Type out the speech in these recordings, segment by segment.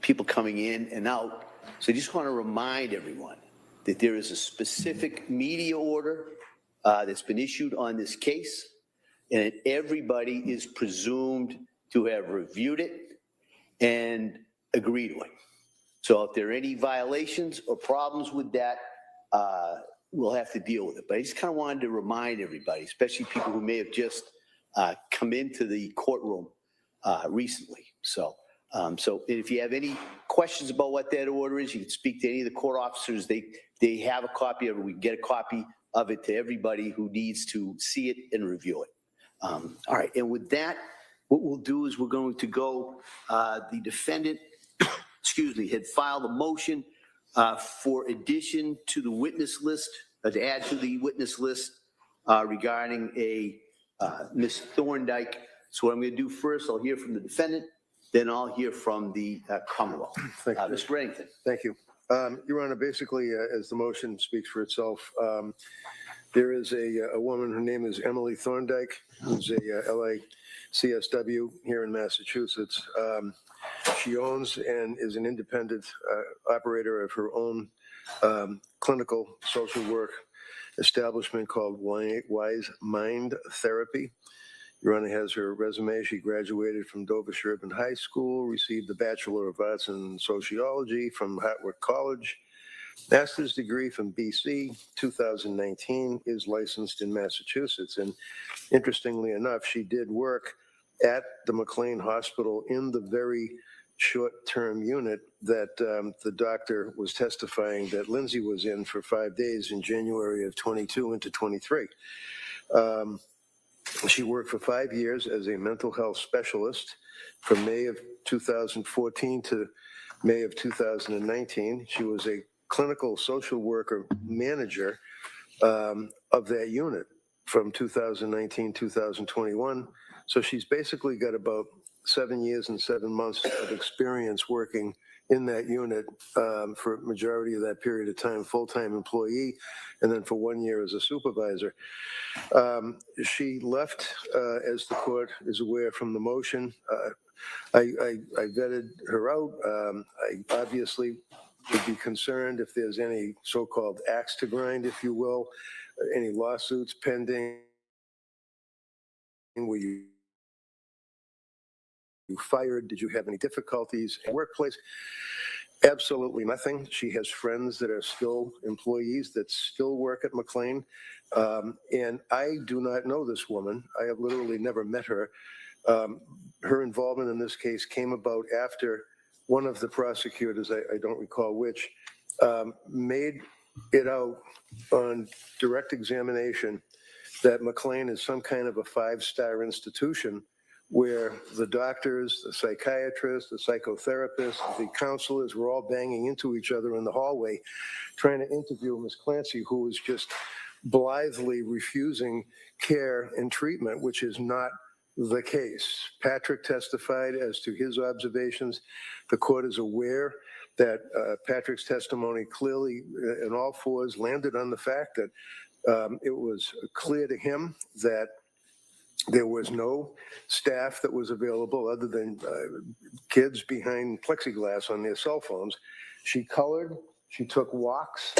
people coming in and out. So I just want to remind everyone that there is a specific media order that's been issued on this case, and everybody is presumed to have reviewed it and agreed to it. So if there are any violations or problems with that, we'll have to deal with it. But I just kind of wanted to remind everybody, especially people who may have just come into the courtroom recently. So if you have any questions about what that order is, you can speak to any of the court officers. They have a copy of it. We can get a copy of it to everybody who needs to see it and review it. All right, and with that, what we'll do is we're going to go, the defendant, excuse me, had filed a motion for addition to the witness list, to add to the witness list regarding a Ms. Thorndike. So what I'm going to do first, I'll hear from the defendant, then I'll hear from the Commonwealth. Thank you. Mr. Reddington. Thank you. Your Honor, basically, as the motion speaks for itself, there is a woman, her name is Emily Thorndike, who's a LICSW here in Massachusetts. She owns and is an independent operator of her own clinical social work establishment called Wise Mind Therapy. Your Honor has her resume. She graduated from Dover Urban High School, received the Bachelor of Arts in Sociology from Hartwick College, master's degree from BC, 2019, is licensed in Massachusetts. And interestingly enough, she did work at the McLean Hospital in the very short-term unit that the doctor was testifying that Lindsay was in for 5 days in January of 22 into 23. She worked for 5 years as a mental health specialist from May of 2014 to May of 2019. She was a clinical social worker manager of that unit from 2019, 2021. So she's basically got about 7 years and 7 months of experience working in that unit for a majority of that period of time, full-time employee, and then for 1 year as a supervisor. She left, as the court is aware from the motion. I vetted her out. I obviously would be concerned if there's any so-called axe to grind, if you will, any lawsuits pending. Were you fired? Did you have any difficulties at workplace? Absolutely nothing. She has friends that are still employees that still work at McLean. And I do not know this woman. I have literally never met her. Her involvement in this case came about after one of the prosecutors, I don't recall which, made it out on direct examination that McLean is some kind of a five-star institution where the doctors, the psychiatrists, the psychotherapists, the counselors were all banging into each other in the hallway trying to interview Ms. Clancy, who was just blithely refusing care and treatment, which is not the case. Patrick testified as to his observations. The court is aware that Patrick's testimony clearly in all fours landed on the fact that it was clear to him that there was no staff that was available other than kids behind plexiglass on their cell phones. She colored, she took walks.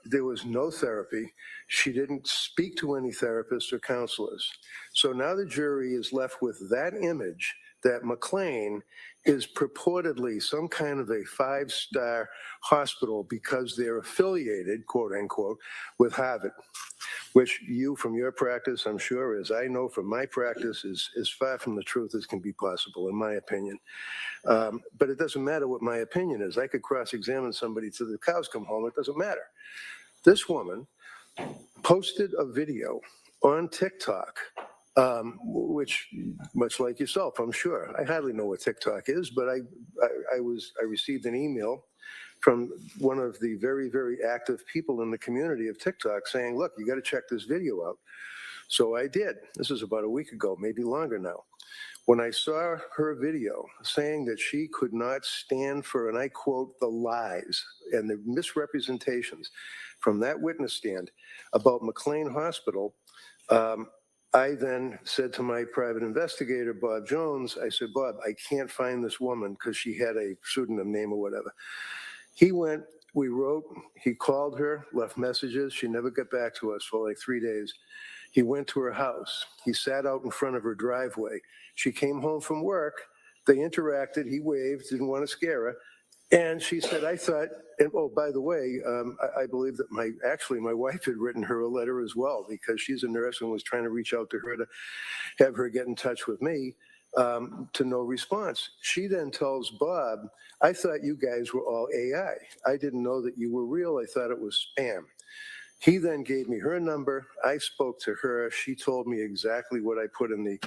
There was no therapy. She didn't speak to any therapists or counselors. So now the jury is left with that image that McLean is purportedly some kind of a five-star hospital because they're affiliated, quote unquote, with Harvard, which you from your practice, I'm sure, as I know from my practice, is as far from the truth as can be possible, in my opinion. But it doesn't matter what my opinion is. I could cross-examine somebody till the cows come home. It doesn't matter. This woman posted a video on TikTok, which, much like yourself, I'm sure, I hardly know what TikTok is, but I received an email from one of the very, very active people in the community of TikTok saying, look, you got to check this video out. So I did. This is about a week ago, maybe longer now. When I saw her video saying that she could not stand for, and I quote, the lies and the misrepresentations from that witness stand about McLean Hospital, I then said to my private investigator, Bob Jones, I said, Bob, I can't find this woman because she had a pseudonym name or whatever. He went, we wrote, he called her, left messages. She never got back to us for like 3 days. He went to her house. He sat out in front of her driveway. She came home from work. They interacted. He waved, didn't want to scare her. And she said, I thought, and oh, by the way, I believe that my wife had written her a letter as well, because she's a nurse and was trying to reach out to her to have her get in touch with me, to no response. She then tells Bob, I thought you guys were all AI. I didn't know that you were real. I thought it was spam. He then gave me her number. I spoke to her. She told me exactly what I put in the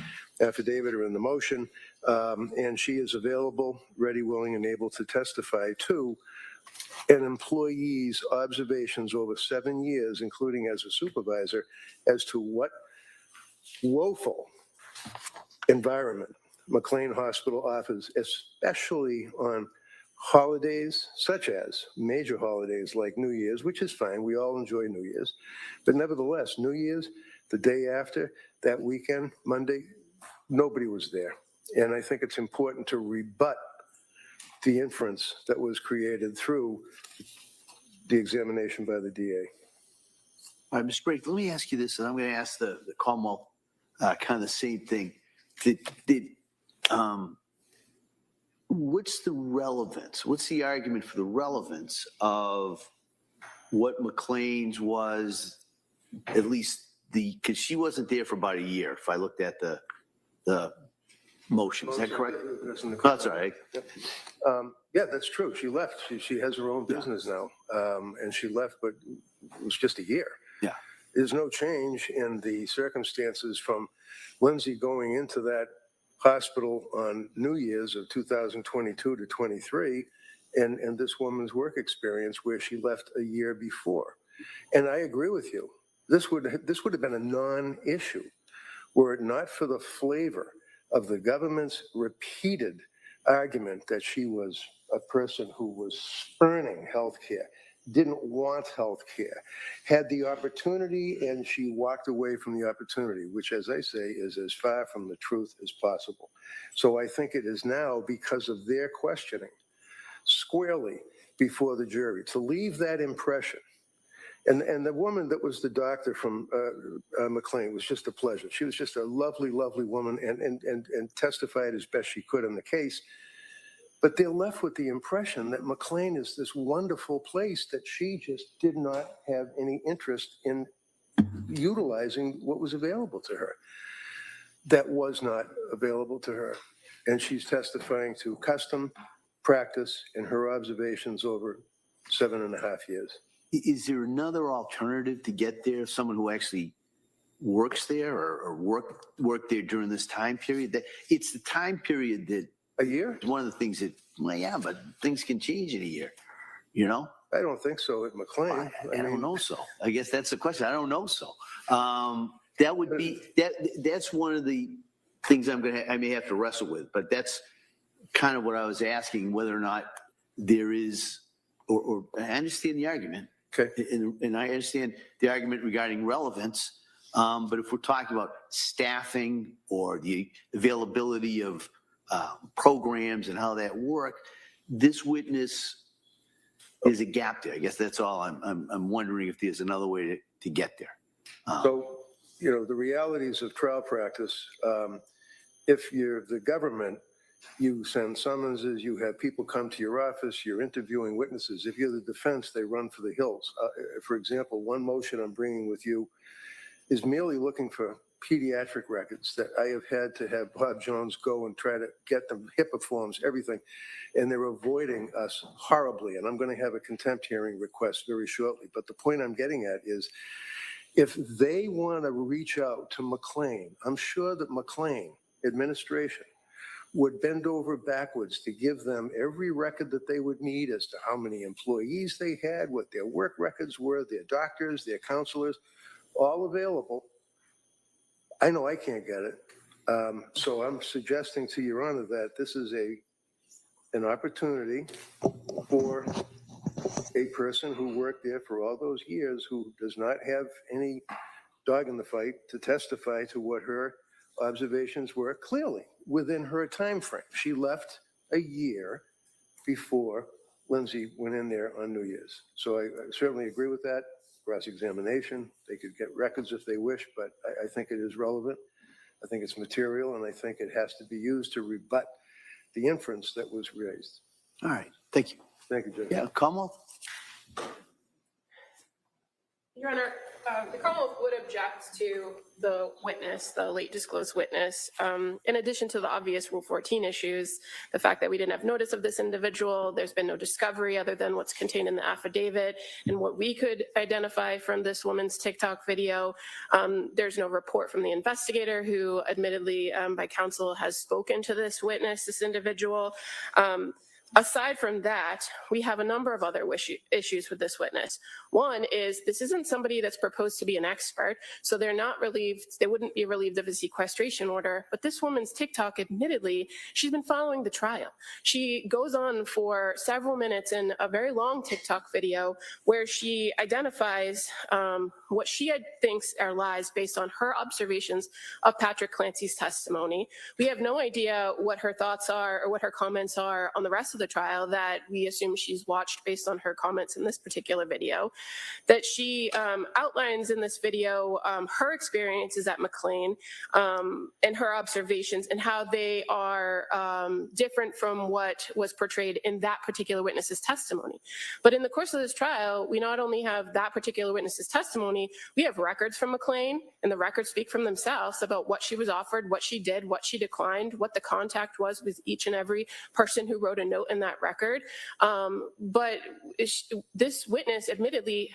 affidavit or in the motion. And she is available, ready, willing, and able to testify to an employee's observations over 7 years, including as a supervisor, as to what woeful environment McLean Hospital offers, especially on holidays such as major holidays like New Year's, which is fine. We all enjoy New Year's. But nevertheless, New Year's, the day after, that weekend, Monday, nobody was there. And I think it's important to rebut the inference that was created through the examination by the DA. All right, Mr. Brake, let me ask you this, and I'm going to ask the Commonwealth kind of the same thing. What's the relevance? What's the argument for the relevance of what McLean's was, at least because she wasn't there for about a year, if I looked at the motion. Is that correct? That's all right. Yeah, that's true. She left. She has her own business now, and she left, but it was just a year. Yeah. There's no change in the circumstances from Lindsay going into that hospital on New Year's of 2022 to 23, and this woman's work experience where she left a year before. And I agree with you. This would have been a non-issue were it not for the flavor of the government's repeated argument that she was a person who was spurning health care, didn't want health care, had the opportunity, and she walked away from the opportunity, which, as I say, is as far from the truth as possible. So I think it is now, because of their questioning squarely before the jury, to leave that impression. And the woman that was the doctor from McLean was just a pleasure. She was just a lovely, lovely woman, and testified as best she could in the case. But they're left with the impression that McLean is this wonderful place that she just did not have any interest in utilizing what was available to her. That was not available to her. And she's testifying to custom, practice, and her observations over 7.5 years. Is there another alternative to get there? Someone who actually works there or worked there during this time period? That it's the time period that A year? one of the things that, well, yeah, but things can change in a year, you know? I don't think so at McLean. I don't know so. I guess that's the question. I don't know so. That would be, that's one of the things I may have to wrestle with, but that's kind of what I was asking, whether or not there is, or I understand the argument. Okay. And I understand the argument regarding relevance, but if we're talking about staffing or the availability of programs and how that work, this witness is a gap there. I guess that's all. I'm wondering if there's another way to get there. So, the realities of trial practice, if you're the government, you send summonses, you have people come to your office, you're interviewing witnesses. If you're the defense, they run for the hills. For example, one motion I'm bringing with you is merely looking for pediatric records that I have had to have Bob Jones go and try to get them, HIPAA forms, everything, and they're avoiding us horribly. And I'm going to have a contempt hearing request very shortly. But the point I'm getting at is, if they want to reach out to McLean, I'm sure that McLean administration would bend over backwards to give them every record that they would need as to how many employees they had, what their work records were, their doctors, their counselors, all available. I know I can't get it. So I'm suggesting to Your Honor that this is an opportunity for a person who worked there for all those years who does not have any dog in the fight to testify to what her observations were clearly within her time frame. She left a year before Lindsay went in there on New Year's. So I certainly agree with that. Cross-examination, they could get records if they wish, but I think it is relevant. I think it's material, and I think it has to be used to rebut the inference that was raised. All right, thank you. Thank you, Judge. Yeah, Commonwealth? Your Honor, the Commonwealth would object to the witness, the late disclosed witness. In addition to the obvious Rule 14 issues, the fact that we didn't have notice of this individual, there's been no discovery other than what's contained in the affidavit and what we could identify from this woman's TikTok video. There's no report from the investigator who admittedly by counsel has spoken to this witness, this individual. Aside from that, we have a number of other issues with this witness. One is this isn't somebody that's proposed to be an expert, so they're not relieved, they wouldn't be relieved of a sequestration order, but this woman's TikTok, admittedly, she's been following the trial. She goes on for several minutes in a very long TikTok video where she identifies what she thinks are lies based on her observations of Patrick Clancy's testimony. We have no idea what her thoughts are or what her comments are on the rest of the trial that we assume she's watched based on her comments in this particular video. That she outlines in this video her experiences at McLean and her observations and how they are different from what was portrayed in that particular witness's testimony. But in the course of this trial, we not only have that particular witness's testimony, we have records from McLean, and the records speak for themselves about what she was offered, what she did, what she declined, what the contact was with each and every person who wrote a note in that record. But this witness admittedly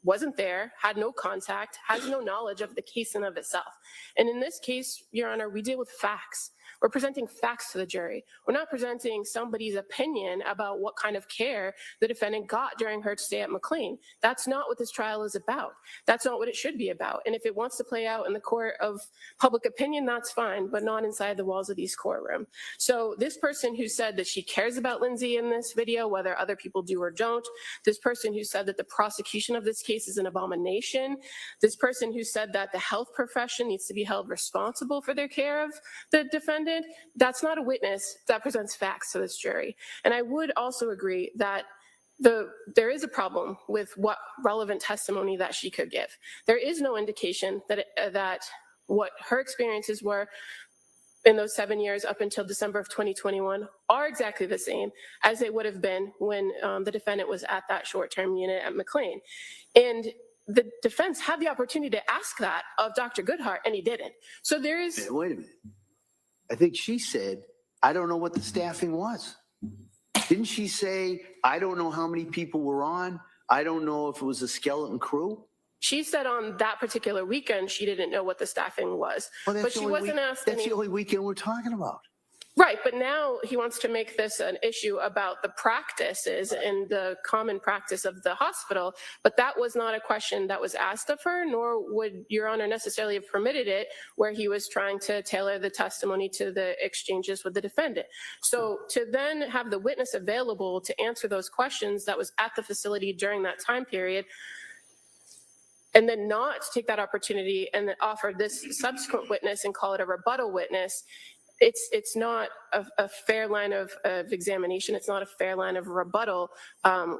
wasn't there, had no contact, has no knowledge of the case in of itself. And in this case, Your Honor, we deal with facts. We're presenting facts to the jury. We're not presenting somebody's opinion about what kind of care the defendant got during her stay at McLean. That's not what this trial is about. That's not what it should be about. And if it wants to play out in the court of public opinion, that's fine, but not inside the walls of these courtroom. So this person who said that she cares about Lindsay in this video, whether other people do or don't, this person who said that the prosecution of this case is an abomination, this person who said that the health profession needs to be held responsible for their care of the defendant, that's not a witness that presents facts to this jury. And I would also agree that there is a problem with what relevant testimony that she could give. There is no indication that what her experiences were in those 7 years up until December of 2021 are exactly the same as they would have been when the defendant was at that short-term unit at McLean. And the defense had the opportunity to ask that of Dr. Goodhart, and he didn't. So there is... Wait a minute. I think she said, I don't know what the staffing was. Didn't she say, I don't know how many people were on? I don't know if it was a skeleton crew? She said on that particular weekend, she didn't know what the staffing was, Well, but she wasn't asked That's the only weekend we're talking about. Right, but now he wants to make this an issue about the practices and the common practice of the hospital, but that was not a question that was asked of her, nor would Your Honor necessarily have permitted it where he was trying to tailor the testimony to the exchanges with the defendant. So to then have the witness available to answer those questions that was at the facility during that time period, and then not take that opportunity and offer this subsequent witness and call it a rebuttal witness, it's not a fair line of examination. It's not a fair line of rebuttal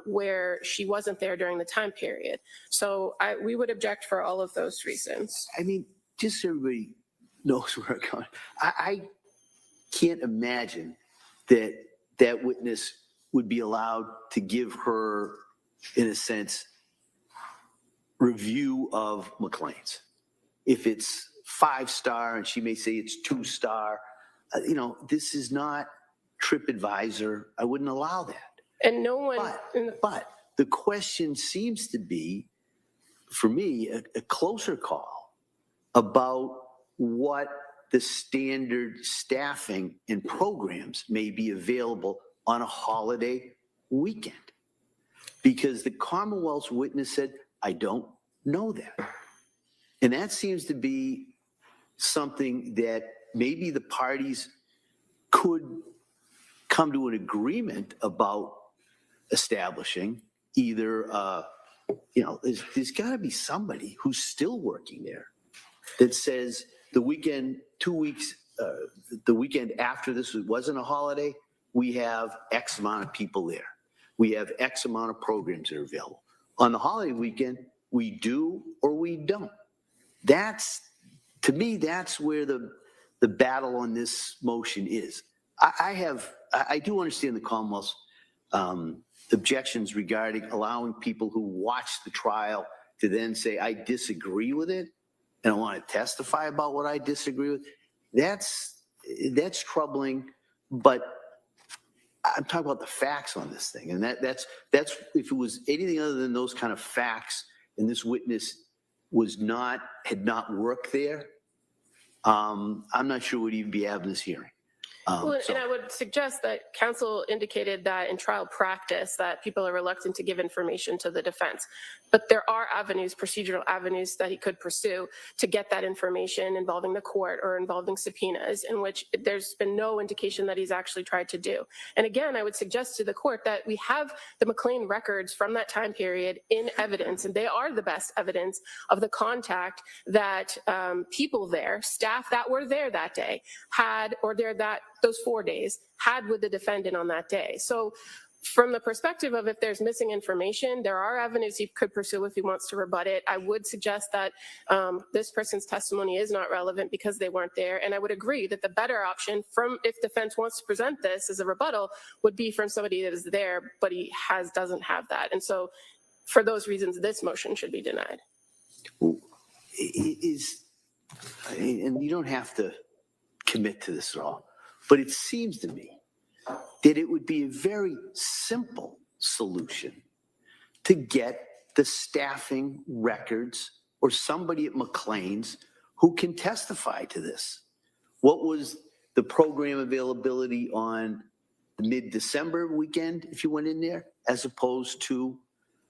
where she wasn't there during the time period. So we would object for all of those reasons. I mean, just so everybody knows where I'm going, I can't imagine that that witness would be allowed to give her, in a sense, review of McLean's. If it's 5-star and she may say it's 2-star, this is not TripAdvisor. I wouldn't allow that. And no one... But the question seems to be, for me, a closer call about what the standard staffing and programs may be available on a holiday weekend. Because the Commonwealth's witness said, I don't know that. And that seems to be something that maybe the parties could come to an agreement about establishing, either there's got to be somebody who's still working there that says the weekend, 2 weeks, the weekend after this wasn't a holiday, we have X amount of people there. We have X amount of programs that are available. On the holiday weekend, we do or we don't. To me, that's where the battle on this motion is. I do understand the Commonwealth's objections regarding allowing people who watch the trial to then say, I disagree with it, and I want to testify about what I disagree with. That's troubling, but I'm talking about the facts on this thing. And that's if it was anything other than those kind of facts and this witness had not worked there, I'm not sure we'd even be having this hearing. And I would suggest that counsel indicated that in trial practice that people are reluctant to give information to the defense. But there are avenues, procedural avenues that he could pursue to get that information involving the court or involving subpoenas, in which there's been no indication that he's actually tried to do. And again, I would suggest to the court that we have the McLean records from that time period in evidence, and they are the best evidence of the contact that people there, staff that were there that day, had, or those 4 days, had with the defendant on that day. So from the perspective of if there's missing information, there are avenues he could pursue if he wants to rebut it. I would suggest that this person's testimony is not relevant because they weren't there. And I would agree that the better option if defense wants to present this as a rebuttal would be from somebody that is there, but he doesn't have that. And so for those reasons, this motion should be denied. And you don't have to commit to this at all, but it seems to me that it would be a very simple solution to get the staffing records or somebody at McLean's who can testify to this. What was the program availability on the mid-December weekend, if you went in there, as opposed to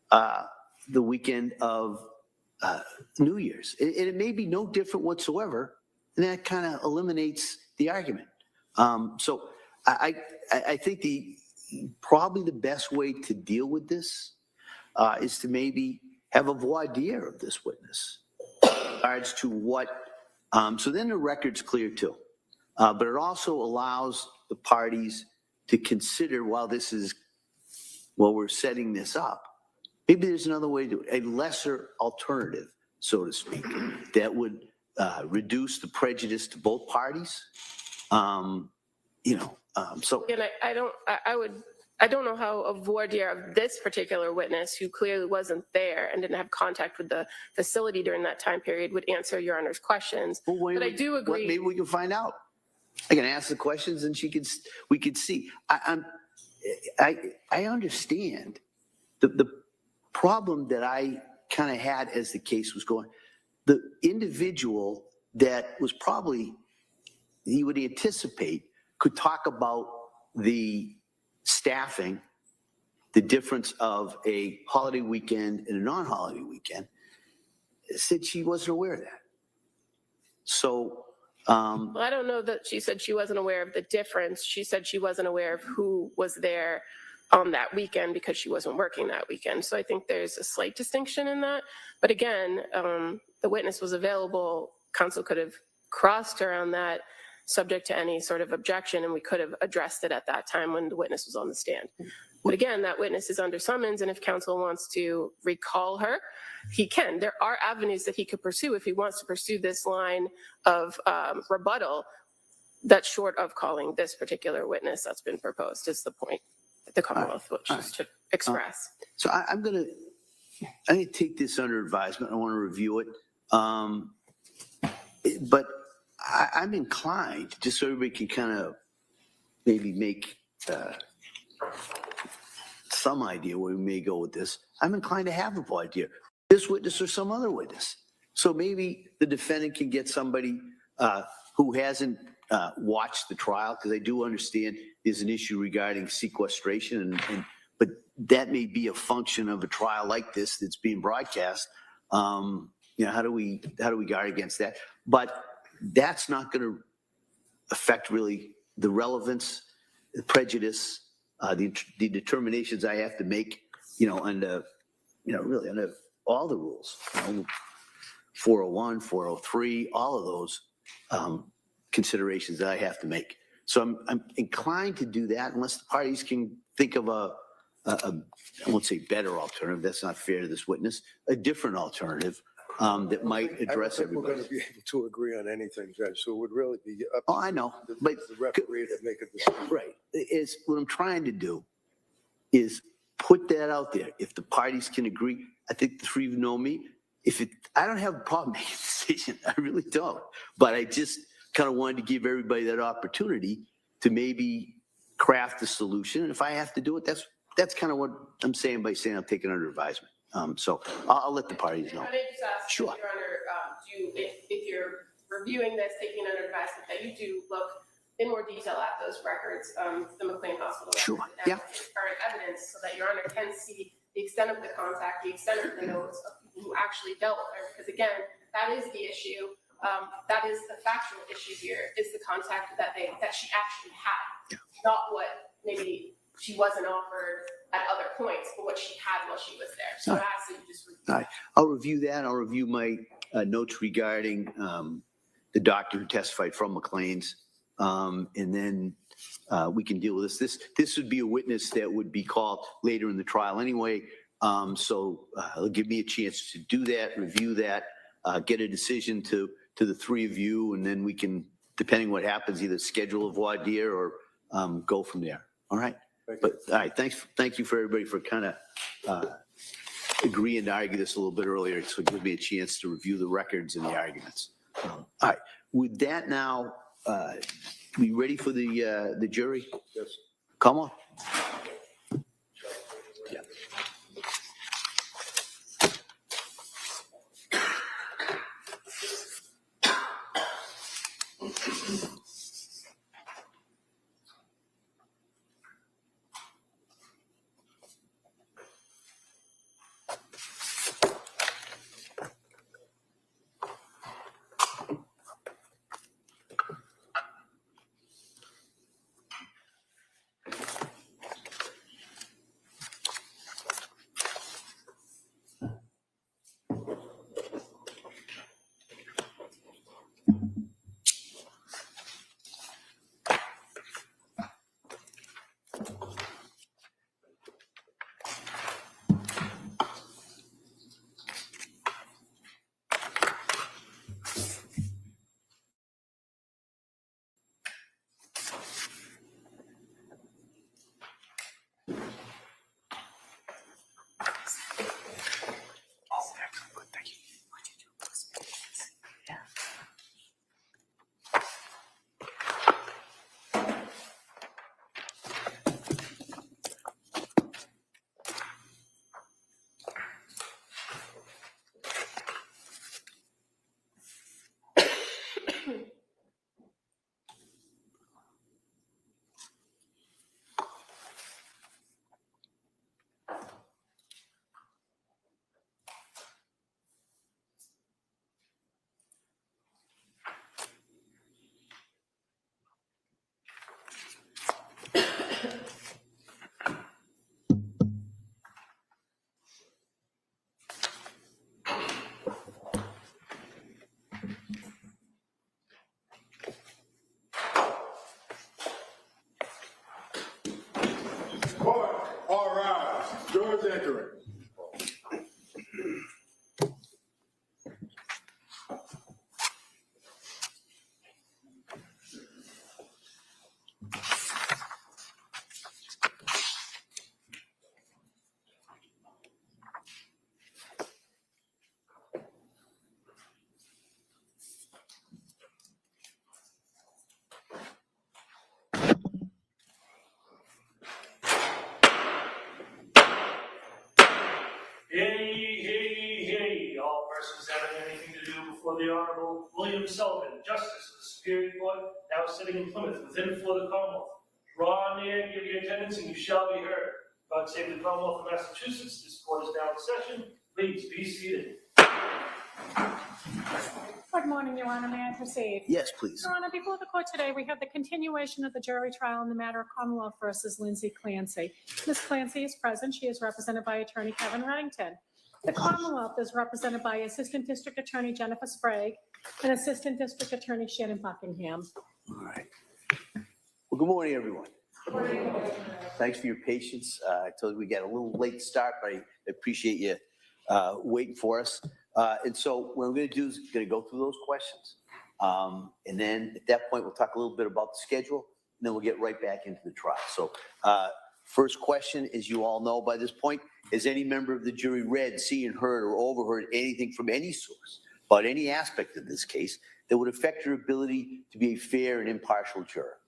the weekend of New Year's? And it may be no different whatsoever, and that kind of eliminates the argument. So I think probably the best way to deal with this is to maybe have a voir dire of this witness in regards to what, so then the record's clear too. But it also allows the parties to consider while we're setting this up, maybe there's another way to do it, a lesser alternative, so to speak, that would reduce the prejudice to both parties. So And I don't know how a voir dire of this particular witness, who clearly wasn't there and didn't have contact with the facility during that time period, would answer Your Honor's questions. But I do agree. Maybe we can find out. I can ask the questions and we could see. I understand the problem that I kind of had as the case was going. The individual that was probably, he would anticipate, could talk about the staffing, the difference of a holiday weekend and a non-holiday weekend, said she wasn't aware of that. So, well, I don't know that she said she wasn't aware of the difference. She said she wasn't aware of who was there on that weekend because she wasn't working that weekend. So I think there's a slight distinction in that. But again, the witness was available. Counsel could have crossed her on that, subject to any sort of objection, and we could have addressed it at that time when the witness was on the stand. But again, that witness is under summons, and if counsel wants to recall her, he can. There are avenues that he could pursue if he wants to pursue this line of rebuttal that's short of calling this particular witness that's been proposed, is the point that the Commonwealth wishes to express. So I'm going to take this under advisement. I want to review it. But I'm inclined, just so everybody can kind of maybe make some idea where we may go with this, I'm inclined to have a voir dire, this witness or some other witness. So maybe the defendant can get somebody who hasn't watched the trial, because I do understand there's an issue regarding sequestration, but that may be a function of a trial like this that's being broadcast. How do we guard against that? But that's not going to affect really the relevance, the prejudice, the determinations I have to make, and really under all the rules, 401, 403, all of those considerations that I have to make. So I'm inclined to do that unless the parties can think of I won't say better alternative, that's not fair to this witness, a different alternative that might address I don't think we're everybody. going to be able to agree on anything, Judge, so it would really be up Oh, I know, to but the referee to make a decision. right, is what I'm trying to do is put that out there. If the parties can agree, I think the three of you know me. I don't have a problem making a decision, I really don't. But I just kind of wanted to give everybody that opportunity to maybe craft a solution. And if I have to do it, that's kind of what I'm saying by saying I'm taking under advisement. So I'll let the parties know. Can I just ask, Sure. Your Honor, if you're reviewing this, taking under advisement, that you do look in more detail at those records, the McLean Hospital Sure, records, yeah. and current evidence, so that Your Honor can see the extent of the contact, the extent of the notes of people who actually dealt with her. Because again, that is the issue. That is the factual issue here, is the contact that she actually had, not what maybe she wasn't offered at other points, but what she had while she was there. So I ask that you just review. All right, I'll review that. I'll review my notes regarding the doctor who testified from McLean's, and then we can deal with this. This would be a witness that would be called later in the trial anyway, so it'll give me a chance to do that, review that, get a decision to the three of you, and then we can, depending what happens, either schedule a voir dire or go from there. All right? But all right, thank you for everybody for kind of agreeing to argue this a little bit earlier. So it gives me a chance to review the records and the arguments. All right, with that now, we ready for the jury? Yes. Come on. Yeah. Court, all rise. Jurors entering. Hey, all persons having anything to do before the Honorable William Sullivan, Justice of the Superior Court, now sitting in Plymouth, within and for the Commonwealth. Draw near, give your attendance, and you shall be heard. God save the Commonwealth of Massachusetts. This court is now in session. Please be seated. Good morning, Your Honor. May I proceed? Yes, please. Your Honor, before the court today, we have the continuation of the jury trial in the matter of Commonwealth versus Lindsay Clancy. Ms. Clancy is present. She is represented by attorney Kevin Reddington. The Commonwealth is represented by Assistant District Attorney Jennifer Sprague and Assistant District Attorney Shannon Buckingham. All right. Well, good morning, everyone. Thanks for your patience. I told you we got a little late start, but I appreciate you waiting for us. And so what I'm going to do is going to go through those questions. And then at that point, we'll talk a little bit about the schedule, and then we'll get right back into the trial. So first question, as you all know by this point, has any member of the jury read, seen, heard, or overheard anything from any source about any aspect of this case that would affect your ability to be a fair and impartial juror?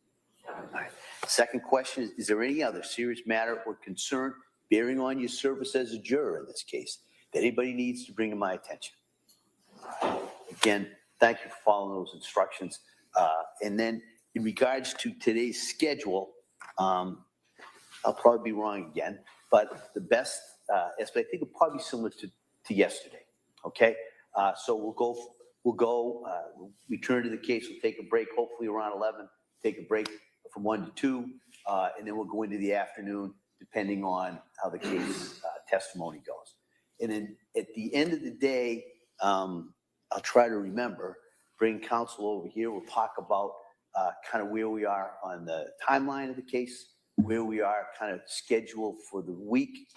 All right. Second question is there any other serious matter or concern bearing on your service as a juror in this case that anybody needs to bring to my attention? All right. Again, thank you for following those instructions. And then in regards to today's schedule, I'll probably be wrong again, but the best estimate, I think it'll probably be similar to yesterday, okay? So we'll return to the case, we'll take a break, hopefully around 11, take a break from 1 to 2, and then we'll go into the afternoon, depending on how the case testimony goes. And then at the end of the day, I'll try to remember, bring counsel over here, we'll talk about kind of where we are on the timeline of the case, where we are kind of scheduled for the week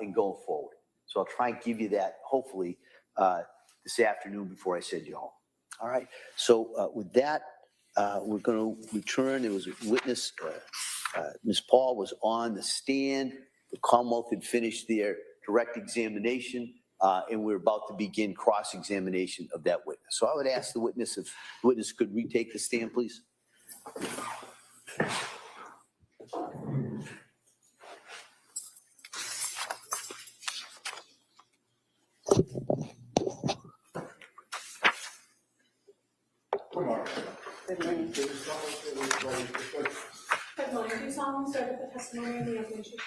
and going forward. So I'll try and give you that, hopefully, this afternoon before I send you home. All right. So with that, we're going to return. There was a witness, Ms. Paul was on the stand. The Commonwealth had finished their direct examination, and we're about to begin cross-examination of that witness. So I would ask the witness if the witness could retake the stand, please. Good morning. Good morning. Do you solemnly swear that the testimony of the evidence you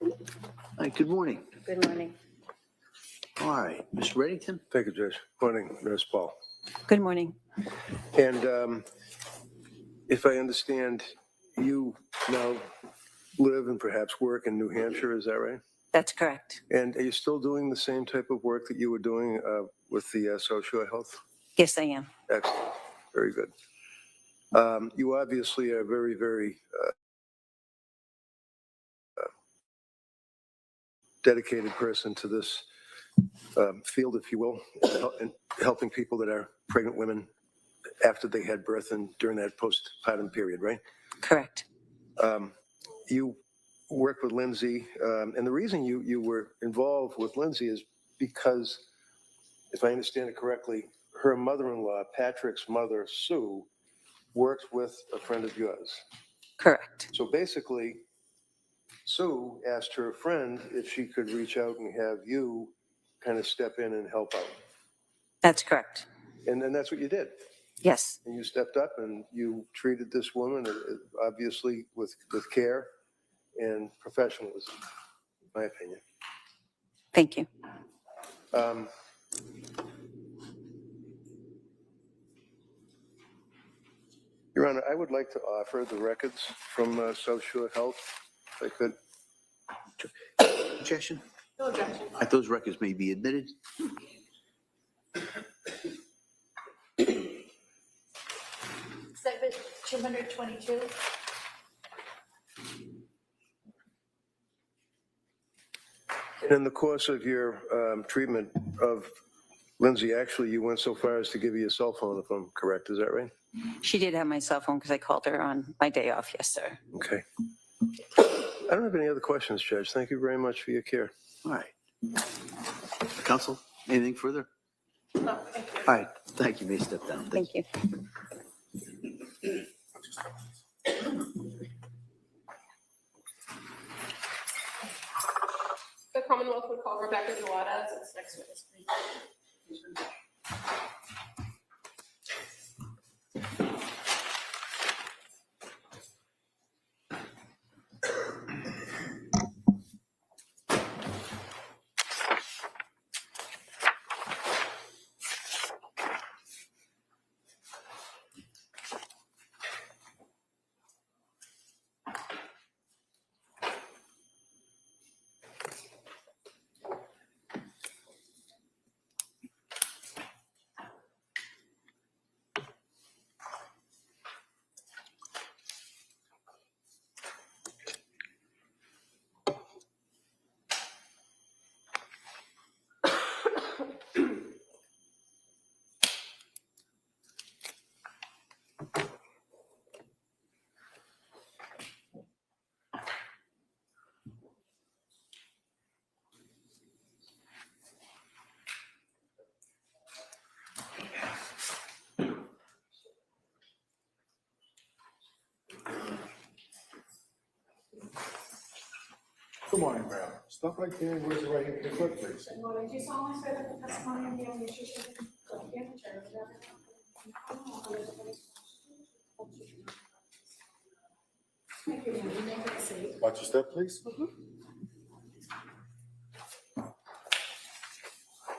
All right, good morning. Good morning. All right, Mr. Reddington? Thank you, Judge. Morning, Nurse Paul. Good morning. And if I understand, you now live and perhaps work in New Hampshire, is that right? That's correct. And are you still doing the same type of work that you were doing with the social health? Yes, I am. Excellent. Very good. You obviously are very, very dedicated person to this field, if you will, and helping people that are pregnant women after they had birth and during that postpartum period, right? Correct. You worked with Lindsay, and the reason you were involved with Lindsay is because, if I understand it correctly, her mother-in-law, Patrick's mother, Sue, works with a friend of yours. Correct. So basically, Sue asked her friend if she could reach out and have you kind of step in and help out. That's correct. And then that's what you did. Yes. And you stepped up and you treated this woman, obviously, with care and professionalism, in my opinion. Thank you. Your Honor, I would like to offer the records from Social Health, if I could. Objection? No objection. I thought those records may be admitted. Segment 222. And in the course of your treatment of Lindsay, actually, you went so far as to give you a cell phone, if I'm correct. Is that right? She did have my cell phone because I called her on my day off. Yes, sir. Okay. I don't have any other questions, Judge. Thank you very much for your care. All right. Counsel, anything further? No, thank you. All right, thank you. You may step down. Thank you. The Commonwealth would call Rebecca Jollotta as its next witness. Good morning, ma'am. Stop right there and raise your right hand to the clerk, please. Good morning. Do you solemnly swear that the testimony you're giving is true? Thank you, ma'am. You may take a seat. Watch your step, please.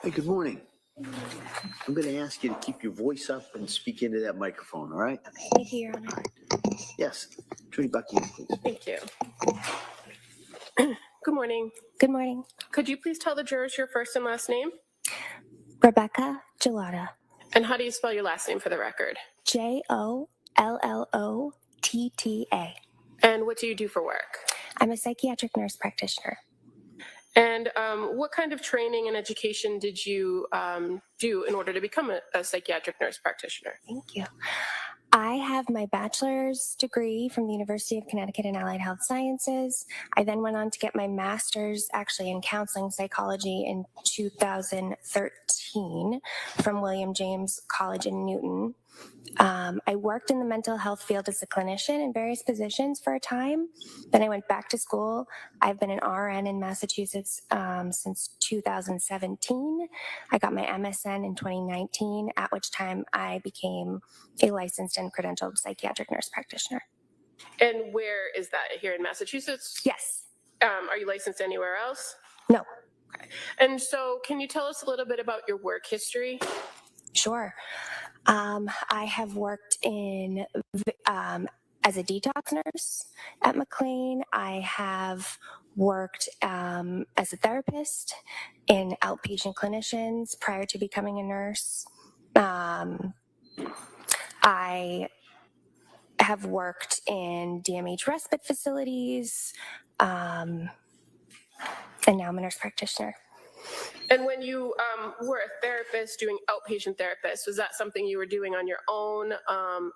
Hey, good morning. I'm going to ask you to keep your voice up and speak into that microphone, all right? Thank you, Your Honor. Yes. Attorney Buckingham, please. Thank you. Good morning. Good morning. Could you please tell the jurors your first and last name? Rebecca Jollotta. And how do you spell your last name for the record? Jollotta. And what do you do for work? I'm a psychiatric nurse practitioner. And what kind of training and education did you do in order to become a psychiatric nurse practitioner? Thank you. I have my bachelor's degree from the University of Connecticut in Allied Health Sciences. I then went on to get my master's actually in counseling psychology in 2013 from William James College in Newton. I worked in the mental health field as a clinician in various positions for a time. Then I went back to school. I've been an RN in Massachusetts since 2017. I got my MSN in 2019, at which time I became a licensed and credentialed psychiatric nurse practitioner. And where is that? Here in Massachusetts? Yes. Are you licensed anywhere else? No. Okay. And so can you tell us a little bit about your work history? Sure. I have worked in as a detox nurse at McLean. I have worked as a therapist in outpatient clinicians prior to becoming a nurse. I have worked in DMH respite facilities, and now I'm a nurse practitioner. And when you were a therapist doing outpatient therapist, was that something you were doing on your own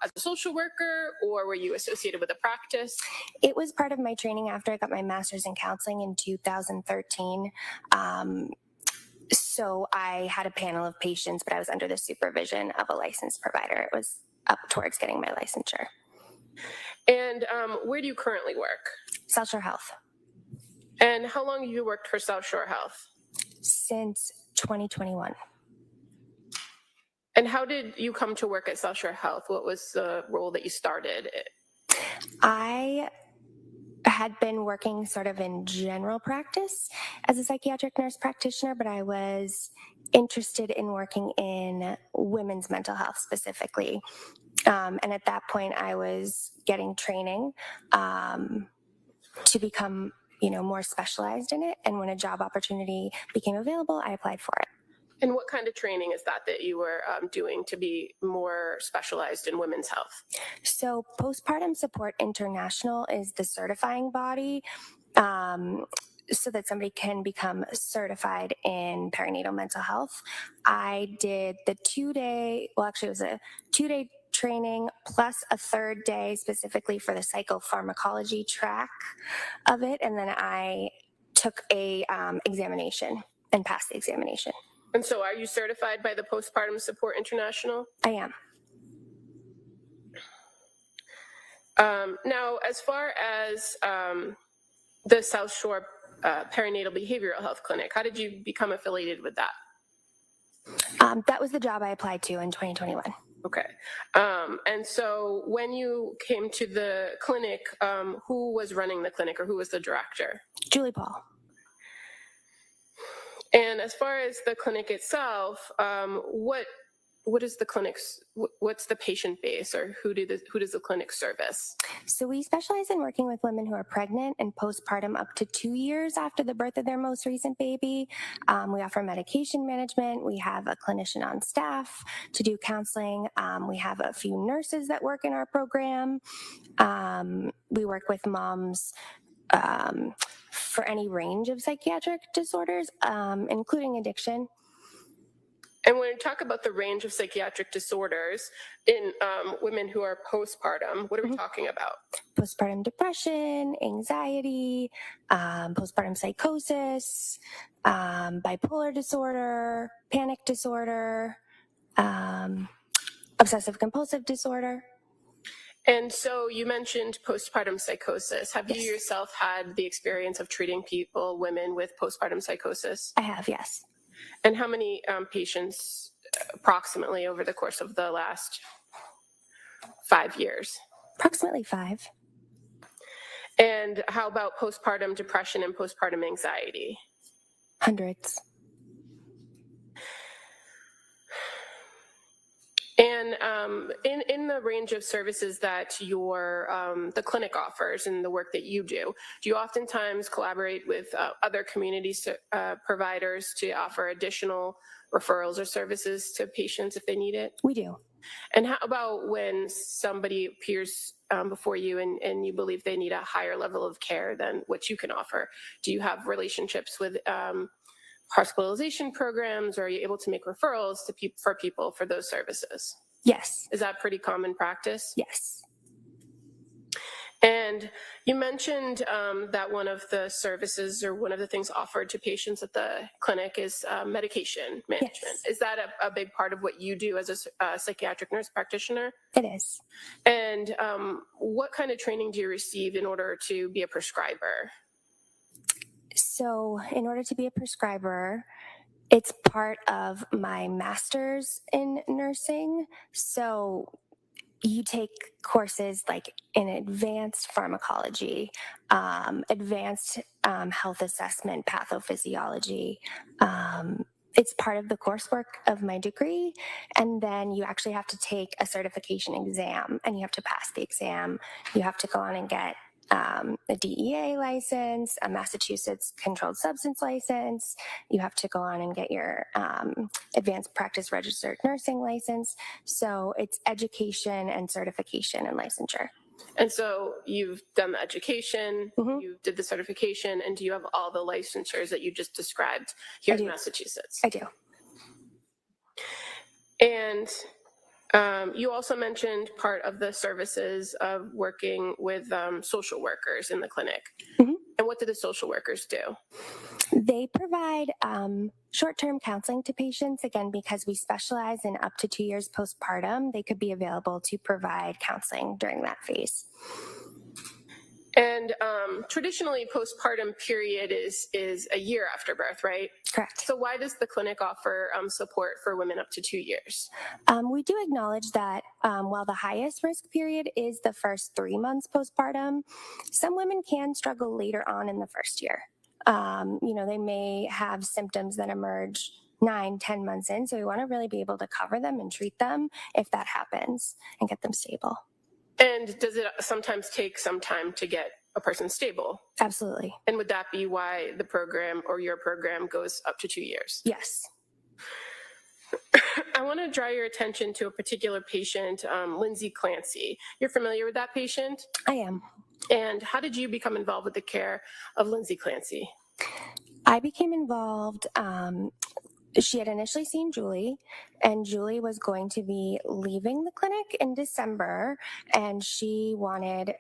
as a social worker, or were you associated with a practice? It was part of my training after I got my master's in counseling in 2013. So I had a panel of patients, but I was under the supervision of a licensed provider. It was up towards getting my licensure. And where do you currently work? South Shore Health. And how long have you worked for South Shore Health? Since 2021. And how did you come to work at South Shore Health? What was the role that you started? I had been working sort of in general practice as a psychiatric nurse practitioner, but I was interested in working in women's mental health specifically. And at that point, I was getting training to become more specialized in it. And when a job opportunity became available, I applied for it. And what kind of training is that you were doing to be more specialized in women's health? So Postpartum Support International is the certifying body so that somebody can become certified in perinatal mental health. I did the 2-day, well, actually it was a 2-day training plus a 3rd day specifically for the psychopharmacology track of it. And then I took a examination and passed the examination. And so are you certified by the Postpartum Support International? I am. Now, as far as the South Shore Perinatal Behavioral Health Clinic, how did you become affiliated with that? That was the job I applied to in 2021. Okay. And so when you came to the clinic, who was running the clinic or who was the director? Julie Paul. And as far as the clinic itself, what is the clinic's, what's the patient base, or who does the clinic service? So we specialize in working with women who are pregnant and postpartum up to 2 years after the birth of their most recent baby. We offer medication management. We have a clinician on staff to do counseling. We have a few nurses that work in our program. We work with moms for any range of psychiatric disorders, including addiction. And when we talk about the range of psychiatric disorders in women who are postpartum, what are we talking about? Postpartum depression, anxiety, postpartum psychosis, bipolar disorder, panic disorder, obsessive compulsive disorder. And so you mentioned postpartum psychosis. Have you Yes. yourself had the experience of treating women with postpartum psychosis? I have, yes. And how many patients approximately over the course of the last 5 years? Approximately 5. And how about postpartum depression and postpartum anxiety? Hundreds. And in the range of services that the clinic offers and the work that you do you oftentimes collaborate with other community providers to offer additional referrals or services to patients if they need it? We do. And how about when somebody appears before you and you believe they need a higher level of care than what you can offer? Do you have relationships with hospitalization programs, or are you able to make referrals to for people for those services? Yes. Is that pretty common practice? Yes. And you mentioned that one of the services or one of the things offered to patients at the clinic is medication management. Yes. Is that a big part of what you do as a psychiatric nurse practitioner? It is. And what kind of training do you receive in order to be a prescriber? So, in order to be a prescriber, it's part of my master's in nursing. So, you take courses like in advanced pharmacology, advanced health assessment, pathophysiology. It's part of the coursework of my degree. And then you actually have to take a certification exam and you have to pass the exam. You have to go on and get a DEA license, a Massachusetts controlled substance license. You have to go on and get your advanced practice registered nursing license. So it's education and certification and licensure. And so you've done the education, you did the certification, and do you have all the licensures that you just described here in Massachusetts? I do. And you also mentioned part of the services of working with social workers in the clinic. And what do the social workers do? They provide short-term counseling to patients, again, because we specialize in up to 2 years postpartum. They could be available to provide counseling during that phase. And traditionally, postpartum period is a year after birth, right? Correct. So why does the clinic offer support for women up to 2 years? We do acknowledge that while the highest risk period is the first 3 months postpartum, some women can struggle later on in the first year. They may have symptoms that emerge 9-10 months in, so we want to really be able to cover them and treat them if that happens and get them stable. And does it sometimes take some time to get a person stable? Absolutely. And would that be why the program or your program goes up to 2 years? Yes. I want to draw your attention to a particular patient, Lindsay Clancy. You're familiar with that patient? I am. And how did you become involved with the care of Lindsay Clancy? I became involved. She had initially seen Julie, and Julie was going to be leaving the clinic in December, and she wanted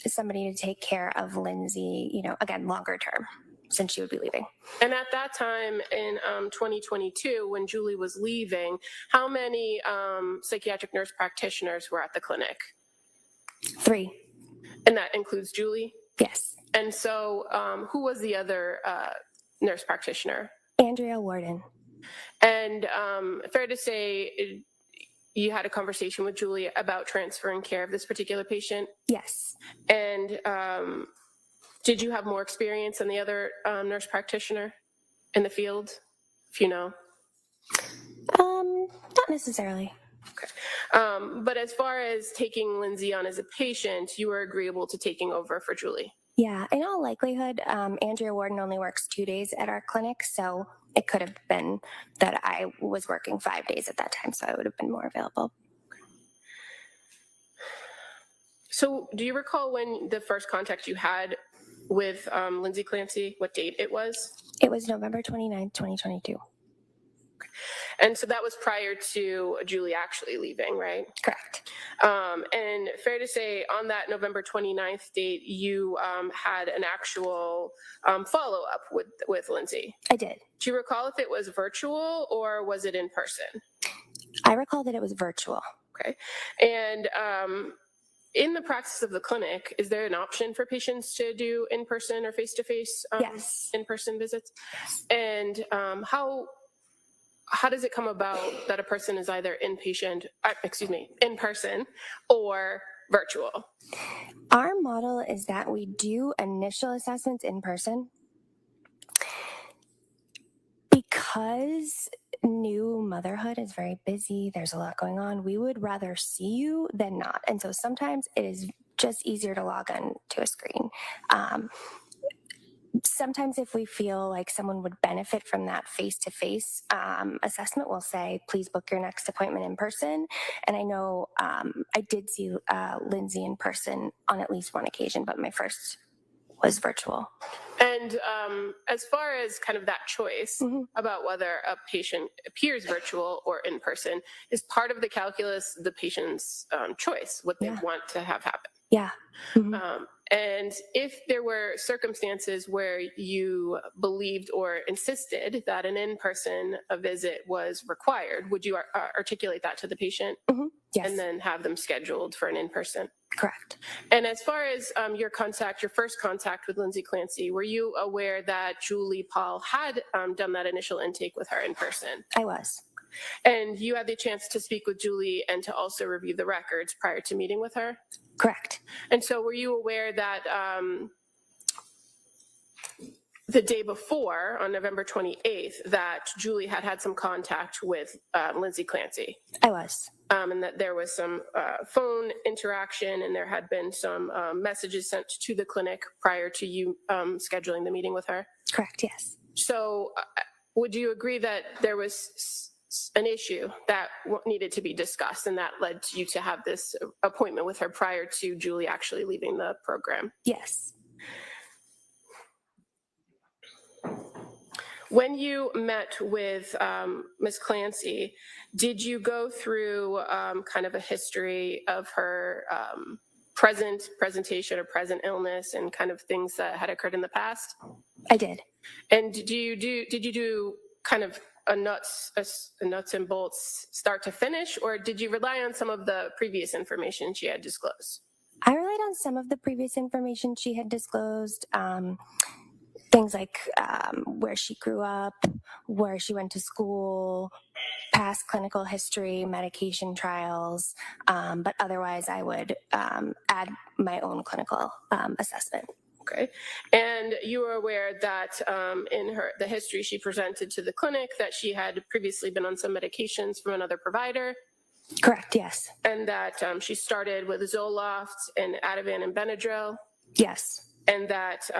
somebody to take care of Lindsay, again, longer term, since she would be leaving. And at that time in 2022, when Julie was leaving, how many psychiatric nurse practitioners were at the clinic? 3. And that includes Julie? Yes. And so who was the other nurse practitioner? Andrea Warden. And fair to say you had a conversation with Julie about transferring care of this particular patient? Yes. And did you have more experience than the other nurse practitioner in the field, if you know? Not necessarily. Okay. But as far as taking Lindsay on as a patient, you were agreeable to taking over for Julie? Yeah, in all likelihood, Andrea Warden only works 2 days at our clinic, so it could have been that I was working 5 days at that time, so I would have been more available. So do you recall when the first contact you had with Lindsay Clancy, what date it was? It was November 29th, 2022. And so that was prior to Julie actually leaving, right? Correct. And fair to say, on that November 29th date, you had an actual follow-up with Lindsay. I did. Do you recall if it was virtual or was it in person? I recall that it was virtual. Okay. And in the practice of the clinic, is there an option for patients to do in-person or face-to-face Yes. in-person visits? And how does it come about that a person is either in person or virtual? Our model is that we do initial assessments in person. Because new motherhood is very busy, there's a lot going on, we would rather see you than not. And so sometimes it is just easier to log on to a screen. Sometimes if we feel like someone would benefit from that face-to-face assessment, we'll say, please book your next appointment in person. And I know I did see Lindsay in person on at least one occasion, but my first was virtual. And as far as kind of that choice about whether a patient appears virtual or in person, is part of the calculus the patient's choice, what they want to have happen? Yeah. And if there were circumstances where you believed or insisted that an in-person visit was required, would you articulate that to the patient? Yes. And then have them scheduled for an in-person? Correct. And as far as your first contact with Lindsay Clancy, were you aware that Julie Paul had done that initial intake with her in person? I was. And you had the chance to speak with Julie and to also review the records prior to meeting with her? Correct. And so were you aware that the day before, on November 28th, that Julie had some contact with Lindsay Clancy? I was. And that there was some phone interaction and there had been some messages sent to the clinic prior to you scheduling the meeting with her? Correct, yes. So would you agree that there was an issue that needed to be discussed and that led you to have this appointment with her prior to Julie actually leaving the program? Yes. When you met with Ms. Clancy, did you go through kind of a history of her presentation or present illness and kind of things that had occurred in the past? I did. And did you do kind of a nuts and bolts start to finish, or did you rely on some of the previous information she had disclosed? I relied on some of the previous information she had disclosed. Things like where she grew up, where she went to school, past clinical history, medication trials, but otherwise I would add my own clinical assessment. Okay. And you were aware that in the history she presented to the clinic that she had previously been on some medications from another provider? Correct, yes. And that she started with Zoloft and Ativan and Benadryl? Yes. And that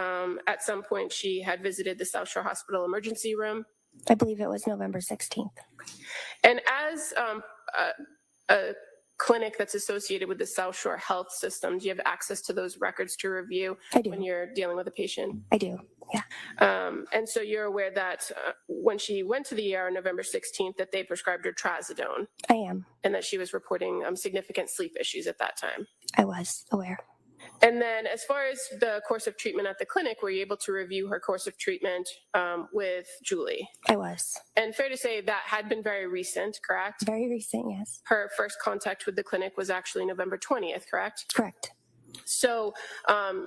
at some point she had visited the South Shore Hospital emergency room? I believe it was November 16th. And as a clinic that's associated with the South Shore Health System, do you have access to those records to review when you're dealing with a patient? I do, yeah. And so you're aware that when she went to the ER on November 16th that they prescribed her trazodone? I am. And that she was reporting significant sleep issues at that time? I was aware. And then as far as the course of treatment at the clinic, were you able to review her course of treatment with Julie? I was. And fair to say that had been very recent, correct? Very recent, yes. Her first contact with the clinic was actually November 20th, correct? Correct. So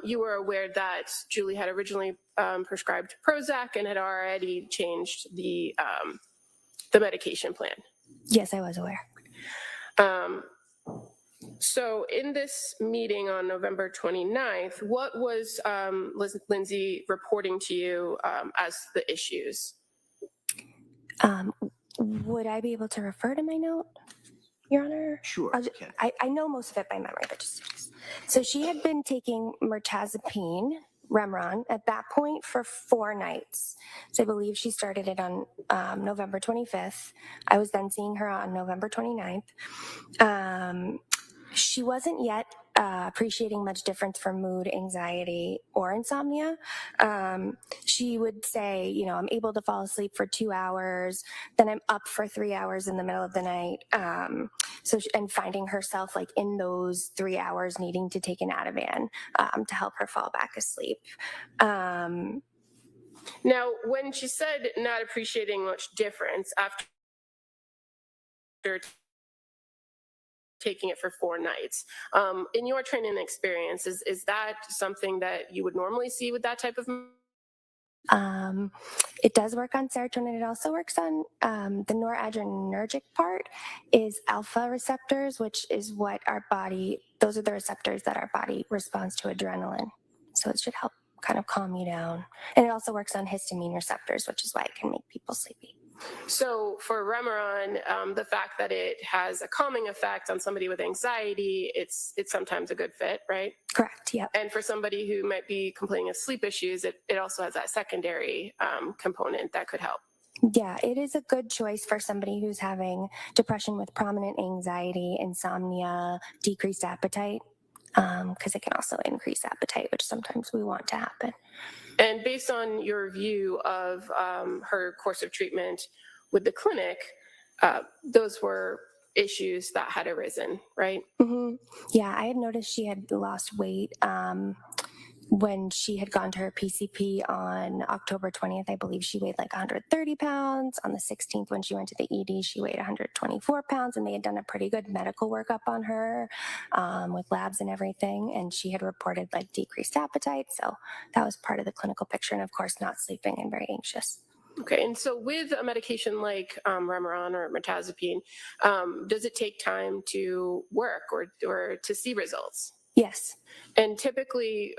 you were aware that Julie had originally prescribed Prozac and had already changed the medication plan? Yes, I was aware. So in this meeting on November 29th, what was Lindsay reporting to you as the issues? Would I be able to refer to my note, Your Honor? Sure. I know most of it by memory, but just. So she had been taking mirtazapine, Remron, at that point for 4 nights. So I believe she started it on November 25th. I was then seeing her on November 29th. She wasn't yet appreciating much difference from mood, anxiety, or insomnia. She would say, I'm able to fall asleep for 2 hours, then I'm up for 3 hours in the middle of the night. And finding herself like in those 3 hours needing to take an Ativan to help her fall back asleep. Now, when she said not appreciating much difference after taking it for 4 nights. In your training experience, is that something that you would normally see with that type of? It does work on serotonin. It also works on the noradrenergic part is alpha receptors, which is what our body, those are the receptors that our body responds to adrenaline. So it should help kind of calm you down. And it also works on histamine receptors, which is why it can make people sleepy. So for Remeron, the fact that it has a calming effect on somebody with anxiety, it's sometimes a good fit, right? Correct, yep. And for somebody who might be complaining of sleep issues, it also has that secondary component that could help. Yeah, it is a good choice for somebody who's having depression with prominent anxiety, insomnia, decreased appetite, because it can also increase appetite, which sometimes we want to happen. And based on your view of her course of treatment with the clinic, those were issues that had arisen, right? Mm-hmm. Yeah, I had noticed she had lost weight when she had gone to her PCP on October 20th. I believe she weighed like 130 pounds. On the 16th, when she went to the ED, she weighed 124 pounds, and they had done a pretty good medical workup on her with labs and everything. And she had reported like decreased appetite. So that was part of the clinical picture. And of course, not sleeping and very anxious. Okay, and so with a medication like Remeron or mirtazapine, does it take time to work or to see results? Yes. And typically,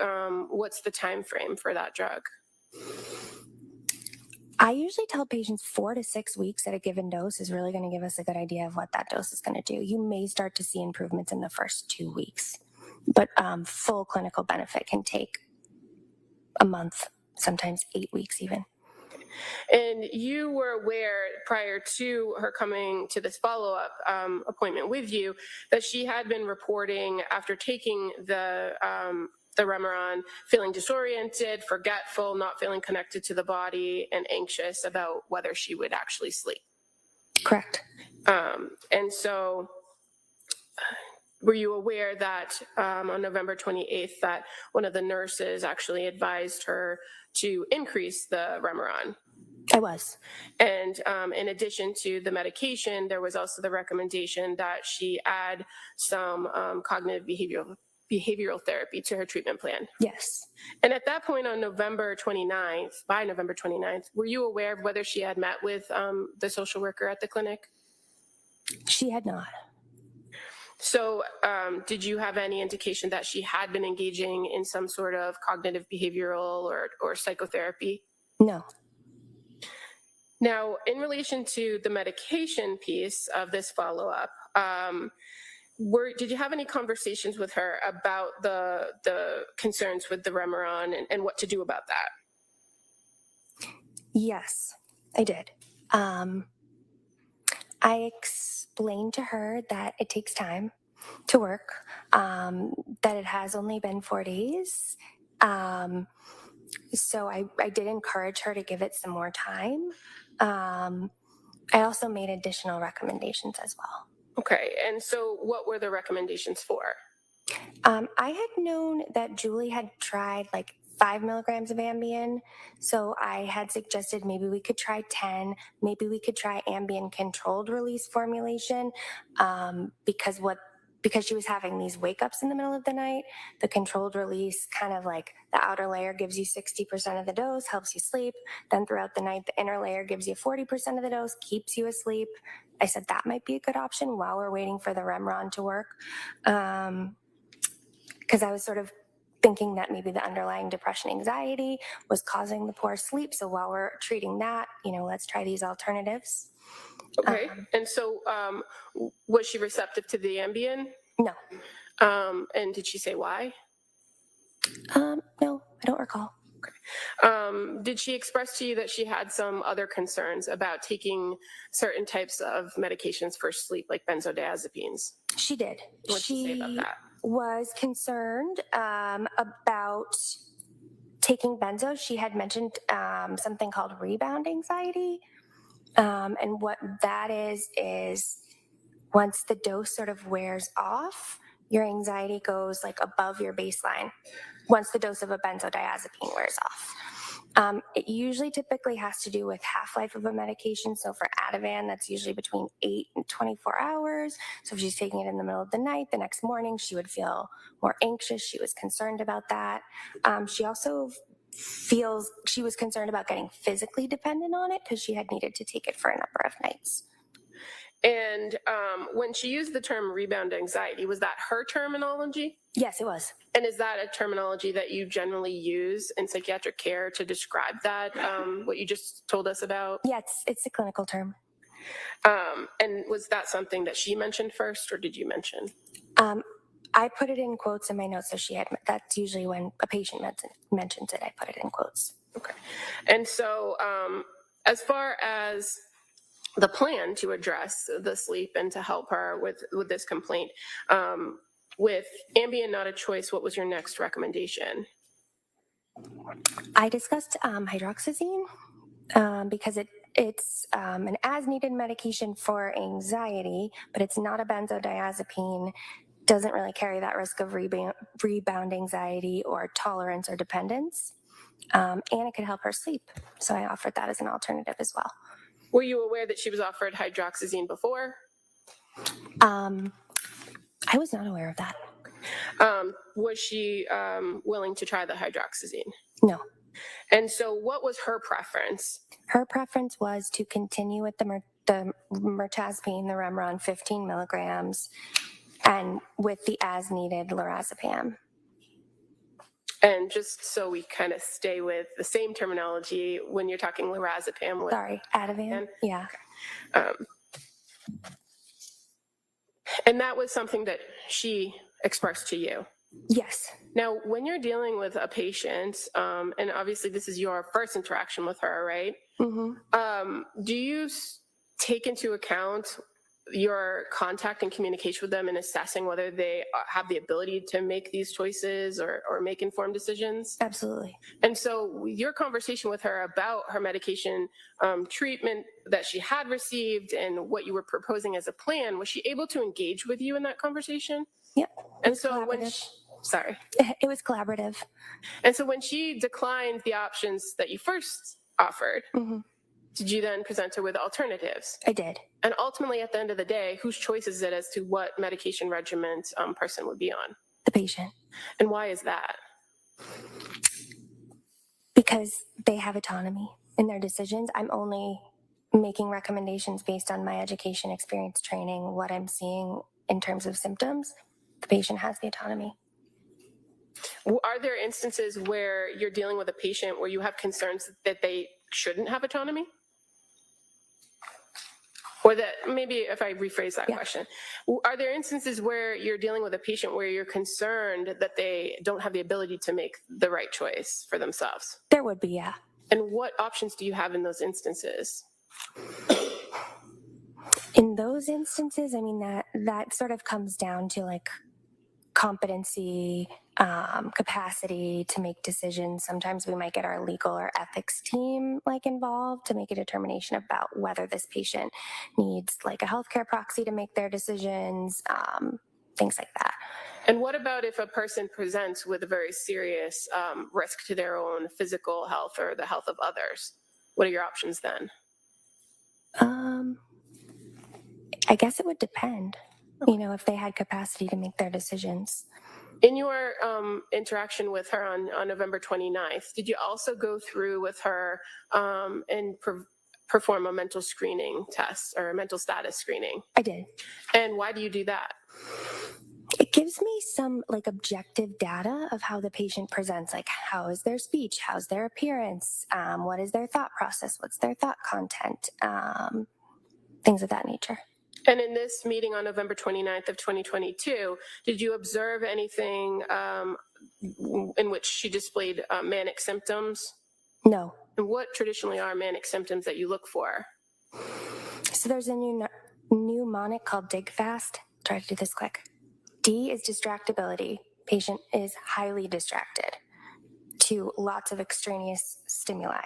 what's the time frame for that drug? I usually tell patients 4 to 6 weeks at a given dose is really going to give us a good idea of what that dose is going to do. You may start to see improvements in the first 2 weeks, but full clinical benefit can take a month, sometimes 8 weeks even. And you were aware prior to her coming to this follow-up appointment with you that she had been reporting after taking the Remeron, feeling disoriented, forgetful, not feeling connected to the body, and anxious about whether she would actually sleep. Correct. And so were you aware that on November 28th that one of the nurses actually advised her to increase the Remeron? I was. And in addition to the medication, there was also the recommendation that she add some cognitive behavioral therapy to her treatment plan. Yes. And at that point on November 29th, by November 29th, were you aware of whether she had met with the social worker at the clinic? She had not. So did you have any indication that she had been engaging in some sort of cognitive behavioral or psychotherapy? No. Now, in relation to the medication piece of this follow-up, did you have any conversations with her about the concerns with the Remeron and what to do about that? Yes, I did. I explained to her that it takes time to work, that it has only been 4 days. So I did encourage her to give it some more time. I also made additional recommendations as well. Okay, and so what were the recommendations for? I had known that Julie had tried like 5 milligrams of Ambien. So I had suggested maybe we could try 10, maybe we could try Ambien controlled release formulation, because she was having these wake ups in the middle of the night. The controlled release, kind of like the outer layer gives you 60% of the dose, helps you sleep. Then throughout the night, the inner layer gives you 40% of the dose, keeps you asleep. I said that might be a good option while we're waiting for the Remeron to work. Because I was sort of thinking that maybe the underlying depression, anxiety was causing the poor sleep. So while we're treating that, let's try these alternatives. Okay, and so was she receptive to the Ambien? No. And did she say why? No, I don't recall. Did she express to you that she had some other concerns about taking certain types of medications for sleep, like benzodiazepines? She did. What did she say about that? Was concerned about taking benzo. She had mentioned something called rebound anxiety. And what that is once the dose sort of wears off, your anxiety goes like above your baseline once the dose of a benzodiazepine wears off. It usually typically has to do with half-life of a medication. So for Ativan, that's usually between 8 and 24 hours. So if she's taking it in the middle of the night, the next morning she would feel more anxious. She was concerned about that. She also feels she was concerned about getting physically dependent on it because she had needed to take it for a number of nights. And when she used the term rebound anxiety, was that her terminology? Yes, it was. And is that a terminology that you generally use in psychiatric care to describe that, what you just told us about? Yeah, it's a clinical term. And was that something that she mentioned first, or did you mention? I put it in quotes in my notes, so that's usually when a patient mentions it, I put it in quotes. Okay. And so as far as the plan to address the sleep and to help her with this complaint, with Ambien not a choice, what was your next recommendation? I discussed hydroxyzine because it's an as-needed medication for anxiety, but it's not a benzodiazepine, doesn't really carry that risk of rebound anxiety or tolerance or dependence, and it could help her sleep. So I offered that as an alternative as well. Were you aware that she was offered hydroxyzine before? I was not aware of that. Was she willing to try the hydroxyzine? No. And so what was her preference? Her preference was to continue with the mirtazapine, the Remeron 15 milligrams, and with the as-needed lorazepam. And just so we kind of stay with the same terminology, when you're talking lorazepam. Sorry, Ativan? Yeah. And that was something that she expressed to you? Yes. Now, when you're dealing with a patient, and obviously this is your first interaction with her, right? Mm-hmm. Do you take into account your contact and communication with them in assessing whether they have the ability to make these choices or make informed decisions? Absolutely. And so your conversation with her about her medication treatment that she had received and what you were proposing as a plan, was she able to engage with you in that conversation? Yep. And so when it was collaborative. And so when she declined the options that you first offered, mm-hmm. Did you then present her with alternatives? I did. And ultimately, at the end of the day, whose choice is it as to what medication regimen person would be on? The patient. And why is that? Because they have autonomy in their decisions. I'm only making recommendations based on my education, experience, training, what I'm seeing in terms of symptoms. The patient has the autonomy. Are there instances where you're dealing with a patient where you have concerns that they shouldn't have autonomy? Or that, maybe if I rephrase that question, are there instances where you're dealing with a patient where you're concerned that they don't have the ability to make the right choice for themselves? There would be, yeah. And what options do you have in those instances? In those instances, I mean, that sort of comes down to like competency, capacity to make decisions. Sometimes we might get our legal or ethics team involved to make a determination about whether this patient needs like a healthcare proxy to make their decisions, things like that. And what about if a person presents with a very serious risk to their own physical health or the health of others? What are your options then? I guess it would depend, if they had capacity to make their decisions. In your interaction with her on November 29th, did you also go through with her and perform a mental screening test or a mental status screening? I did. And why do you do that? It gives me some objective data of how the patient presents, how is their speech, how's their appearance, what is their thought process, what's their thought content, things of that nature. And in this meeting on November 29th of 2022, did you observe anything in which she displayed manic symptoms? No. And what traditionally are manic symptoms that you look for? So there's a new mnemonic called dig fast. Try to do this quick. D is distractibility. Patient is highly distracted to lots of extraneous stimuli.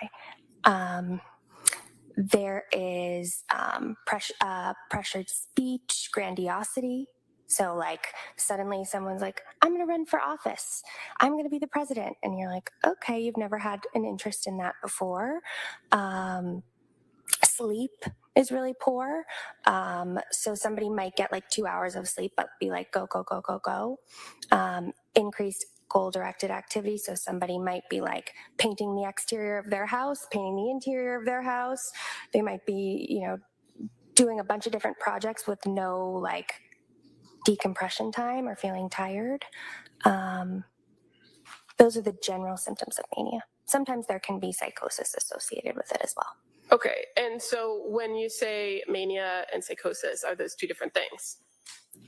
There is pressured speech, grandiosity. So like suddenly someone's like, I'm going to run for office. I'm going to be the president. And you're like, okay, you've never had an interest in that before. Sleep is really poor. So somebody might get like 2 hours of sleep, but be like, go, go, go, go, go. Increased goal-directed activity. So somebody might be like painting the exterior of their house, painting the interior of their house. They might be, doing a bunch of different projects with no like decompression time or feeling tired. Those are the general symptoms of mania. Sometimes there can be psychosis associated with it as well. Okay, and so when you say mania and psychosis, are those two different things?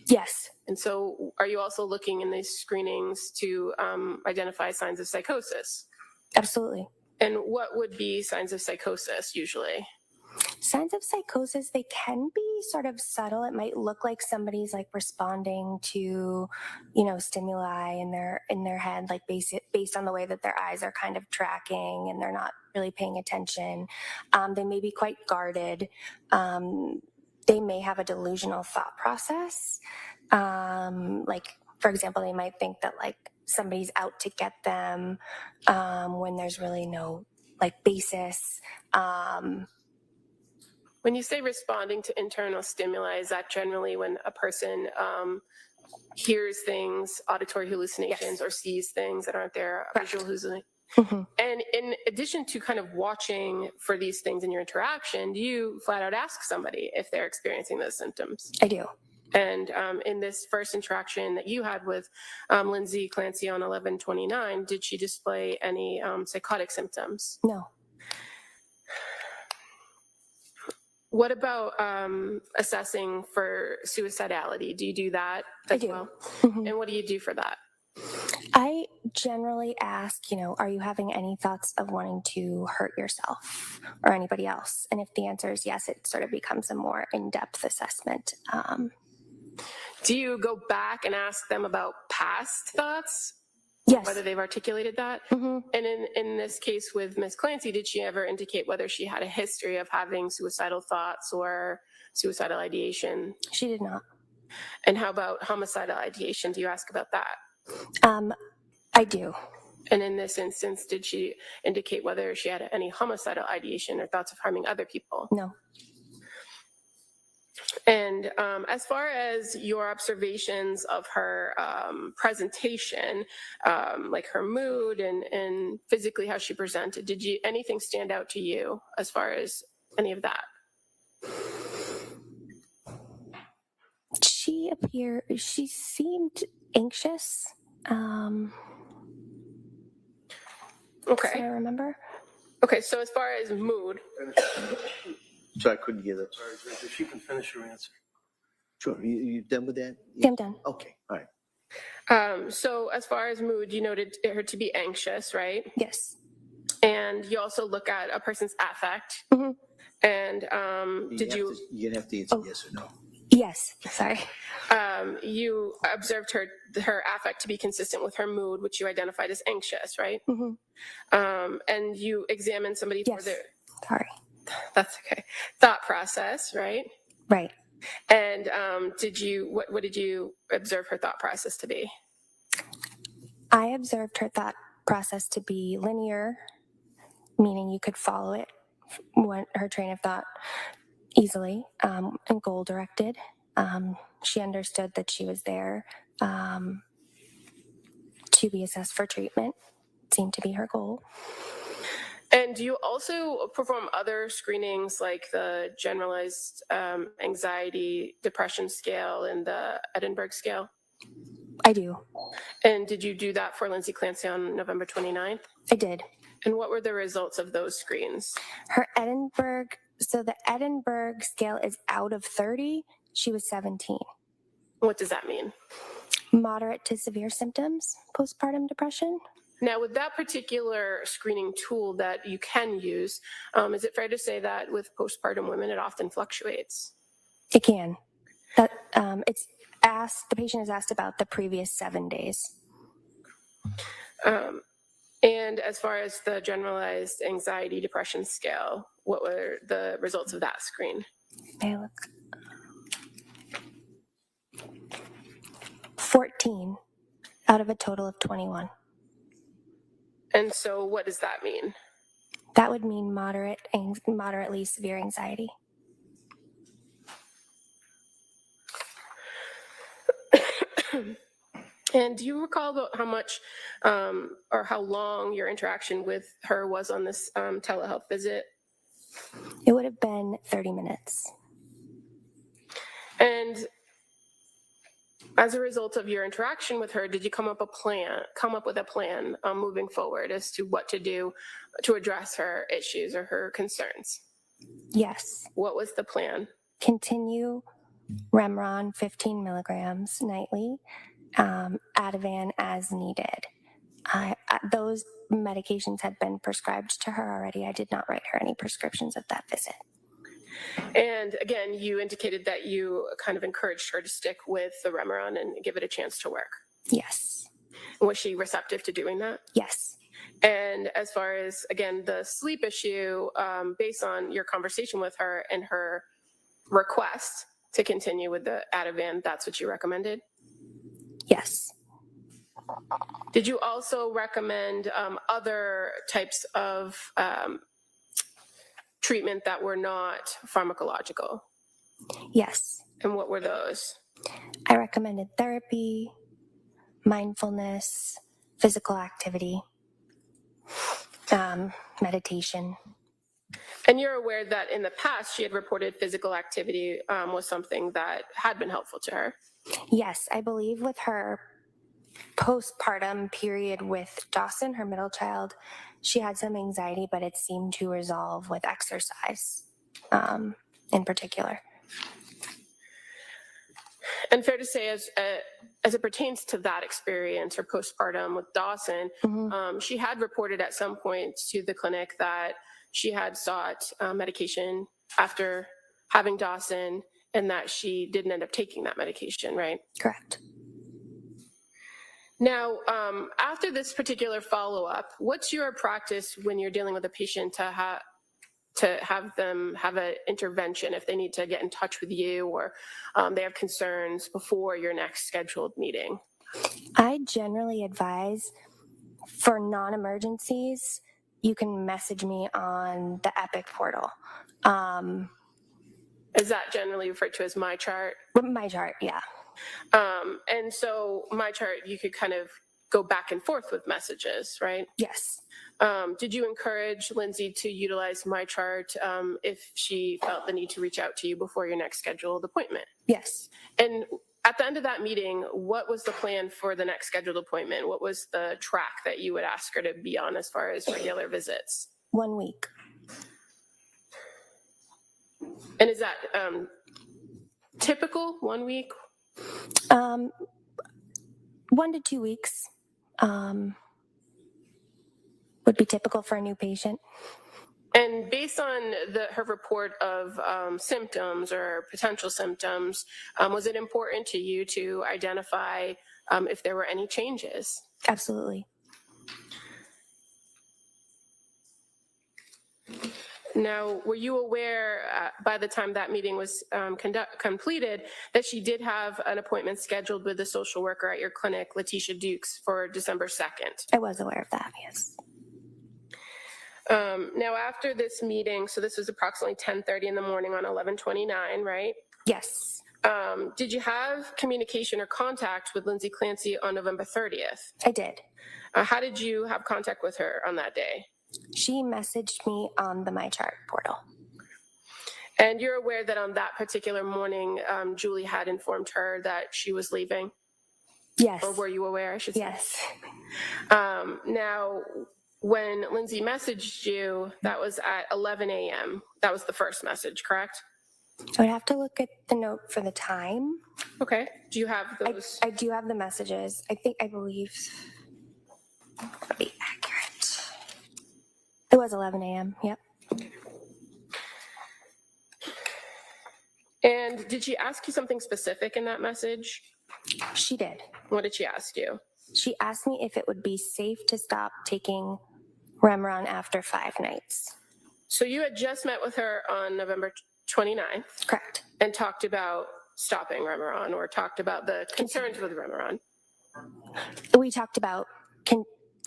Yes. And so are you also looking in these screenings to identify signs of psychosis? Absolutely. And what would be signs of psychosis usually? Signs of psychosis, they can be sort of subtle. It might look like somebody's like responding to, stimuli in their head, like based on the way that their eyes are kind of tracking and they're not really paying attention. They may be quite guarded. They may have a delusional thought process. Like, for example, they might think that like somebody's out to get them when there's really no like basis. When you say responding to internal stimuli, is that generally when a person hears things, auditory hallucinations, or sees things that aren't there, visual hallucinations? Mm-hmm. And in addition to kind of watching for these things in your interaction, do you flat out ask somebody if they're experiencing those symptoms? I do. And in this first interaction that you had with Lindsay Clancy on 11/29, did she display any psychotic symptoms? No. What about assessing for suicidality? Do you do that as I do. well? Mm-hmm. And what do you do for that? I generally ask, are you having any thoughts of wanting to hurt yourself or anybody else? And if the answer is yes, it sort of becomes a more in-depth assessment. Do you go back and ask them about past thoughts? Yes. Whether they've articulated that? Mm-hmm. And in this case with Ms. Clancy, did she ever indicate whether she had a history of having suicidal thoughts or suicidal ideation? She did not. And how about homicidal ideation? Do you ask about that? I do. And in this instance, did she indicate whether she had any homicidal ideation or thoughts of harming other people? No. And as far as your observations of her presentation, like her mood and physically how she presented, did anything stand out to you as far as any of that? She seemed anxious. Okay. If I remember. Okay, so as far as mood, So I couldn't hear that. Sorry, if you can finish your answer. Sure, you done with that? Yeah, I'm done. Okay, all right. so as far as mood, you noted her to be anxious, right? Yes. And you also look at a person's affect. Mm-hmm. And You're gonna have to answer yes or no. Yes. Sorry. You observed her affect to be consistent with her mood, which you identified as anxious, right? Mm-hmm. And you examined somebody for Yes. their, Sorry. that's okay, thought process, right? Right. And what did you observe her thought process to be? I observed her thought process to be linear, meaning you could follow it, her train of thought easily, and goal directed. She understood that she was there to be assessed for treatment. It seemed to be her goal. And do you also perform other screenings like the generalized anxiety depression scale and the Edinburgh scale? I do. And did you do that for Lindsay Clancy on November 29th? I did. And what were the results of those screens? Her Edinburgh, so the Edinburgh scale is out of 30. She was 17. What does that mean? Moderate to severe symptoms, postpartum depression. Now, with that particular screening tool that you can use, is it fair to say that with postpartum women, it often fluctuates? It can. That it's asked. The patient is asked about the previous 7 days. And as far as the generalized anxiety depression scale, what were the results of that screen? May I look? 14 out of a total of 21. And so what does that mean? That would mean moderately severe anxiety. And do you recall how much or how long your interaction with her was on this telehealth visit? It would have been 30 minutes. And as a result of your interaction with her, did you come up with a plan moving forward as to what to do to address her issues or her concerns? Yes. What was the plan? Continue Remeron 15 milligrams nightly, Ativan as needed. Those medications had been prescribed to her already. I did not write her any prescriptions at that visit. And again, you indicated that you kind of encouraged her to stick with the Remeron and give it a chance to work. Yes. Was she receptive to doing that? Yes. And as far as, again, the sleep issue, based on your conversation with her and her request to continue with the Ativan, that's what you recommended? Yes. Did you also recommend other types of treatment that were not pharmacological? Yes. And what were those? I recommended therapy, mindfulness, physical activity, meditation. And you're aware that in the past she had reported physical activity was something that had been helpful to her? Yes, I believe with her postpartum period with Dawson, her middle child, she had some anxiety, but it seemed to resolve with exercise in particular. And fair to say, as it pertains to that experience, her postpartum with Dawson, she had reported at some point to the clinic that she had sought medication after having Dawson and that she didn't end up taking that medication, right? Correct. Now, after this particular follow-up, what's your practice when you're dealing with a patient to have them have an intervention if they need to get in touch with you or they have concerns before your next scheduled meeting? I generally advise for non-emergencies, you can message me on the Epic portal. Is that generally referred to as My Chart? My chart, yeah. And so My Chart, you could kind of go back and forth with messages, right? Yes. Did you encourage Lindsay to utilize My Chart if she felt the need to reach out to you before your next scheduled appointment? Yes. And at the end of that meeting, what was the plan for the next scheduled appointment? What was the track that you would ask her to be on as far as regular visits? 1 week. And is that typical, 1 week? 1 to 2 weeks would be typical for a new patient. And based on her report of symptoms or potential symptoms, was it important to you to identify if there were any changes? Absolutely. Now, were you aware by the time that meeting was completed that she did have an appointment scheduled with the social worker at your clinic, Letitia Dukes, for December 2nd? I was aware of that, yes. Now, after this meeting, so this was approximately 10:30 in the morning on 11/29, right? Yes. Did you have communication or contact with Lindsay Clancy on November 30th? I did. How did you have contact with her on that day? She messaged me on the My Chart portal. And you're aware that on that particular morning, Julie had informed her that she was leaving? Yes. Or were you aware, I should say? Yes. Now, when Lindsay messaged you, that was at 11 a.m. That was the first message, correct? I would have to look at the note for the time. Okay. Do you have those? I do have the messages. I believe that'll be accurate. It was 11 a.m. Yep. And did she ask you something specific in that message? She did. What did she ask you? She asked me if it would be safe to stop taking Remeron after 5 nights. So you had just met with her on November 29th Correct. and talked about stopping Remeron or talked about the concerns with Remeron? We talked about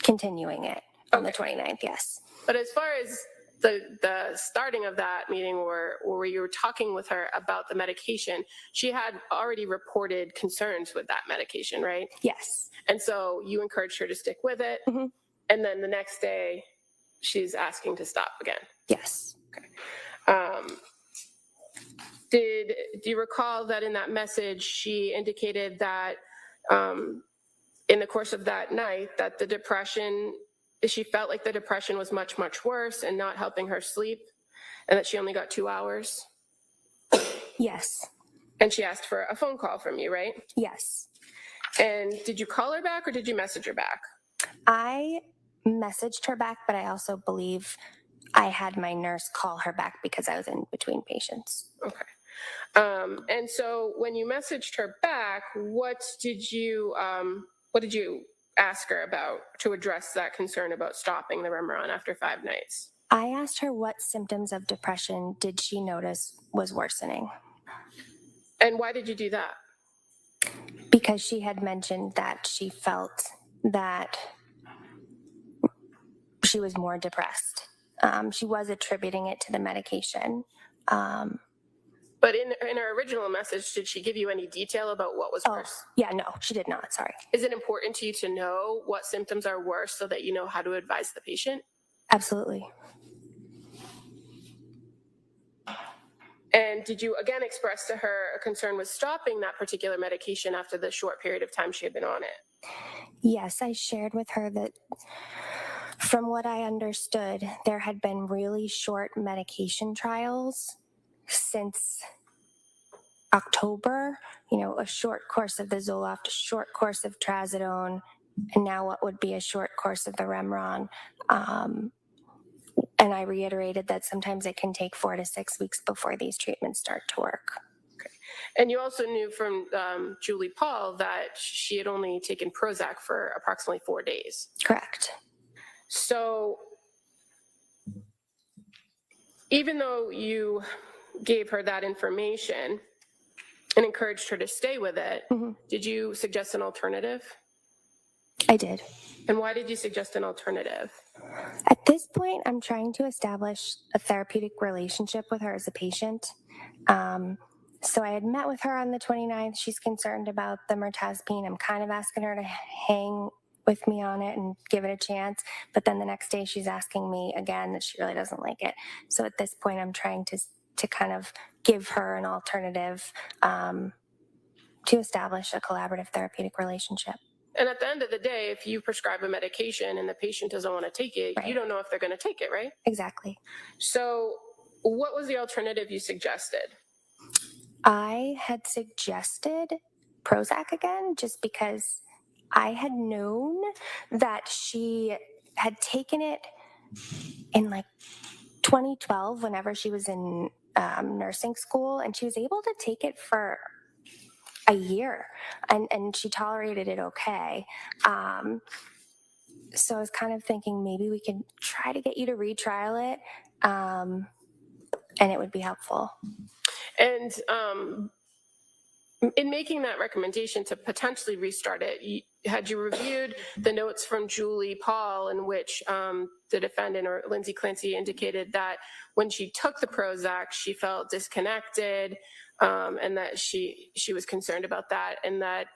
continuing it on the Okay. 29th, yes. But as far as the starting of that meeting or where you were talking with her about the medication, she had already reported concerns with that medication, right? Yes. And so you encouraged her to stick with it. Mhm. And then the next day, she's asking to stop again. Yes. Do you recall that in that message, she indicated that in the course of that night, that the depression, she felt like the depression was much, much worse and not helping her sleep, and that she only got 2 hours? Yes. And she asked for a phone call from you, right? Yes. And did you call her back or did you message her back? I messaged her back, but I also believe I had my nurse call her back because I was in between patients. Okay. And so when you messaged her back, what did you ask her about to address that concern about stopping the Remeron after 5 nights? I asked her what symptoms of depression did she notice was worsening, And why did you do that? because she had mentioned that she felt that she was more depressed. She was attributing it to the medication. But in her original message, did she give you any detail about what was worse? Yeah, no, she did not. Sorry. Is it important to you to know what symptoms are worse so that you know how to advise the patient? Absolutely. And did you again express to her a concern with stopping that particular medication after the short period of time she had been on it? Yes, I shared with her that from what I understood, there had been really short medication trials since October, a short course of the Zoloft, a short course of trazodone, and now what would be a short course of the Remeron. And I reiterated that sometimes it can take 4 to 6 weeks before these treatments start to work. And you also knew from Julie Paul that she had only taken Prozac for approximately 4 days. Correct. So even though you gave her that information and encouraged her to stay with it, did you suggest an alternative? I did. And why did you suggest an alternative? At this point, I'm trying to establish a therapeutic relationship with her as a patient. So I had met with her on the 29th. She's concerned about the mirtazapine. I'm kind of asking her to hang with me on it and give it a chance. But then the next day she's asking me again that she really doesn't like it. So at this point, I'm trying to kind of give her an alternative to establish a collaborative therapeutic relationship. And at the end of the day, if you prescribe a medication and the patient doesn't want to take it, Right. You don't know if they're going to take it, right? Exactly. So what was the alternative you suggested? I had suggested Prozac again, just because I had known that she had taken it in like 2012 whenever she was in nursing school, and she was able to take it for a year and she tolerated it okay. So I was kind of thinking maybe we could try to get you to retrial it, and it would be helpful. And in making that recommendation to potentially restart it, had you reviewed the notes from Julie Paul in which the defendant or Lindsay Clancy indicated that when she took the Prozac, she felt disconnected, and that she was concerned about that, and that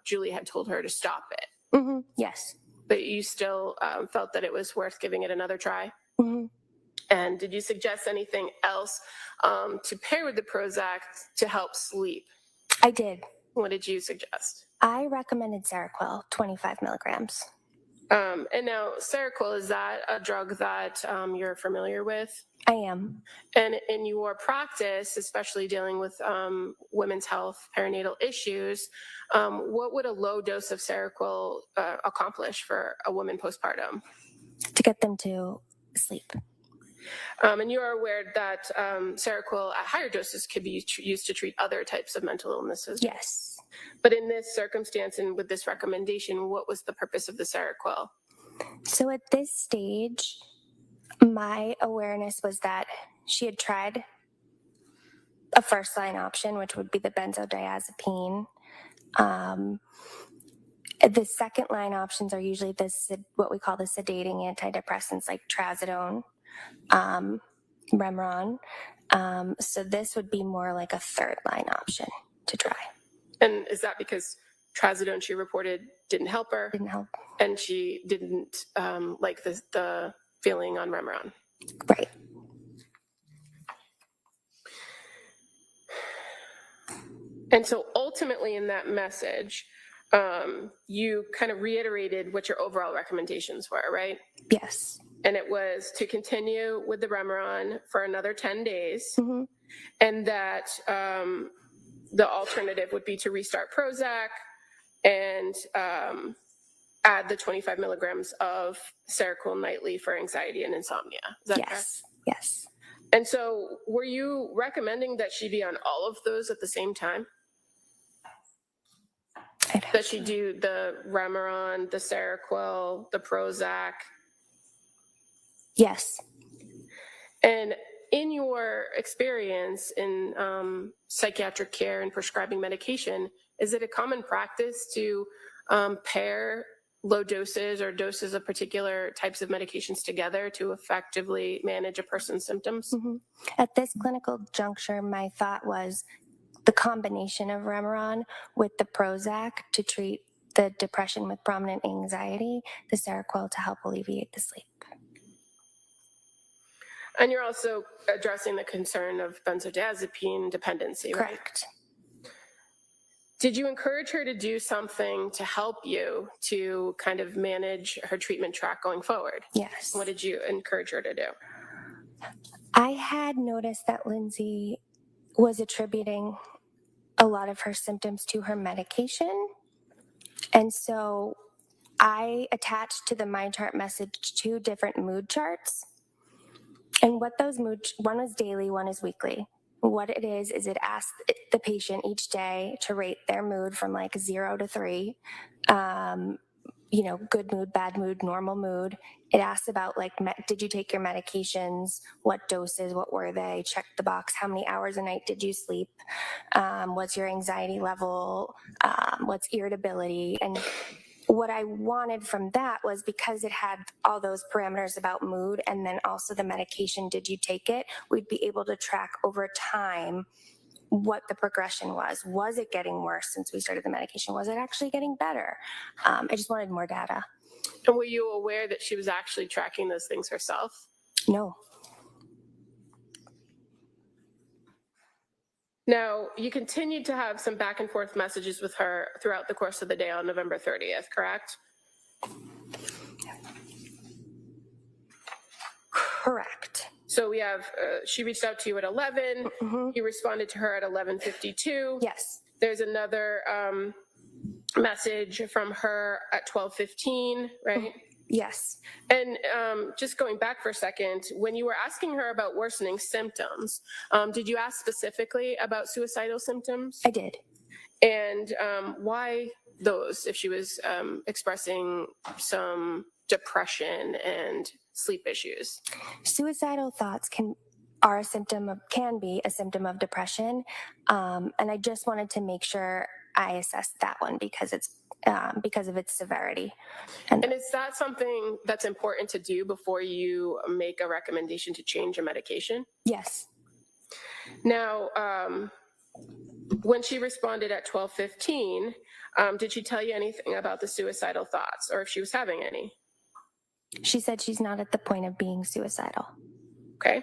Julie had told her to stop it? Yes. But you still felt that it was worth giving it another try? And did you suggest anything else to pair with the Prozac to help sleep? I did. What did you suggest? I recommended Seroquel, 25 milligrams. And now Seroquel, is that a drug that you're familiar with? I am. And in your practice, especially dealing with women's health, perinatal issues, what would a low dose of Seroquel accomplish for a woman postpartum? To get them to sleep. And you are aware that Seroquel at higher doses could be used to treat other types of mental illnesses? Yes. But in this circumstance and with this recommendation, what was the purpose of the Seroquel? So at this stage, my awareness was that she had tried a first line option, which would be the benzodiazepine. The second line options are usually what we call the sedating antidepressants like trazodone, Remeron. So this would be more like a third line option to try. And is that because trazodone she reported didn't help her? Didn't help. And she didn't like the feeling on Remeron? Right. And so ultimately in that message, you kind of reiterated what your overall recommendations were, right? Yes. And it was to continue with the Remeron for another 10 days, Mm-hmm. and that the alternative would be to restart Prozac and add the 25 milligrams of Seroquel nightly for anxiety and insomnia. Is that correct? Yes. Yes. And so were you recommending that she be on all of those at the same time? That she do the Remeron, the Seroquel, the Prozac? Yes. And in your experience in psychiatric care and prescribing medication, is it a common practice to pair low doses or doses of particular types of medications together to effectively manage a person's symptoms? Mm-hmm. At this clinical juncture, my thought was the combination of Remeron with the Prozac to treat the depression with prominent anxiety, the Seroquel to help alleviate the sleep. And you're also addressing the concern of benzodiazepine dependency, right? Correct. Did you encourage her to do something to help you to kind of manage her treatment track going forward? Yes. What did you encourage her to do? I had noticed that Lindsay was attributing a lot of her symptoms to her medication. And so I attached to the MyChart message 2 different mood charts. And what those one is daily, one is weekly. What it is it asks the patient each day to rate their mood from like 0 to 3. Good mood, bad mood, normal mood. It asks about like, did you take your medications? What doses? What were they? Check the box. How many hours a night did you sleep? What's your anxiety level? What's irritability? And what I wanted from that was, because it had all those parameters about mood and then also the medication, did you take it? We'd be able to track over time what the progression was. Was it getting worse since we started the medication? Was it actually getting better? I just wanted more data. And were you aware that she was actually tracking those things herself? No. Now, you continued to have some back and forth messages with her throughout the course of the day on November 30th, correct? Correct. So we have, she reached out to you at 11. Mm-hmm. You responded to her at 11:52. Yes. There's another message from her at 12:15, right? Yes. And just going back for a second, when you were asking her about worsening symptoms, did you ask specifically about suicidal symptoms? I did. And why those, if she was expressing some depression and sleep issues? Suicidal thoughts can be a symptom of depression, and I just wanted to make sure I assessed that one because of its severity. And is that something that's important to do before you make a recommendation to change a medication? Yes. Now, when she responded at 12:15, did she tell you anything about the suicidal thoughts, or if she was having any? She said she's not at the point of being suicidal. Okay.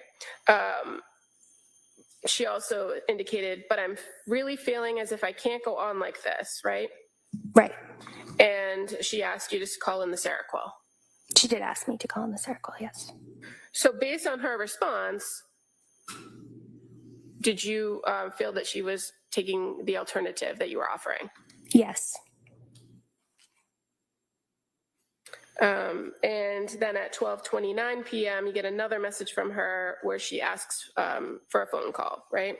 She also indicated, but I'm really feeling as if I can't go on like this, right? Right. And she asked you to call in the Seroquel. She did ask me to call in the Seroquel, yes. So based on her response, did you feel that she was taking the alternative that you were offering? Yes. And then at 12:29 p.m., you get another message from her where she asks for a phone call, right?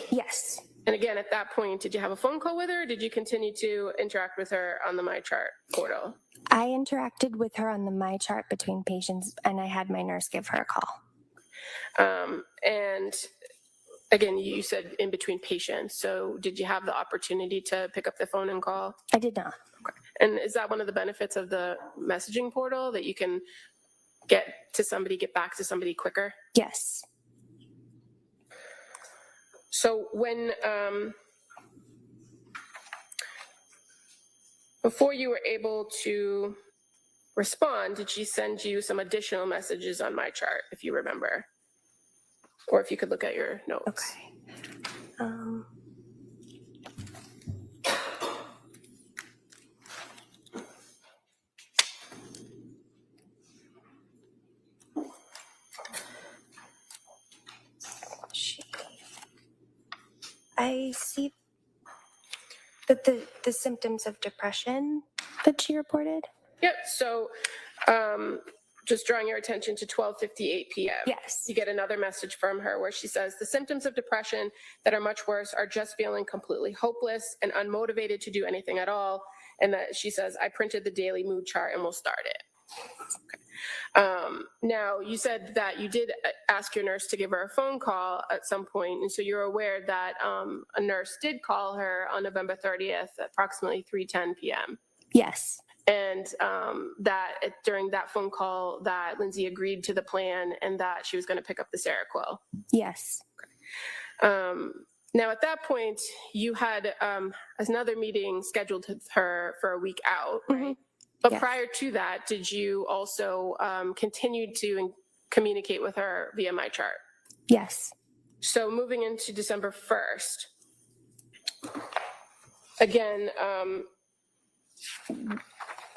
Yes. And again, at that point, did you have a phone call with her? Or did you continue to interact with her on the MyChart portal? I interacted with her on the MyChart between patients, and I had my nurse give her a call. And again, you said in between patients. So did you have the opportunity to pick up the phone and call? I did not. And is that one of the benefits of the messaging portal, that you can get back to somebody quicker? Yes. So when, before you were able to respond, did she send you some additional messages on my chart, if you remember? Or if you could look at your notes. Okay. I see that the symptoms of depression that she reported. Yep, so just drawing your attention to 12:58 p.m. Yes. You get another message from her where she says, the symptoms of depression that are much worse are just feeling completely hopeless and unmotivated to do anything at all. And that she says, I printed the daily mood chart and we'll start it. Okay. Now, you said that you did ask your nurse to give her a phone call at some point, and so you're aware that a nurse did call her on November 30th at approximately 3:10 p.m. Yes. And that during that phone call that Lindsay agreed to the plan and that she was going to pick up the Seroquel. Yes. Now, at that point, you had another meeting scheduled with her for a week out, right? But Yes. prior to that, did you also continue to communicate with her via my chart? Yes. So moving into December 1st, again,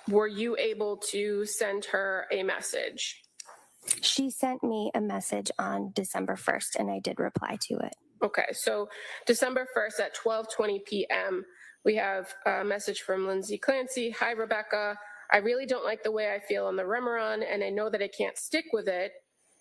were you able to send her a message? She sent me a message on December 1st, and I did reply to it. Okay, so December 1st at 12:20 p.m., we have a message from Lindsay Clancy. Hi, Rebecca. I really don't like the way I feel on the Remeron, and I know that I can't stick with it,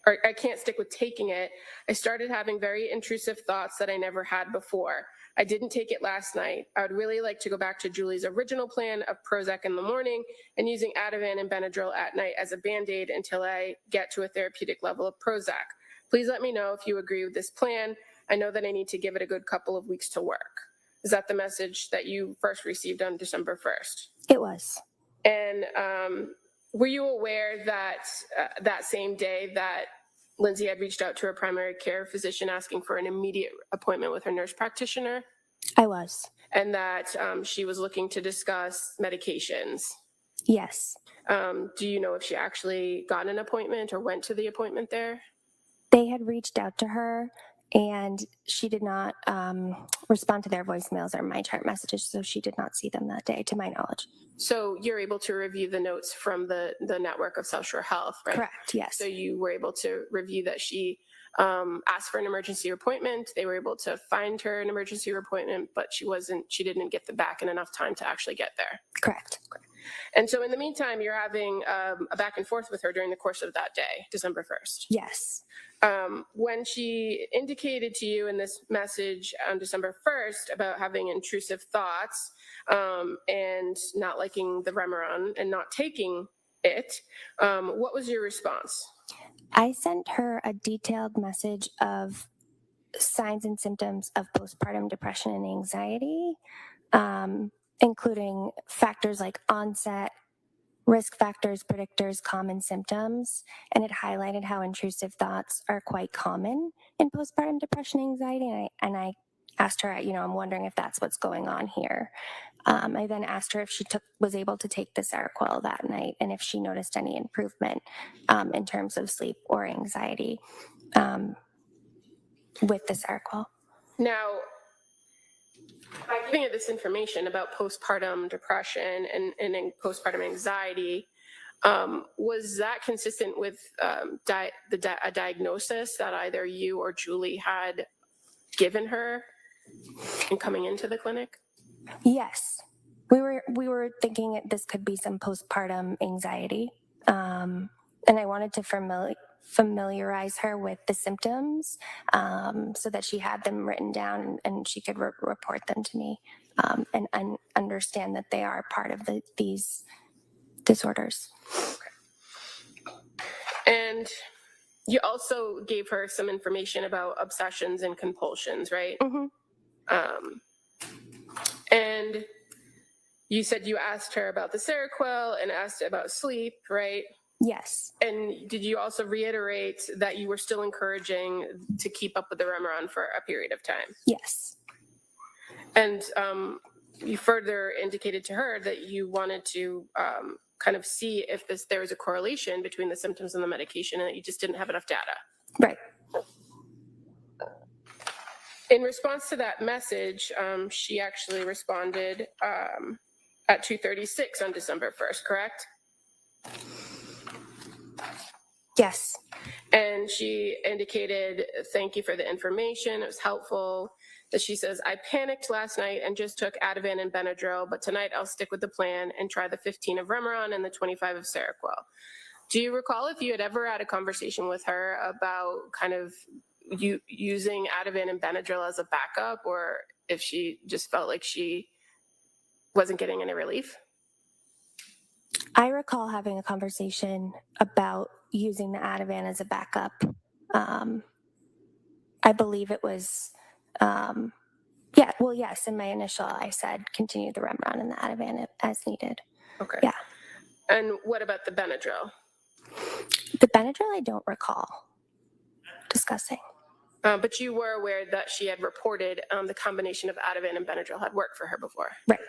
or I can't stick with taking it. I started having very intrusive thoughts that I never had before. I didn't take it last night. I would really like to go back to Julie's original plan of Prozac in the morning and using Ativan and Benadryl at night as a Band-Aid until I get to a therapeutic level of Prozac. Please let me know if you agree with this plan. I know that I need to give it a good couple of weeks to work. Is that the message that you first received on December 1st? It was. And were you aware that that same day that Lindsay had reached out to her primary care physician asking for an immediate appointment with her nurse practitioner? I was. And that she was looking to discuss medications? Yes. Do you know if she actually got an appointment or went to the appointment there? They had reached out to her, and she did not respond to their voicemails or my chart messages, so she did not see them that day, to my knowledge. So you're able to review the notes from the network of South Shore Health, right? Correct, yes. So you were able to review that she asked for an emergency appointment. They were able to find her an emergency appointment, but she didn't get them back in enough time to actually get there. Correct. And so in the meantime, you're having a back and forth with her during the course of that day, December 1st. Yes. When she indicated to you in this message on December 1st about having intrusive thoughts and not liking the Remeron and not taking it, what was your response? I sent her a detailed message of signs and symptoms of postpartum depression and anxiety, including factors like onset, risk factors, predictors, common symptoms, and it highlighted how intrusive thoughts are quite common in postpartum depression and anxiety. And I asked her, I'm wondering if that's what's going on here. I then asked her if she was able to take the Seroquel that night and if she noticed any improvement in terms of sleep or anxiety with the Seroquel. Now, by giving her this information about postpartum depression and postpartum anxiety, was that consistent with a diagnosis that either you or Julie had given her in coming into the clinic? Yes, we were thinking this could be some postpartum anxiety, and I wanted to familiarize her with the symptoms so that she had them written down and she could report them to me and understand that they are part of these disorders. Okay. And You also gave her some information about obsessions and compulsions, right? Mhm. And you said you asked her about the Seroquel and asked about sleep, right? Yes. And did you also reiterate that you were still encouraging to keep up with the Remeron for a period of time? Yes. And you further indicated to her that you wanted to kind of see if there was a correlation between the symptoms and the medication, and that you just didn't have enough data. Right. In response to that message, she actually responded at 2:36 on December 1st, correct? Yes. And she indicated, thank you for the information, it was helpful. That she says, I panicked last night and just took Ativan and Benadryl, but tonight I'll stick with the plan and try the 15 of Remeron and the 25 of Seroquel. Do you recall if you had ever had a conversation with her about kind of you using Ativan and Benadryl as a backup, or if she just felt like she wasn't getting any relief? I recall having a conversation about using the Ativan as a backup. I believe it was, yes, in my initial, I said continue the Remeron and the Ativan as needed. Okay. Yeah. And what about the Benadryl? The Benadryl, I don't recall discussing. But you were aware that she had reported the combination of Ativan and Benadryl had worked for her before. Right.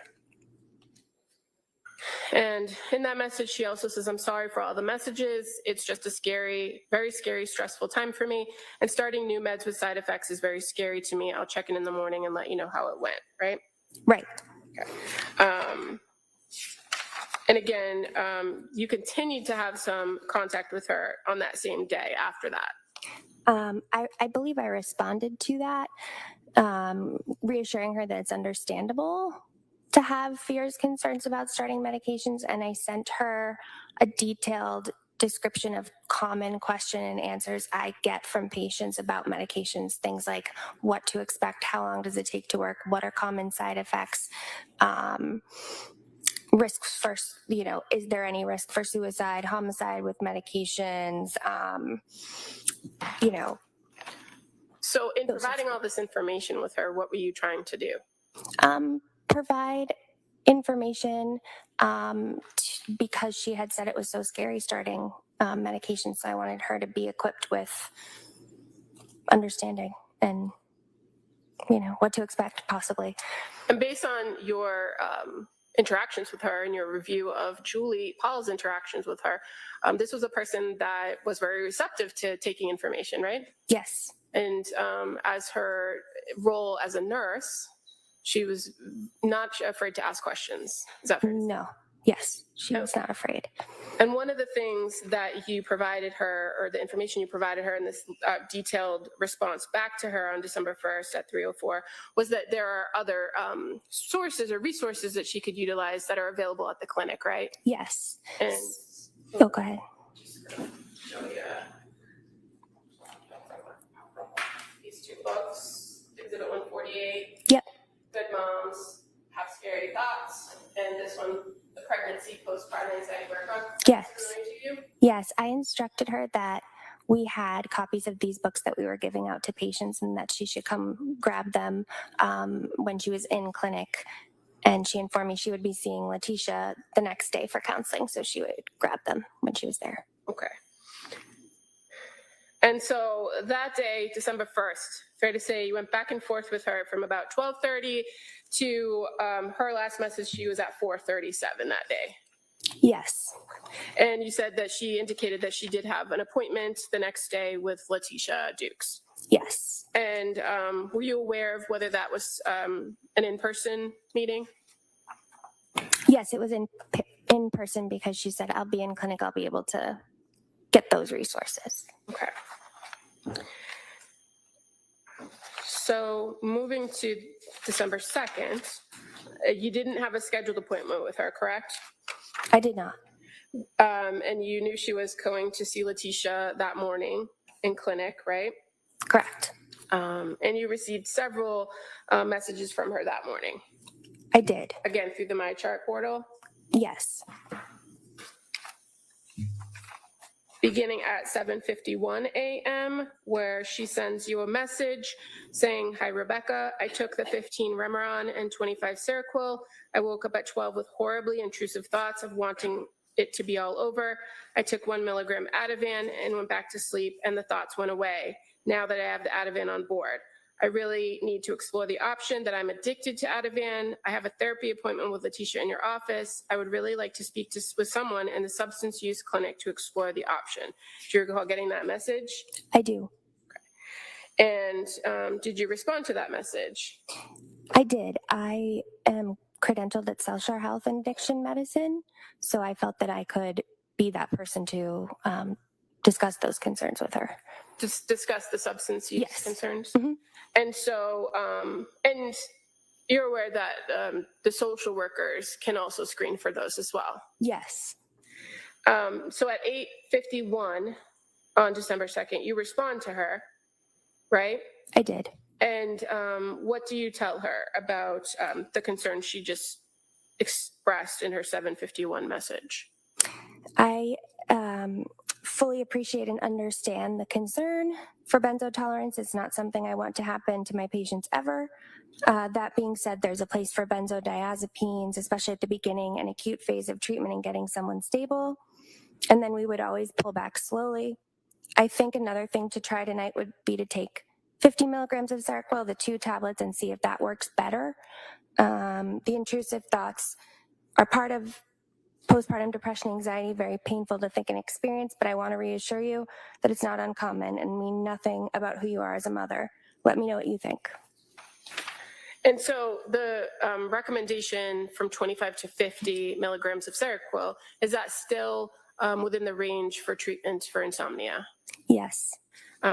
And in that message, she also says, I'm sorry for all the messages. It's just a scary, very scary, stressful time for me. And starting new meds with side effects is very scary to me. I'll check in the morning and let you know how it went, right? Right. Okay. And again, you continued to have some contact with her on that same day after that. I believe I responded to that, reassuring her that it's understandable to have fears, concerns about starting medications, and I sent her a detailed description of common question and answers I get from patients about medications, things like what to expect, how long does it take to work, what are common side effects, risks for, is there any risk for suicide, homicide with medications, So in providing all this information with her, what were you trying to do? Provide information because she had said it was so scary starting medication. So I wanted her to be equipped with understanding and, what to expect possibly. And based on your interactions with her and your review of Julie Paul's interactions with her, this was a person that was very receptive to taking information, right? Yes. And as her role as a nurse, she was not afraid to ask questions. Is that fair? No. Yes. She was not afraid. And one of the things that you provided her, or the information you provided her in this detailed response back to her on December 1st at 3:04, was that there are other sources or resources that she could utilize that are available at the clinic, right? Yes. And Oh, go ahead. just gonna show you these two books, Exhibit 148. Yep. Good Moms Have Scary Thoughts, and this one, The Pregnancy Postpartum Anxiety Workbook. Yes. Familiar to you? Yes. I instructed her that we had copies of these books that we were giving out to patients and that she should come grab them when she was in clinic. And she informed me she would be seeing Letitia the next day for counseling, so she would grab them when she was there. Okay. And so that day, December 1st, fair to say you went back and forth with her from about 12:30 to her last message, she was at 4:37 that day. Yes. And you said that she indicated that she did have an appointment the next day with Letitia Dukes. Yes. And were you aware of whether that was an in-person meeting? Yes, it was in person because she said, I'll be in clinic, I'll be able to get those resources. Okay. So moving to December 2nd, you didn't have a scheduled appointment with her, correct? I did not. And you knew she was going to see Letitia that morning in clinic, right? Correct. And you received several messages from her that morning. I did. Again, through the MyChart portal? Yes. beginning at 7:51 a.m., where she sends you a message saying, "Hi, Rebecca. I took the 15 Remeron and 25 Seroquel. I woke up at 12 with horribly intrusive thoughts of wanting it to be all over. I took 1 milligram Ativan and went back to sleep, and the thoughts went away. Now that I have the Ativan on board, I really need to explore the option that I'm addicted to Ativan. I have a therapy appointment with Letitia in your office. I would really like to speak with someone in the substance use clinic to explore the option." Do you recall getting that message? I do. And did you respond to that message? I did. I am credentialed at South Shore Health and Addiction Medicine, so I felt that I could be that person to discuss those concerns with her. Just discuss the substance use Yes. concerns? Mhm. And so, and you're aware that the social workers can also screen for those as well. Yes. So at 8:51 on December 2nd, you respond to her, right? I did. And what do you tell her about the concern she just expressed in her 7:51 message? I fully appreciate and understand the concern for benzo tolerance. It's not something I want to happen to my patients ever. That being said, there's a place for benzodiazepines, especially at the beginning and acute phase of treatment and getting someone stable. And then we would always pull back slowly. I think another thing to try tonight would be to take 50 milligrams of Seroquel, the 2 tablets, and see if that works better. The intrusive thoughts are part of postpartum depression, anxiety, very painful to think and experience, but I want to reassure you that it's not uncommon and mean nothing about who you are as a mother. Let me know what you think. And so the recommendation from 25 to 50 milligrams of Seroquel, is that still within the range for treatment for insomnia? Yes.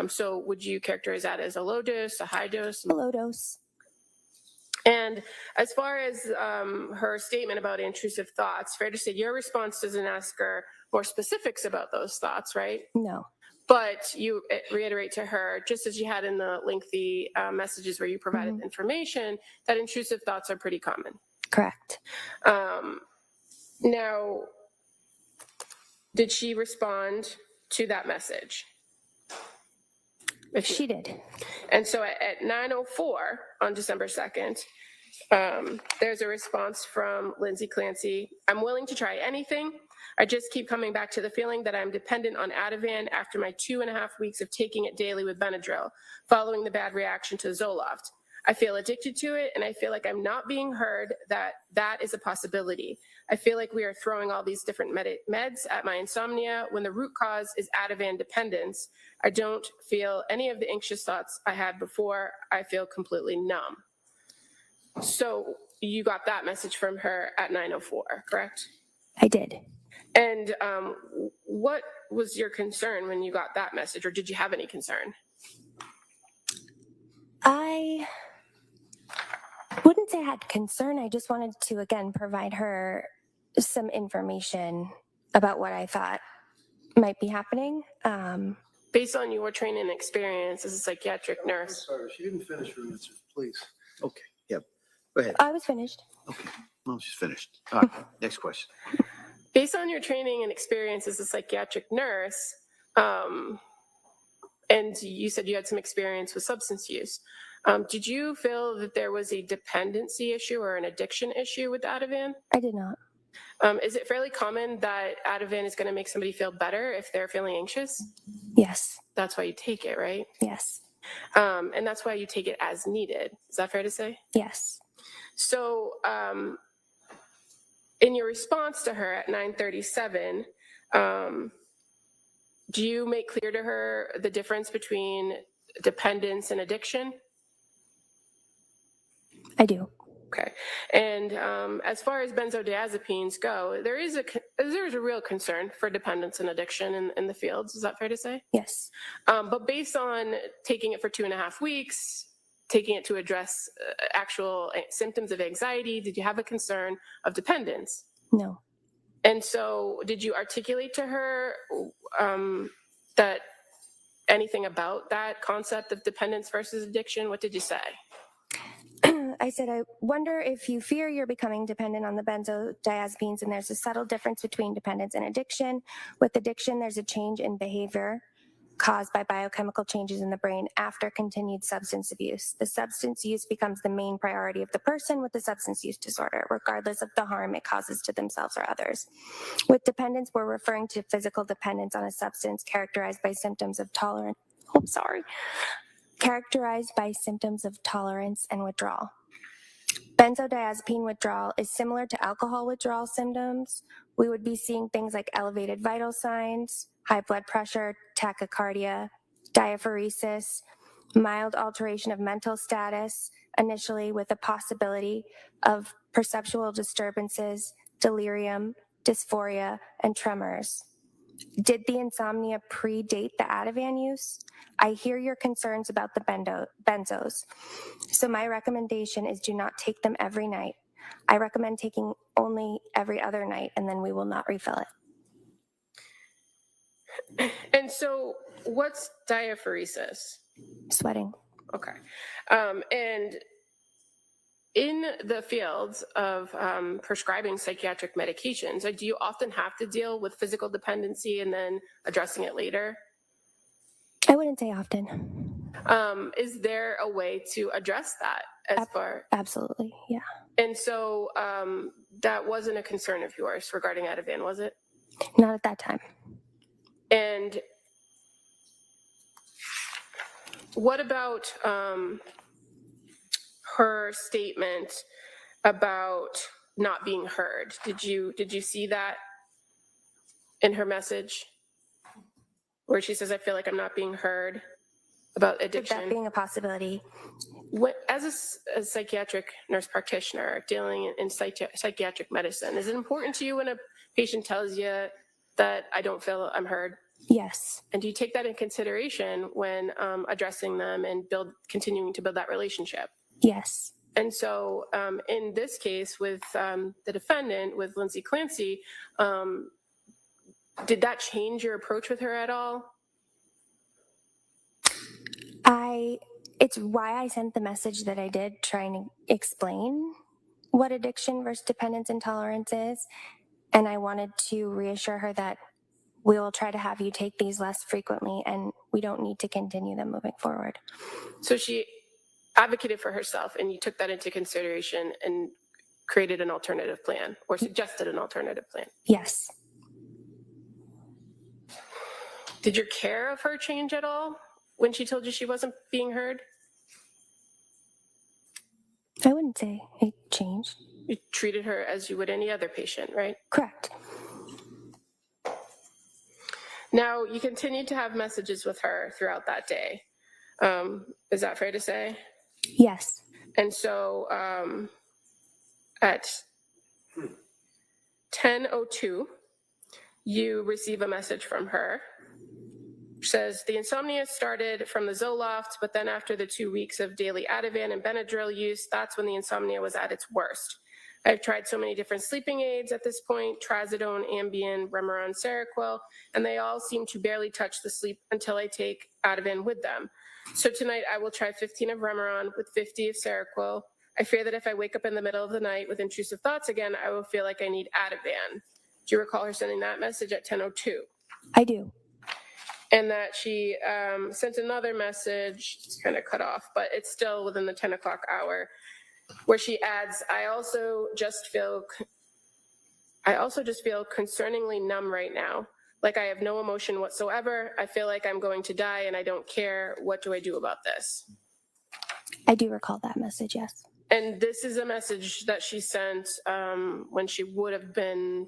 So would you characterize that as a low dose, a high dose? A low dose. And as far as her statement about intrusive thoughts, fair to say your response doesn't ask her more specifics about those thoughts, right? No. But you reiterate to her, just as you had in the lengthy messages where you provided information, that intrusive thoughts are pretty common. Correct. Now, did she respond to that message? She did. And so at 9:04 on December 2nd, there's a response from Lindsay Clancy. "I'm willing to try anything. I just keep coming back to the feeling that I'm dependent on Ativan after my 2.5 weeks of taking it daily with Benadryl, following the bad reaction to Zoloft. I feel addicted to it, and I feel like I'm not being heard, that is a possibility. I feel like we are throwing all these different meds at my insomnia when the root cause is Ativan dependence. I don't feel any of the anxious thoughts I had before. I feel completely numb." So you got that message from her at 9:04, correct? I did. And what was your concern when you got that message, or did you have any concern? I wouldn't say I had concern. I just wanted to, again, provide her some information about what I thought might be happening. Based on your training and experience as a psychiatric I'm nurse, sorry, she didn't finish her answer, please. Okay, yep. Go ahead. I was finished. Okay, well, she's finished. All right, next question. based on your training and experience as a psychiatric nurse, and you said you had some experience with substance use, did you feel that there was a dependency issue or an addiction issue with Ativan? I did not. Is it fairly common that Ativan is going to make somebody feel better if they're feeling anxious? Yes. That's why you take it, right? Yes. And that's why you take it as needed. Is that fair to say? Yes. So in your response to her at 9:37, do you make clear to her the difference between dependence and addiction? I do. Okay. And as far as benzodiazepines go, there's a real concern for dependence and addiction in the fields. Is that fair to say? Yes. But based on taking it for 2.5 weeks, taking it to address actual symptoms of anxiety, did you have a concern of dependence? No. And so did you articulate to her that anything about that concept of dependence versus addiction? What did you say? I said, I wonder if you fear you're becoming dependent on the benzodiazepines, and there's a subtle difference between dependence and addiction. With addiction, there's a change in behavior caused by biochemical changes in the brain after continued substance abuse. The substance use becomes the main priority of the person with the substance use disorder, regardless of the harm it causes to themselves or others. With dependence, we're referring to physical dependence on a substance characterized by symptoms of tolerance. Characterized by symptoms of tolerance and withdrawal. Benzodiazepine withdrawal is similar to alcohol withdrawal symptoms. We would be seeing things like elevated vital signs, high blood pressure, tachycardia, diaphoresis, mild alteration of mental status, initially with a possibility of perceptual disturbances, delirium, dysphoria, and tremors. Did the insomnia predate the Ativan use? I hear your concerns about the benzos. So my recommendation is do not take them every night. I recommend taking only every other night, and then we will not refill it. And so what's diaphoresis? Sweating. Okay. And in the fields of prescribing psychiatric medications, do you often have to deal with physical dependency and then addressing it later? I wouldn't say often. Is there a way to address that as far? Absolutely, yeah. And so that wasn't a concern of yours regarding Ativan, was it? Not at that time. And what about her statement about not being heard? Did you see that in her message, where she says, "I feel like I'm not being heard," about addiction? That being a possibility. As a psychiatric nurse practitioner dealing in psychiatric medicine, is it important to you when a patient tells you that I don't feel I'm heard? Yes. And do you take that in consideration when addressing them and continuing to build that relationship? Yes. And so in this case with the defendant, with Lindsay Clancy, did that change your approach with her at all? It's why I sent the message that I did, trying to explain what addiction versus dependence and tolerance is. And I wanted to reassure her that we will try to have you take these less frequently, and we don't need to continue them moving forward. So she advocated for herself, and you took that into consideration and created an alternative plan, or suggested an alternative plan? Yes. Did your care of her change at all when she told you she wasn't being heard? I wouldn't say it changed. You treated her as you would any other patient, right? Correct. Now, you continued to have messages with her throughout that day. Is that fair to say? Yes. And so at 10:02, you receive a message from her. She says, the insomnia started from the Zoloft, but then after the 2 weeks of daily Ativan and Benadryl use, that's when the insomnia was at its worst. I've tried so many different sleeping aids at this point, trazodone, Ambien, Remeron, Seroquel, and they all seem to barely touch the sleep until I take Ativan with them. So tonight I will try 15 of Remeron with 50 of Seroquel. I fear that if I wake up in the middle of the night with intrusive thoughts again, I will feel like I need Ativan. Do you recall her sending that message at 10:02? I do. And that she sent another message, it's kind of cut off, but it's still within the 10 o'clock hour, where she adds, I also just feel concerningly numb right now. Like I have no emotion whatsoever. I feel like I'm going to die and I don't care. What do I do about this? I do recall that message, yes. And this is a message that she sent when she would have been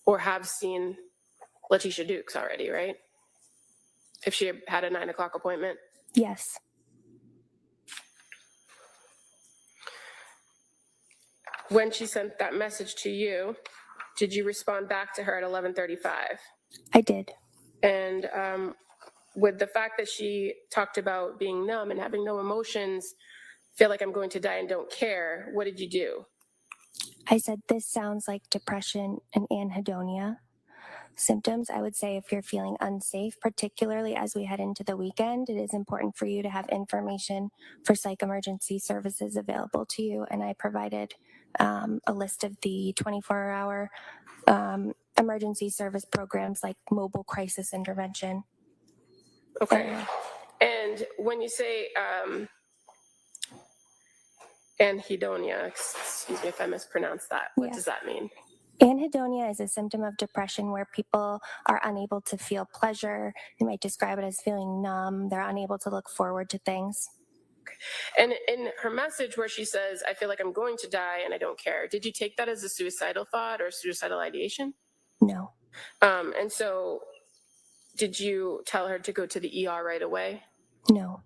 or have seen Letitia Dukes already, right? If she had a 9 o'clock appointment? Yes. When she sent that message to you, did you respond back to her at 11:35? I did. And with the fact that she talked about being numb and having no emotions, feel like I'm going to die and don't care, what did you do? I said, this sounds like depression and anhedonia. symptoms, I would say if you're feeling unsafe, particularly as we head into the weekend, it is important for you to have information for psych emergency services available to you. And I provided a list of the 24-hour emergency service programs like mobile crisis intervention. Okay. And when you say anhedonia, excuse me if I mispronounced that, what does that mean? Anhedonia is a symptom of depression where people are unable to feel pleasure. You might describe it as feeling numb. They're unable to look forward to things. And in her message where she says, I feel like I'm going to die and I don't care, did you take that as a suicidal thought or suicidal ideation? No. And so did you tell her to go to the ER right away? No.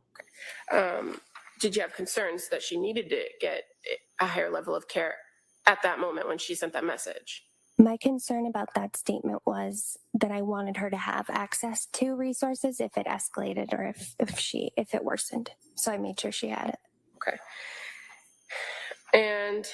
Did you have concerns that she needed to get a higher level of care at that moment when she sent that message? My concern about that statement was that I wanted her to have access to resources if it escalated or if it worsened. So I made sure she had it. Okay. And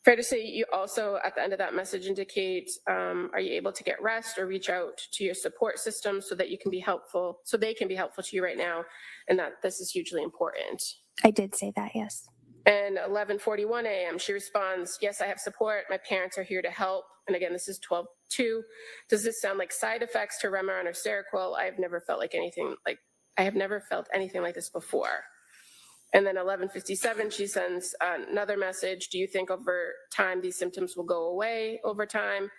fair to say you also at the end of that message indicate, are you able to get rest or reach out to your support system so that you can be helpful, so they can be helpful to you right now, and that this is hugely important? I did say that, yes. And 11:41 a.m. she responds, yes, I have support. My parents are here to help. And again, this is 12:02. Does this sound like side effects to Remeron or Seroquel? I have never felt anything like this before. And then 11:57, she sends another message. Do you think over time these symptoms will go away over time?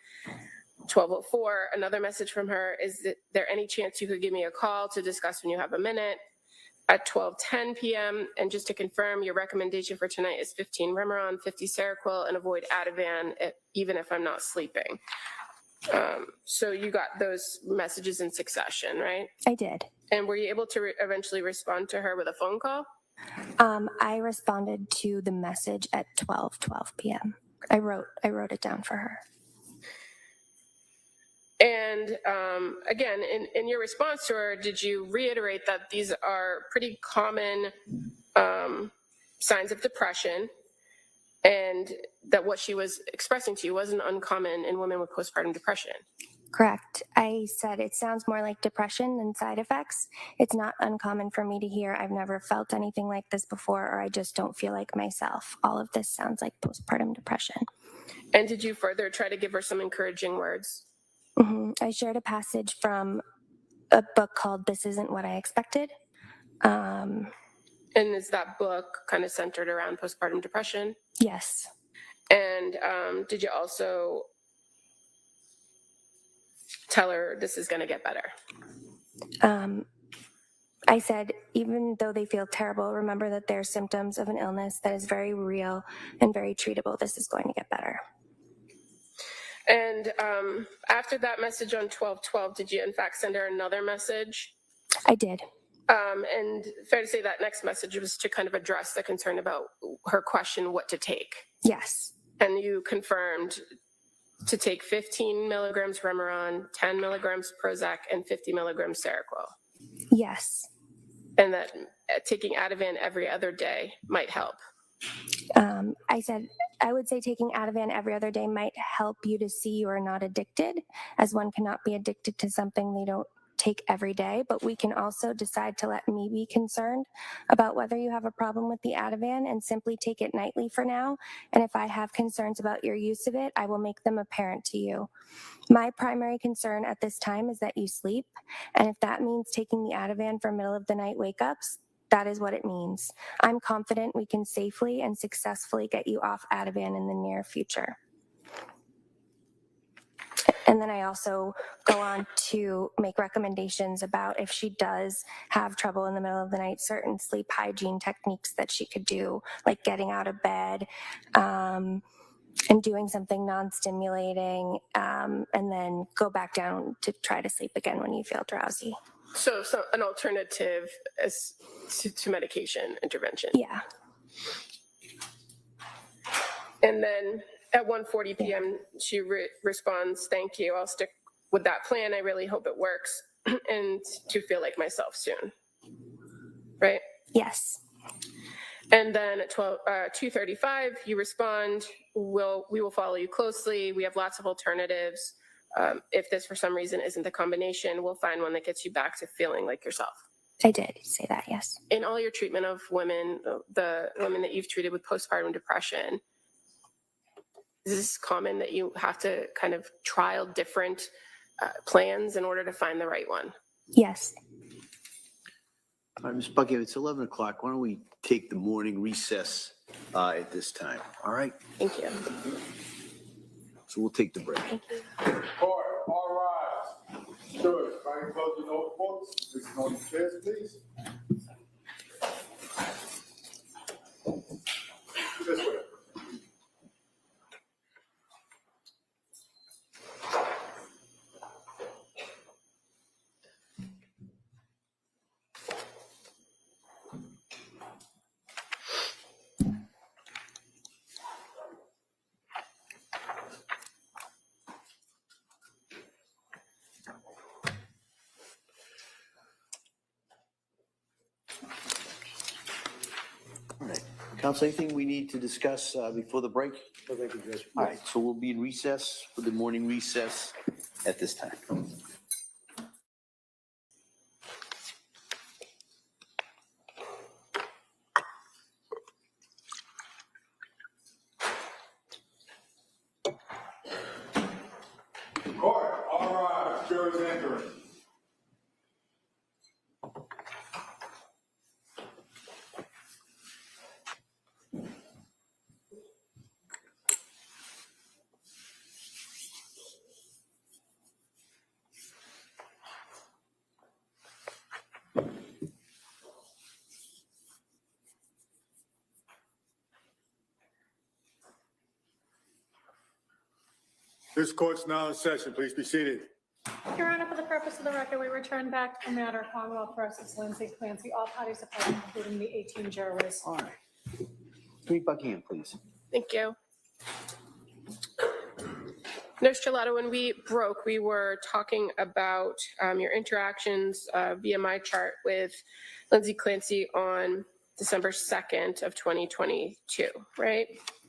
12:04, another message from her. Is there any chance you could give me a call to discuss when you have a minute? At 12:10 p.m., and just to confirm, your recommendation for tonight is 15 Remeron, 50 Seroquel, and avoid Ativan, even if I'm not sleeping. So you got those messages in succession, right? I did. And were you able to eventually respond to her with a phone call? I responded to the message at 12 p.m. I wrote it down for her. And again, in your response to her, did you reiterate that these are pretty common signs of depression, and that what she was expressing to you wasn't uncommon in women with postpartum depression? Correct. I said it sounds more like depression than side effects. It's not uncommon for me to hear, I've never felt anything like this before, or I just don't feel like myself. All of this sounds like postpartum depression. And did you further try to give her some encouraging words? Mm-hmm. I shared a passage from a book called This Isn't What I Expected. And is that book kind of centered around postpartum depression? Yes. And did you also tell her this is going to get better? I said, even though they feel terrible, remember that they're symptoms of an illness that is very real and very treatable. This is going to get better. And after that message on 12:12, did you in fact send her another message? I did. And fair to say that next message was to kind of address the concern about her question, what to take. Yes. And you confirmed to take 15 milligrams Remeron, 10 milligrams Prozac, and 50 milligrams Seroquel. Yes. And that taking Ativan every other day might help. I said, I would say taking Ativan every other day might help you to see you are not addicted, as one cannot be addicted to something they don't take every day, but we can also decide to let me be concerned about whether you have a problem with the Ativan and simply take it nightly for now. And if I have concerns about your use of it, I will make them apparent to you. My primary concern at this time is that you sleep. And if that means taking the Ativan for middle of the night wake-ups, that is what it means. I'm confident we can safely and successfully get you off Ativan in the near future. And then I also go on to make recommendations about if she does have trouble in the middle of the night, certain sleep hygiene techniques that she could do, like getting out of bed and doing something non-stimulating, and then go back down to try to sleep again when you feel drowsy. So an alternative to medication intervention. Yeah. And then at 1:40 p.m., she responds, thank you. I'll stick with that plan. I really hope it works and to feel like myself soon. Right? Yes. And then at 2:35, you respond, we will follow you closely. We have lots of alternatives. If this for some reason isn't the combination, we'll find one that gets you back to feeling like yourself. I did say that, yes. In all your treatment of women, the women that you've treated with postpartum depression, is this common that you have to kind of trial different plans in order to find the right one? Yes. All right, Ms. Buckingham, it's 11 o'clock. Why don't we take the morning recess at this time? All right? Thank you. So we'll take the break. Court, all rise. Jurors, kindly close your notebooks. This is on the chairs, please. This way. All right. Counsel, anything we need to discuss before the break? No, thank you, Judge. All right, so we'll be in recess for the morning recess at this time. Court, all rise. Jurors entering. This court's now in session. Please be seated. Your Honor, for the purpose of the record, we return back to the matter of Commonwealth versus Lindsay Clancy. All parties are present, including the 18 jurors. All right. Ms. Buckingham, please. Thank you. Nurse Jollotta, when we broke, we were talking about your interactions via my chart with Lindsay Clancy on December 2nd of 2022, right?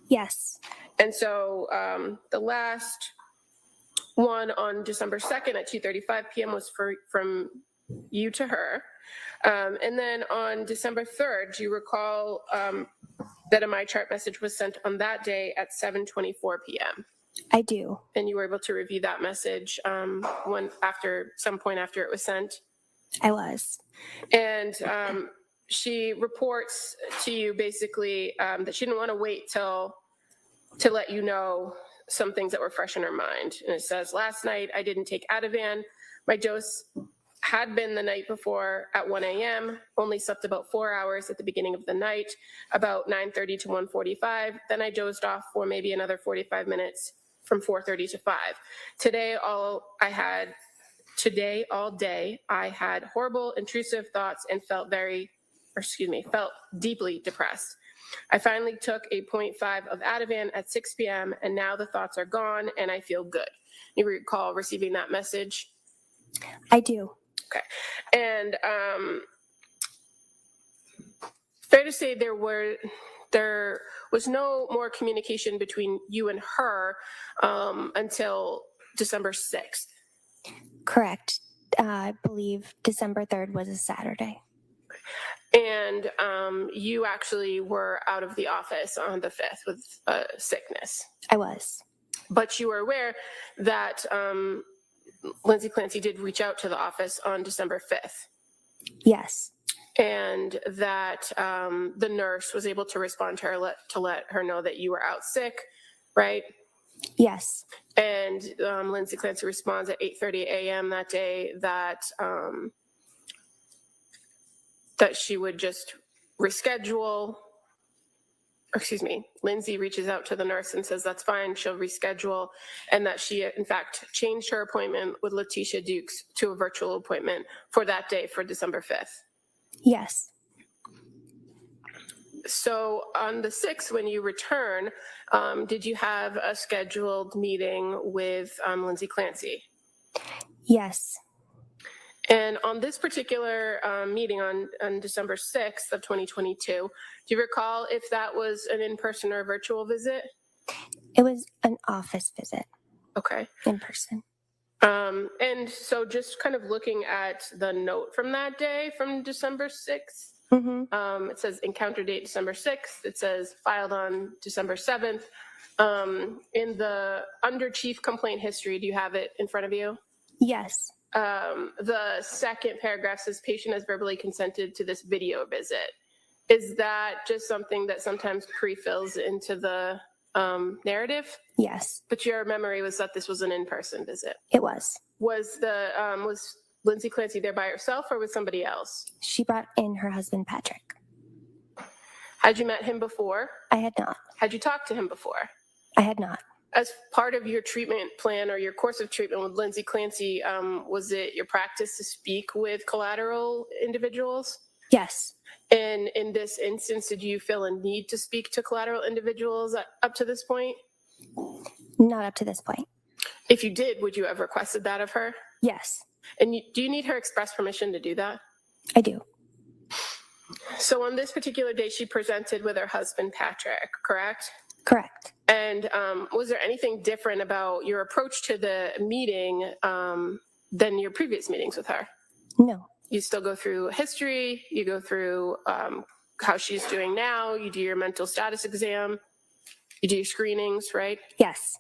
Yes. And so the last one on December 2nd at 2:35 p.m. was from you to her. And then on December 3rd, do you recall that a My Chart message was sent on that day at 7:24 p.m.? I do. And you were able to review that message some point after it was sent? I was. And she reports to you basically that she didn't want to wait to let you know some things that were fresh in her mind. And it says, last night I didn't take Ativan. My dose had been the night before at 1 a.m., only slept about 4 hours at the beginning of the night, about 9:30 to 1:45. Then I dozed off for maybe another 45 minutes from 4:30 to 5. Today, all day, I had horrible, intrusive thoughts and felt deeply depressed. I finally took a 0.5 of Ativan at 6 p.m. and now the thoughts are gone and I feel good. You recall receiving that message? I do. Okay. And fair to say there was no more communication between you and her until December 6th. Correct. I believe December 3rd was a Saturday. And you actually were out of the office on the 5th with sickness. I was. But you were aware that Lindsay Clancy did reach out to the office on December 5th. Yes. And that the nurse was able to respond to her to let her know that you were out sick, right? Yes. And Lindsay Clancy responds at 8:30 a.m. that day that she would just reschedule. Lindsay reaches out to the nurse and says that's fine, she'll reschedule, and that she in fact changed her appointment with Letitia Dukes to a virtual appointment for that day, for December 5th. Yes. So on the 6th, when you return, did you have a scheduled meeting with Lindsay Clancy? Yes. And on this particular meeting on December 6th of 2022, do you recall if that was an in-person or a virtual visit? It was an office visit Okay. in person. And so just kind of looking at the note from that day, from December 6th, it says encounter date December 6th. It says filed on December 7th. In the under chief complaint history, do you have it in front of you? Yes. The second paragraph says patient has verbally consented to this video visit. Is that just something that sometimes pre-fills into the narrative? Yes, But your memory was that this was an in-person visit. it was. Was Lindsay Clancy there by herself or with somebody else? She brought in her husband, Patrick. Had you met him before? I had not. Had you talked to him before? I had not. As part of your treatment plan or your course of treatment with Lindsay Clancy, was it your practice to speak with collateral individuals? Yes. And in this instance, did you feel a need to speak to collateral individuals up to this point? Not up to this point. If you did, would you have requested that of her? Yes, And do you need her express permission to do that? I do. So on this particular day, she presented with her husband, Patrick, correct? Correct. And was there anything different about your approach to the meeting than your previous meetings with her? No. You still go through history, you go through how she's doing now, you do your mental status exam, you do your screenings, right? Yes.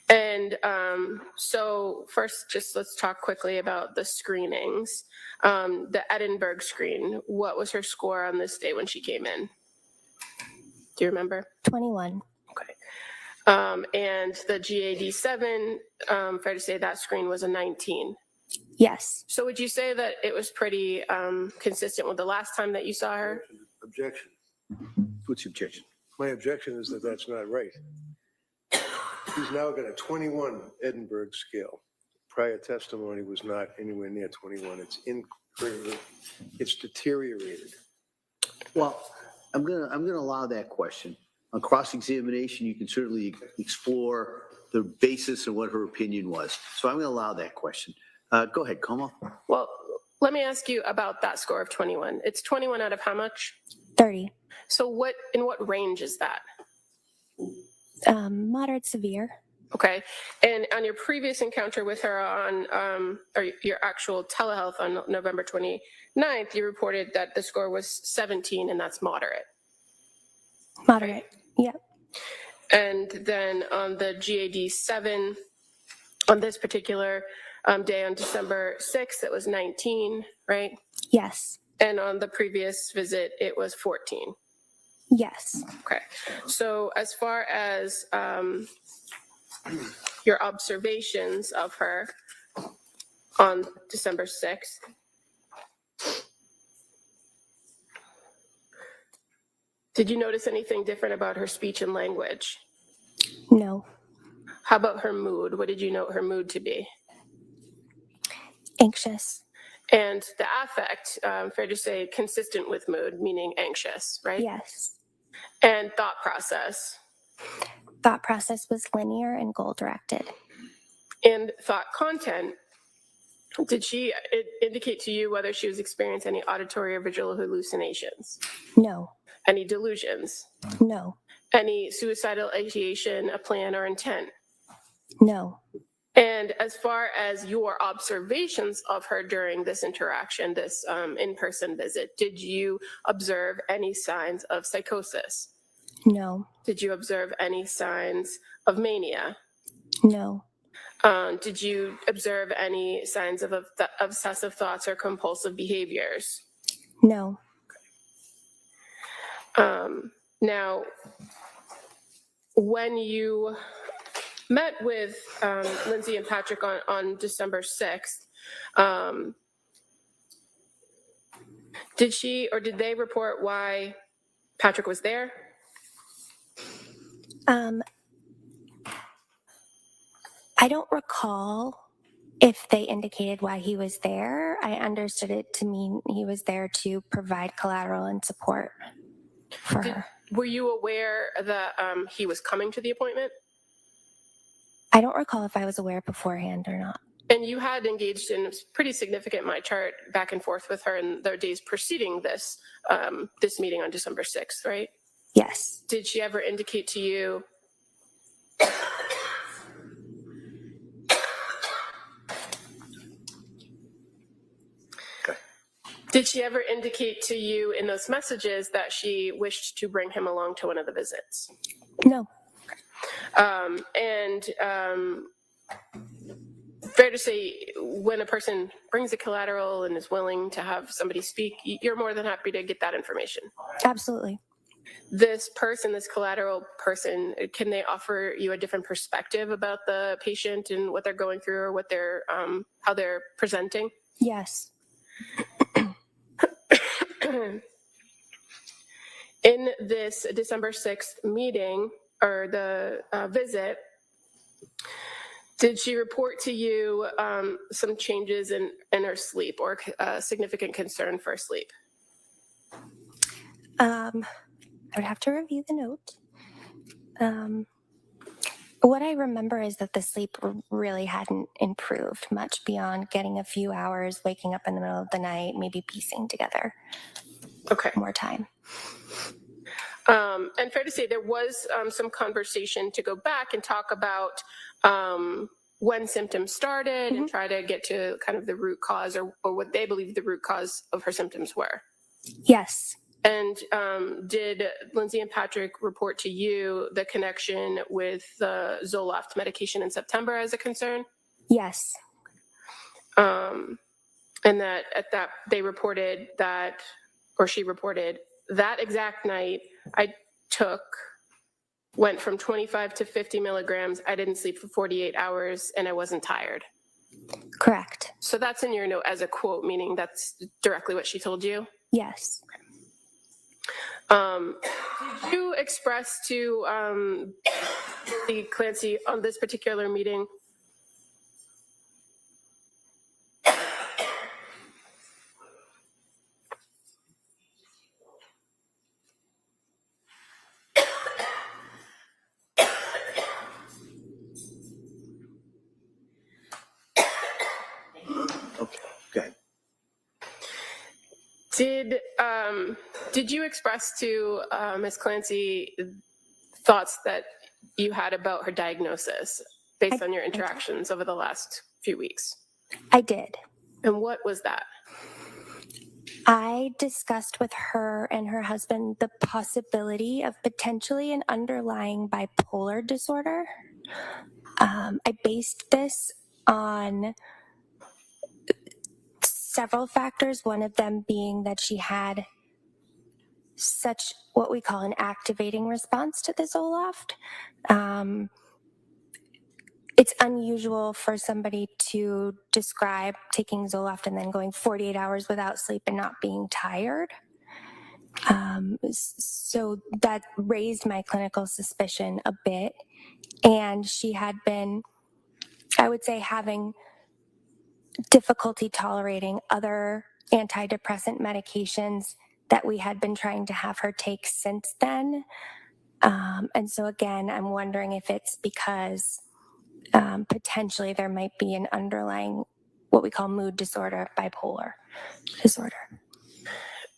And so first, just let's talk quickly about the screenings. The Edinburgh screen, what was her score on this day when she came in? Do you remember? 21. Okay. And the GAD-7, fair to say that screen was a 19. Yes. So would you say that it was pretty consistent with the last time that you saw her? Objection. What's your objection? My objection is that that's not right. He's now got a 21 Edinburgh scale. Prior testimony was not anywhere near 21. It's deteriorated. Well, I'm gonna allow that question. On cross-examination, you can certainly explore the basis of what her opinion was. So I'm gonna allow that question. Go ahead, Como. Well, let me ask you about that score of 21. It's 21 out of how much? 30. So in what range is that? Moderate severe. Okay. And on your previous encounter with her on, or your actual telehealth on November 29th, you reported that the score was 17 and that's moderate. Moderate. Yep. And then on the GAD-7, on this particular day on December 6th, it was 19, right? Yes. And on the previous visit, it was 14. Yes. Okay. So as far as your observations of her on December 6th, did you notice anything different about her speech and language? No. How about her mood? What did you note her mood to be? Anxious. And the affect, fair to say, consistent with mood, meaning anxious, right? Yes. And thought process. Thought process was linear and goal directed. And thought content, did she indicate to you whether she was experiencing any auditory or visual hallucinations? No. Any delusions? No. Any suicidal ideation, a plan, or intent? No. And as far as your observations of her during this interaction, this in-person visit, did you observe any signs of psychosis? No. Did you observe any signs of mania? No. Did you observe any signs of obsessive thoughts or compulsive behaviors? No. Now, when you met with Lindsay and Patrick on December 6th, did she or did they report why Patrick was there? I don't recall if they indicated why he was there. I understood it to mean he was there to provide collateral and support for her. Were you aware that he was coming to the appointment? I don't recall if I was aware beforehand or not. And you had engaged in a pretty significant my chart back and forth with her in the days preceding this this meeting on December 6th, right? Yes. Did she ever indicate to you in those messages that she wished to bring him along to one of the visits? No. Fair to say, when a person brings a collateral and is willing to have somebody speak, you're more than happy to get that information. Absolutely. This person, this collateral person, can they offer you a different perspective about the patient and what they're going through or what they're, how they're presenting? Yes. In this December 6th meeting or the visit, did she report to you some changes in her sleep or significant concern for sleep? I would have to review the note. What I remember is that the sleep really hadn't improved much beyond getting a few hours, waking up in the middle of the night, maybe piecing together more time. And fair to say, there was some conversation to go back and talk about when symptoms started and try to get to kind of the root cause or what they believe the root cause of her symptoms were. Yes. And did Lindsay and Patrick report to you the connection with the Zoloft medication in September as a concern? Yes. And that at that they reported that, or she reported that exact night I went from 25 to 50 milligrams. I didn't sleep for 48 hours and I wasn't tired. Correct. So that's in your note as a quote, meaning that's directly what she told you? Yes. Did you express to Lindsay Clancy on this particular meeting Okay. Did you express to Ms. Clancy thoughts that you had about her diagnosis based on your interactions over the last few weeks? I did. And what was that? I discussed with her and her husband the possibility of potentially an underlying bipolar disorder. I based this on several factors, one of them being that she had such what we call an activating response to the Zoloft. It's unusual for somebody to describe taking Zoloft and then going 48 hours without sleep and not being tired. So that raised my clinical suspicion a bit. And she had been, I would say, having difficulty tolerating other antidepressant medications that we had been trying to have her take since then. And so again, I'm wondering if it's because potentially there might be an underlying, what we call mood disorder, bipolar disorder.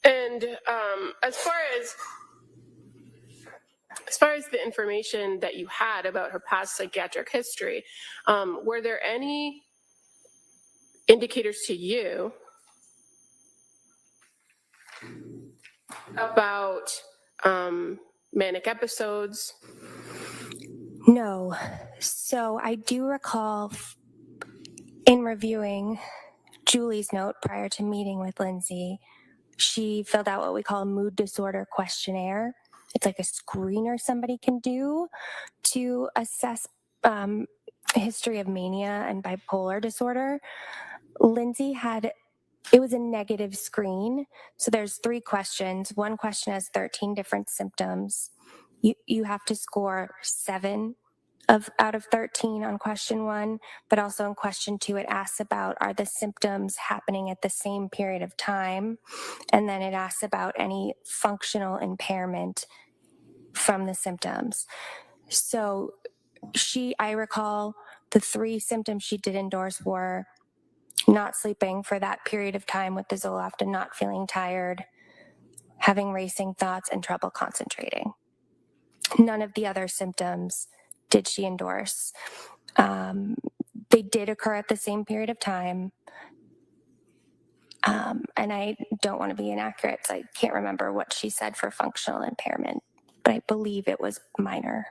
And as far as the information that you had about her past psychiatric history, were there any indicators to you about manic episodes? No. So I do recall in reviewing Julie's note prior to meeting with Lindsay, she filled out what we call a mood disorder questionnaire. It's like a screener somebody can do to assess history of mania and bipolar disorder. Lindsay it was a negative screen. So there's 3 questions. One question has 13 different symptoms. You have to score 7 out of 13 on question 1, but also in question 2, it asks about, are the symptoms happening at the same period of time? And then it asks about any functional impairment from the symptoms. So I recall The 3 symptoms she did endorse were not sleeping for that period of time with the Zoloft and not feeling tired, having racing thoughts, and trouble concentrating. None of the other symptoms did she endorse. They did occur at the same period of time. And I don't want to be inaccurate, so I can't remember what she said for functional impairment, but I believe it was minor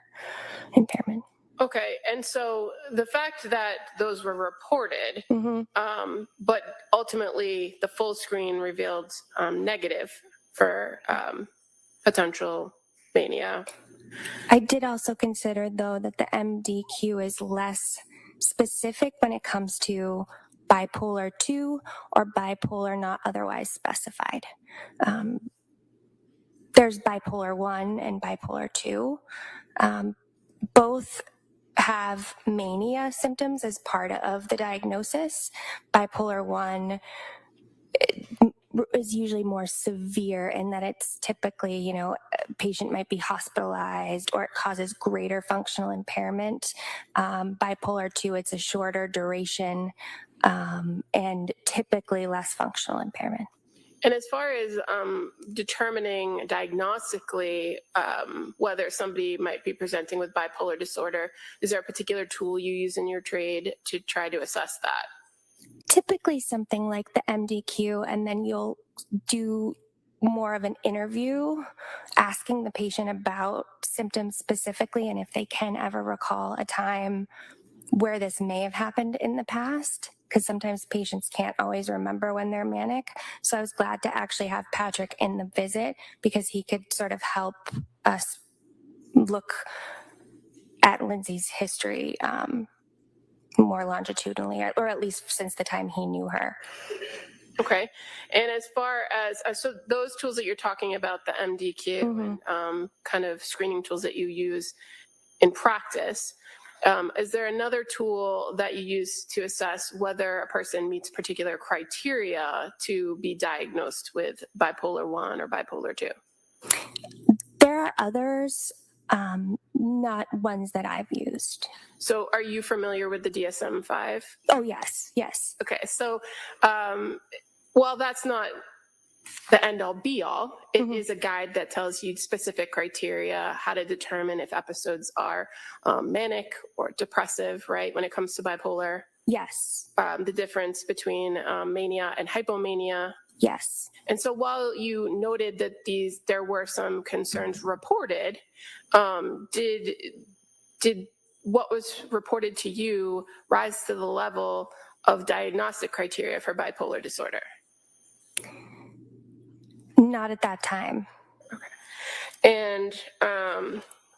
impairment. Okay, and so the fact that those were reported, Mm-hmm. but ultimately the full screen revealed negative for potential mania. I did also consider, though, that the MDQ is less specific when it comes to bipolar 2 or bipolar not otherwise specified. There's bipolar 1 and bipolar 2. Both have mania symptoms as part of the diagnosis. Bipolar 1 is usually more severe in that it's typically, a patient might be hospitalized or it causes greater functional impairment. Bipolar 2, it's a shorter duration and typically less functional impairment. And as far as determining diagnostically whether somebody might be presenting with bipolar disorder, is there a particular tool you use in your trade to try to assess that? Typically something like the MDQ, and then you'll do more of an interview asking the patient about symptoms specifically and if they can ever recall a time where this may have happened in the past, because sometimes patients can't always remember when they're manic. So I was glad to actually have Patrick in the visit because he could sort of help us look at Lindsay's history more longitudinally, or at least since the time he knew her. Okay. And as far as, so those tools that you're talking about, the MDQ and kind of screening tools that you use in practice, is there another tool that you use to assess whether a person meets particular criteria to be diagnosed with bipolar 1 or bipolar 2? There are others, not ones that I've used. So are you familiar with the DSM-5? Oh, yes. Okay, so while that's not the end-all be-all, it is a guide that tells you specific criteria, how to determine if episodes are manic or depressive, right, when it comes to bipolar. Yes. The difference between mania and hypomania. Yes. And so while you noted that there were some concerns reported, did what was reported to you rise to the level of diagnostic criteria for bipolar disorder? Not at that time. And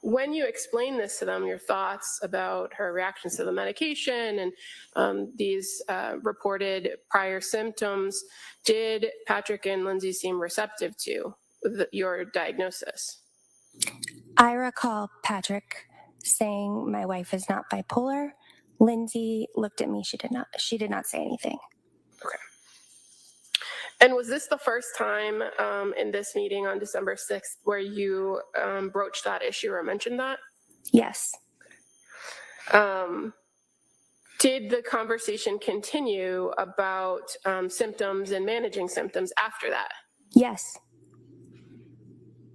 when you explain this to them, your thoughts about her reactions to the medication and these reported prior symptoms, did Patrick and Lindsay seem receptive to your diagnosis? I recall Patrick saying my wife is not bipolar. Lindsay looked at me. She did not say anything. Okay. And was this the first time in this meeting on December 6th where you broached that issue or mentioned that? Yes. Did the conversation continue about symptoms and managing symptoms after that? Yes.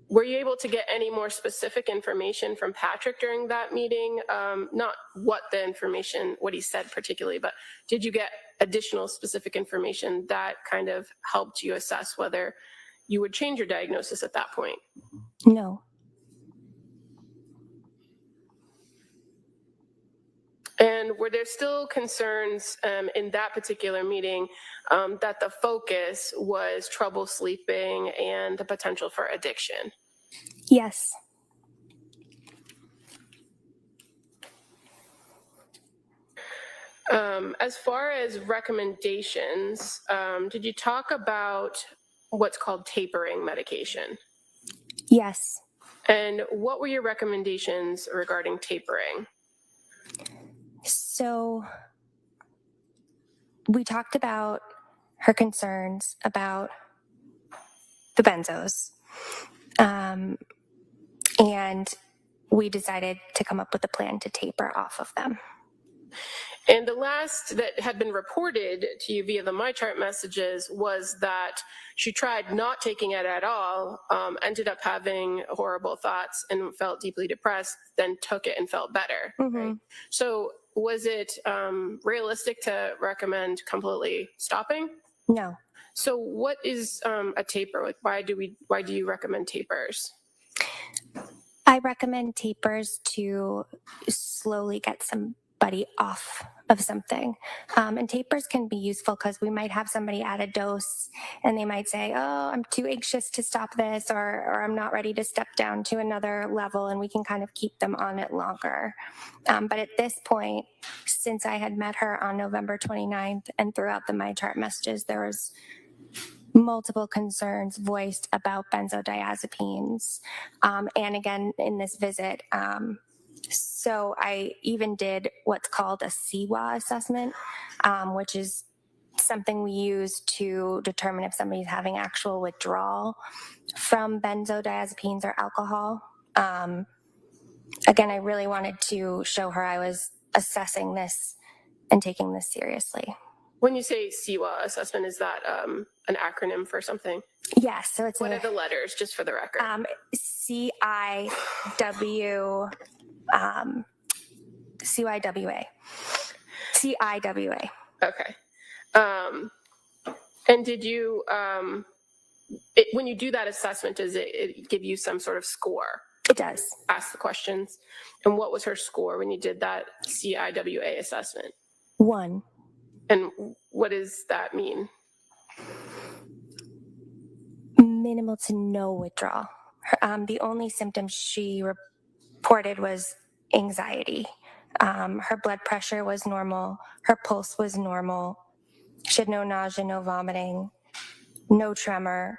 Were you able to get any more specific information from Patrick during that meeting? Not what he said particularly, but did you get additional specific information that kind of helped you assess whether you would change your diagnosis at that point? No. And were there still concerns in that particular meeting that the focus was trouble sleeping and the potential for addiction? Yes. As far as recommendations, did you talk about what's called tapering medication? Yes. And what were your recommendations regarding tapering? So we talked about her concerns about the benzos. And we decided to come up with a plan to taper off of them. And the last that had been reported to you via the MyChart messages was that she tried not taking it at all, ended up having horrible thoughts and felt deeply depressed, then took it and felt better. Right? So was it realistic to recommend completely stopping? No. So what is a taper? Like, why do you recommend tapers? I recommend tapers to slowly get somebody off of something. And tapers can be useful because we might have somebody at a dose and they might say, oh, I'm too anxious to stop this, or I'm not ready to step down to another level, and we can kind of keep them on it longer. But at this point, since I had met her on November 29th and throughout the MyChart messages, there was multiple concerns voiced about benzodiazepines, and again in this visit. So I even did what's called a CWA assessment, which is something we use to determine if somebody's having actual withdrawal from benzodiazepines or alcohol. Again, I really wanted to show her I was assessing this and taking this seriously. When you say CWA assessment, is that an acronym for something? Yes, so it's What are the letters, just for the record? CIWA. CIWA. Okay. And did you, when you do that assessment, does it give you some sort of score? It does. Ask the questions. And what was her score when you did that CIWA assessment? 1. And what does that mean? Minimal to no withdrawal. The only symptom she reported was anxiety. Her blood pressure was normal. Her pulse was normal. She had no nausea, no vomiting, no tremor,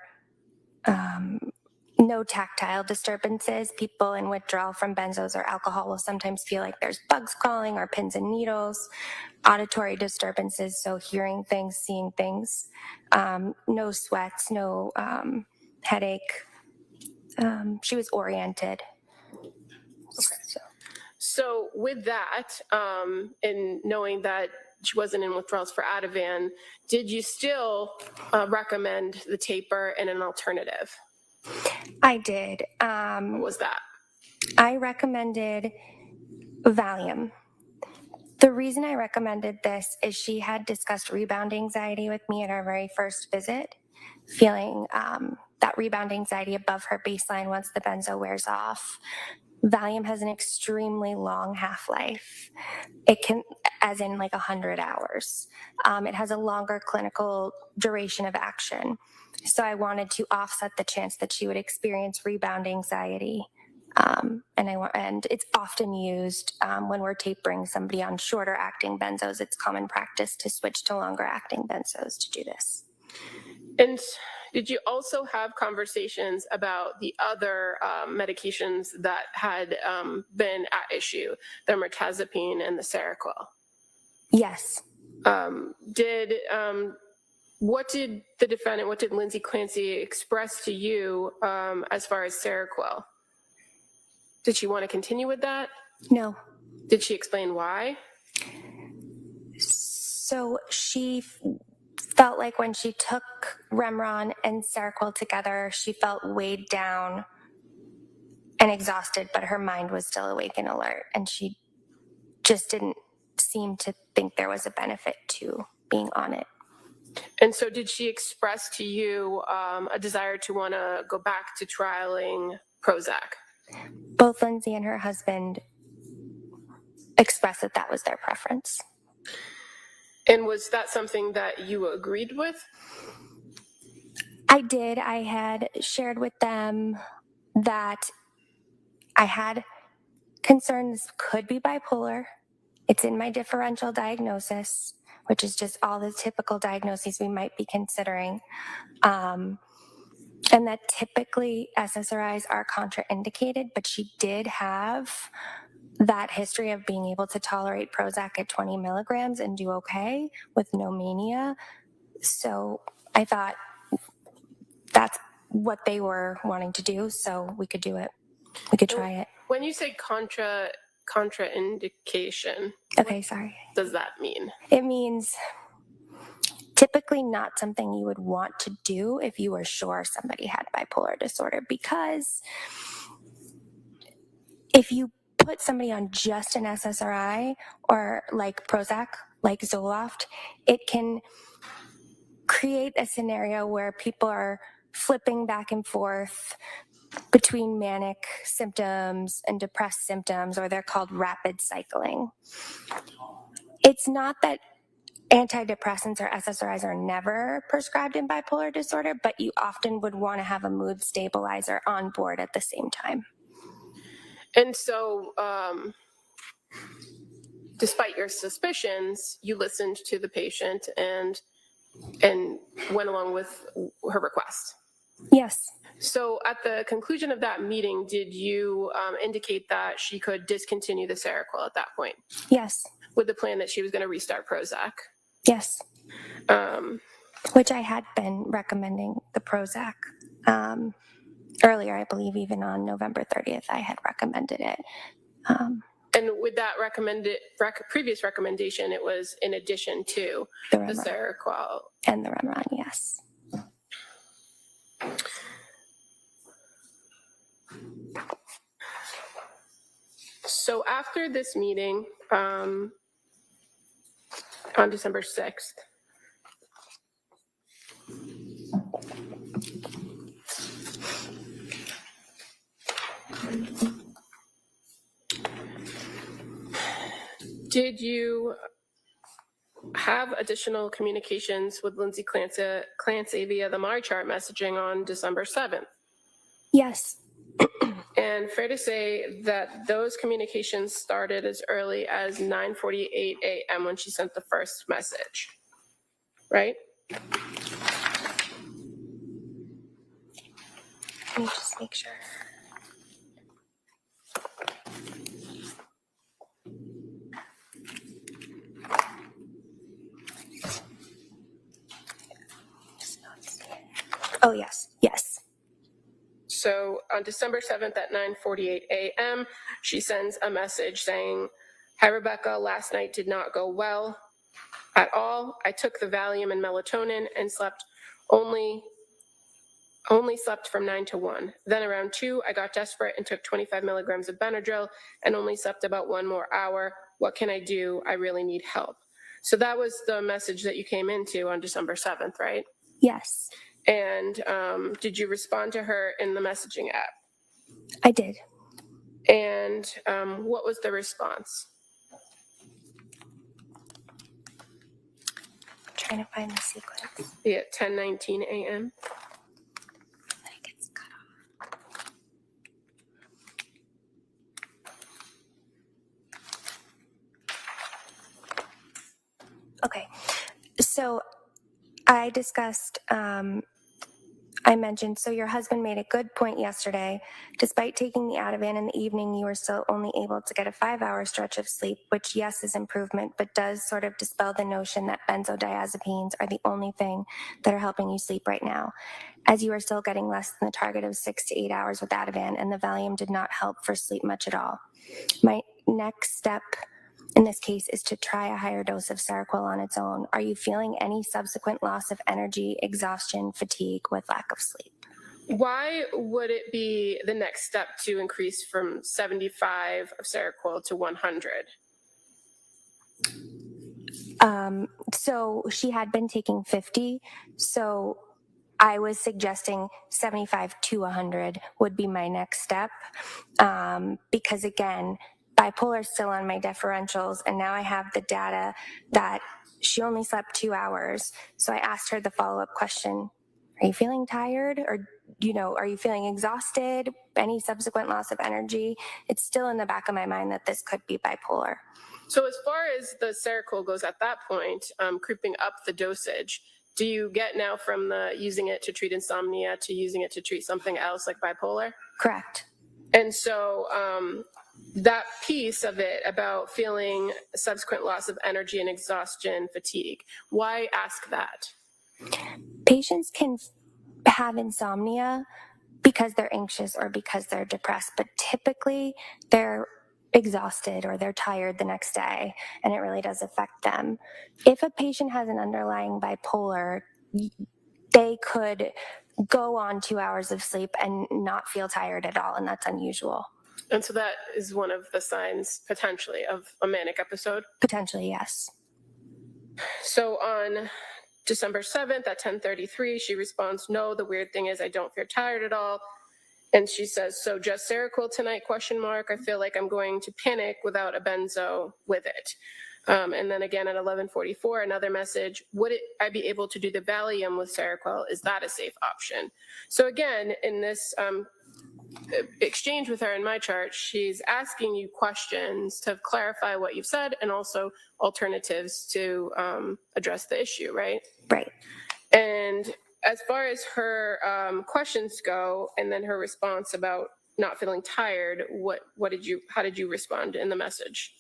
no tactile disturbances. People in withdrawal from benzos or alcohol will sometimes feel like there's bugs crawling or pins and needles. Auditory disturbances, so hearing things, seeing things. No sweats, no headache. She was oriented. Okay. So with that, and knowing that she wasn't in withdrawals for Ativan, did you still recommend the taper and an alternative? I did. What was that? I recommended Valium. The reason I recommended this is she had discussed rebound anxiety with me at our very first visit, feeling that rebound anxiety above her baseline once the benzo wears off. Valium has an extremely long half-life. It can, as in like 100 hours. It has a longer clinical duration of action. So I wanted to offset the chance that she would experience rebound anxiety. And it's often used when we're tapering somebody on shorter acting benzos. It's common practice to switch to longer acting benzos to do this. And did you also have conversations about the other medications that had been at issue, the mirtazapine and the Seroquel? Yes. What did the defendant, what did Lindsay Clancy express to you as far as Seroquel? Did she want to continue with that? No. Did she explain why? So she felt like when she took Remron and Seroquel together, she felt weighed down and exhausted, but her mind was still awake and alert. And she just didn't seem to think there was a benefit to being on it. And so did she express to you a desire to want to go back to trialing Prozac? Both Lindsay and her husband expressed that that was their preference. And was that something that you agreed with? I did. I had shared with them that I had concerns this could be bipolar. It's in my differential diagnosis, which is just all the typical diagnoses we might be considering. And that typically SSRIs are contraindicated, but she did have that history of being able to tolerate Prozac at 20 milligrams and do okay with no mania. So I thought that's what they were wanting to do, so we could do it. We could try it. When you say contraindication, Okay, sorry. Does that mean? It means typically not something you would want to do if you were sure somebody had bipolar disorder, because if you put somebody on just an SSRI or like Prozac, like Zoloft, it can create a scenario where people are flipping back and forth between manic symptoms and depressed symptoms, or they're called rapid cycling. It's not that antidepressants or SSRIs are never prescribed in bipolar disorder, but you often would want to have a mood stabilizer on board at the same time. And so, despite your suspicions, you listened to the patient and went along with her request. Yes. So at the conclusion of that meeting, did you indicate that she could discontinue the Seroquel at that point, Yes. with the plan that she was going to restart Prozac? Yes. Um, Which I had been recommending the Prozac. Earlier, I believe even on November 30th, I had recommended it. and with that previous recommendation, it was in addition to The the Remeron. Seroquel. And the Remeron, yes. So after this meeting, on December 6th, did you have additional communications with Lindsay Clancy via the MyChart messaging on December 7th? Yes. And fair to say that those communications started as early as 9:48 a.m. when she sent the first message, right? Let me just make sure. Oh, yes. Yes. So on December 7th at 9:48 a.m., she sends a message saying, "Hi, Rebecca, last night did not go well at all. I took the Valium and melatonin and only slept from 9 to 1. Then around 2, I got desperate and took 25 milligrams of Benadryl and only slept about 1 more hour. What can I do? I really need help." So that was the message that you came into on December 7th, right? Yes. And did you respond to her in the messaging app? I did. And what was the response? I'm trying to find the sequence. Yeah, 10:19 a.m. I think it's cut off. Okay. So I discussed, I mentioned, so your husband made a good point yesterday. Despite taking the Ativan in the evening, you were still only able to get a 5-hour stretch of sleep, which, yes, is improvement, but does sort of dispel the notion that benzodiazepines are the only thing that are helping you sleep right now, as you are still getting less than the target of 6 to 8 hours with Ativan, and the Valium did not help for sleep much at all. My next step in this case is to try a higher dose of Seroquel on its own. Are you feeling any subsequent loss of energy, exhaustion, fatigue with lack of sleep? Why would it be the next step to increase from 75 of Seroquel to 100? So she had been taking 50. So I was suggesting 75 to 100 would be my next step. Because again, bipolar is still on my differentials, and now I have the data that she only slept 2 hours. So I asked her the follow-up question, are you feeling tired? Or, are you feeling exhausted? Any subsequent loss of energy? It's still in the back of my mind that this could be bipolar. So as far as the Seroquel goes at that point, creeping up the dosage, do you get now from the using it to treat insomnia to using it to treat something else like bipolar? Correct. And so that piece of it about feeling subsequent loss of energy and exhaustion, fatigue, why ask that? Patients can have insomnia because they're anxious or because they're depressed, but typically they're exhausted or they're tired the next day, and it really does affect them. If a patient has an underlying bipolar, they could go on 2 hours of sleep and not feel tired at all, and that's unusual. And so that is one of the signs potentially of a manic episode. Potentially, yes. So on December 7th at 10:33, she responds, "No, the weird thing is I don't feel tired at all." And she says, "So just Seroquel tonight, ? I feel like I'm going to panic without a benzo with it." And then again at 11:44, another message, "Would I be able to do the Valium with Seroquel? Is that a safe option?" So again, in this exchange with her in my chart, she's asking you questions to clarify what you've said and also alternatives to address the issue, right? Right. And as far as her questions go, and then her response about not feeling tired, how did you respond in the message?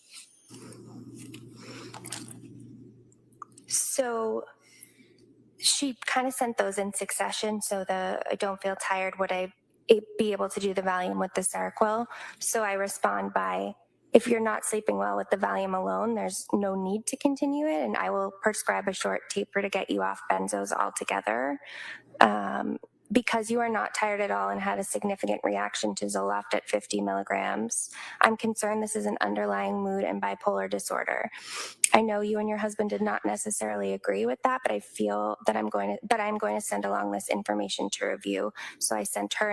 So she kind of sent those in succession. So the "I don't feel tired, would I be able to do the Valium with the Seroquel?" So I respond by, "If you're not sleeping well with the Valium alone, there's no need to continue it, and I will prescribe a short taper to get you off benzos altogether. Because you are not tired at all and had a significant reaction to Zoloft at 50 milligrams, I'm concerned this is an underlying mood and bipolar disorder. I know you and your husband did not necessarily agree with that, but I feel that I'm going to send along this information to review." So I sent her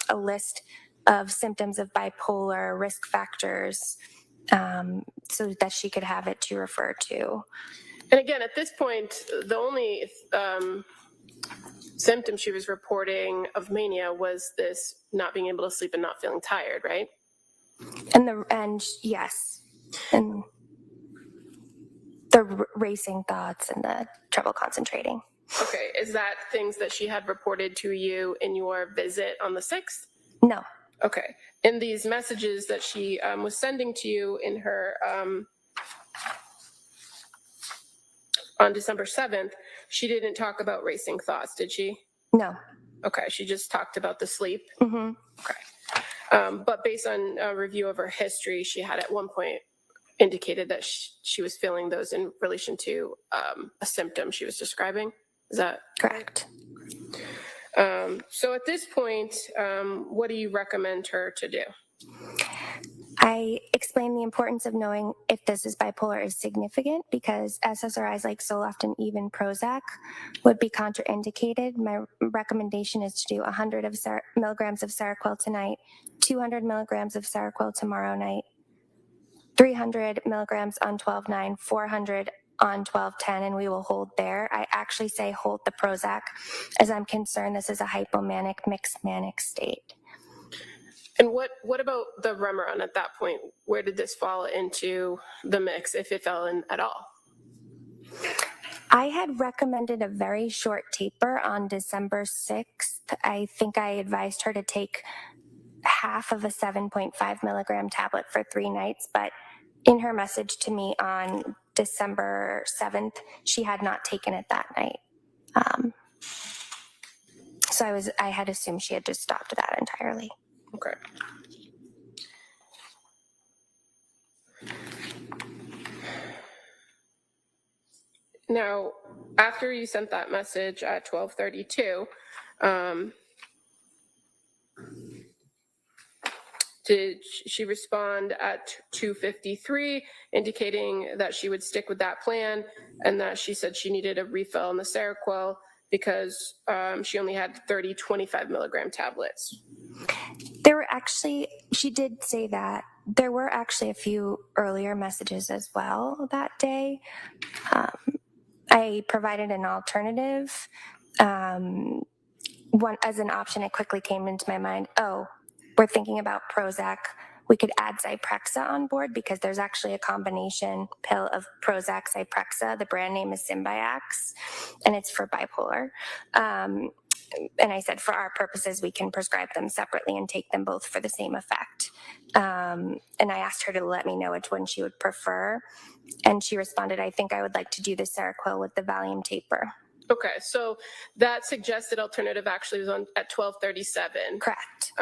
a list of symptoms of bipolar, risk factors, so that she could have it to refer to. And again, at this point, the only symptom she was reporting of mania was this not being able to sleep and not feeling tired, right? And yes, and the racing thoughts and the trouble concentrating. Okay, is that things that she had reported to you in your visit on the 6th? No. Okay. In these messages that she was sending to you in her on December 7th, she didn't talk about racing thoughts, did she? No. Okay, she just talked about the sleep. Mm-hmm. Okay. But based on a review of her history, she had at one point indicated that she was feeling those in relation to a symptom she was describing. Is that correct? So at this point, what do you recommend her to do? I explained the importance of knowing if this is bipolar is significant, because SSRIs like Zoloft and even Prozac would be contraindicated. My recommendation is to do 100 milligrams of Seroquel tonight, 200 milligrams of Seroquel tomorrow night, 300 milligrams on 12/9, 400 on 12/10, and we will hold there. I actually say hold the Prozac, as I'm concerned this is a hypomanic mixed manic state. And what about the Remeron at that point? Where did this fall into the mix, if it fell in at all? I had recommended a very short taper on December 6th. I think I advised her to take half of a 7.5 milligram tablet for 3 nights, but in her message to me on December 7th, she had not taken it that night. So I had assumed she had just stopped that entirely. Okay. Now, after you sent that message at 12:32, did she respond at 2:53, indicating that she would stick with that plan and that she said she needed a refill on the Seroquel because she only had 30 25 milligram tablets? She did say that. There were actually a few earlier messages as well that day. I provided an alternative. One as an option, it quickly came into my mind, oh, we're thinking about Prozac. We could add Zyprexa on board because there's actually a combination pill of Prozac, Zyprexa. The brand name is Symbyax, and it's for bipolar. And I said, for our purposes, we can prescribe them separately and take them both for the same effect. And I asked her to let me know which one she would prefer. And she responded, I think I would like to do the Seroquel with the Valium taper. Okay, so that suggested alternative actually was on at 12:37. Correct.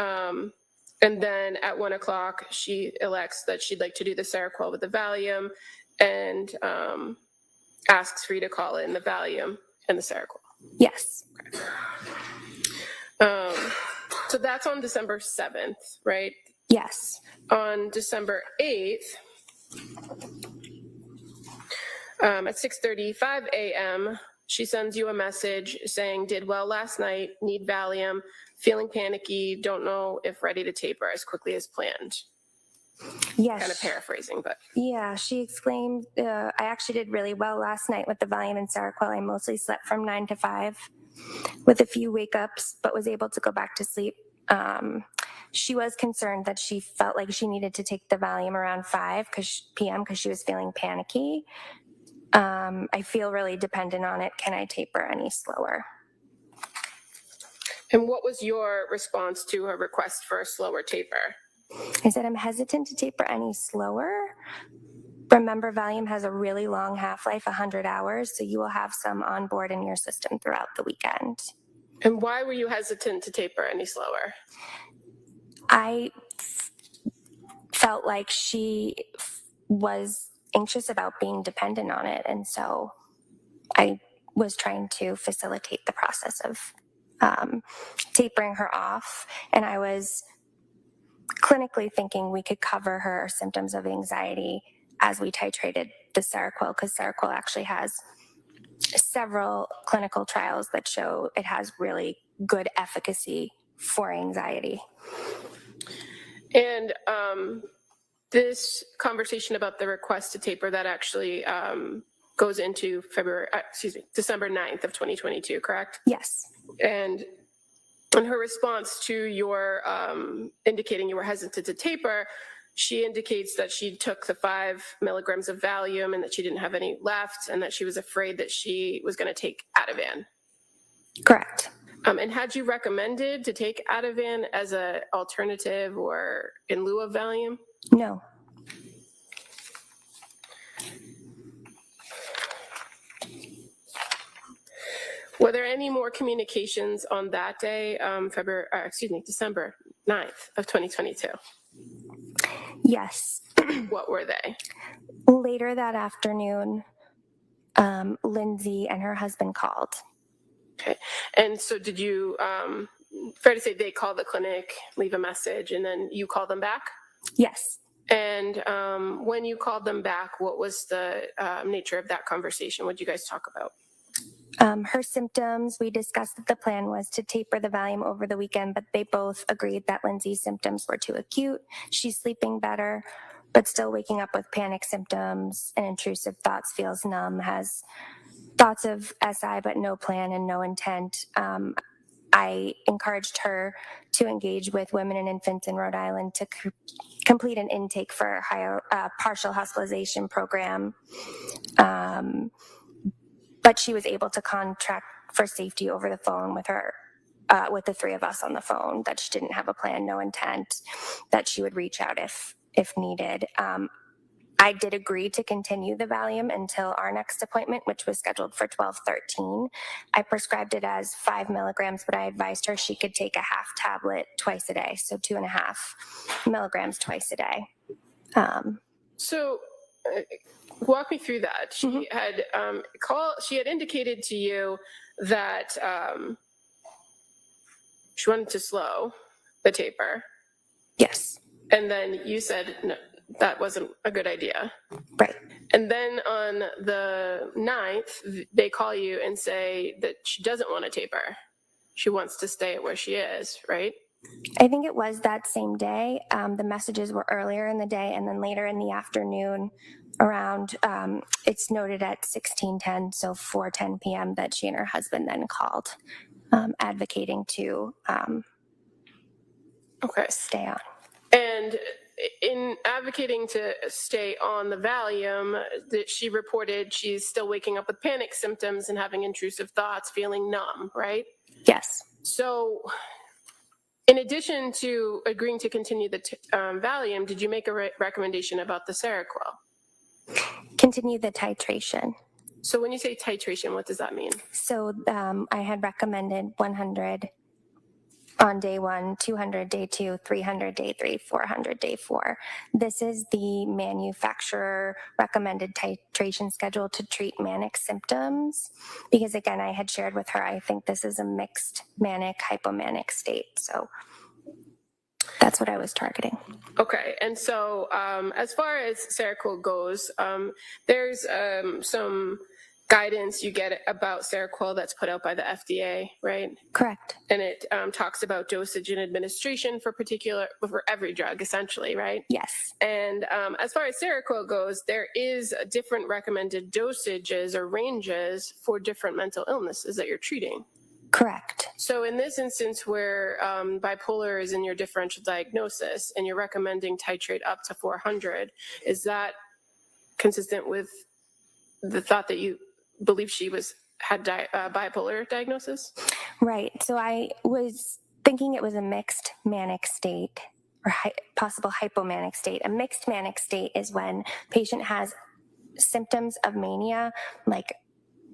And then at 1 o'clock, she elects that she'd like to do the Seroquel with the Valium and asks for you to call in the Valium and the Seroquel. Yes. So that's on December 7th, right? Yes. On December 8th, at 6:35 a.m., she sends you a message saying, did well last night, need Valium, feeling panicky, don't know if ready to taper as quickly as planned. Yes. Kind of paraphrasing, but. Yeah, she exclaimed, I actually did really well last night with the Valium and Seroquel. I mostly slept from 9 to 5 with a few wake ups, but was able to go back to sleep. She was concerned that she felt like she needed to take the Valium around 5 p.m. because she was feeling panicky. I feel really dependent on it. Can I taper any slower? And what was your response to her request for a slower taper? I said, I'm hesitant to taper any slower. Remember, Valium has a really long half-life, 100 hours, so you will have some on board in your system throughout the weekend. And why were you hesitant to taper any slower? I felt like she was anxious about being dependent on it, and so I was trying to facilitate the process of tapering her off, and I was clinically thinking we could cover her symptoms of anxiety as we titrated the Seroquel, because Seroquel actually has several clinical trials that show it has really good efficacy for anxiety. And this conversation about the request to taper, that actually goes into December 9th of 2022, correct? Yes. And in her response to your indicating you were hesitant to taper, she indicates that she took the 5 milligrams of Valium and that she didn't have any left and that she was afraid that she was going to take Ativan. Correct. And had you recommended to take Ativan as an alternative or in lieu of Valium? No. Were there any more communications on that day, December 9th of 2022? Yes. What were they? Later that afternoon, Lindsay and her husband called. Okay. And so did you, fair to say they called the clinic, leave a message, and then you called them back? Yes. And when you called them back, what was the nature of that conversation? What did you guys talk about? Her symptoms, we discussed that the plan was to taper the Valium over the weekend, but they both agreed that Lindsay's symptoms were too acute. She's sleeping better, but still waking up with panic symptoms and intrusive thoughts, feels numb, has thoughts of SI, but no plan and no intent. I encouraged her to engage with women and infants in Rhode Island to complete an intake for a partial hospitalization program. But she was able to contract for safety over the phone with her, with the 3 of us on the phone, that she didn't have a plan, no intent, that she would reach out if needed. I did agree to continue the Valium until our next appointment, which was scheduled for 12/13. I prescribed it as 5 milligrams, but I advised her she could take a half tablet twice a day, so 2.5 milligrams twice a day. So walk me through that. She had she had indicated to you that she wanted to slow the taper. Yes. And then you said, no, that wasn't a good idea. Right. And then on the 9th, they call you and say that she doesn't want to taper. She wants to stay where she is, right? I think it was that same day. The messages were earlier in the day, and then later in the afternoon around, it's noted at 16:10, so 4:10 p.m. that she and her husband then called, advocating to stay on. And in advocating to stay on the Valium, that she reported she's still waking up with panic symptoms and having intrusive thoughts, feeling numb, right? Yes. So in addition to agreeing to continue the Valium, did you make a recommendation about the Seroquel? Continue the titration. So when you say titration, what does that mean? So I had recommended 100 on day 1, 200 day 2, 300 day 3, 400 day 4. This is the manufacturer recommended titration schedule to treat manic symptoms, because again, I had shared with her, I think this is a mixed manic hypomanic state. So that's what I was targeting. Okay, and so as far as Seroquel goes, there's some guidance you get about Seroquel that's put out by the FDA, right? Correct. And it talks about dosage and administration for every drug, essentially, right? Yes. And as far as Seroquel goes, there is different recommended dosages or ranges for different mental illnesses that you're treating. Correct. So in this instance where bipolar is in your differential diagnosis and you're recommending titrate up to 400, is that consistent with the thought that you believe she had bipolar diagnosis? Right. So I was thinking it was a mixed manic state or possible hypomanic state. A mixed manic state is when patient has symptoms of mania, like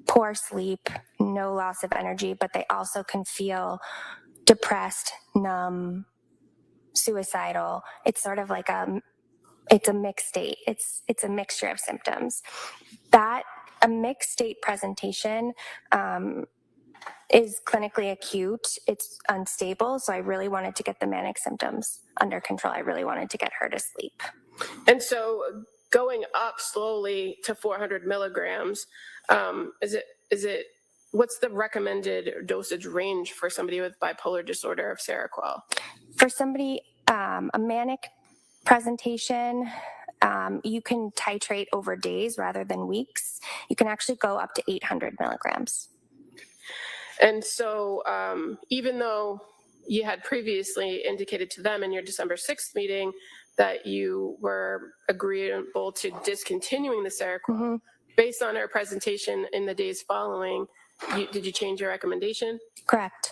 poor sleep, no loss of energy, but they also can feel depressed, numb, suicidal. It's sort of like it's a mixed state. It's a mixture of symptoms. A mixed state presentation is clinically acute. It's unstable. So I really wanted to get the manic symptoms under control. I really wanted to get her to sleep. And so going up slowly to 400 milligrams, what's the recommended dosage range for somebody with bipolar disorder of Seroquel? For somebody, a manic presentation, you can titrate over days rather than weeks. You can actually go up to 800 milligrams. And so even though you had previously indicated to them in your December 6th meeting that you were agreeable to discontinuing the Seroquel, based on our presentation in the days following, did you change your recommendation? Correct.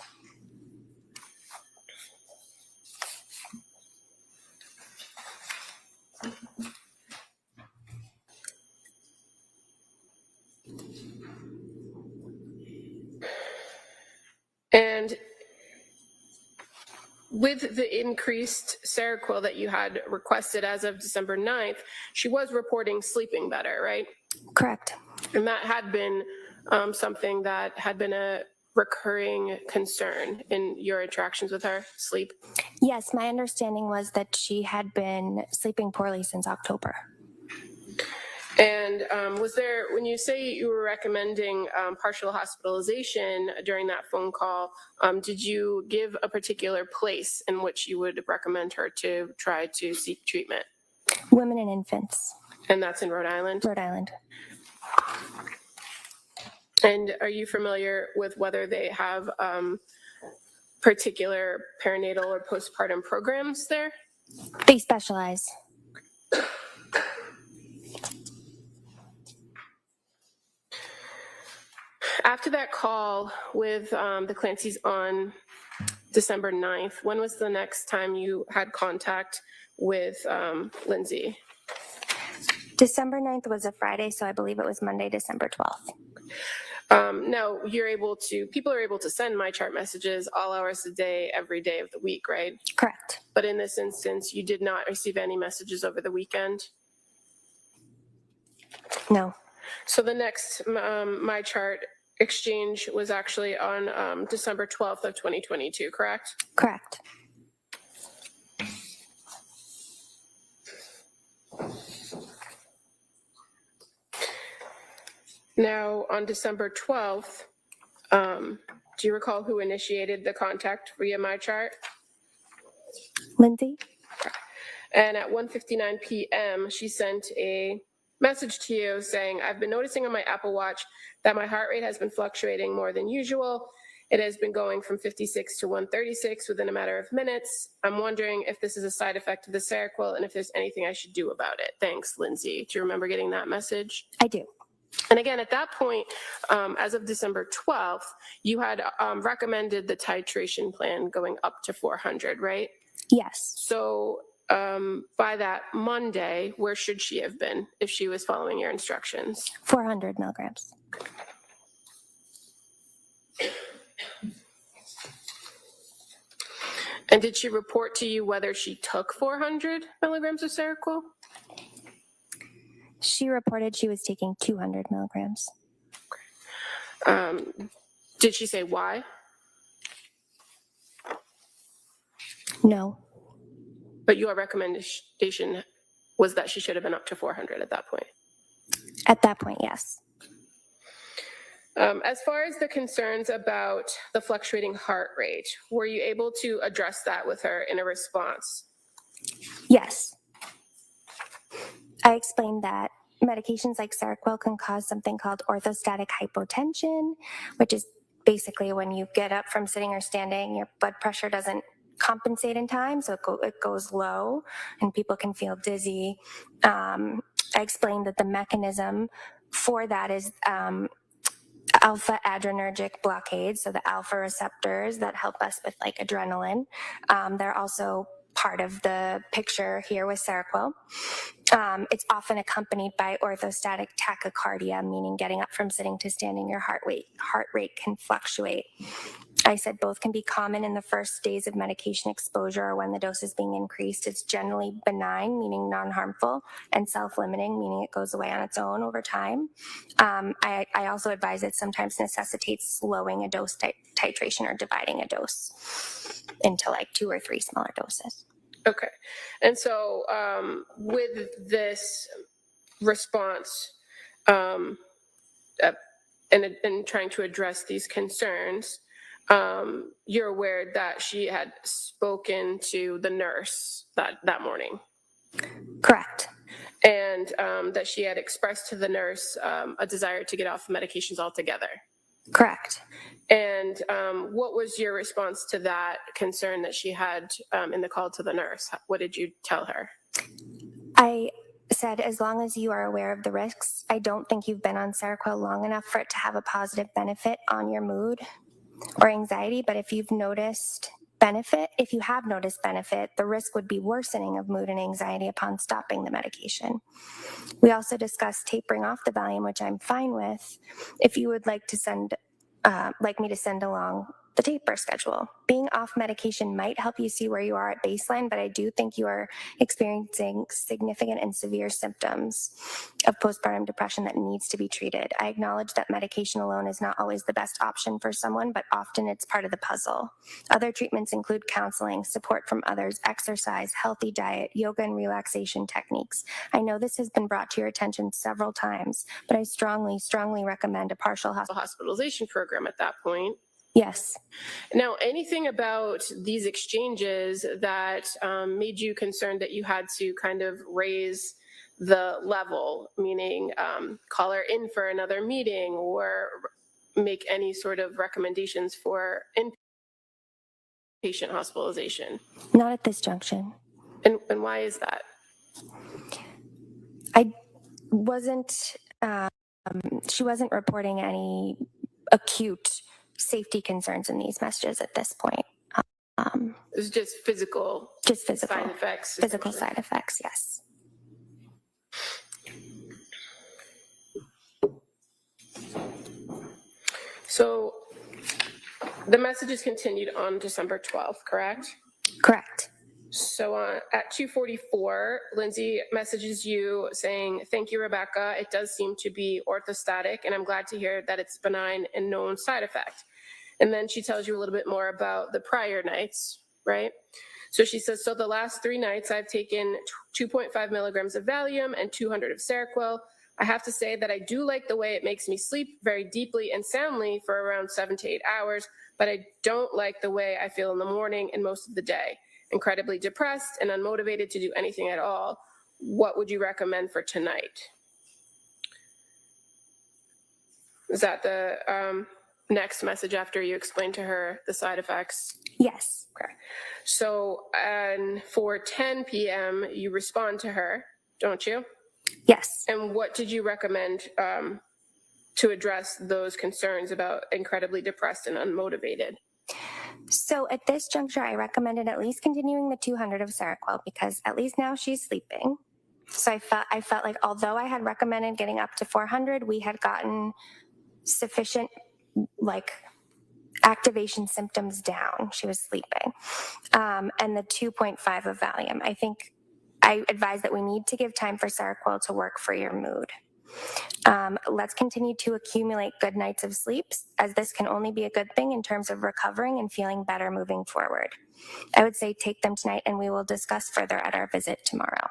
And with the increased Seroquel that you had requested as of December 9th, she was reporting sleeping better, right? Correct. And that had been something that had been a recurring concern in your interactions with her, sleep? Yes, my understanding was that she had been sleeping poorly since October. And was there, when you say you were recommending partial hospitalization during that phone call, did you give a particular place in which you would recommend her to try to seek treatment? Women and infants. And that's in Rhode Island? Rhode Island. And are you familiar with whether they have particular perinatal or postpartum programs there? They specialize. After that call with the Clancys on December 9th, when was the next time you had contact with Lindsay? December 9th was a Friday, so I believe it was Monday, December 12th. Now, people are able to send my chart messages all hours of the day, every day of the week, right? Correct. But in this instance, you did not receive any messages over the weekend? No. So the next my chart exchange was actually on December 12th of 2022, correct? Correct. Now, on December 12th, do you recall who initiated the contact via my chart? Lindsay? And at 1:59 p.m., she sent a message to you saying, I've been noticing on my Apple Watch that my heart rate has been fluctuating more than usual. It has been going from 56 to 136 within a matter of minutes. I'm wondering if this is a side effect of the Seroquel and if there's anything I should do about it. Thanks, Lindsay. Do you remember getting that message? I do. And again, at that point, as of December 12th, you had recommended the titration plan going up to 400, right? Yes. So by that Monday, where should she have been if she was following your instructions? 400 milligrams. And did she report to you whether she took 400 milligrams of Seroquel? She reported she was taking 200 milligrams. Did she say why? No. But your recommendation was that she should have been up to 400 at that point. At that point, yes. As far as the concerns about the fluctuating heart rate, were you able to address that with her in a response? Yes. I explained that medications like Seroquel can cause something called orthostatic hypotension, which is basically when you get up from sitting or standing, your blood pressure doesn't compensate in time, so it goes low and people can feel dizzy. I explained that the mechanism for that is alpha adrenergic blockade, so the alpha receptors that help us with like adrenaline. They're also part of the picture here with Seroquel. It's often accompanied by orthostatic tachycardia, meaning getting up from sitting to standing, your heart rate can fluctuate. I said both can be common in the first days of medication exposure or when the dose is being increased. It's generally benign, meaning non-harmful, and self-limiting, meaning it goes away on its own over time. I also advise it sometimes necessitates slowing a dose titration or dividing a dose into like 2 or 3 smaller doses. Okay. And so with this response and trying to address these concerns, you're aware that she had spoken to the nurse that morning. Correct. And that she had expressed to the nurse a desire to get off medications altogether. Correct. And what was your response to that concern that she had in the call to the nurse? What did you tell her? I said, as long as you are aware of the risks, I don't think you've been on Seroquel long enough for it to have a positive benefit on your mood or anxiety. But if you have noticed benefit, the risk would be worsening of mood and anxiety upon stopping the medication. We also discussed tapering off the Valium, which I'm fine with, if you would like me to send along the taper schedule. Being off medication might help you see where you are at baseline, but I do think you are experiencing significant and severe symptoms of postpartum depression that needs to be treated. I acknowledge that medication alone is not always the best option for someone, but often it's part of the puzzle. Other treatments include counseling, support from others, exercise, healthy diet, yoga and relaxation techniques. I know this has been brought to your attention several times, but I strongly, strongly recommend a partial hospitalization program at that point. Yes. Now, anything about these exchanges that made you concerned that you had to kind of raise the level, meaning call her in for another meeting or make any sort of recommendations for inpatient hospitalization? Not at this junction. And why is that? She wasn't reporting any acute safety concerns in these messages at this point. It's just physical side effects. Physical side effects, yes. So the messages continued on December 12th, correct? Correct. So at 2:44, Lindsay messages you saying, "Thank you, Rebecca. It does seem to be orthostatic, and I'm glad to hear that it's benign and known side effect." And then she tells you a little bit more about the prior nights, right? So she says, "So the last 3 nights I've taken 2.5 milligrams of Valium and 200 of Seroquel. I have to say that I do like the way it makes me sleep very deeply and soundly for around 7 to 8 hours, but I don't like the way I feel in the morning and most of the day. Incredibly depressed and unmotivated to do anything at all. What would you recommend for tonight?" Is that the next message after you explained to her the side effects? Yes. Okay. So for 10 p.m., you respond to her, don't you? Yes. And what did you recommend to address those concerns about incredibly depressed and unmotivated? So at this juncture, I recommended at least continuing the 200 of Seroquel because at least now she's sleeping. So I felt like although I had recommended getting up to 400, we had gotten sufficient activation symptoms down. She was sleeping. And the 2.5 of Valium. I advise that we need to give time for Seroquel to work for your mood. Let's continue to accumulate good nights of sleep, as this can only be a good thing in terms of recovering and feeling better moving forward. I would say take them tonight, and we will discuss further at our visit tomorrow.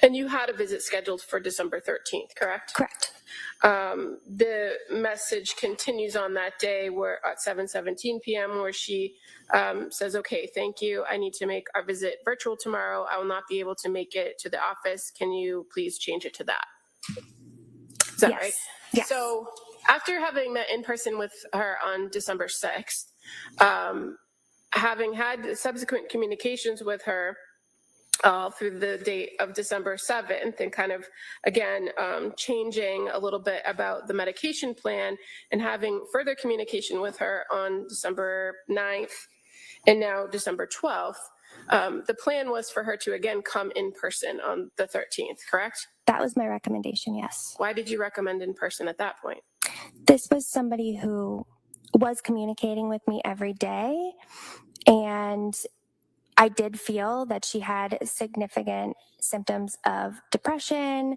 And you had a visit scheduled for December 13th, correct? Correct. The message continues on that day where at 7:17 p.m. where she says, okay, thank you. I need to make our visit virtual tomorrow. I will not be able to make it to the office. Can you please change it to that? Is that Yes. right? Yes. So after having met in person with her on December 6th, having had subsequent communications with her through the date of December 7th, and kind of, again, changing a little bit about the medication plan, and having further communication with her on December 9th and now December 12th, the plan was for her to, again, come in person on the 13th, correct? That was my recommendation, yes. Why did you recommend in person at that point? This was somebody who was communicating with me every day, and I did feel that she had significant symptoms of depression,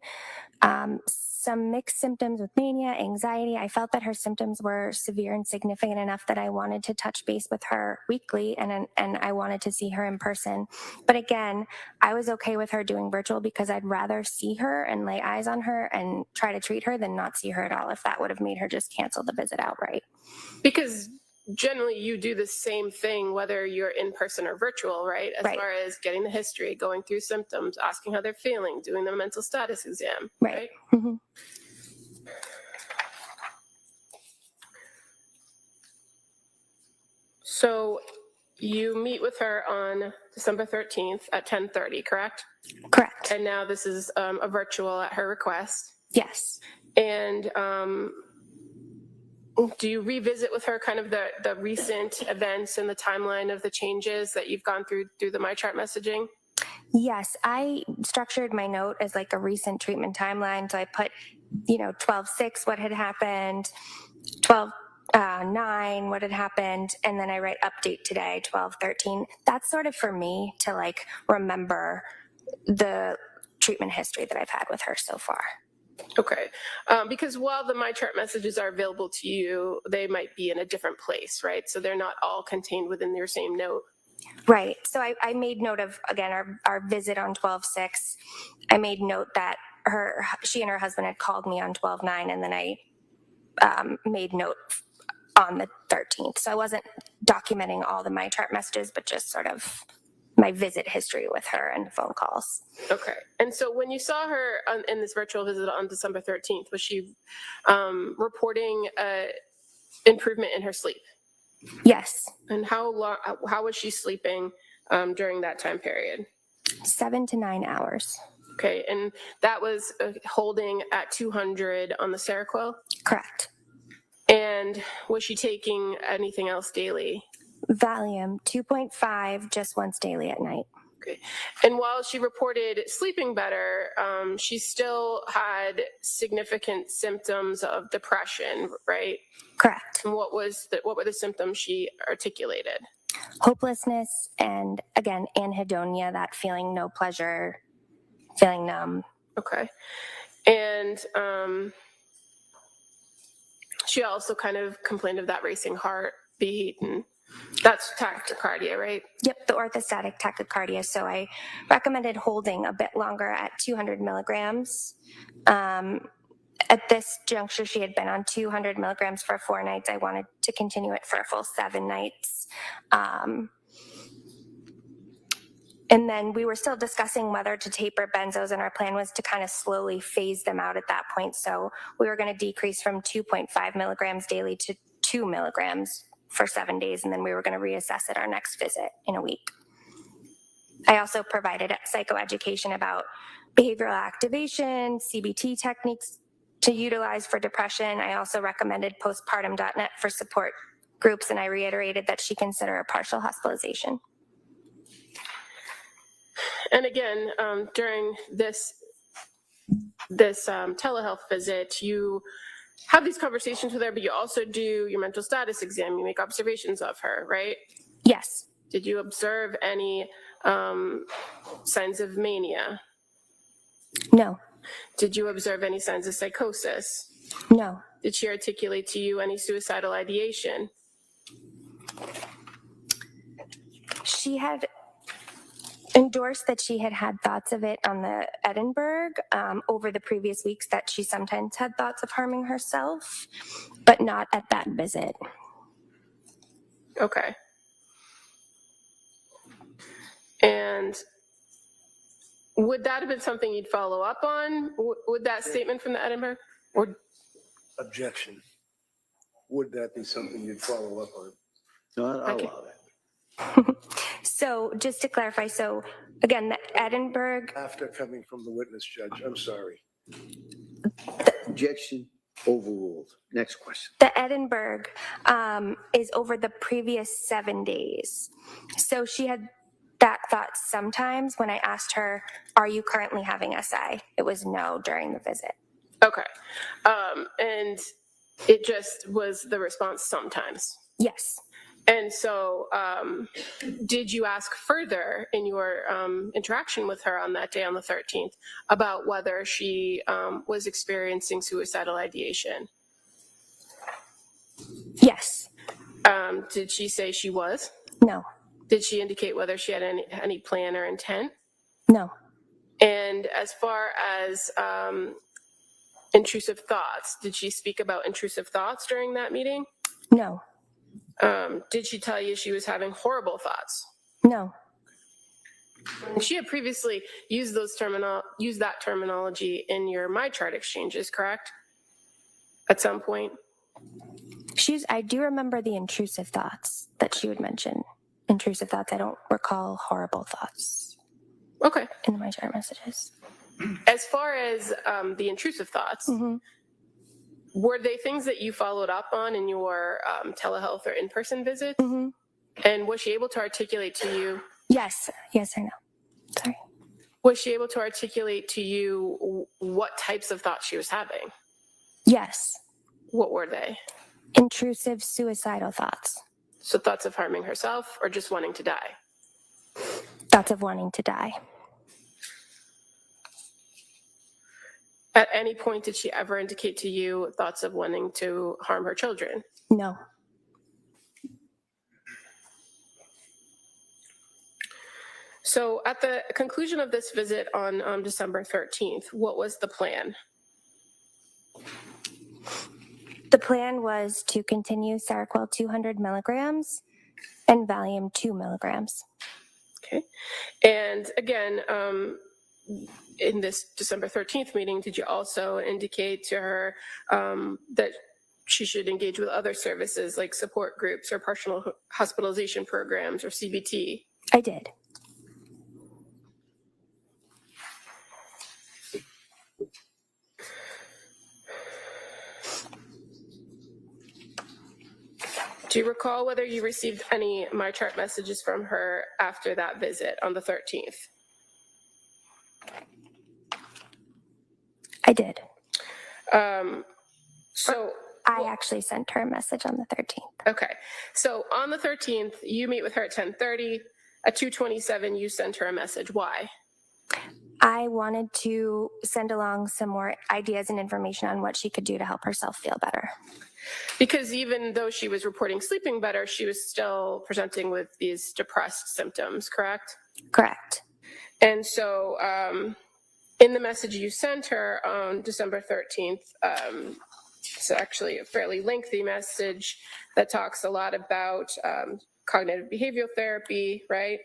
some mixed symptoms with mania, anxiety. I felt that her symptoms were severe and significant enough that I wanted to touch base with her weekly, and I wanted to see her in person. But again, I was okay with her doing virtual because I'd rather see her and lay eyes on her and try to treat her than not see her at all, if that would have made her just cancel the visit outright. Because generally you do the same thing whether you're in person or virtual, right? As Right. far as getting the history, going through symptoms, asking how they're feeling, doing the mental status exam, Right. right? Mhm. So you meet with her on December 13th at 10:30, correct? Correct. And now this is a virtual at her request. Yes. And do you revisit with her kind of the recent events and the timeline of the changes that you've gone through the MyChart messaging? Yes, I structured my note as like a recent treatment timeline. So I put, 12/6, what had happened, 12/9, what had happened, and then I write update today, 12/13. That's sort of for me to like remember the treatment history that I've had with her so far. Okay, because while the MyChart messages are available to you, they might be in a different place, right? So they're not all contained within your same note. Right. So I made note of, again, our visit on 12/6. I made note that she and her husband had called me on 12/9, and then I made note on the 13th. So I wasn't documenting all the MyChart messages, but just sort of my visit history with her and phone calls. Okay. And so when you saw her in this virtual visit on December 13th, was she reporting improvement in her sleep? Yes. And how was she sleeping during that time period? 7 to 9 hours. Okay. And that was holding at 200 on the Seroquel? Correct. And was she taking anything else daily? Valium, 2.5, just once daily at night. Okay. And while she reported sleeping better, she still had significant symptoms of depression, right? Correct. And what were the symptoms she articulated? Hopelessness and, again, anhedonia, that feeling no pleasure, feeling numb. Okay. And she also kind of complained of that racing heartbeat, and that's tachycardia, right? Yep, the orthostatic tachycardia. So I recommended holding a bit longer at 200 milligrams. At this juncture, she had been on 200 milligrams for 4 nights. I wanted to continue it for a full 7 nights. And then we were still discussing whether to taper benzos, and our plan was to kind of slowly phase them out at that point. So we were going to decrease from 2.5 milligrams daily to 2 milligrams for 7 days, and then we were going to reassess at our next visit in a week. I also provided psychoeducation about behavioral activation, CBT techniques to utilize for depression. I also recommended postpartum.net for support groups, and I reiterated that she consider a partial hospitalization. And again, during this telehealth visit, you have these conversations with her, but you also do your mental status exam. You make observations of her, right? Yes. Did you observe any signs of mania? No. Did you observe any signs of psychosis? No. Did she articulate to you any suicidal ideation? She had endorsed that she had had thoughts of it on the Edinburgh over the previous weeks, that she sometimes had thoughts of harming herself, but not at that visit. Okay. And would that have been something you'd follow up on? Would that statement from the Edinburgh? Or Objection. Would that be something you'd follow up on? No, I'll Okay. allow that. So just to clarify, so again, the Edinburgh, After coming from the witness, Judge, I'm sorry. Objection overruled. Next question. the Edinburgh is over the previous 7 days. So she had that thought sometimes when I asked her, are you currently having SI? It was no during the visit. okay. And it just was the response sometimes. Yes. And so, did you ask further in your interaction with her on that day, on the 13th, about whether she was experiencing suicidal ideation? Yes. Did she say she was? No. Did she indicate whether she had any plan or intent? No. And as far as intrusive thoughts, did she speak about intrusive thoughts during that meeting? No. Did she tell you she was having horrible thoughts? No. She had previously used that terminology in your MyChart exchanges, correct? At some point? I do remember the intrusive thoughts that she would mention. Intrusive thoughts. I don't recall horrible thoughts Okay. in my chart messages. As far as the intrusive thoughts, Mm-hmm. were they things that you followed up on in your telehealth or in-person visits? Mm-hmm. And was she able to articulate to you? Yes. Yes or no? Sorry. Was she able to articulate to you what types of thoughts she was having? Yes. What were they? Intrusive suicidal thoughts. So thoughts of harming herself or just wanting to die? Thoughts of wanting to die. At any point, did she ever indicate to you thoughts of wanting to harm her children? No. So at the conclusion of this visit on December 13th, what was the plan? The plan was to continue Seroquel 200 milligrams and Valium 2 milligrams. Okay. And again, in this December 13th meeting, did you also indicate to her that she should engage with other services like support groups or partial hospitalization programs or CBT? I did. Do you recall whether you received any MyChart messages from her after that visit on the 13th? I did. So I actually sent her a message on the 13th. okay. So on the 13th, you meet with her at 10:30. At 2:27, you sent her a message. Why? I wanted to send along some more ideas and information on what she could do to help herself feel better. Because even though she was reporting sleeping better, she was still presenting with these depressed symptoms, correct? Correct. And so in the message you sent her on December 13th, it's actually a fairly lengthy message that talks a lot about cognitive behavioral therapy, right?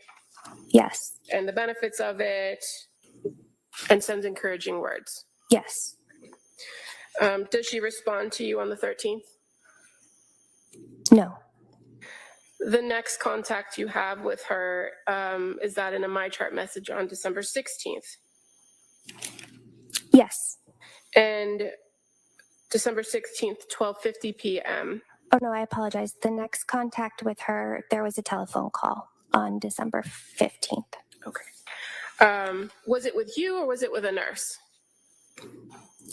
Yes. And the benefits of it, and sends encouraging words. Yes. Does she respond to you on the 13th? No. The next contact you have with her is that in a MyChart message on December 16th. Yes. And December 16th, 12:50 p.m. Oh, no, I apologize. The next contact with her, there was a telephone call on December 15th. Okay. Was it with you or was it with a nurse?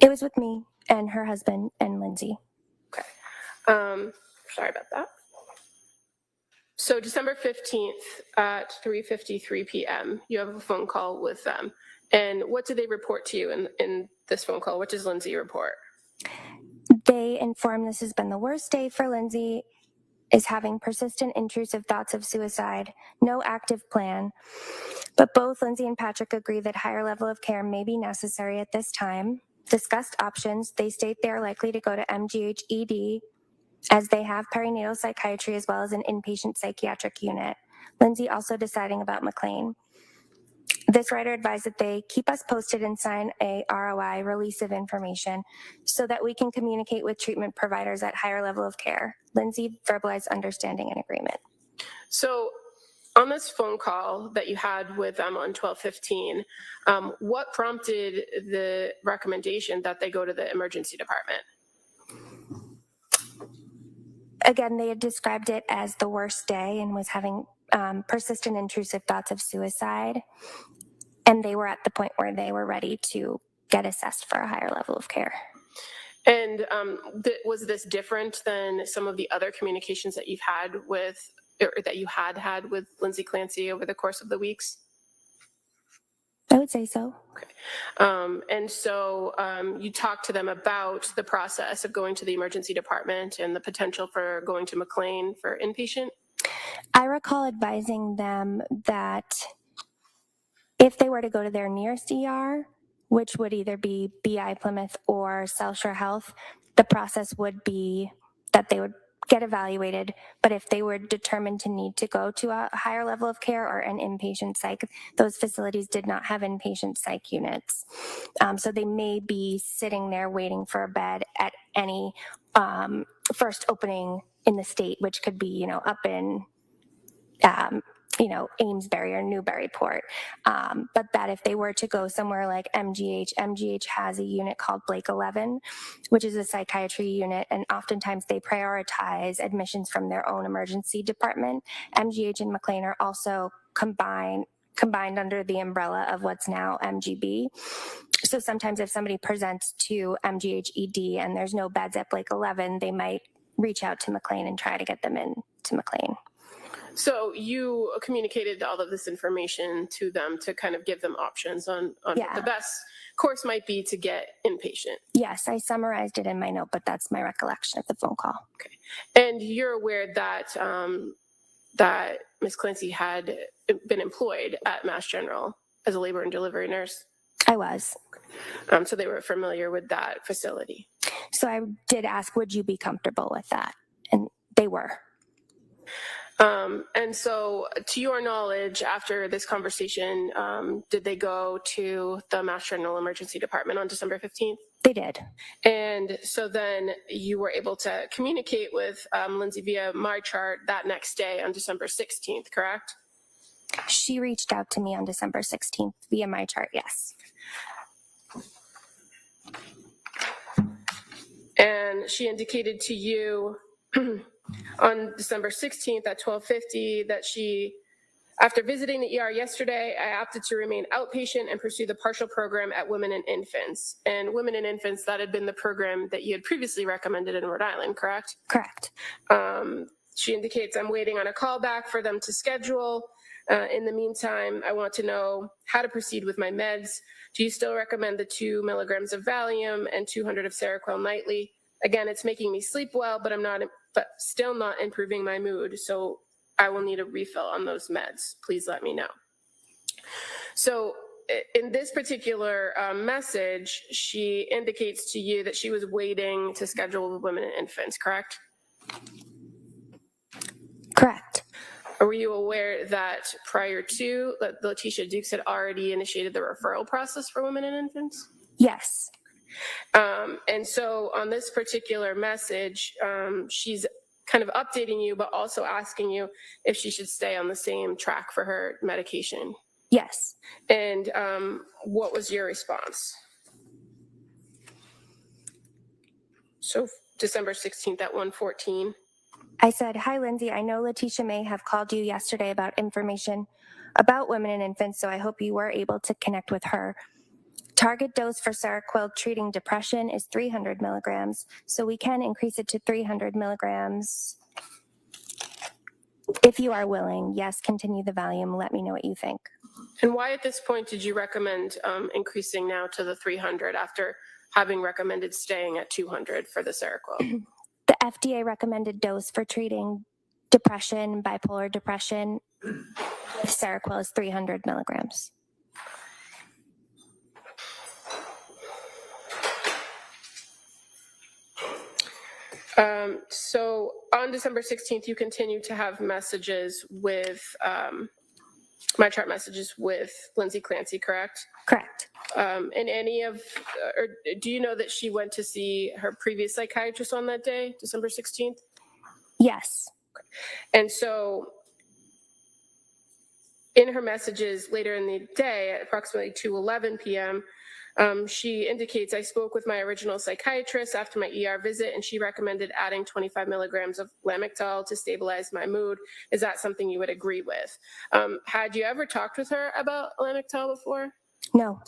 It was with me. and her husband and Lindsay. Sorry about that. So December 15th at 3:53 p.m., you have a phone call with them. And what did they report to you in this phone call? What does Lindsay report? They inform this has been the worst day for Lindsay, is having persistent intrusive thoughts of suicide, no active plan. But both Lindsay and Patrick agree that higher level of care may be necessary at this time. Discussed options, they state they are likely to go to MGH ED, as they have perinatal psychiatry as well as an inpatient psychiatric unit. Lindsay also deciding about McLean. This writer advised that they keep us posted and sign a ROI, release of information, so that we can communicate with treatment providers at higher level of care. Lindsay verbalized understanding and agreement. So on this phone call that you had with them on 12/15, what prompted the recommendation that they go to the emergency department? Again, they had described it as the worst day and was having persistent intrusive thoughts of suicide. And they were at the point where they were ready to get assessed for a higher level of care. And was this different than some of the other communications that you've had with, or that you had with Lindsay Clancy over the course of the weeks? I would say so. Okay. And so you talked to them about the process of going to the emergency department and the potential for going to McLean for inpatient? I recall advising them that if they were to go to their nearest ER, which would either be BI Plymouth or South Shore Health, the process would be that they would get evaluated, but if they were determined to need to go to a higher level of care or an inpatient psych, those facilities did not have inpatient psych units. So they may be sitting there waiting for a bed at any first opening in the state, which could be, up in Amesbury or Newburyport. But that if they were to go somewhere like MGH has a unit called Blake 11, which is a psychiatry unit, and oftentimes they prioritize admissions from their own emergency department. MGH and McLean are also combined under the umbrella of what's now MGB. So sometimes if somebody presents to MGH ED and there's no beds at Blake 11, they might reach out to McLean and try to get them in to McLean. So you communicated all of this information to them to kind of give them options on what the best course might be to get inpatient. Yes, I summarized it in my note, but that's my recollection of the phone call. Okay. And you're aware that that Ms. Clancy had been employed at Mass General as a labor and delivery nurse? I was. Okay. So they were familiar with that facility. So I did ask, would you be comfortable with that? And they were. And so, to your knowledge, after this conversation, did they go to the Mass General Emergency Department on December 15th? They did. And so then you were able to communicate with Lindsay via my chart that next day on December 16th, correct? She reached out to me on December 16th via my chart, yes. And she indicated to you on December 16th at 12:50 that she, after visiting the ER yesterday, I opted to remain outpatient and pursue the partial program at Women and Infants. And Women and Infants, that had been the program that you had previously recommended in Rhode Island, correct? Correct. She indicates I'm waiting on a call back for them to schedule. In the meantime, I want to know how to proceed with my meds. Do you still recommend the 2 milligrams of Valium and 200 of Seroquel nightly? Again, it's making me sleep well, but still not improving my mood. So I will need a refill on those meds. Please let me know. So in this particular message, she indicates to you that she was waiting to schedule with Women and Infants, correct? Correct. Were you aware that prior to that Letitia Dukes had already initiated the referral process for Women and Infants? Yes. And so on this particular message, she's kind of updating you, but also asking you if she should stay on the same track for her medication. Yes. And what was your response? So December 16th at 1:14. I said, hi, Lindsay. I know Letitia may have called you yesterday about information about Women and Infants, so I hope you were able to connect with her. Target dose for Seroquel treating depression is 300 milligrams, so we can increase it to 300 milligrams if you are willing. Yes, continue the Valium. Let me know what you think. And why at this point did you recommend increasing now to the 300 after having recommended staying at 200 for the Seroquel? The FDA recommended dose for treating depression, bipolar depression, Seroquel is 300 milligrams. So on December 16th, you continue to have messages with, my chart messages with Lindsay Clancy, correct? Correct. And any of, or do you know that she went to see her previous psychiatrist on that day, December 16th? Yes. And so in her messages later in the day at approximately 2:11 p.m., she indicates, I spoke with my original psychiatrist after my ER visit, and she recommended adding 25 milligrams of Lamictal to stabilize my mood. Is that something you would agree with? Had you ever talked with her about Lamictal before? No.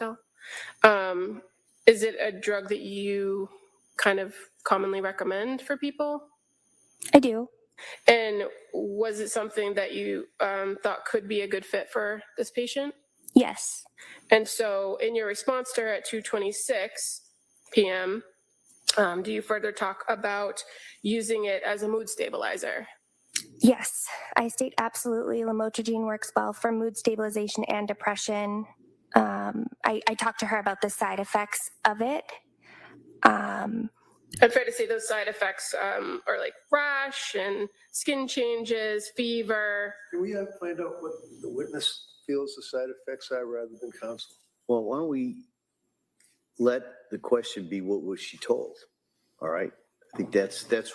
Is it a drug that you kind of commonly recommend for people? I do. And was it something that you thought could be a good fit for this patient? Yes. And so in your response to her at 2:26 p.m., do you further talk about using it as a mood stabilizer? Yes. I state absolutely lamotrigine works well for mood stabilization and depression. I talked to her about the side effects of it. And fair to say those side effects are like rash and skin changes, fever. Can we find out what the witness feels the side effects are rather than counsel? Well, why don't we let the question be, what was she told? All right? I think that's the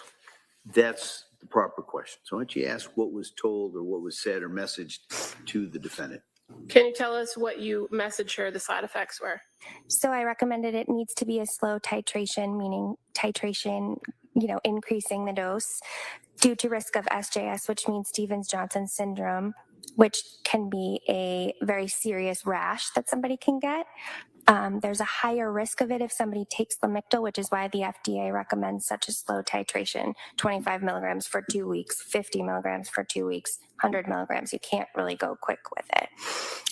proper question. So why don't you ask what was told or what was said or messaged to the defendant? Can you tell us what you messaged her the side effects were? So I recommended it needs to be a slow titration, meaning titration, increasing the dose due to risk of SJS, which means Stevens-Johnson syndrome, which can be a very serious rash that somebody can get. There's a higher risk of it if somebody takes Lamictal, which is why the FDA recommends such a slow titration, 25 milligrams for 2 weeks, 50 milligrams for 2 weeks, 100 milligrams. You can't really go quick with it.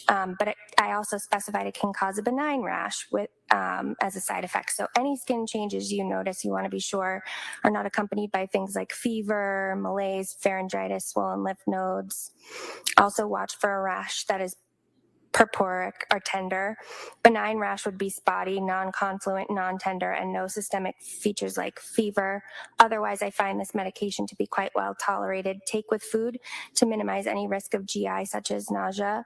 But I also specified it can cause a benign rash as a side effect. So any skin changes you notice, you want to be sure are not accompanied by things like fever, malaise, pharyngitis, swollen lymph nodes. Also watch for a rash that is purpuric or tender. Benign rash would be spotty, non-confluent, non-tender, and no systemic features like fever. Otherwise, I find this medication to be quite well tolerated. Take with food to minimize any risk of GI, such as nausea.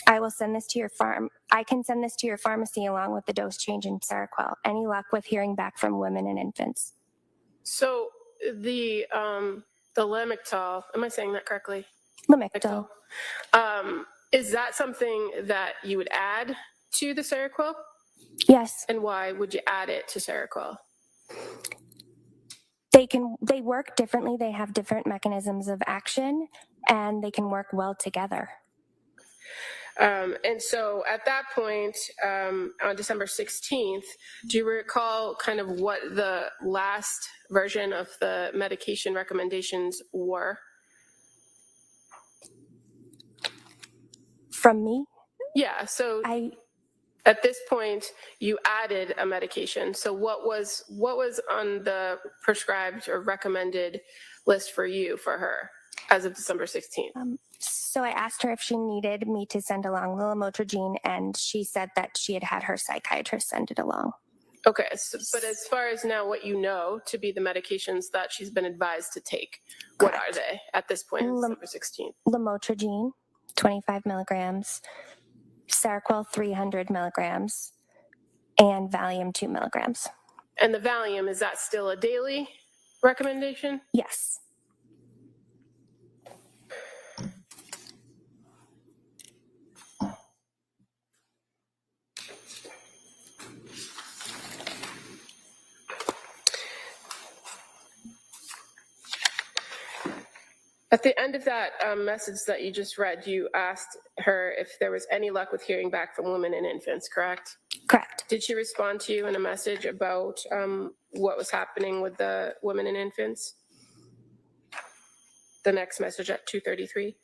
I can send this to your pharmacy along with the dose change in Seroquel. Any luck with hearing back from women and infants? So the Lamictal, am I saying that correctly? Lamictal. Is that something that you would add to the Seroquel? Yes. And why would you add it to Seroquel? They work differently. They have different mechanisms of action, and they can work well together. And so at that point, on December 16th, do you recall kind of what the last version of the medication recommendations were? From me? Yeah, so at this point, you added a medication. So what was on the prescribed or recommended list for you, for her, as of December 16th? So I asked her if she needed me to send along the lamotrigine, and she said that she had her psychiatrist send it along. Okay, but as far as now what you know to be the medications that she's been advised to take, Correct. What are they at this point on December 16th? Lamotrigine, 25 milligrams, Seroquel, 300 milligrams, and Valium, 2 milligrams. And the Valium, is that still a daily recommendation? Yes. At the end of that message that you just read, you asked her if there was any luck with hearing back from women and infants, correct? Correct. Did she respond to you in a message about what was happening with the women and infants? The next message at 2:33?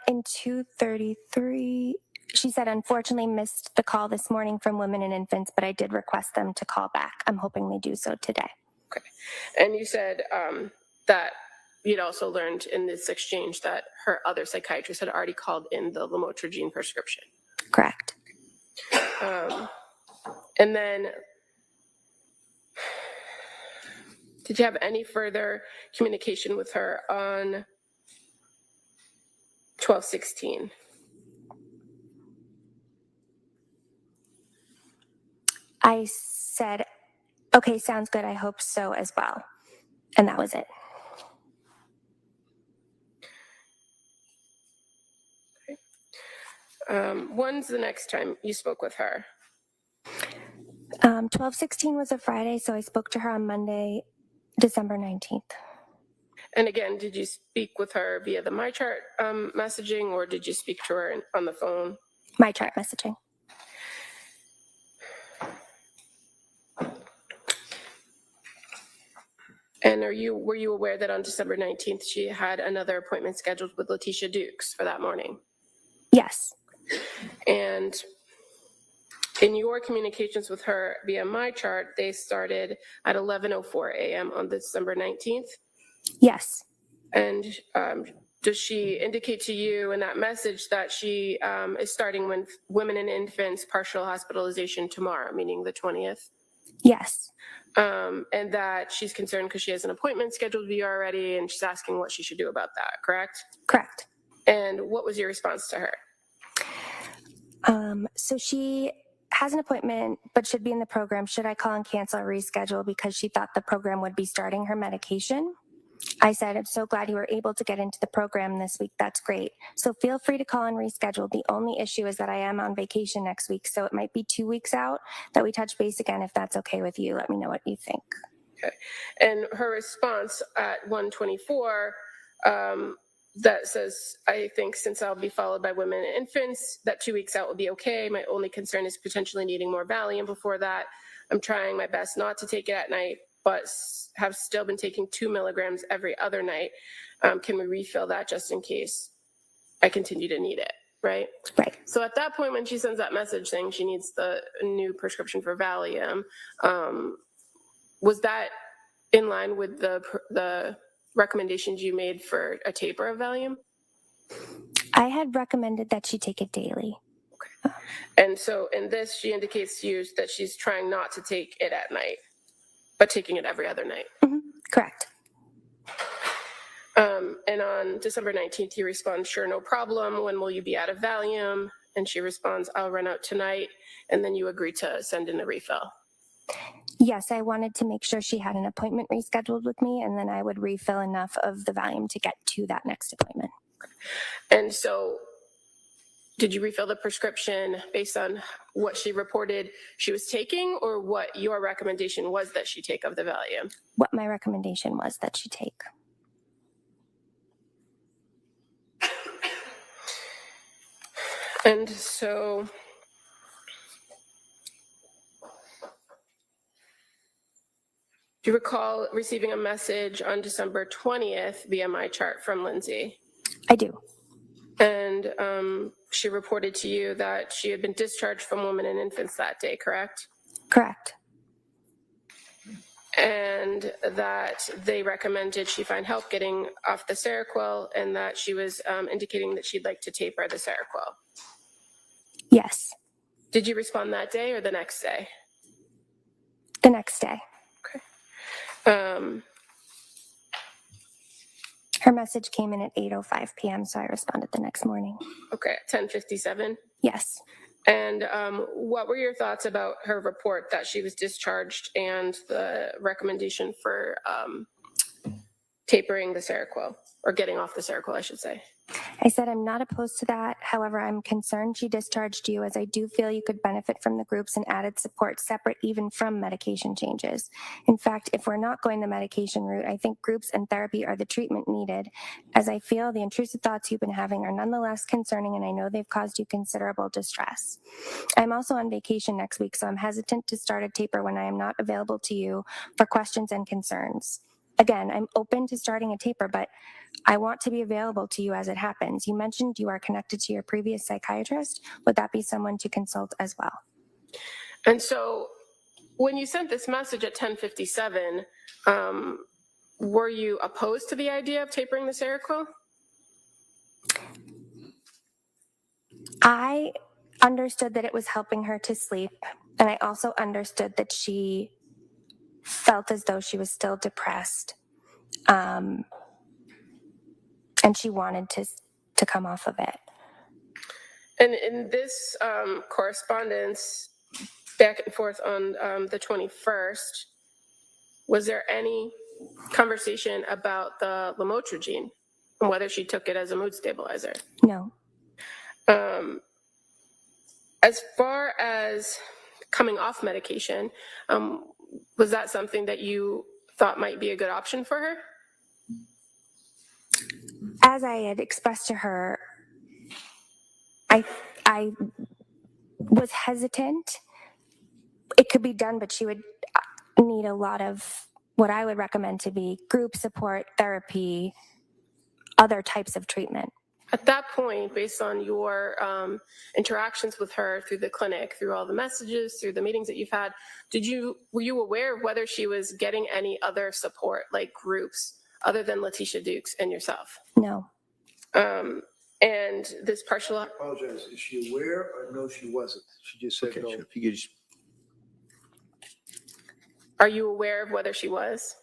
In 2:33, she said, unfortunately missed the call this morning from women and infants, but I did request them to call back. I'm hoping they do so today. Okay. And you said that you'd also learned in this exchange that her other psychiatrist had already called in the lamotrigine prescription. Correct. And then, did you have any further communication with her on 12/16? I said, okay, sounds good. I hope so as well. And that was it. When's the next time you spoke with her? 12/16 was a Friday, so I spoke to her on Monday, December 19th. And again, did you speak with her via the MyChart messaging, or did you speak to her on the phone? MyChart messaging. And were you aware that on December 19th she had another appointment scheduled with Letitia Dukes for that morning? Yes. And in your communications with her via MyChart, they started at 11:04 a.m. on December 19th? Yes. And does she indicate to you in that message that she is starting with women and infants partial hospitalization tomorrow, meaning the 20th? Yes. And that she's concerned because she has an appointment scheduled with you already, and she's asking what she should do about that, correct? Correct. And what was your response to her? So she has an appointment, but should be in the program. Should I call and cancel or reschedule because she thought the program would be starting her medication? I said, I'm so glad you were able to get into the program this week. That's great. So feel free to call and reschedule. The only issue is that I am on vacation next week, so it might be 2 weeks out that we touch base again. If that's okay with you, let me know what you think. Okay. And her response at 1:24 that says, I think since I'll be followed by women and infants, that 2 weeks out will be okay. My only concern is potentially needing more Valium before that. I'm trying my best not to take it at night, but have still been taking 2 milligrams every other night. Can we refill that just in case I continue to need it, right? Right. So at that point, when she sends that message saying she needs the new prescription for Valium, was that in line with the recommendations you made for a taper of Valium? I had recommended that she take it daily. And so in this, she indicates to you that she's trying not to take it at night, but taking it every other night. Mm-hmm. Correct. And on December 19th, you respond, sure, no problem. When will you be out of Valium? And she responds, I'll run out tonight. And then you agree to send in a refill. Yes, I wanted to make sure she had an appointment rescheduled with me, and then I would refill enough of the Valium to get to that next appointment. And so did you refill the prescription based on what she reported she was taking, or what your recommendation was that she take of the Valium? What my recommendation was that she take. And so do you recall receiving a message on December 20th via MyChart from Lindsay? I do. And she reported to you that she had been discharged from women and infants that day, correct? Correct. And that they recommended she find help getting off the Seroquel, and that she was indicating that she'd like to taper the Seroquel. Yes. Did you respond that day or the next day? The next day. Okay. Her message came in at 8:05 p.m., so I responded the next morning. Okay, 10:57. Yes. And what were your thoughts about her report that she was discharged and the recommendation for tapering the Seroquel, or getting off the Seroquel, I should say. I said I'm not opposed to that. However, I'm concerned she discharged you, as I do feel you could benefit from the groups and added support separate even from medication changes. In fact, if we're not going the medication route, I think groups and therapy are the treatment needed, as I feel the intrusive thoughts you've been having are nonetheless concerning, and I know they've caused you considerable distress. I'm also on vacation next week, so I'm hesitant to start a taper when I am not available to you for questions and concerns. Again, I'm open to starting a taper, but I want to be available to you as it happens. You mentioned you are connected to your previous psychiatrist. Would that be someone to consult as well? And so when you sent this message at 10:57, were you opposed to the idea of tapering the Seroquel? I understood that it was helping her to sleep, and I also understood that she felt as though she was still depressed, and she wanted to come off of it. And in this correspondence back and forth on the 21st, was there any conversation about the lamotrigine and whether she took it as a mood stabilizer? No. As far as coming off medication, was that something that you thought might be a good option for her? As I had expressed to her, I was hesitant. It could be done, but she would need a lot of what I would recommend to be group support, therapy, other types of treatment. At that point, based on your interactions with her through the clinic, through all the messages, through the meetings that you've had, were you aware of whether she was getting any other support, like groups, other than Letitia Dukes and yourself? No. And this partial... I apologize. Is she aware or no, she wasn't? She just said no. If you could just, Are you aware of whether she was?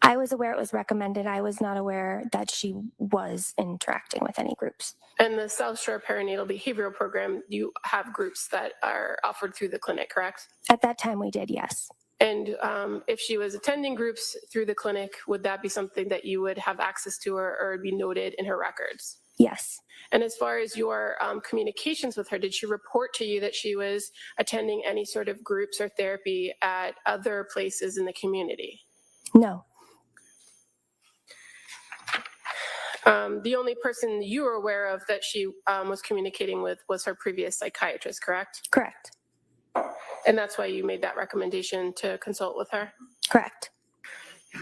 I was aware it was recommended. I was not aware that she was interacting with any groups. And the South Shore Perinatal Behavioral Program, you have groups that are offered through the clinic, correct? At that time, we did, yes. And if she was attending groups through the clinic, would that be something that you would have access to or be noted in her records? Yes. And as far as your communications with her, did she report to you that she was attending any sort of groups or therapy at other places in the community? No. The only person you were aware of that she was communicating with was her previous psychiatrist, correct? Correct. And that's why you made that recommendation to consult with her? Correct.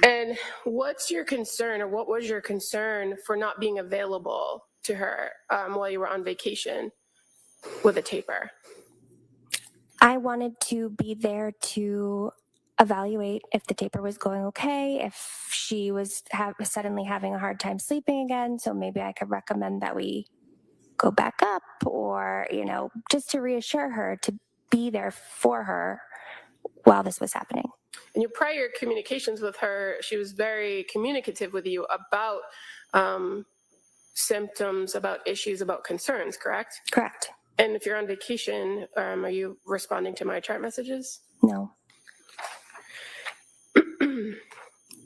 And what's your concern, or what was your concern for not being available to her while you were on vacation with a taper? I wanted to be there to evaluate if the taper was going okay, if she was suddenly having a hard time sleeping again. So maybe I could recommend that we go back up, or, just to reassure her, to be there for her while this was happening. In your prior communications with her, she was very communicative with you about symptoms, about issues, about concerns, correct? Correct. And if you're on vacation, are you responding to my chart messages? No.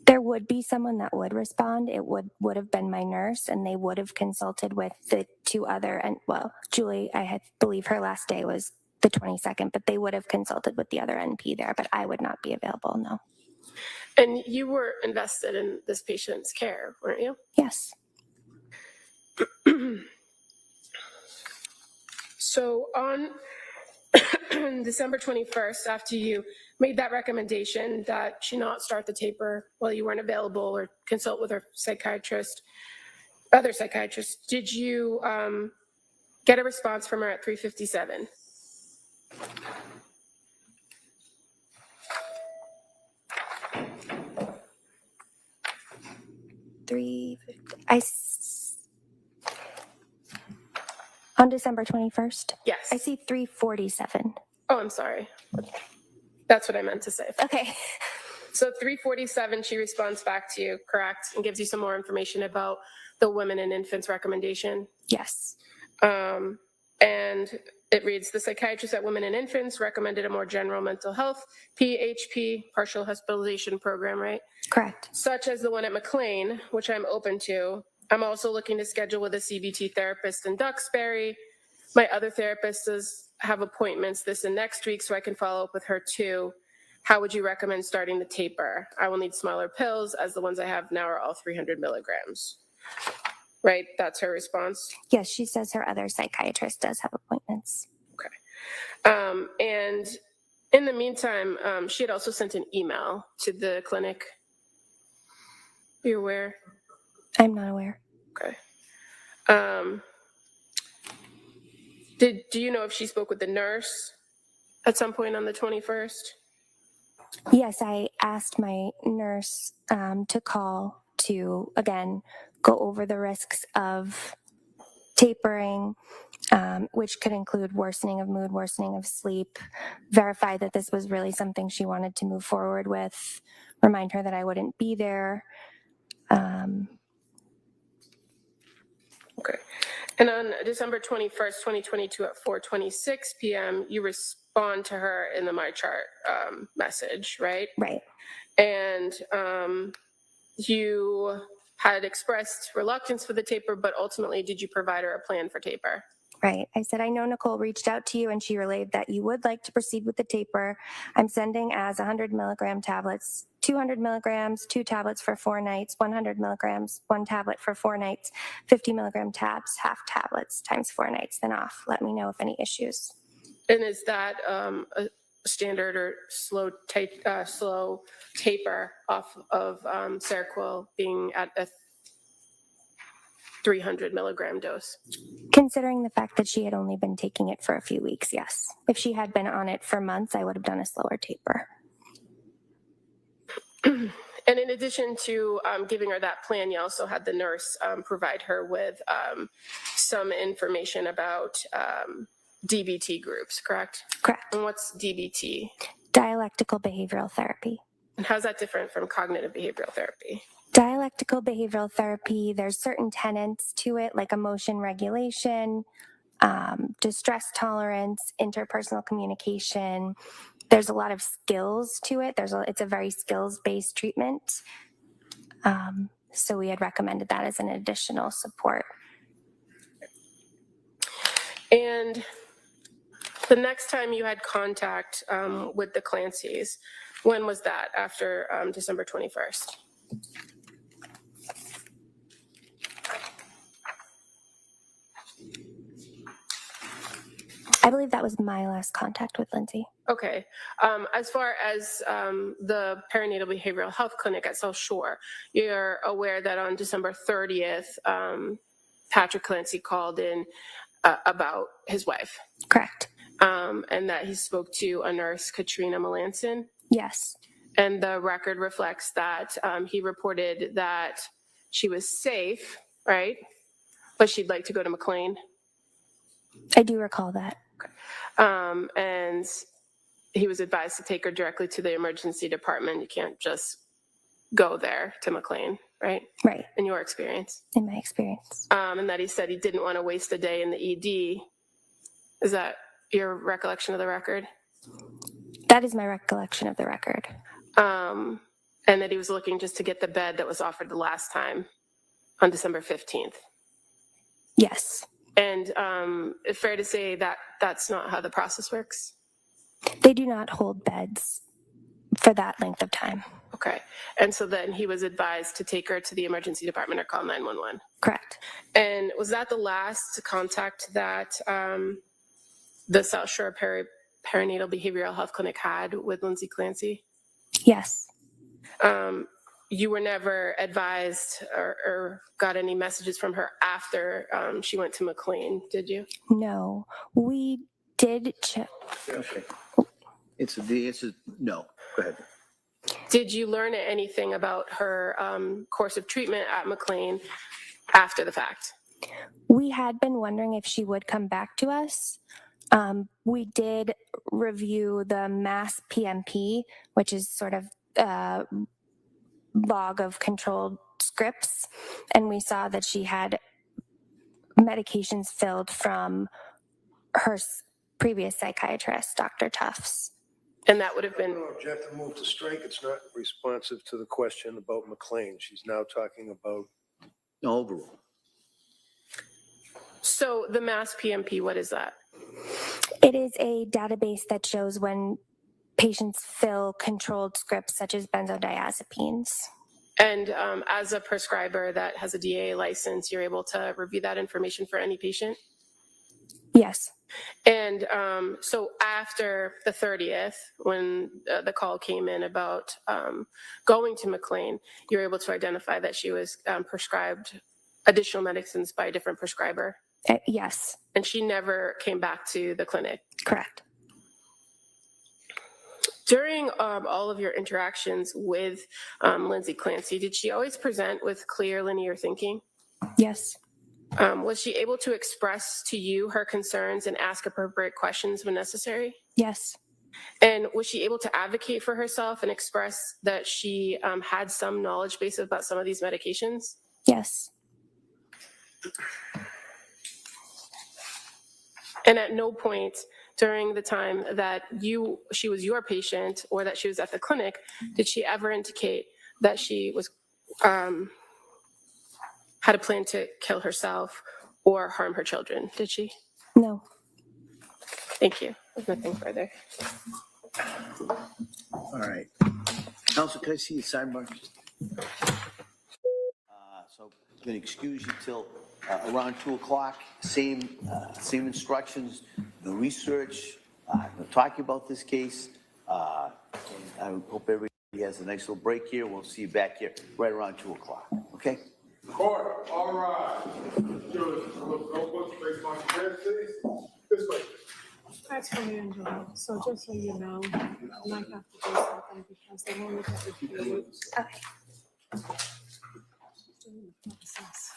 There would be someone that would respond. It would have been my nurse, and they would have consulted with the two other, and Julie, I believe her last day was the 22nd, but they would have consulted with the other NP there, but I would not be available, no. And you were invested in this patient's care, weren't you? Yes. So on December 21st, after you made that recommendation that she not start the taper while you weren't available or consult with her other psychiatrist, did you get a response from her at 3:57? On December 21st? Yes. I see 3:47. Oh, I'm sorry. That's what I meant to say. Okay. So 3:47, she responds back to you, correct? And gives you some more information about the women and infants recommendation. Yes. And It reads, the psychiatrist at Women and Infants recommended a more general mental health, PHP, partial hospitalization program, right? Correct. Such as the one at McLean, which I'm open to. I'm also looking to schedule with a CBT therapist in Duxbury. My other therapist does have appointments this and next week, so I can follow up with her too. How would you recommend starting the taper? I will need smaller pills, as the ones I have now are all 300 milligrams. Right? That's her response. Yes, she says her other psychiatrist does have appointments. And in the meantime, she had also sent an email to the clinic. Are you aware? I'm not aware. Okay. Do you know if she spoke with the nurse at some point on the 21st? Yes, I asked my nurse to call to, again, go over the risks of tapering, which could include worsening of mood, worsening of sleep, verify that this was really something she wanted to move forward with, remind her that I wouldn't be there. Okay. And on December 21st, 2022 at 4:26 p.m., you respond to her in the My Chart message, right? Right. And you had expressed reluctance for the taper, but ultimately did you provide her a plan for taper? Right. I said, I know Nicole reached out to you and she relayed that you would like to proceed with the taper. I'm sending as 100 milligram tablets, 200 milligrams, 2 tablets for 4 nights, 100 milligrams, 1 tablet for 4 nights, 50 milligram tabs, half tablets times 4 nights, then off. Let me know if any issues. And is that a standard or slow taper off of Seroquel being at a 300 milligram dose? Considering the fact that she had only been taking it for a few weeks, yes. If she had been on it for months, I would have done a slower taper. And in addition to giving her that plan, you also had the nurse provide her with some information about DBT groups, correct? Correct. And what's DBT? Dialectical behavioral therapy. And how's that different from cognitive behavioral therapy? Dialectical behavioral therapy, there's certain tenets to it, like emotion regulation, distress tolerance, interpersonal communication. There's a lot of skills to it. It's a very skills-based treatment. So we had recommended that as an additional support. And the next time you had contact with the Clancys, when was that? After December 21st? I believe that was my last contact with Lindsay. Okay. As far as the perinatal behavioral health clinic at South Shore, you're aware that on December 30th, Patrick Clancy called in about his wife. Correct. And that he spoke to a nurse, Katrina Melanson. Yes. And the record reflects that he reported that she was safe, right? But she'd like to go to McLean. I do recall that. And he was advised to take her directly to the emergency department. You can't just go there to McLean, right? Right. In your experience. In my experience. And that he said he didn't want to waste a day in the ED. Is that your recollection of the record? That is my recollection of the record. And that he was looking just to get the bed that was offered the last time on December 15th. Yes. And it's fair to say that that's not how the process works? They do not hold beds for that length of time. Okay. And so then he was advised to take her to the emergency department or call 911? Correct. And was that the last contact that the South Shore Perinatal Behavioral Health Clinic had with Lindsay Clancy? Yes. You were never advised or got any messages from her after she went to McLean, did you? No. We did check. Okay. The answer is no. Go ahead. Did you learn anything about her course of treatment at McLean after the fact? We had been wondering if she would come back to us. We did review the MASS PMP, which is sort of a log of controlled scripts, and we saw that she had medications filled from her previous psychiatrist, Dr. Tufts. And that would have been, No, you have to move to strike. It's not responsive to the question about McLean. She's now talking about, No, overall. so the Mass PMP, what is that? It is a database that shows when patients fill controlled scripts such as benzodiazepines. And as a prescriber that has a DA license, you're able to review that information for any patient? Yes. And so after the 30th, when the call came in about going to McLean, you were able to identify that she was prescribed additional medicines by a different prescriber? Yes. And she never came back to the clinic? Correct. During all of your interactions with Lindsay Clancy, did she always present with clear linear thinking? Yes. Was she able to express to you her concerns and ask appropriate questions when necessary? Yes. And was she able to advocate for herself and express that she had some knowledge base about some of these medications? Yes. And at no point during the time that she was your patient or that she was at the clinic, did she ever indicate that she was had a plan to kill herself or harm her children? Did she? No. Thank you. There's nothing further. All right. Counsel, can I see your sidebar? So I'm going to excuse you till around 2 o'clock. Same instructions, no research, no talking about this case. I hope everybody has a nice little break here. We'll see you back here right around 2 o'clock. Okay? Court, all rise. Jurors, notebooks, place on your desk, please. This way. That's from Angela, so just so you know, I might have to do something because they won't look at the period. Okay. During the process.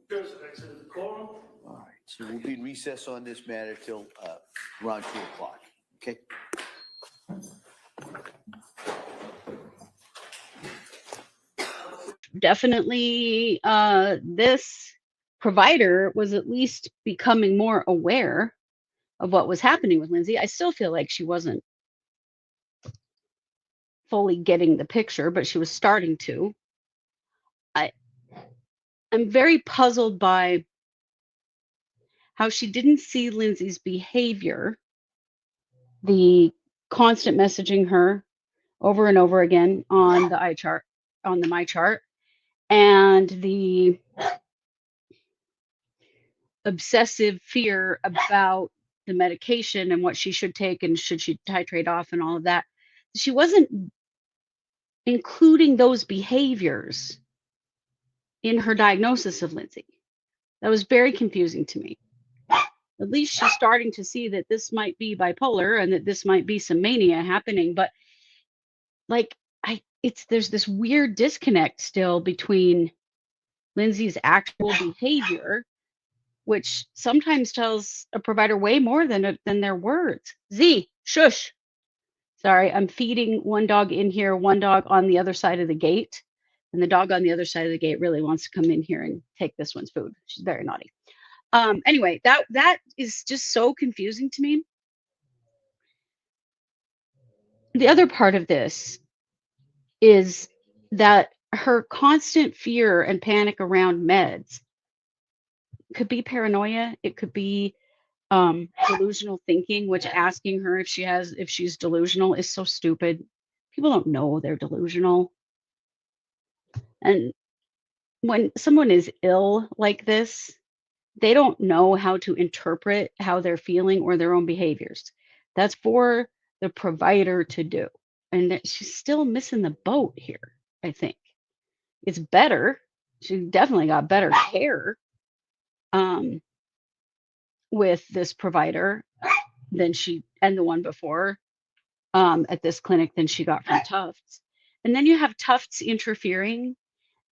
Here's the next of the Cora. All right. So we'll be in recess on this matter till around 2 o'clock. Okay? Definitely this provider was at least becoming more aware of what was happening with Lindsay. I still feel like she wasn't fully getting the picture, but she was starting to. I'm very puzzled by how she didn't see Lindsay's behavior, the constant messaging her over and over again on the eye chart, on the my chart, and the obsessive fear about the medication and what she should take and should she titrate off and all of that. She wasn't including those behaviors in her diagnosis of Lindsay. That was very confusing to me. At least she's starting to see that this might be bipolar and that this might be some mania happening, but like there's this weird disconnect still between Lindsay's actual behavior, which sometimes tells a provider way more than their words. Z, shush. Sorry, I'm feeding one dog in here, one dog on the other side of the gate. And the dog on the other side of the gate really wants to come in here and take this one's food. She's very naughty. Anyway, that is just so confusing to me. The other part of this is that her constant fear and panic around meds could be paranoia. It could be delusional thinking, which asking her if she's delusional is so stupid. People don't know they're delusional. And when someone is ill like this, they don't know how to interpret how they're feeling or their own behaviors. That's for the provider to do. And that she's still missing the boat here, I think. It's better. She definitely got better care with this provider than and the one before at this clinic than she got from Tufts. And then you have Tufts interfering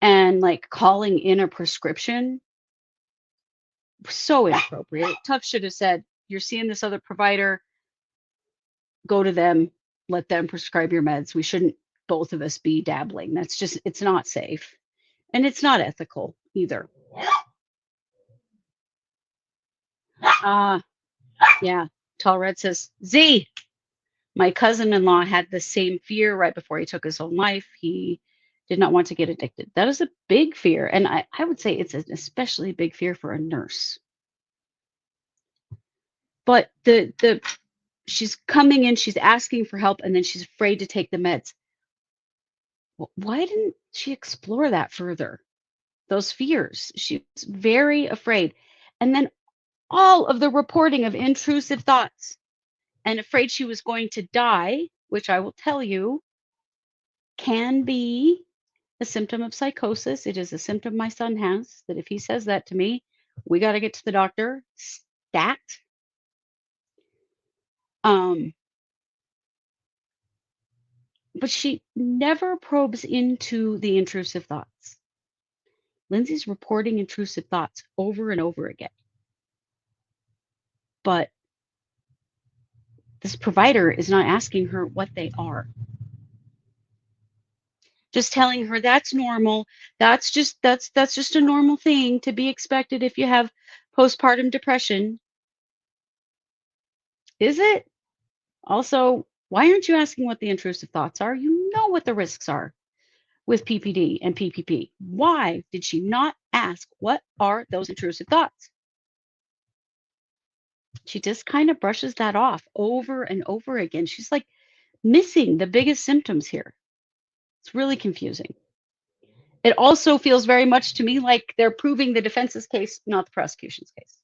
and like calling in a prescription. So inappropriate. Tough should have said, you're seeing this other provider, go to them, let them prescribe your meds. We shouldn't both of us be dabbling. That's just, it's not safe. And it's not ethical either. Yeah. Tall Red says, Z, my cousin-in-law had the same fear right before he took his own life. He did not want to get addicted. That is a big fear. And I would say it's an especially big fear for a nurse. But she's coming in, she's asking for help, and then she's afraid to take the meds. Why didn't she explore that further? Those fears. She was very afraid. And then all of the reporting of intrusive thoughts and afraid she was going to die, which I will tell you can be a symptom of psychosis. It is a symptom my son has, that if he says that to me, we got to get to the doctor. Stat. But she never probes into the intrusive thoughts. Lindsay's reporting intrusive thoughts over and over again. But this provider is not asking her what they are. Just telling her that's normal. That's just a normal thing to be expected if you have postpartum depression. Is it? Also, why aren't you asking what the intrusive thoughts are? You know what the risks are with PPD and PPP. Why did she not ask what are those intrusive thoughts? She just kind of brushes that off over and over again. She's like missing the biggest symptoms here. It's really confusing. It also feels very much to me like they're proving the defense's case, not the prosecution's case.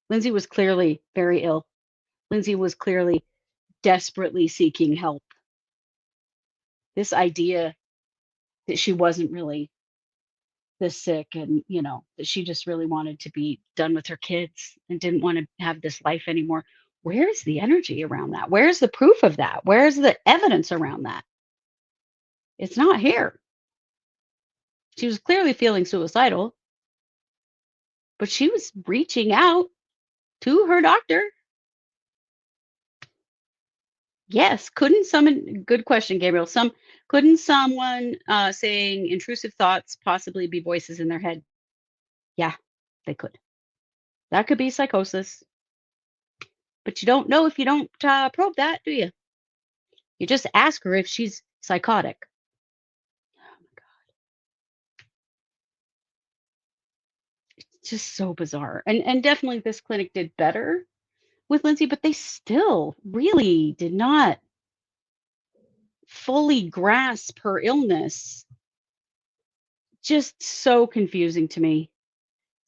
Lindsay was clearly very ill. Lindsay was clearly desperately seeking help. This idea that she wasn't really this sick and, you know, that she just really wanted to be done with her kids and didn't want to have this life anymore. Where's the energy around that? Where's the proof of that? Where's the evidence around that? It's not here. She was clearly feeling suicidal, but she was reaching out to her doctor. Yes, couldn't someone, good question, Gabriel. Couldn't someone saying intrusive thoughts possibly be voices in their head? Yeah, they could. That could be psychosis. But you don't know if you don't probe that, do you? You just ask her if she's psychotic. Oh my God. It's just so bizarre. And definitely this clinic did better with Lindsay, but they still really did not fully grasp her illness. Just so confusing to me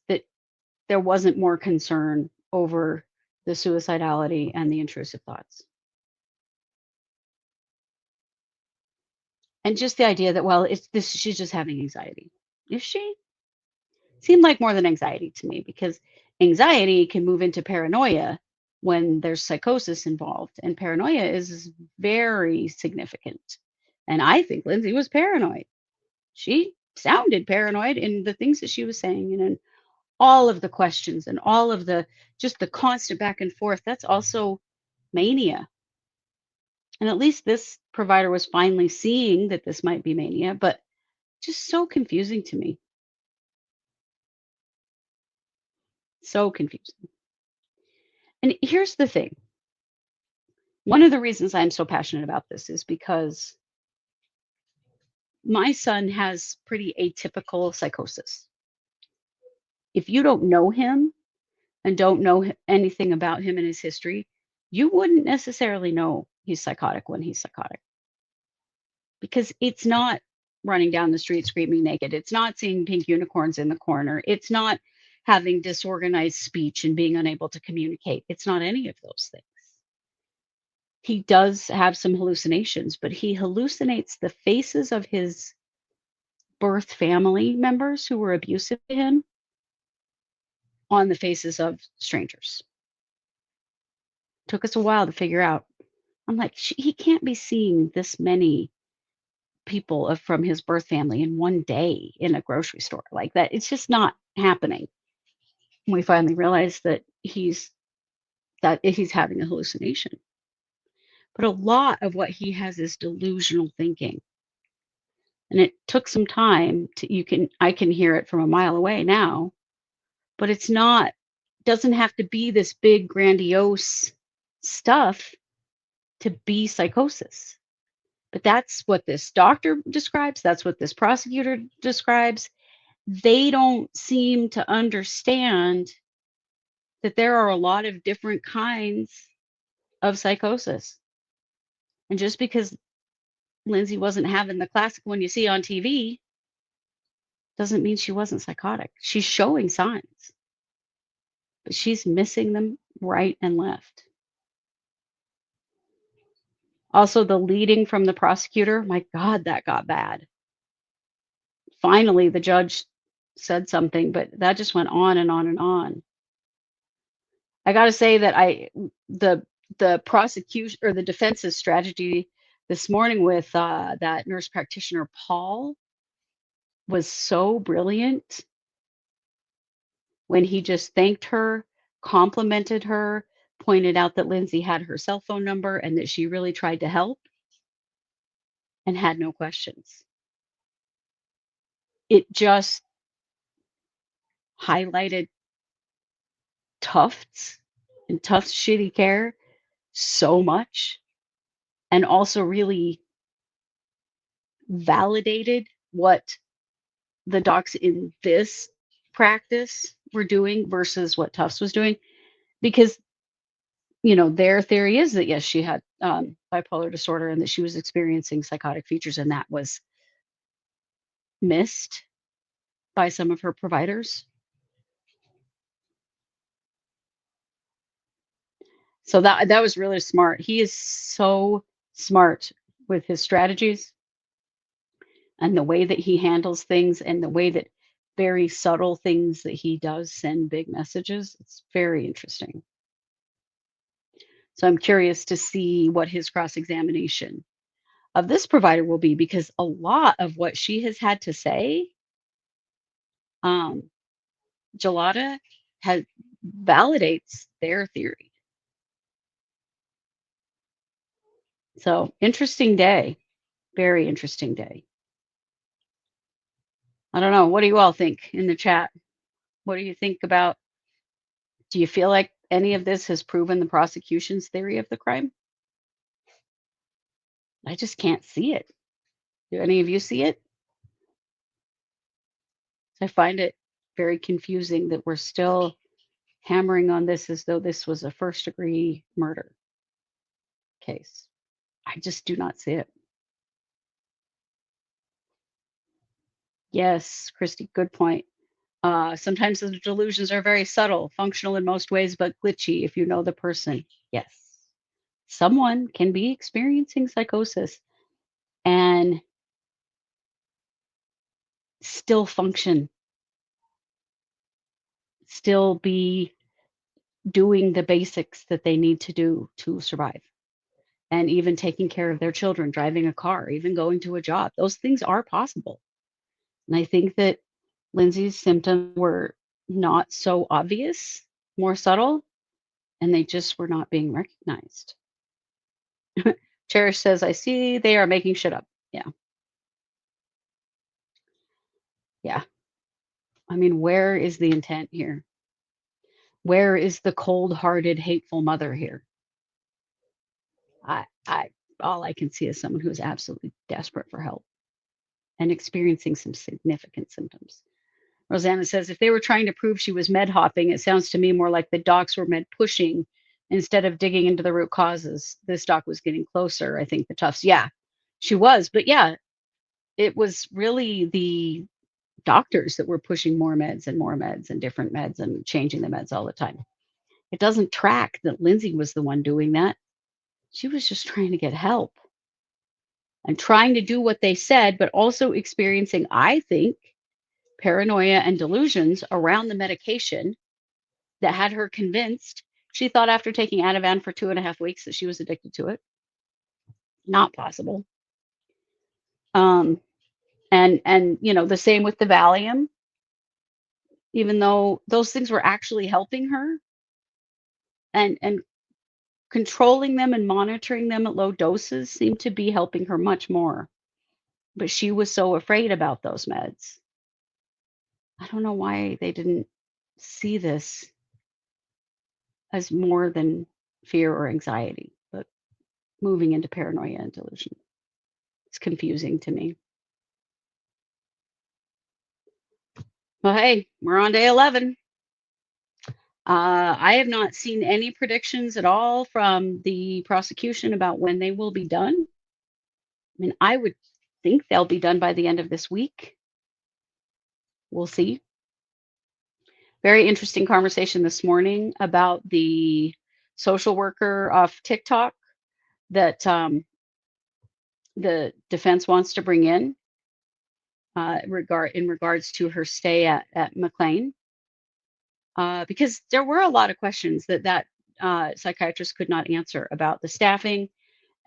that there wasn't more concern over the suicidality and the intrusive thoughts. And just the idea that, well, she's just having anxiety. Is she? Seemed like more than anxiety to me, because anxiety can move into paranoia when there's psychosis involved, and paranoia is very significant. And I think Lindsay was paranoid. She sounded paranoid in the things that she was saying, and in all of the questions and all of the just the constant back and forth. That's also mania. And at least this provider was finally seeing that this might be mania, but just so confusing to me. So confusing. And here's the thing. One of the reasons I'm so passionate about this is because my son has pretty atypical psychosis. If you don't know him and don't know anything about him and his history, you wouldn't necessarily know he's psychotic when he's psychotic. Because it's not running down the street screaming naked. It's not seeing pink unicorns in the corner. It's not having disorganized speech and being unable to communicate. It's not any of those things. He does have some hallucinations, but he hallucinates the faces of his birth family members who were abusive to him on the faces of strangers. Took us a while to figure out. I'm like, he can't be seeing this many people from his birth family in one day in a grocery store like that. It's just not happening. We finally realized that he's having a hallucination. But a lot of what he has is delusional thinking. And it took some time I can hear it from a mile away now, but doesn't have to be this big grandiose stuff to be psychosis. But that's what this doctor describes. That's what this prosecutor describes. They don't seem to understand that there are a lot of different kinds of psychosis. And just because Lindsay wasn't having the classic one you see on TV doesn't mean she wasn't psychotic. She's showing signs, but she's missing them right and left. Also, the leading from the prosecutor, my God, that got bad. Finally, the judge said something, but that just went on and on and on. I got to say that the prosecution or the defense's strategy this morning with that nurse practitioner, Paul, was so brilliant when he just thanked her, complimented her, pointed out that Lindsay had her cell phone number and that she really tried to help and had no questions. It just highlighted Tufts and Tufts' shitty care so much, and also really validated what the docs in this practice were doing versus what Tufts was doing. Because, their theory is that, yes, she had bipolar disorder and that she was experiencing psychotic features, and that was missed by some of her providers. So that was really smart. He is so smart with his strategies and the way that he handles things and the way that very subtle things that he does send big messages. It's very interesting. So I'm curious to see what his cross-examination of this provider will be, because a lot of what she has had to say, Jollotta validates their theory. So interesting day, very interesting day. I don't know. What do you all think in the chat? What do you think about? Do you feel like any of this has proven the prosecution's theory of the crime? I just can't see it. Do any of you see it? I find it very confusing that we're still hammering on this as though this was a first-degree murder case. I just do not see it. Yes, Christy, good point. Sometimes the delusions are very subtle, functional in most ways, but glitchy if you know the person. Yes. Someone can be experiencing psychosis and still function, still be doing the basics that they need to do to survive, and even taking care of their children, driving a car, even going to a job. Those things are possible. And I think that Lindsay's symptoms were not so obvious, more subtle, and they just were not being recognized. Cherish says, I see they are making shit up. Yeah. Yeah. I mean, where is the intent here? Where is the cold-hearted, hateful mother here? All I can see is someone who is absolutely desperate for help and experiencing some significant symptoms. Rosanna says, if they were trying to prove she was med hopping, it sounds to me more like the docs were med pushing instead of digging into the root causes. This doc was getting closer, I think, the Tufts. Yeah, she was. But yeah, it was really the doctors that were pushing more meds and different meds and changing the meds all the time. It doesn't track that Lindsay was the one doing that. She was just trying to get help and trying to do what they said, but also experiencing, I think, paranoia and delusions around the medication that had her convinced. She thought after taking Ativan for 2.5 weeks that she was addicted to it. Not possible. And the same with the Valium, even though those things were actually helping her, and controlling them and monitoring them at low doses seemed to be helping her much more. But she was so afraid about those meds. I don't know why they didn't see this as more than fear or anxiety, but moving into paranoia and delusion. It's confusing to me. Well, hey, we're on day 11. I have not seen any predictions at all from the prosecution about when they will be done. I mean, I would think they'll be done by the end of this week. We'll see. Very interesting conversation this morning about the social worker off TikTok that the defense wants to bring in regards to her stay at McLean. Because there were a lot of questions that psychiatrist could not answer about the staffing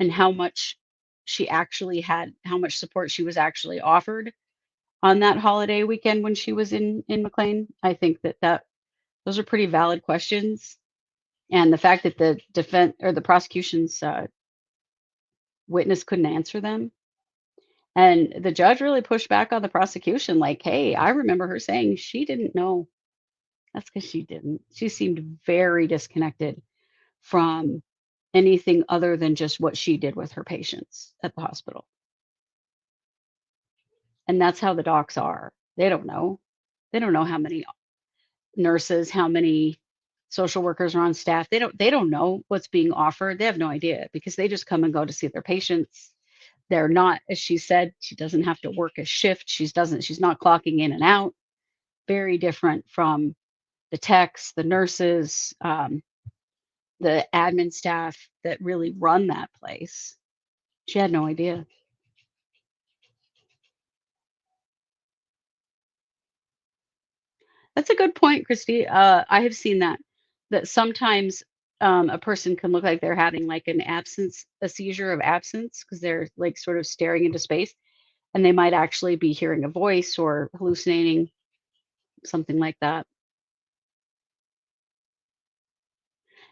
and how much she actually had, how much support she was actually offered on that holiday weekend when she was in McLean. I think that those are pretty valid questions. And the fact that the defense or the prosecution's witness couldn't answer them. And the judge really pushed back on the prosecution, like, hey, I remember her saying she didn't know. That's because she didn't. She seemed very disconnected from anything other than just what she did with her patients at the hospital. And that's how the docs are. They don't know. They don't know how many nurses, how many social workers are on staff. They don't know what's being offered. They have no idea because they just come and go to see their patients. They're not, as she said, she doesn't have to work a shift. She's not clocking in and out. Very different from the techs, the nurses, the admin staff that really run that place. She had no idea. That's a good point, Christy. I have seen that sometimes a person can look like they're having like a seizure of absence because they're like sort of staring into space, and they might actually be hearing a voice or hallucinating, something like that.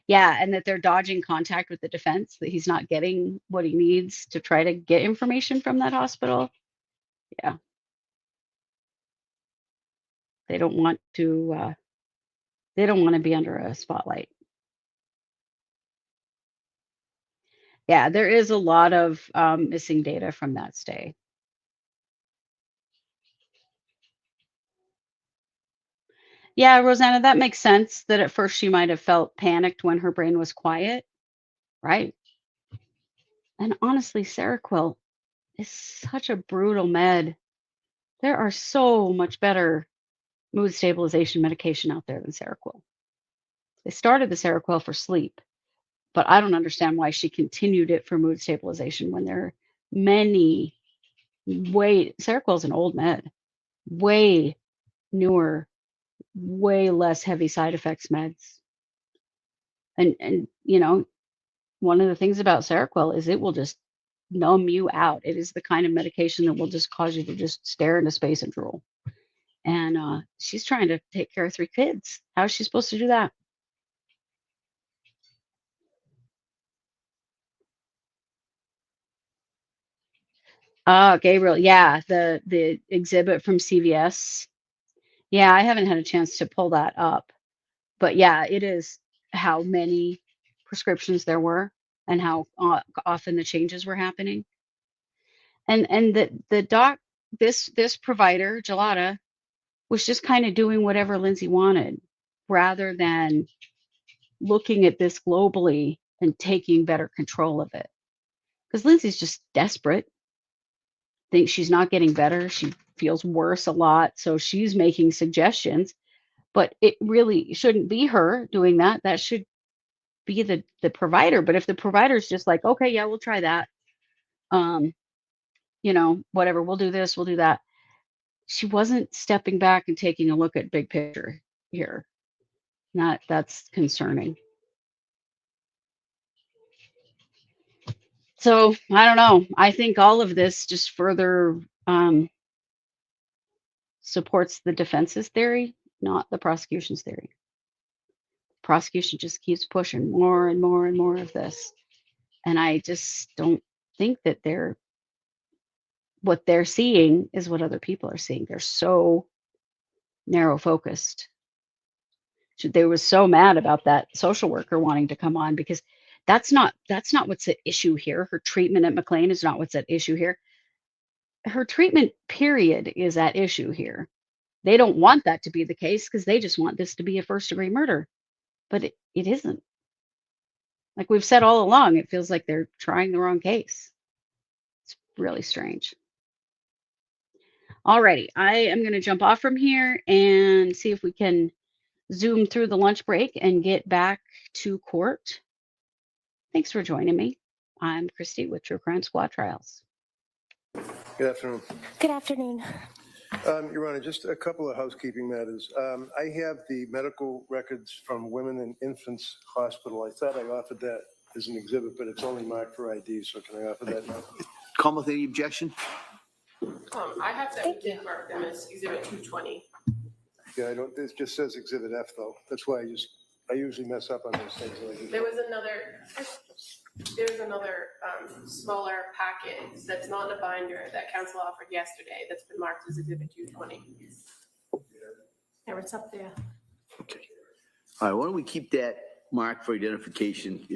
Yeah, and that they're dodging contact with the defense, that he's not getting what he needs to try to get information from that hospital. Yeah. They don't want to be under a spotlight. Yeah, there is a lot of missing data from that stay. Yeah, Rosanna, that makes sense that at first she might have felt panicked when her brain was quiet, right? And honestly, Seroquel is such a brutal med. There are so much better mood stabilization medication out there than Seroquel. They started the Seroquel for sleep, but I don't understand why she continued it for mood stabilization when there are many Seroquel is an old med, way newer, way less heavy side effects meds. And one of the things about Seroquel is it will just numb you out. It is the kind of medication that will just cause you to just stare into space and drool. And she's trying to take care of 3 kids. How is she supposed to do that? Gabriel, yeah, the exhibit from CVS. Yeah, I haven't had a chance to pull that up. But yeah, it is how many prescriptions there were and how often the changes were happening. And the doc, this provider, Jollotta, was just kind of doing whatever Lindsay wanted rather than looking at this globally and taking better control of it. Because Lindsay's just desperate, thinks she's not getting better. She feels worse a lot. So she's making suggestions, but it really shouldn't be her doing that. That should be the provider. But if the provider's just like, okay, yeah, we'll try that. Whatever, we'll do this, we'll do that. She wasn't stepping back and taking a look at big picture here. That's concerning. So I don't know. I think all of this just further supports the defense's theory, not the prosecution's theory. Prosecution just keeps pushing more and more and more of this. And I just don't think that what they're seeing is what other people are seeing. They're so narrow focused. They were so mad about that social worker wanting to come on because that's not what's at issue here. Her treatment at McLean is not what's at issue here. Her treatment period is at issue here. They don't want that to be the case because they just want this to be a first-degree murder. But it isn't. Like we've said all along, it feels like they're trying the wrong case. It's really strange. Alrighty, I am going to jump off from here and see if we can zoom through the lunch break and get back to court. Thanks for joining me. I'm Christy with True Crime Squad Trials. Good afternoon. Good afternoon. Your Honor, just a couple of housekeeping matters. I have the medical records from Women and Infants Hospital. I thought I offered that as an exhibit, but it's only marked for ID, so can I offer that now? Come with any objection? I have to mark them as exhibit 220. Yeah, I don't, it just says Exhibit F, though. That's why I usually mess up on those things. There was another smaller packet that's not in a binder that council offered yesterday that's been marked as exhibit 220. There, it's up there. Okay. All right, why don't we keep that marked for identification?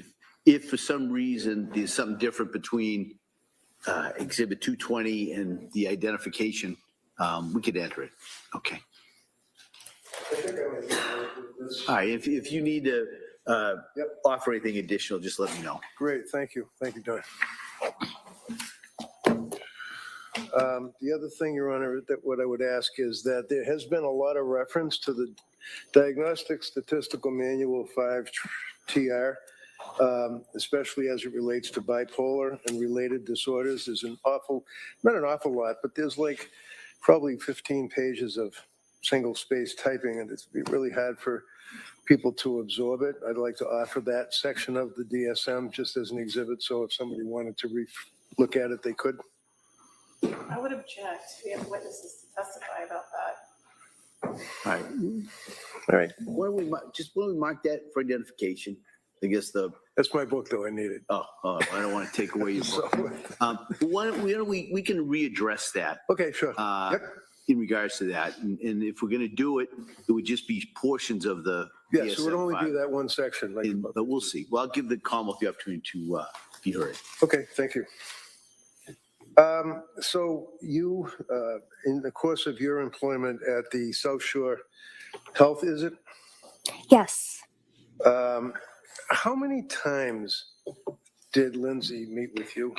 If for some reason there's something different between exhibit 220 and the identification, we could enter it. Okay. All right, if you need to offer anything additional, just let me know. Great, thank you. Thank you, Don. The other thing, Your Honor, that what I would ask is that there has been a lot of reference to the Diagnostic Statistical Manual 5 TR, especially as it relates to bipolar and related disorders. There's not an awful lot, but there's like probably 15 pages of single space typing, and it's really hard for people to absorb it. I'd like to offer that section of the DSM just as an exhibit, so if somebody wanted to look at it, they could. I would object. We have witnesses to testify about that. All right. All right. Why don't we mark that for identification? I guess That's my book, though. I need it. Oh, I don't want to take away your book. But why don't we can readdress that. Okay, sure. In regards to that, and if we're going to do it, it would just be portions of the. Yes, it would only DSM-5. be that one section. But we'll see. Well, I'll give the Commonwealth the opportunity to be heard. Okay, thank you. So you, in the course of your employment at the South Shore Health, is it? Yes. How many times did Lindsay meet with you?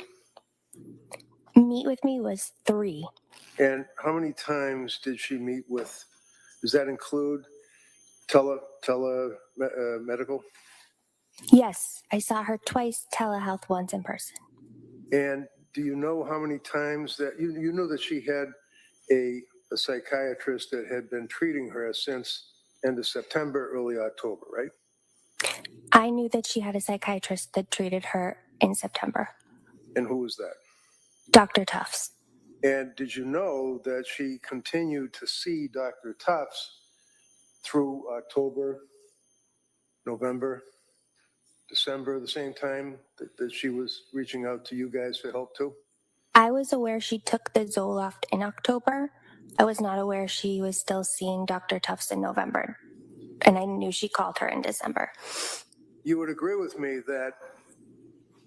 Meet with me was 3. And how many times did she meet with, does that include medical? Yes, I saw her twice, telehealth once in person. And do you know how many times that, you know that she had a psychiatrist that had been treating her since end of September, early October, right? I knew that she had a psychiatrist that treated her in September. And who was that? Dr. Tufts. And did you know that she continued to see Dr. Tufts through October, November, December, the same time that she was reaching out to you guys for help too? I was aware she took the Zoloft in October. I was not aware she was still seeing Dr. Tufts in November. And I knew she called her in December. You would agree with me that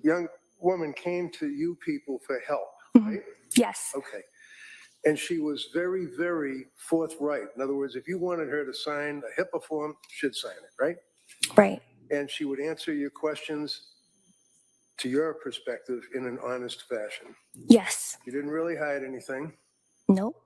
young woman came to you people for help, right? Yes. Okay. And she was very, very forthright. In other words, if you wanted her to sign a HIPAA form, she'd sign it, right? Right. And she would answer your questions to your perspective in an honest fashion. Yes. You didn't really hide anything. Nope.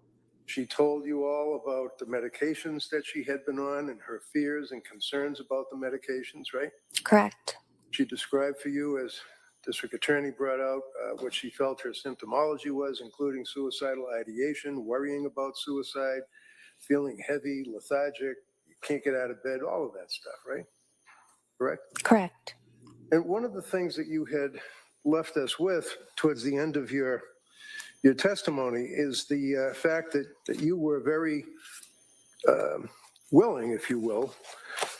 She told you all about the medications that she had been on and her fears and concerns about the medications, right? Correct. She described for you, as District Attorney brought out, what she felt her symptomology was, including suicidal ideation, worrying about suicide, feeling heavy, lethargic, you can't get out of bed, all of that stuff, right? Correct? Correct. And one of the things that you had left us with towards the end of your testimony is the fact that you were very willing, if you will,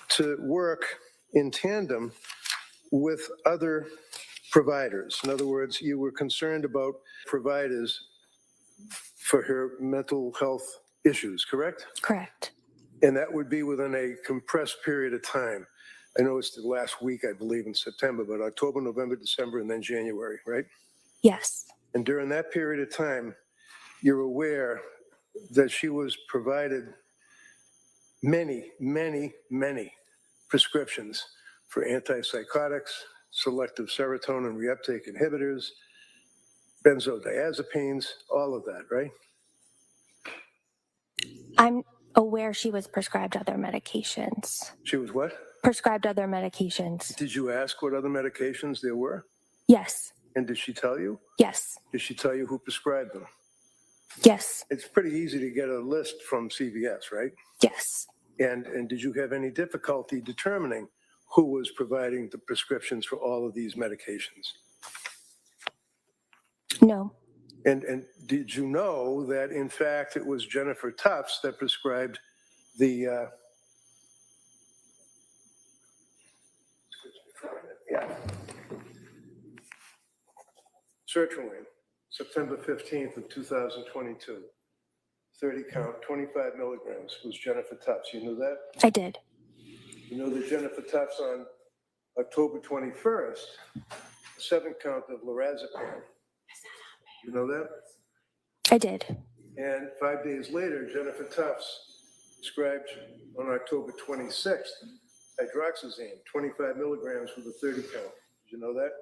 to work in tandem with other providers. In other words, you were concerned about providers for her mental health issues, correct? Correct. And that would be within a compressed period of time. I know it's the last week, I believe, in September, but October, November, December, and then January, right? Yes. And during that period of time, you're aware that she was provided many, many, many prescriptions for antipsychotics, selective serotonin reuptake inhibitors, benzodiazepines, all of that, right? I'm aware she was prescribed other medications. She was what? Prescribed other medications. Did you ask what other medications there were? Yes. And did she tell you? Yes. Did she tell you who prescribed them? Yes. It's pretty easy to get a list from CVS, right? Yes. And did you have any difficulty determining who was providing the prescriptions for all of these medications? No. And did you know that, in fact, it was Jennifer Tufts that prescribed the sertraline, September 15th of 2022, 30 count, 25 milligrams, was Jennifer Tufts. You knew that? I did. You know that Jennifer Tufts on October 21st, 7 count of lorazepam. You know that? I did. And 5 days later, Jennifer Tufts prescribed on October 26th, hydroxyzine, 25 milligrams with a 30 count. Did you know that?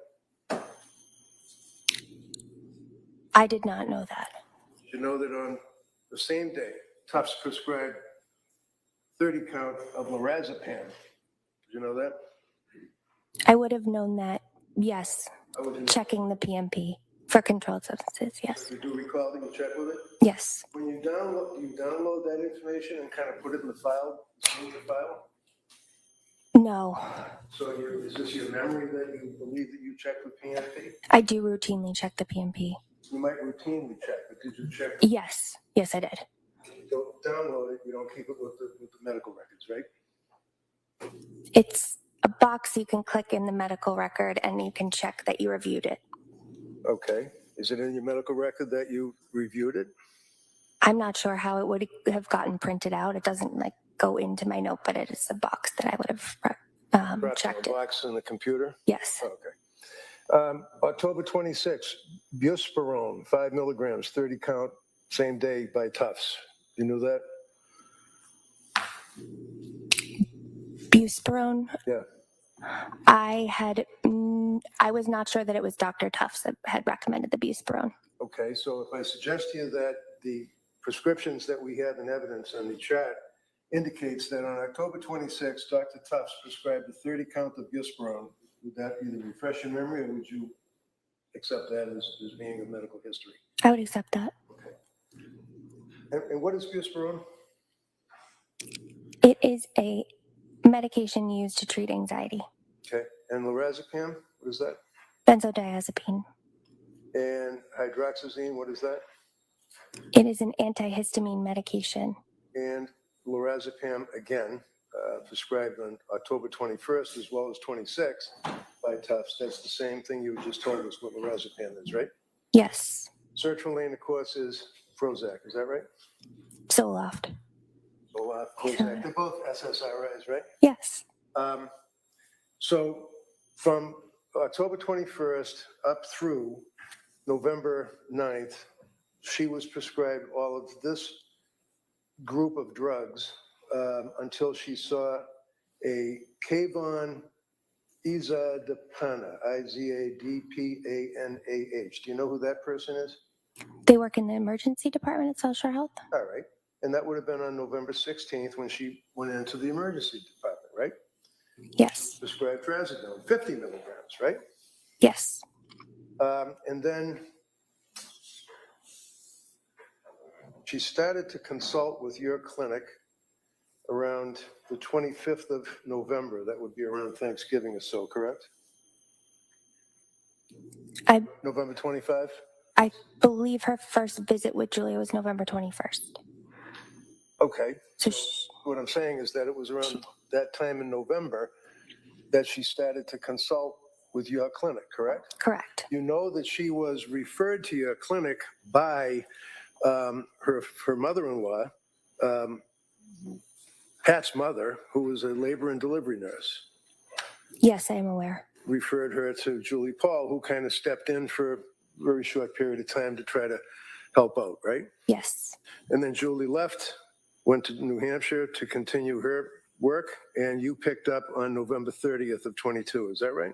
I did not know that. Did you know that on the same day, Tufts prescribed 30 count of lorazepam? Did you know that? I would have known that, yes. How would you know? Checking the PMP for controlled substances, yes. You do recall that you checked with it? Yes. When you download that information and kind of put it in the file, save the file? No. So is this your memory that you believe that you checked with PMP? I do routinely check the PMP. You might routinely check, but did you check? Yes. Yes, I did. You don't download it, you don't keep it with the medical records, right? It's a box you can click in the medical record and you can check that you reviewed it. Okay. Is it in your medical record that you reviewed it? I'm not sure how it would have gotten printed out. It doesn't like go into my note, but it is a box that I would have Perhaps in checked a it. box in the computer? Yes. Okay. October 26th, buspirone, 5 milligrams, 30 count, same day by Tufts. You knew that? Buspirone. Yeah. I was not sure that it was Dr. Tufts that had recommended the buspirone. Okay, so if I suggest to you that the prescriptions that we have in evidence on the chart indicates that on October 26th, Dr. Tufts prescribed a 30 count of buspirone, would that either refresh your memory or would you accept that as being a medical history? I would accept that. Okay. And what is buspirone? It is a medication used to treat anxiety. Okay. And lorazepam, what is that? Benzodiazepine. And hydroxyzine, what is that? It is an antihistamine medication. And lorazepam, again, prescribed on October 21st as well as 26th by Tufts. That's the same thing you just told us what lorazepam is, right? Yes. Sertraline, of course, is Prozac. Is that right? Zoloft. Zoloft, Prozac. They're both SSRIs, right? Yes. So from October 21st up through November 9th, she was prescribed all of this group of drugs until she saw a Kayvon Izadapana, Izadpanah. Do you know who that person is? They work in the emergency department at Social Health. All right. And that would have been on November 16th when she went into the emergency department, right? Yes. Prescribed trazodone, 50 milligrams, right? Yes. And then she started to consult with your clinic around the 25th of November. That would be around Thanksgiving or so, correct? November 25? I believe her first visit with Julia was November 21st. Okay. So What I'm saying is that it was around that time in November that she started to consult with your clinic, correct? correct. You know that she was referred to your clinic by her mother-in-law, Pat's mother, who was a labor and delivery nurse, Yes, I am aware. referred her to Julie Paul, who kind of stepped in for a very short period of time to try to help out, right? Yes, And then Julie left, went to New Hampshire to continue her work, and you picked up on November 30th of 22. Is that right?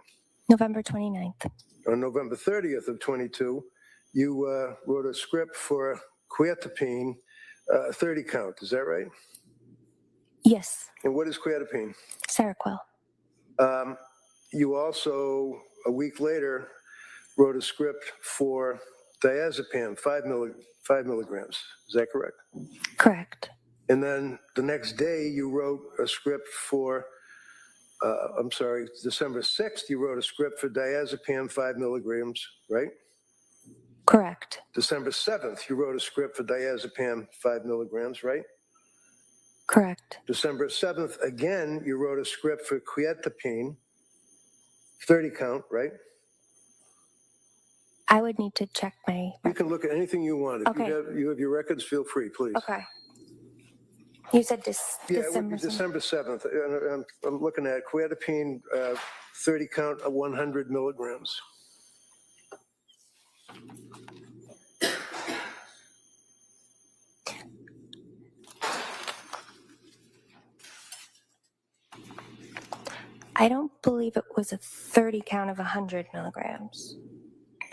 November 29th. On November 30th of 22, you wrote a script for quetiapine, 30 count. Is that right? Yes, And what is quetiapine? Seroquel. You also, a week later, wrote a script for diazepam, 5 milligrams. Is that correct? Correct. And then the next day, you wrote a script for, December 6th, you wrote a script for diazepam, 5 milligrams, right? Correct. December 7th, you wrote a script for diazepam, 5 milligrams, right? Correct. December 7th, again, you wrote a script for quetiapine, 30 count, right? I would need to check my. You can look at anything you want. If Okay. you have your records, feel free, please. Okay. You said Yeah, it would December. be December 7th. And I'm looking at quetiapine, 30 count of 100 milligrams. I don't believe it was a 30 count of 100 milligrams.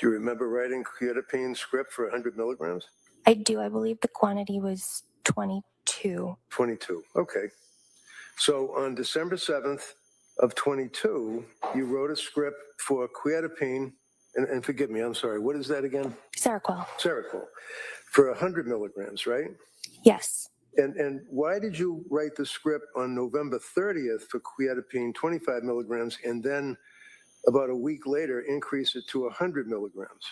Do you remember writing quetiapine script for 100 milligrams? I do. I believe the quantity was 22. 22. Okay. So on December 7th of 22, you wrote a script for quetiapine, and forgive me, I'm sorry, what is that again? Seroquel. Seroquel, for 100 milligrams, right? Yes. And why did you write the script on November 30th for quetiapine, 25 milligrams, and then about a week later increase it to 100 milligrams?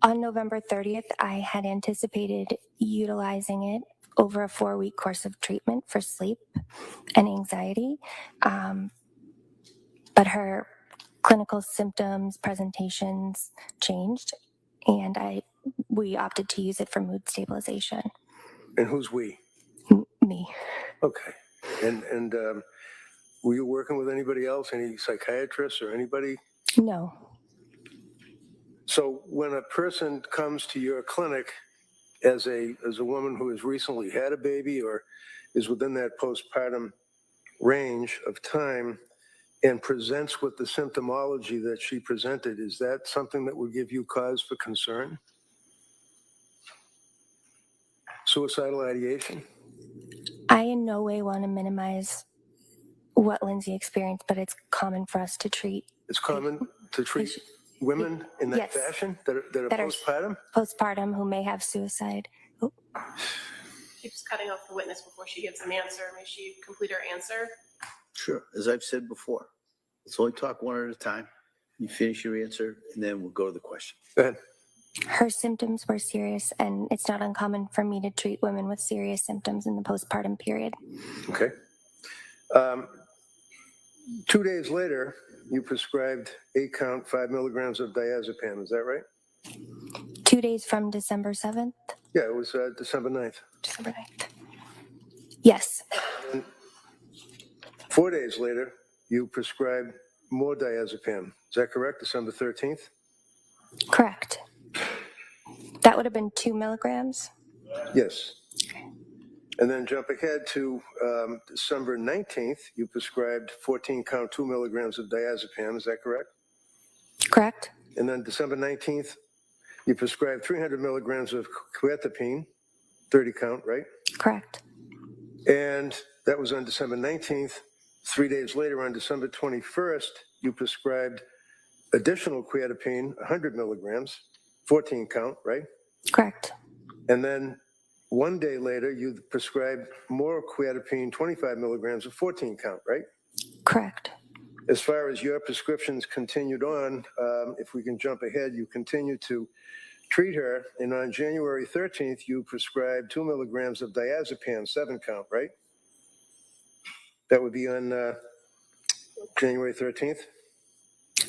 On November 30th, I had anticipated utilizing it over a 4-week course of treatment for sleep and anxiety. But her clinical symptoms, presentations changed, and we opted to use it for mood stabilization. And who's we? Me. Okay. And were you working with anybody else, any psychiatrists or anybody? No. So when a person comes to your clinic as a woman who has recently had a baby or is within that postpartum range of time and presents with the symptomology that she presented, is that something that would give you cause for concern? Suicidal ideation? I in no way want to minimize what Lindsay experienced, but it's common for us to treat. It's common to treat women in that Yes. fashion that are That are postpartum? Postpartum who may have suicide. Oh, Keeps cutting off the witness before she gives an answer. May she complete her answer? Sure, as I've said before, let's only talk one at a time. You finish your answer, and then we'll go to the question. Go ahead. her symptoms were serious, and it's not uncommon for me to treat women with serious symptoms in the postpartum period. Okay. 2 days later, you prescribed 8 count 5 milligrams of diazepam. Is that right? 2 days from December 7th? Yeah, it was December 9th. December 9th. Yes. 4 days later, you prescribed more diazepam. Is that correct? December 13th? Correct. That would have been 2 milligrams? Yes. And then jump ahead to December 19th, you prescribed 14 count 2 milligrams of diazepam. Is that correct? Correct. And then December 19th, you prescribed 300 milligrams of quetiapine, 30 count, right? Correct. And that was on December 19th. 3 days later, on December 21st, you prescribed additional quetiapine, 100 milligrams, 14 count, right? Correct. And then 1 day later, you prescribed more quetiapine, 25 milligrams of 14 count, right? Correct. As far as your prescriptions continued on, if we can jump ahead, you continue to treat her, and on January 13th, you prescribed 2 milligrams of diazepam, 7 count, right? That would be on January 13th?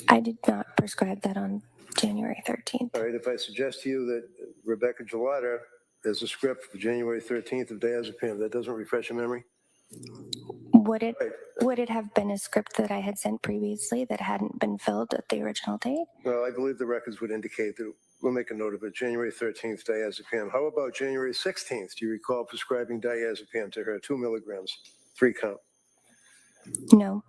I did not prescribe that on January 13th. All right, if I suggest to you that Rebecca Jollotta has a script for January 13th of diazepam, that doesn't refresh your memory? Would it have been a script that I had sent previously that hadn't been filled at the original date? Well, I believe the records would indicate that. We'll make a note of it. January 13th, diazepam. How about January 16th? Do you recall prescribing diazepam to her, 2 milligrams, 3 count? No.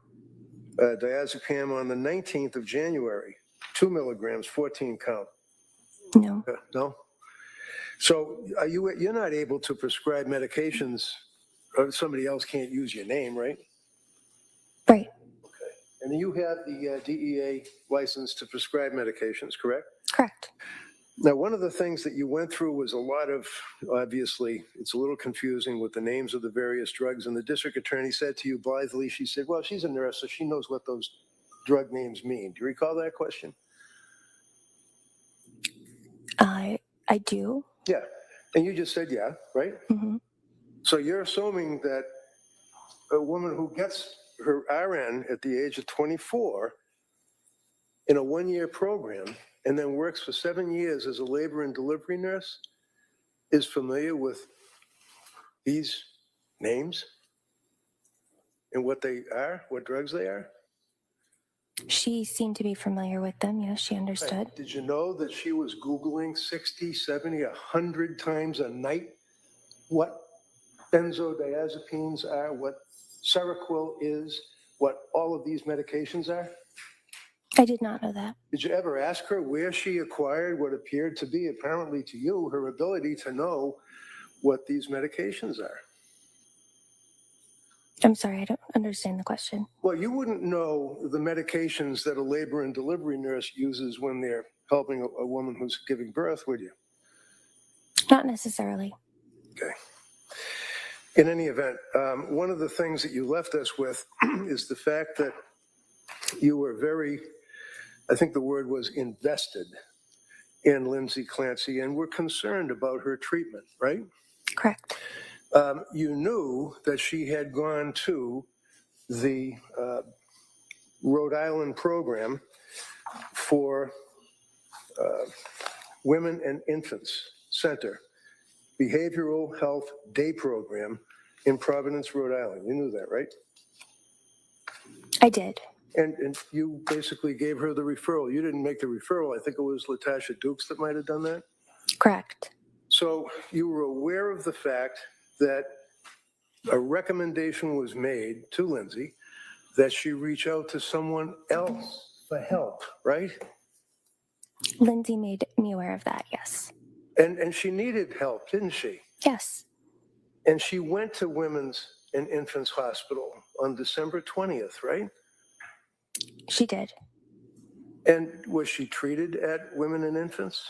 Diazepam on the 19th of January, 2 milligrams, 14 count. No. No? So you're not able to prescribe medications, or somebody else can't use your name, right? Right. Okay. And you have the DEA license to prescribe medications, correct? Correct. Now, one of the things that you went through was a lot of, obviously, it's a little confusing with the names of the various drugs. And the district attorney said to you blithely, she said, well, she's a nurse, so she knows what those drug names mean. Do you recall that question? I do. Yeah. And you just said, yeah, right? Mm-hmm. So you're assuming that a woman who gets her RN at the age of 24 in a 1-year program and then works for 7 years as a labor and delivery nurse is familiar with these names and what they are, what drugs they are? She seemed to be familiar with them. Yes, she understood. Did you know that she was Googling 60, 70, 100 times a night what benzodiazepines are, what Seroquel is, what all of these medications are? I did not know that. Did you ever ask her where she acquired what appeared to be, apparently to you, her ability to know what these medications are? I'm sorry, I don't understand the question. Well, you wouldn't know the medications that a labor and delivery nurse uses when they're helping a woman who's giving birth, would you? Not necessarily. Okay. In any event, one of the things that you left us with is the fact that you were very, I think the word was invested in Lindsay Clancy and were concerned about her treatment, right? Correct. You knew that she had gone to the Rhode Island program for Women and Infants Center, Behavioral Health Day Program in Providence, Rhode Island. You knew that, right? I did. And you basically gave her the referral. You didn't make the referral. I think it was Latasha Dukes that might have done that. Correct. So you were aware of the fact that a recommendation was made to Lindsay that she reach out to someone else for help, right? Lindsay made me aware of that, yes. And she needed help, didn't she? Yes. And she went to Women's and Infants Hospital on December 20th, right? She did. And was she treated at Women and Infants?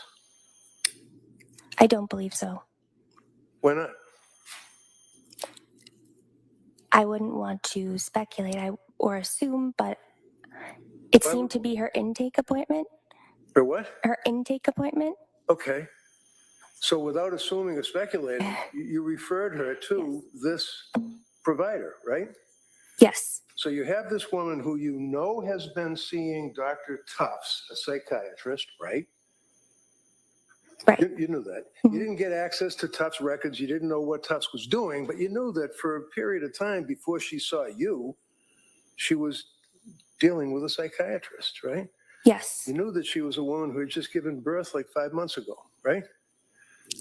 I don't believe so. Why not? I wouldn't want to speculate or assume, but it seemed to be her intake appointment. Or what? Her intake appointment. Okay. So without assuming or speculating, you referred her to this provider, right? Yes. So you have this woman who you know has been seeing Dr. Tufts, a psychiatrist, right? Right. You knew that. Mm-hmm. You didn't get access to Tufts records. You didn't know what Tufts was doing, but you knew that for a period of time before she saw you, she was dealing with a psychiatrist, right? Yes. You knew that she was a woman who had just given birth like 5 months ago, right?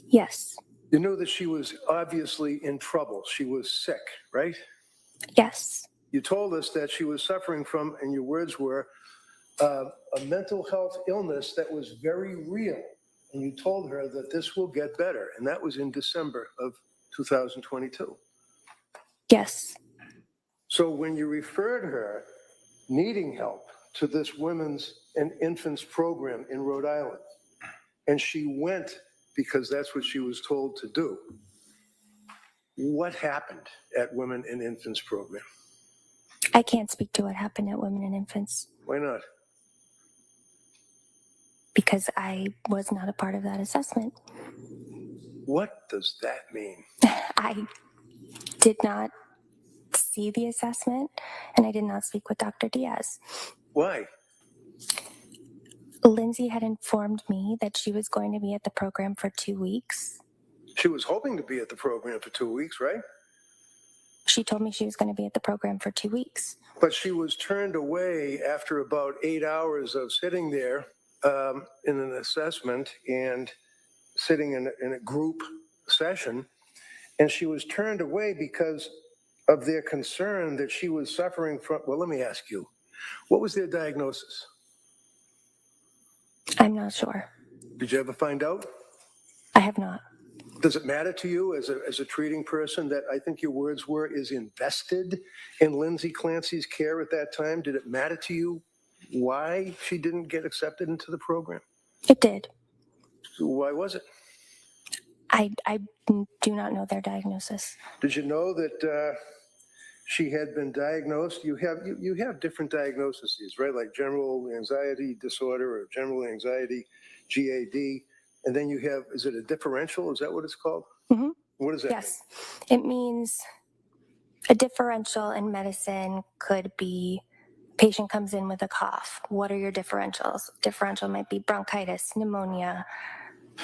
Yes. You knew that she was obviously in trouble. She was sick, right? Yes. You told us that she was suffering from, and your words were, a mental health illness that was very real. And you told her that this will get better. And that was in December of 2022. Yes. So when you referred her needing help to this Women's and Infants program in Rhode Island, and she went because that's what she was told to do, what happened at Women and Infants program? I can't speak to what happened at Women and Infants Why not? because I was not a part of that assessment. What does that mean? I did not see the assessment, and I did not speak with Dr. Diaz. Why? Lindsay had informed me that she was going to be at the program for 2 weeks. She was hoping to be at the program for 2 weeks, right? She told me she was going to be at the program for 2 weeks. But she was turned away after about 8 hours of sitting there in an assessment and sitting in a group session. And she was turned away because of their concern that she was suffering from, well, let me ask you, what was their diagnosis? I'm not sure. Did you ever find out? I have not. Does it matter to you as a treating person that I think your words were is invested in Lindsay Clancy's care at that time? Did it matter to you why she didn't get accepted into the program? It did. Why was it? I do not know their diagnosis. Did you know that she had been diagnosed? You have different diagnoses, right? Like general anxiety disorder or general anxiety, GAD. And then you have, is it a differential? Is that what it's called? Mm-hmm. What does that Yes. It means a differential in medicine could be patient comes in with a cough. What are your differentials? Differential might be bronchitis, pneumonia,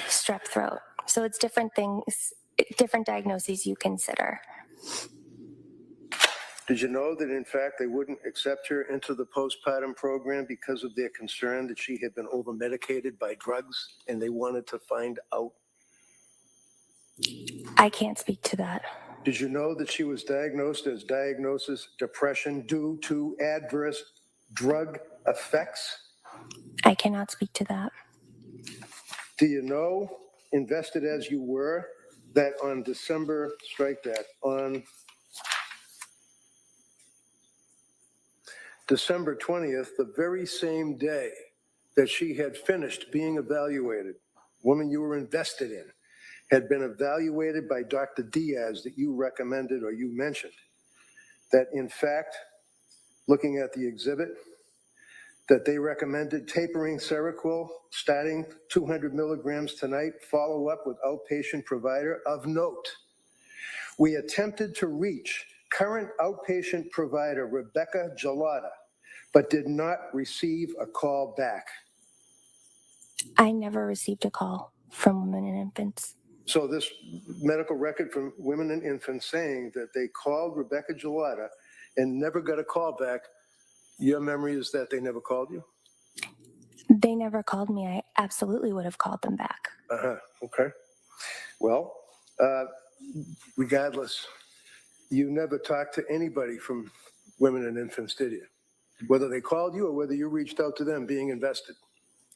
strep throat. So it's different things, different diagnoses you consider. Did you know that, in fact, they wouldn't accept her into the postpartum program because of their concern that she had been overmedicated by drugs, and they wanted to find out? I can't speak to that. Did you know that she was diagnosed as diagnosis depression due to adverse drug effects? I cannot speak to that. Do you know, invested as you were, that on December, strike that, on December 20th, the very same day that she had finished being evaluated, woman you were invested in, had been evaluated by Dr. Diaz that you recommended or you mentioned, that in fact, looking at the exhibit, that they recommended tapering Seroquel, starting 200 milligrams tonight, follow up with outpatient provider of note. We attempted to reach current outpatient provider Rebecca Jollotta, but did not receive a call back. I never received a call from Women and Infants. So this medical record from Women and Infants saying that they called Rebecca Jollotta and never got a call back, your memory is that they never called you? They never called me. I absolutely would have called them back. Okay. Well, regardless, you never talked to anybody from Women and Infants, did you? Whether they called you or whether you reached out to them being invested?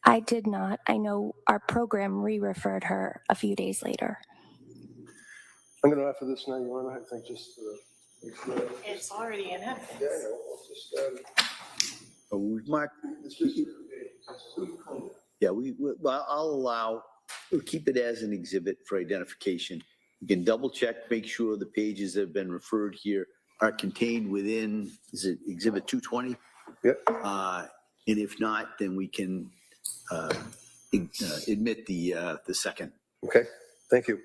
I did not. I know our program re-referred her a few days later. I'm going to offer this now, Your Honor. I think just make sure. It's already in evidence. Yeah, I know. We'll just, Mark, yeah, well, I'll allow, we'll keep it as an exhibit for identification. You can double check, make sure the pages that have been referred here are contained within, is it exhibit 220? Yep. And if not, then we can admit the second. Okay, thank you.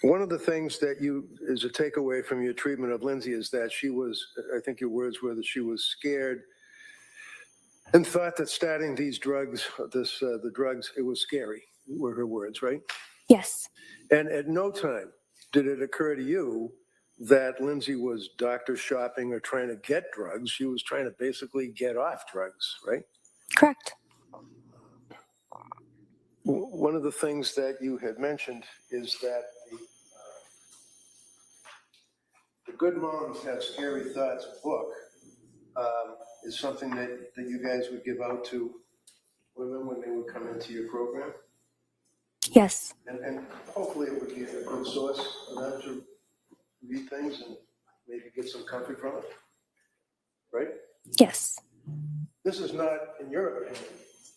One of the things that is a takeaway from your treatment of Lindsay is that she was, I think your words were that she was scared and thought that starting these drugs, the drugs, it was scary, were her words, right? Yes. And at no time did it occur to you that Lindsay was doctor shopping or trying to get drugs. She was trying to basically get off drugs, right? Correct. One of the things that you had mentioned is that the Good Moms Have Scary Thoughts book is something that you guys would give out to women when they would come into your program. Yes. And hopefully it would be a good source for them to read things and maybe get some comfort from it, right? Yes. This is not, in your opinion,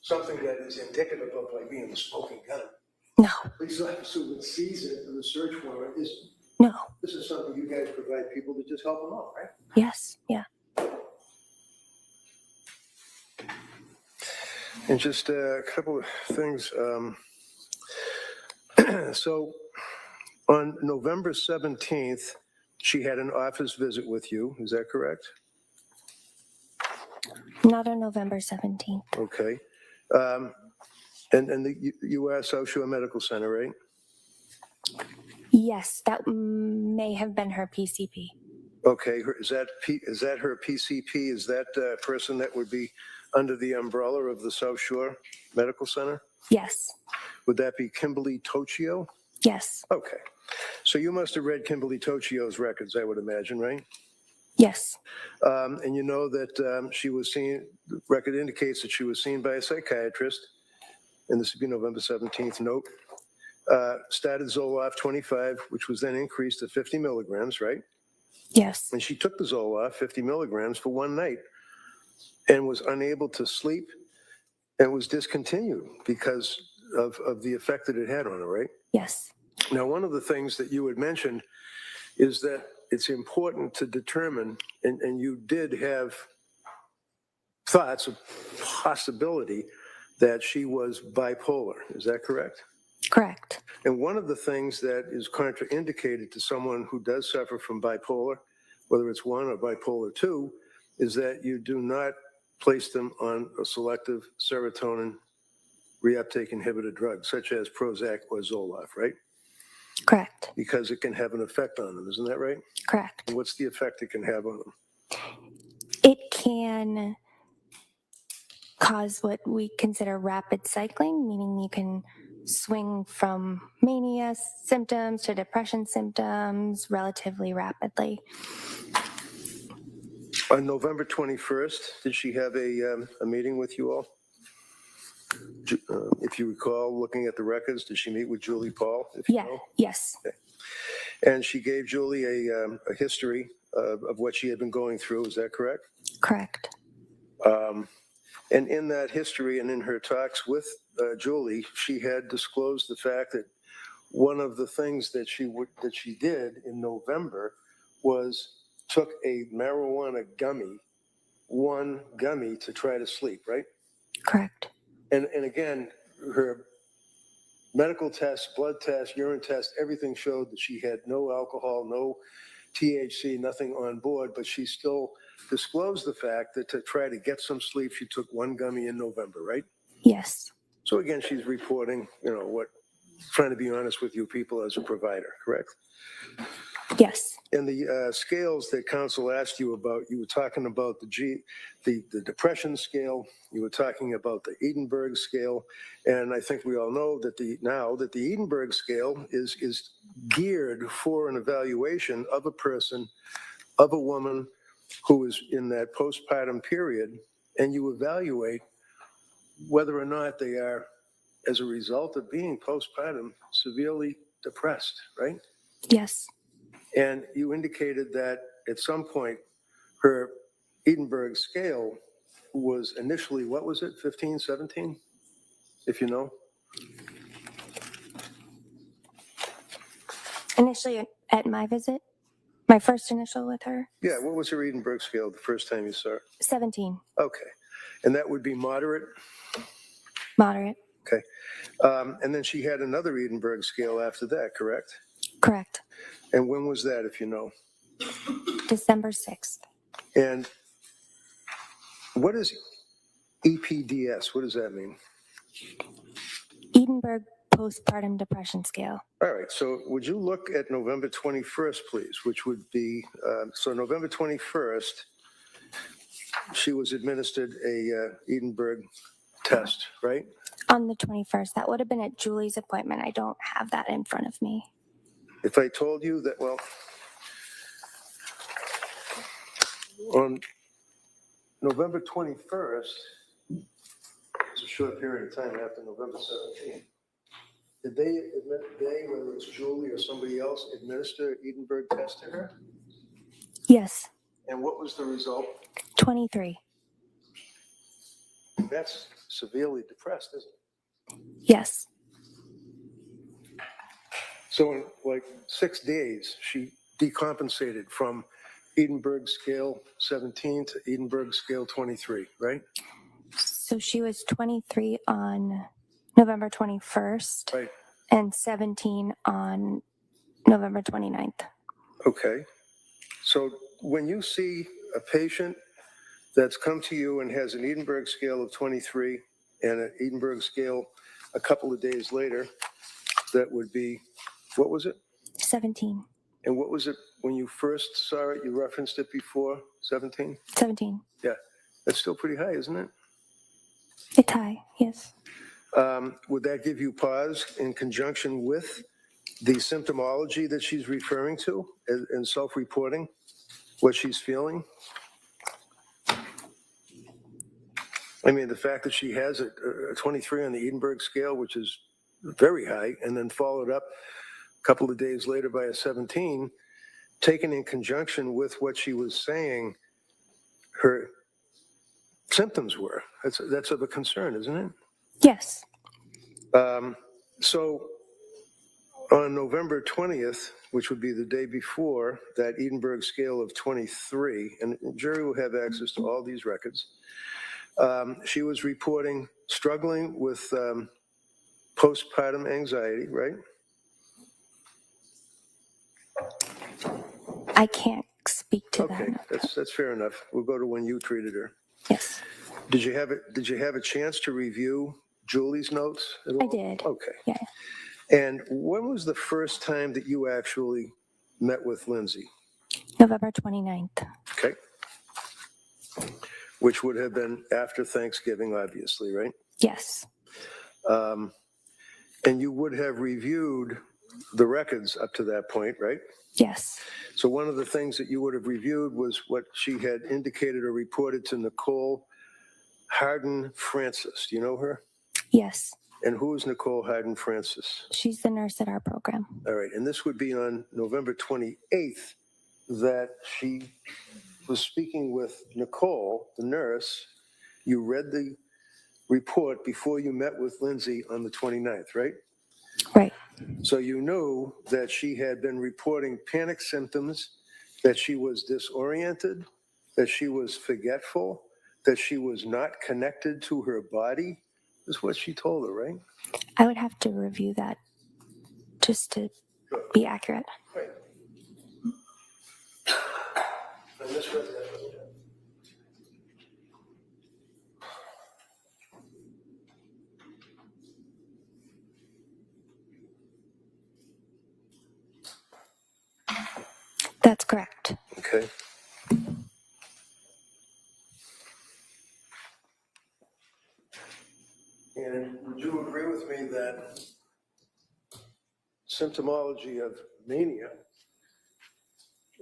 something that is indicative of like being the smoking gun. No. Police officer that sees it in the search warrant is No. This is something you guys provide people to just help them out, right? Yes. Yeah. And just a couple of things. So on November 17th, she had an office visit with you. Is that correct? Not on November 17th. Okay. And you are South Shore Medical Center, right? Yes, that may have been her PCP. Okay. Is that her PCP? Is that person that would be under the umbrella of the South Shore Medical Center? Yes. Would that be Kimberly Tocchio? Yes. Okay. So you must have read Kimberly Tocchio's records, I would imagine, right? Yes. And you know that she was seen, the record indicates that she was seen by a psychiatrist, and this would be November 17th note, started Zoloft 25, which was then increased to 50 milligrams, right? Yes. And she took the Zoloft 50 milligrams for one night and was unable to sleep and was discontinued because of the effect that it had on her, right? Yes. Now, one of the things that you had mentioned is that it's important to determine, and you did have thoughts of possibility that she was bipolar. Is that correct? Correct. And one of the things that is contraindicated to someone who does suffer from bipolar, whether it's 1 or bipolar 2, is that you do not place them on a selective serotonin reuptake inhibitor drug, such as Prozac or Zoloft, right? Correct. Because it can have an effect on them, isn't that right? Correct. And what's the effect it can have on them? It can cause what we consider rapid cycling, meaning you can swing from mania symptoms to depression symptoms relatively rapidly. On November 21st, did she have a meeting with you all? If you recall, looking at the records, did she meet with Julie Paul? If you Yeah. know? Yes. Okay. And she gave Julie a history of what she had been going through. Is that correct? Correct. And in that history and in her talks with Julie, she had disclosed the fact that one of the things that she did in November was took a marijuana gummy, one gummy, to try to sleep, right? Correct. And again, her medical tests, blood tests, urine tests, everything showed that she had no alcohol, no THC, nothing on board, but she still disclosed the fact that to try to get some sleep, she took one gummy in November, right? Yes. So again, she's reporting, trying to be honest with you people as a provider, correct? Yes. And the scales that counsel asked you about, you were talking about the depression scale, you were talking about the Edinburgh scale, and I think we all know that the Edinburgh scale is geared for an evaluation of a person, of a woman who is in that postpartum period, and you evaluate whether or not they are, as a result of being postpartum, severely depressed, right? Yes. And you indicated that at some point her Edinburgh scale was initially, what was it, 15, 17, if you know? Initially at my visit, my first initial with her, Yeah, what was her Edinburgh scale the first time you saw her? 17. Okay. And that would be moderate? Moderate. Okay. And then she had another Edinburgh scale after that, correct? Correct. And when was that, if you know? December 6th. And what is EPDS? What does that mean? Edinburgh postpartum depression scale. All right, so would you look at November 21st, please, which would be, so November 21st, she was administered a Edinburgh test, right? On the 21st. That would have been at Julie's appointment. I don't have that in front of me. If I told you that, well, on November 21st, it's a short period of time after November 17th, did they, whether it's Julie or somebody else, administer Edinburgh test to her? Yes. And what was the result? 23. That's severely depressed, isn't it? Yes. So in like 6 days, she decompensated from Edinburgh scale 17 to Edinburgh scale 23, right? So she was 23 on November 21st Right. and 17 on November 29th. Okay. So when you see a patient that's come to you and has an Edinburgh scale of 23 and an Edinburgh scale a couple of days later, that would be, what was it? 17. And what was it when you first saw it? You referenced it before, 17? 17. Yeah, that's still pretty high, isn't it? It's high, yes. Would that give you pause in conjunction with the symptomology that she's referring to and self-reporting, what she's feeling? I mean, the fact that she has a 23 on the Edinburgh scale, which is very high, and then followed up a couple of days later by a 17, taken in conjunction with what she was saying her symptoms were. That's of a concern, isn't it? Yes. So on November 20th, which would be the day before that Edinburgh scale of 23, and the jury will have access to all these records, she was reporting struggling with postpartum anxiety, right? I can't speak to Okay, that. that's fair enough. We'll go to when you treated her. Yes, Did you have a chance to review Julie's notes at all? I did. Okay. Yeah. And when was the first time that you actually met with Lindsay? November 29th. Okay. Which would have been after Thanksgiving, obviously, right? Yes. And you would have reviewed the records up to that point, right? Yes. So one of the things that you would have reviewed was what she had indicated or reported to Nicole Harden Francis. Do you know her? Yes. And who is Nicole Harden Francis? She's the nurse at our program. All right. And this would be on November 28th that she was speaking with Nicole, the nurse. You read the report before you met with Lindsay on the 29th, right? Right. So you knew that she had been reporting panic symptoms, that she was disoriented, that she was forgetful, that she was not connected to her body. Is what she told her, right? I would have to review that just to be accurate. Right. And this was that. That's correct. Okay. And would you agree with me that symptomology of mania,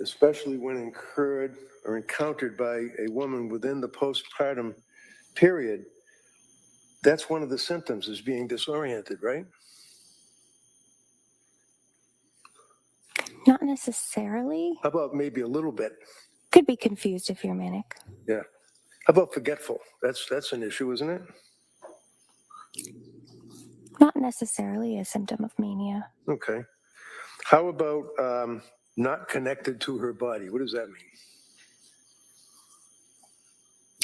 especially when incurred or encountered by a woman within the postpartum period, that's one of the symptoms, is being disoriented, right? Not necessarily. How about maybe a little bit? Could be confused if you're manic. Yeah. How about forgetful? That's an issue, isn't it? Not necessarily a symptom of mania. Okay. How about not connected to her body? What does that mean?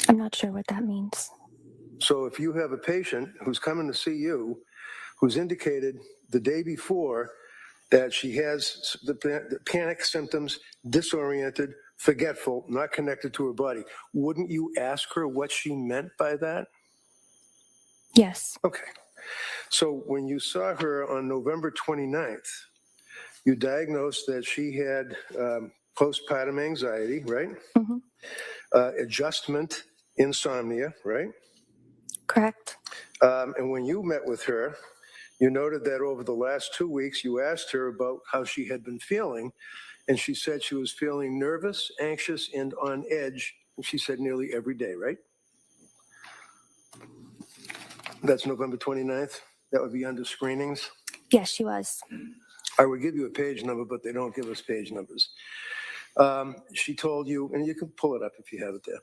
I'm not sure what that means. So if you have a patient who's coming to see you, who's indicated the day before that she has the panic symptoms, disoriented, forgetful, not connected to her body, wouldn't you ask her what she meant by that? Yes. Okay. So when you saw her on November 29th, you diagnosed that she had postpartum anxiety, right? Mm-hmm. Adjustment insomnia, right? Correct. And when you met with her, you noted that over the last 2 weeks, you asked her about how she had been feeling, and she said she was feeling nervous, anxious, and on edge, and she said nearly every day, right? That's November 29th. That would be under screenings. Yes, she was. I would give you a page number, but they don't give us page numbers. She told you, and you can pull it up if you have it there,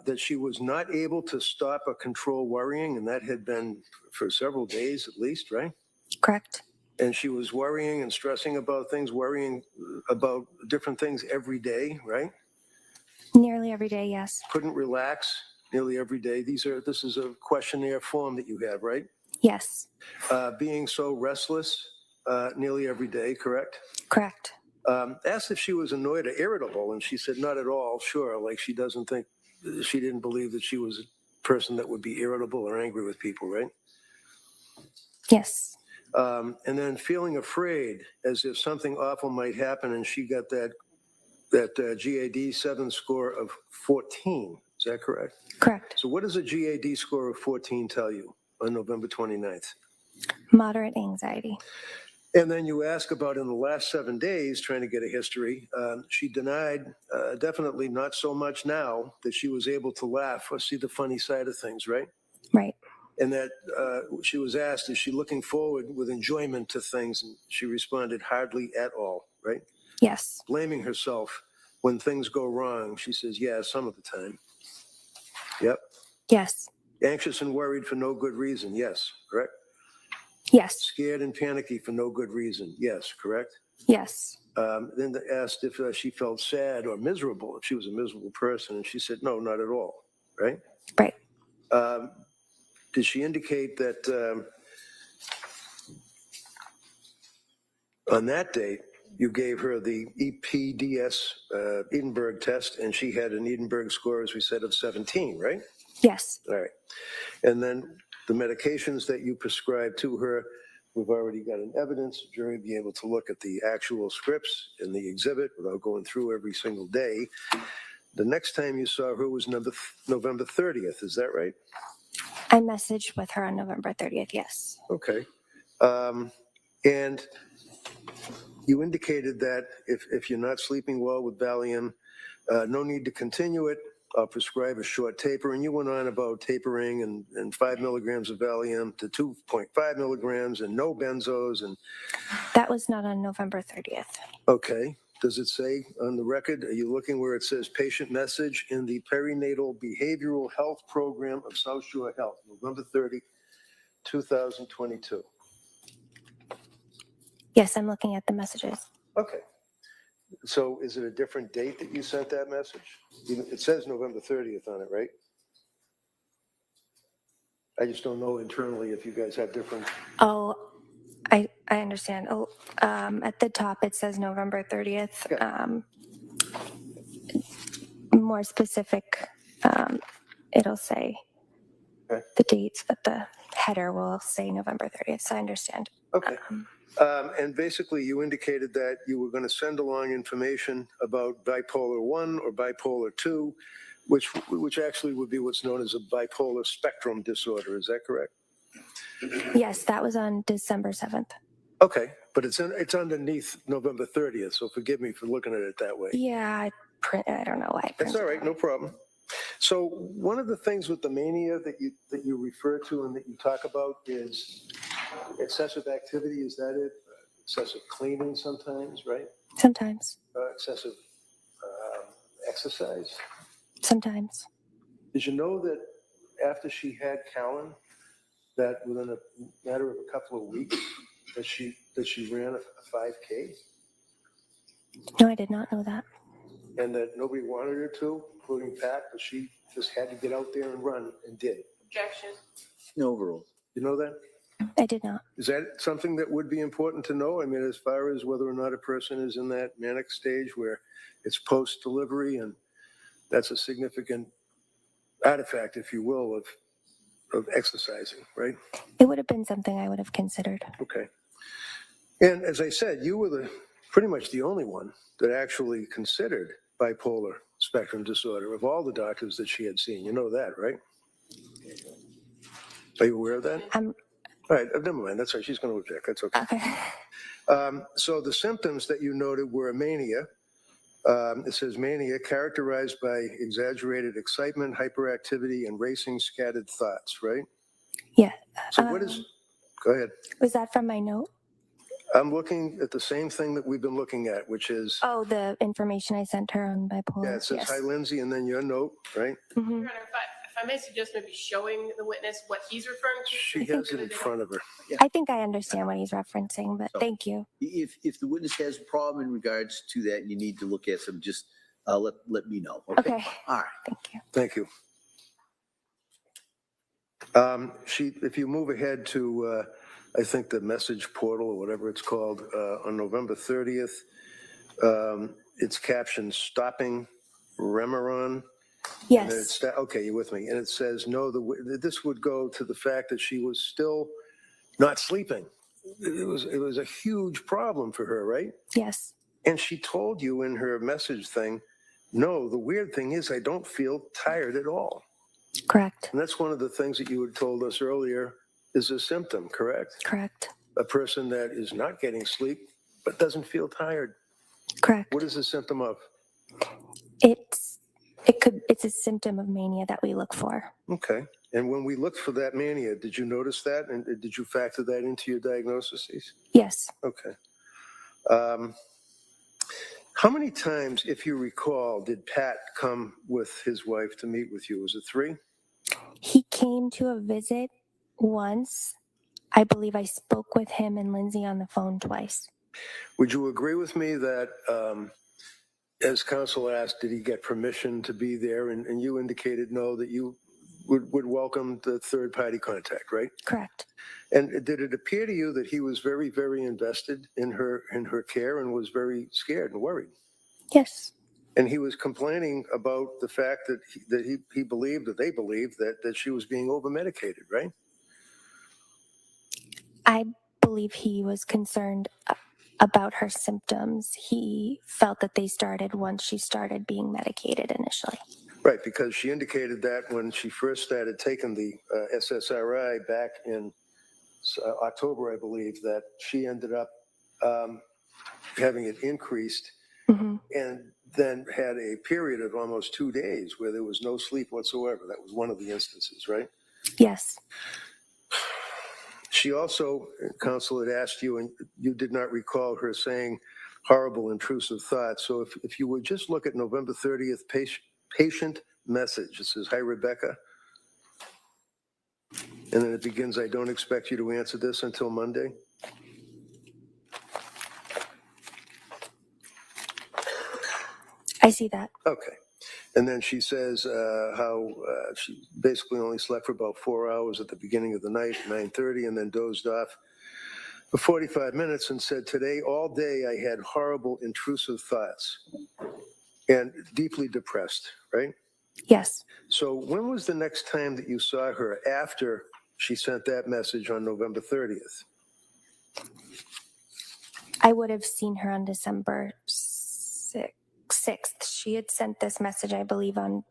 that she was not able to stop or control worrying, and that had been for several days at least, right? Correct. And she was worrying and stressing about things, worrying about different things every day, right? Nearly every day, yes. Couldn't relax nearly every day. This is a questionnaire form that you have, right? Yes, Being so restless nearly every day, correct? correct. Asked if she was annoyed or irritable, and she said not at all. Sure, like she didn't believe that she was a person that would be irritable or angry with people, right? Yes, And then feeling afraid as if something awful might happen, and she got that GAD 7 score of 14. Is that correct? correct. So what does a GAD score of 14 tell you on November 29th? Moderate anxiety. And then you ask about in the last 7 days, trying to get a history. She denied, definitely not so much now, that she was able to laugh or see the funny side of things, right? Right. And that she was asked, is she looking forward with enjoyment to things? And she responded, hardly at all, right? Yes. Blaming herself when things go wrong. She says, yeah, some of the time. Yep. Yes. Anxious and worried for no good reason. Yes, correct? Yes. Scared and panicky for no good reason. Yes, correct? Yes. Then they asked if she felt sad or miserable, if she was a miserable person, and she said, no, not at all, right? Right. Did she indicate that on that date, you gave her the EPDS Edinburgh test, and she had an Edinburgh score, as we said, of 17, right? Yes. All right. And then the medications that you prescribed to her, we've already got an evidence. The jury will be able to look at the actual scripts in the exhibit without going through every single day. The next time you saw her was November 30th. Is that right? I messaged with her on November 30th, yes. Okay. And you indicated that if you're not sleeping well with Valium, no need to continue it. I'll prescribe a short taper. And you went on about tapering and 5 milligrams of Valium to 2.5 milligrams and no benzos. And That was not on November 30th. okay. Does it say on the record, are you looking where it says patient message in the perinatal behavioral health program of South Shore Health, November 30, 2022? Yes, I'm looking at the messages. Okay. So is it a different date that you sent that message? It says November 30th on it, right? I just don't know internally if you guys have different. Oh, I understand. Oh, at the top, it says November 30th. More specific, it'll say Okay. the dates, but the header will say November 30th, so I understand. Okay. And basically, you indicated that you were going to send along information about bipolar 1 or bipolar 2, which actually would be what's known as a bipolar spectrum disorder. Is that correct? Yes, that was on December 7th. Okay, but it's underneath November 30th, so forgive me for looking at it that way. Yeah, I don't know why. I That's printed all right, it. no problem. So one of the things with the mania that you refer to and that you talk about is excessive activity. Is that it? Excessive cleaning sometimes, right? Sometimes. Excessive exercise. Sometimes. Did you know that after she had Callan, that within a matter of a couple of weeks, that she ran a 5K, No, I did not know that. and that nobody wanted her to, including Pat, but she just had to get out there and run and did. Objection. No overrule. You know that? I did not. Is that something that would be important to know? I mean, as far as whether or not a person is in that manic stage where it's post-delivery, and that's a significant artifact, if you will, of exercising, right? It would have been something I would have considered. Okay. And as I said, you were pretty much the only one that actually considered bipolar spectrum disorder of all the doctors that she had seen. You know that, right? Are you aware of that? All right, never mind. That's right. She's going to object. That's okay. Okay. So the symptoms that you noted were mania. It says mania characterized by exaggerated excitement, hyperactivity, and racing scattered thoughts, right? Yeah. So what is, go ahead. Was that from my note? I'm looking at the same thing that we've been looking at, which is, Oh, the information I sent her on bipolar. yeah, it says, yes. hi, Lindsay, and then your note, right? Mhm. Your Honor, if I may suggest maybe showing the witness what he's referring to. She has it in front of her. I think I understand what he's referencing, but So- thank you. If the witness has a problem in regards to that, and you need to look at some, just let me know. Okay, All right. thank you. Thank you. If you move ahead to, I think the message portal or whatever it's called, on November 30th, it's captioned "Stopping Remeron." And Yes, okay, you're with me. And it says, no, this would go to the fact that she was still not sleeping. It was a huge problem for her, right? yes, And she told you in her message thing, no, the weird thing is I don't feel tired at all. correct, And that's one of the things that you had told us earlier is a symptom, correct? correct, A person that is not getting sleep but doesn't feel tired. correct. What is a symptom of? It's a symptom of mania that we look for. Okay. And when we looked for that mania, did you notice that? And did you factor that into your diagnosis? Yes, Okay. How many times, if you recall, did Pat come with his wife to meet with you? Was it 3? he came to a visit once. I believe I spoke with him and Lindsay on the phone twice. Would you agree with me that, as counsel asked, did he get permission to be there? And you indicated no, that you would welcome the third party contact, right? Correct. And did it appear to you that he was very, very invested in her care and was very scared and worried? Yes, And he was complaining about the fact that he believed, that they believed that she was being over-medicated, right? I believe he was concerned about her symptoms. He felt that they started once she started being medicated initially. Right, because she indicated that when she first started taking the SSRI back in October, I believe, that she ended up having it increased Hmm. and then had a period of almost 2 days where there was no sleep whatsoever. That was one of the instances, right? Yes, She also, counsel, had asked you, and you did not recall her saying horrible, intrusive thoughts. So if you would just look at November 30th patient message, it says, "Hi, Rebecca." And then it begins, "I don't expect you to answer this until Monday." I see that. Okay. And then she says how she basically only slept for about 4 hours at the beginning of the night, 9:30, and then dozed off for 45 minutes and said, "Today, all day, I had horrible, intrusive thoughts and deeply depressed," right? Yes, So when was the next time that you saw her after she sent that message on November 30th? I would have seen her on December 6th. She had sent this message, I believe, on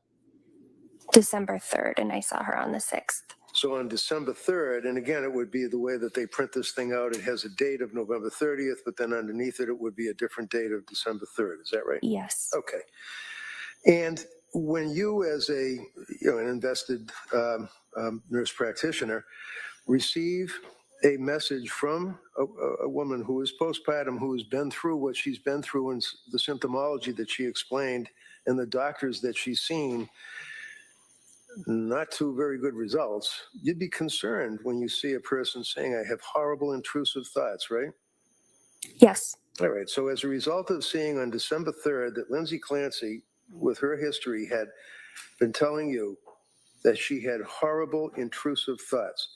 December 3rd, and I saw her on the 6th. So on December 3rd, and again, it would be the way that they print this thing out. It has a date of November 30th, but then underneath it, it would be a different date of December 3rd. Is that right? Yes, Okay. And when you, as an invested nurse practitioner, receive a message from a woman who is postpartum, who has been through what she's been through and the symptomology that she explained and the doctors that she's seen, not two very good results, you'd be concerned when you see a person saying, "I have horrible, intrusive thoughts," right? yes, All right. So as a result of seeing on December 3rd that Lindsay Clancy, with her history, had been telling you that she had horrible, intrusive thoughts,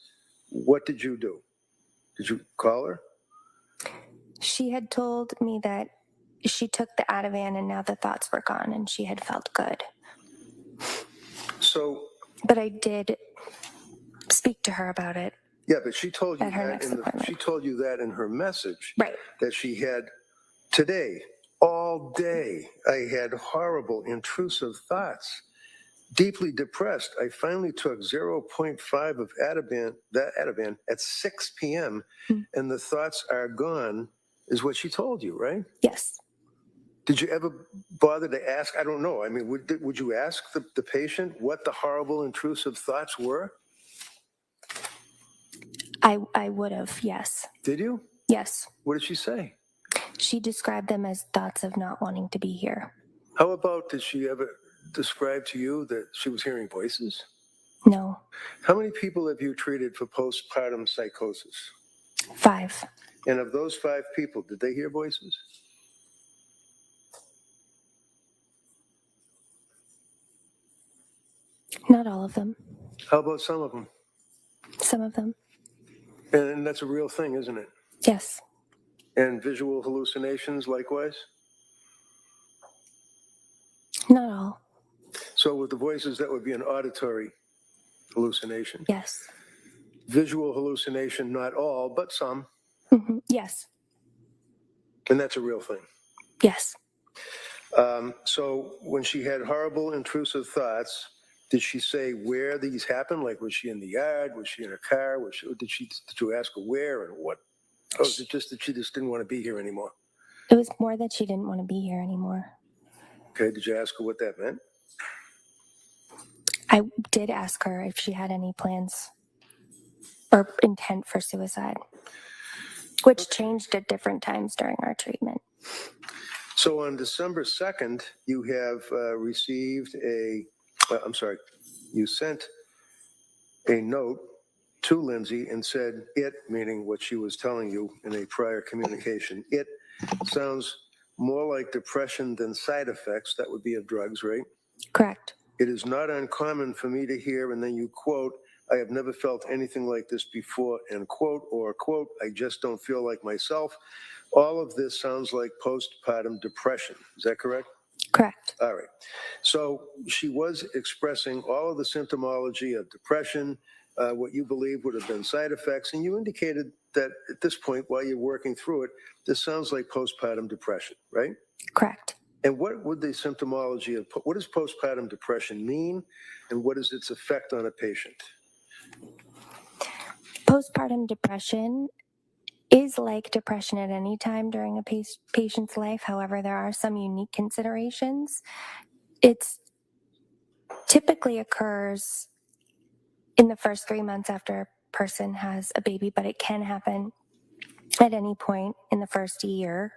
what did you do? Did you call her? she had told me that she took the Ativan and now the thoughts were gone and she had felt good. So, But I did speak to her about it. yeah, but she told you At her that next appointment. she told you that in her message, Right. that she had today, all day, I had horrible, intrusive thoughts. Deeply depressed. I finally took 0.5 of Ativan at 6 p.m. And the thoughts are gone, is what she told you, right? Yes, Did you ever bother to ask? I don't know. I mean, would you ask the patient what the horrible, intrusive thoughts were? I would have, yes. Did you? Yes. What did she say? She described them as thoughts of not wanting to be here. How about, did she ever describe to you that she was hearing voices? No. How many people have you treated for postpartum psychosis? 5. And of those 5 people, did they hear voices? Not all of them. How about some of them? Some of them. And that's a real thing, isn't it? Yes. And visual hallucinations likewise? Not all. So with the voices, that would be an auditory hallucination. Yes. Visual hallucination, not all, but some. Yes. And that's a real thing. Yes. So when she had horrible intrusive thoughts, did she say where these happened? Like, was she in the yard? Was she in her car? Did you ask her where and what? Or was it just that she just didn't want to be here anymore? It was more that she didn't want to be here anymore. Okay, did you ask her what that meant? I did ask her if she had any plans or intent for suicide, which changed at different times during our treatment. So on December 2nd, you have received you sent a note to Lindsay and said it, meaning what she was telling you in a prior communication, it sounds more like depression than side effects. That would be of drugs, right? Correct. It is not uncommon for me to hear, and then you quote, I have never felt anything like this before, end quote, or quote, I just don't feel like myself. All of this sounds like postpartum depression. Is that correct? Correct. All right. So she was expressing all of the symptomology of depression, what you believe would have been side effects, and you indicated that at this point, while you're working through it, this sounds like postpartum depression, right? Correct. And what would the symptomology of, what does postpartum depression mean, and what is its effect on a patient? Postpartum depression is like depression at any time during a patient's life. However, there are some unique considerations. It typically occurs in the first 3 months after a person has a baby, but it can happen at any point in the first year.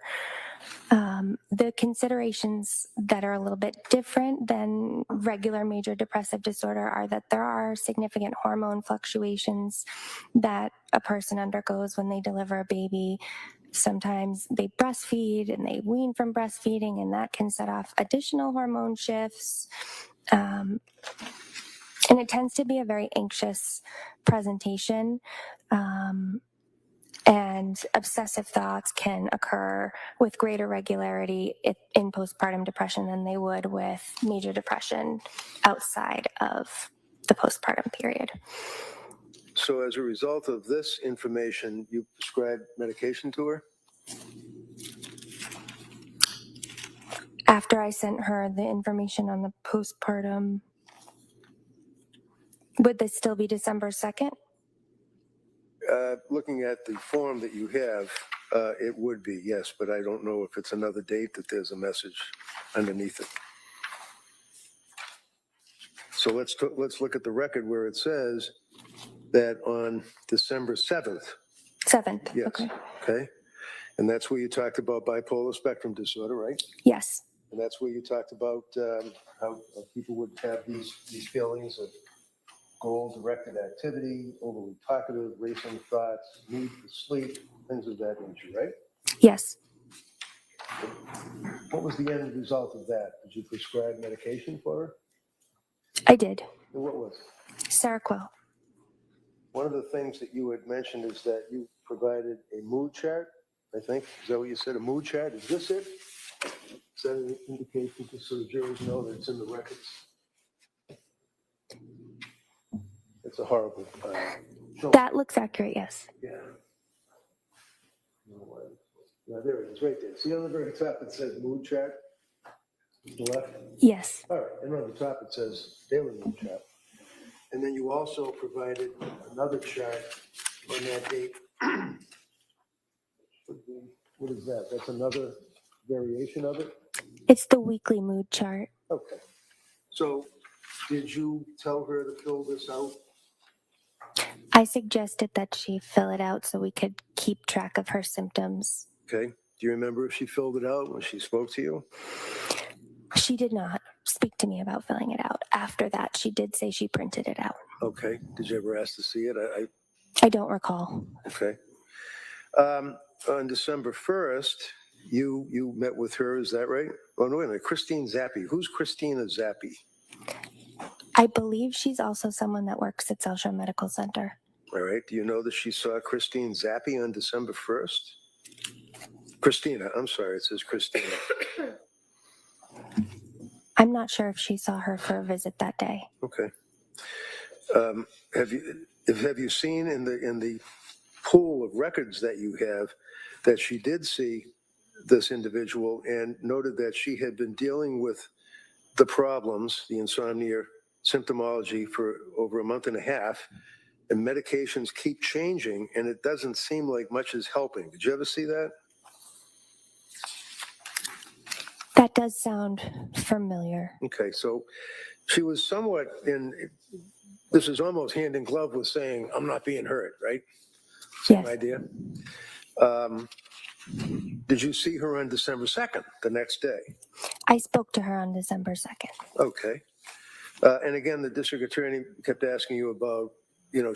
The considerations that are a little bit different than regular major depressive disorder are that there are significant hormone fluctuations that a person undergoes when they deliver a baby. Sometimes they breastfeed and they wean from breastfeeding, and that can set off additional hormone shifts. And it tends to be a very anxious presentation. And obsessive thoughts can occur with greater regularity in postpartum depression than they would with major depression outside of the postpartum period. So as a result of this information, you prescribed medication to her? After I sent her the information on the postpartum, would this still be December 2nd? Looking at the form that you have, it would be, yes, but I don't know if it's another date that there's a message underneath it. So let's look at the record where it says that on December 7th. 7th, Yes. okay. And that's where you talked about bipolar spectrum disorder, right? Yes. And that's where you talked about how people would have these feelings of goal-directed activity, overly talkative, racing thoughts, need for sleep, things of that nature, right? Yes. What was the end result of that? Did you prescribe medication for her? I did. And what was it? Seroquel. One of the things that you had mentioned is that you provided a mood chart, I think. Is that what you said, a mood chart? Is this it? Is that an indication just so the jurors know that it's in the records? It's a horrible film. That looks accurate, yes. Yeah. Yeah, there it is, right there. See on the very top it says mood chart? To the left? Yes. All right, and on the top it says daily mood chart. And then you also provided another chart on that date. What is that? That's another variation of it? It's the weekly mood chart. Okay. So did you tell her to fill this out? I suggested that she fill it out so we could keep track of her symptoms. Okay. Do you remember if she filled it out when she spoke to you? She did not. speak to me about filling it out. After that, she did say she printed it out. Okay. Did you ever ask to see it? I don't recall. Okay. On December 1st, you met with her, is that right? Oh, no, wait a minute. Christine Zappi. Who's Christina Zappi? I believe she's also someone that works at South Shore Medical Center. All right. Do you know that she saw Christine Zappi on December 1st? Christina. I'm sorry. It says Christina. I'm not sure if she saw her for a visit that day. Okay. Have you seen in the pool of records that you have that she did see this individual and noted that she had been dealing with the problems, the insomnia symptomology, for over a month and a half, and medications keep changing, and it doesn't seem like much is helping? Did you ever see that? That does sound familiar. Okay, so she was somewhat this is almost hand in glove with saying, I'm not being hurt, right? Same Yes. idea. Did you see her on December 2nd, the next day? I spoke to her on December 2nd. Okay. And again, the district attorney kept asking you about,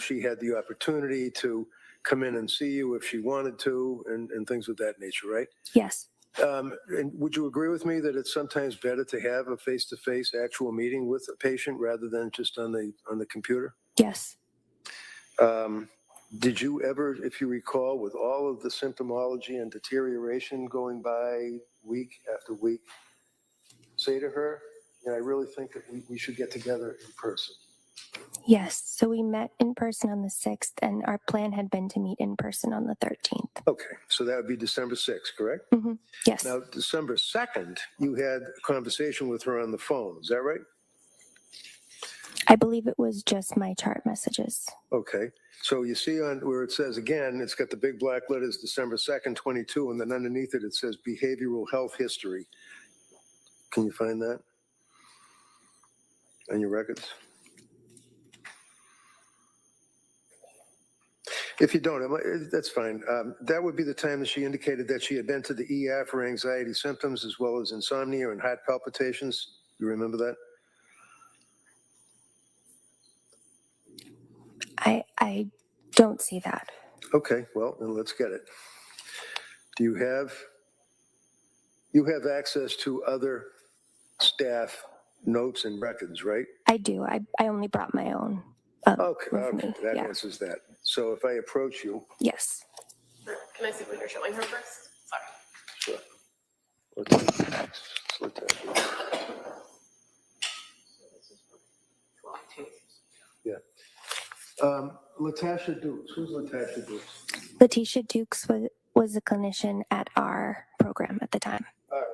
she had the opportunity to come in and see you if she wanted to, and things of that nature, right? Yes. And would you agree with me that it's sometimes better to have a face-to-face actual meeting with a patient rather than just on the computer? Yes. Did you ever, if you recall, with all of the symptomology and deterioration going by week after week, say to her, I really think that we should get together in person? Yes. So we met in person on the 6th, and our plan had been to meet in person on the 13th. Okay, so that would be December 6th, correct? Mm-hmm. Yes. Now, December 2nd, you had a conversation with her on the phone, is that right? I believe it was just my chart messages. Okay, so you see on where it says, again, it's got the big black letters, December 2nd, 22, and then underneath it, it says behavioral health history. Can you find that on your records? If you don't, that's fine. That would be the time that she indicated that she had been to the ER for anxiety symptoms as well as insomnia and heart palpitations. You remember that? I don't see that. Okay, well, then let's get it. Do you have access to other staff notes and records, right? I do. I only brought my own. Okay, with me. that Yeah. answers that. So if I approach you, Yes. Can I see what you're showing her first? Sorry. sure. Let's yeah. Latasha Dukes. Who's Latasha Dukes? Letitia Dukes was a clinician at our program at the time. All right.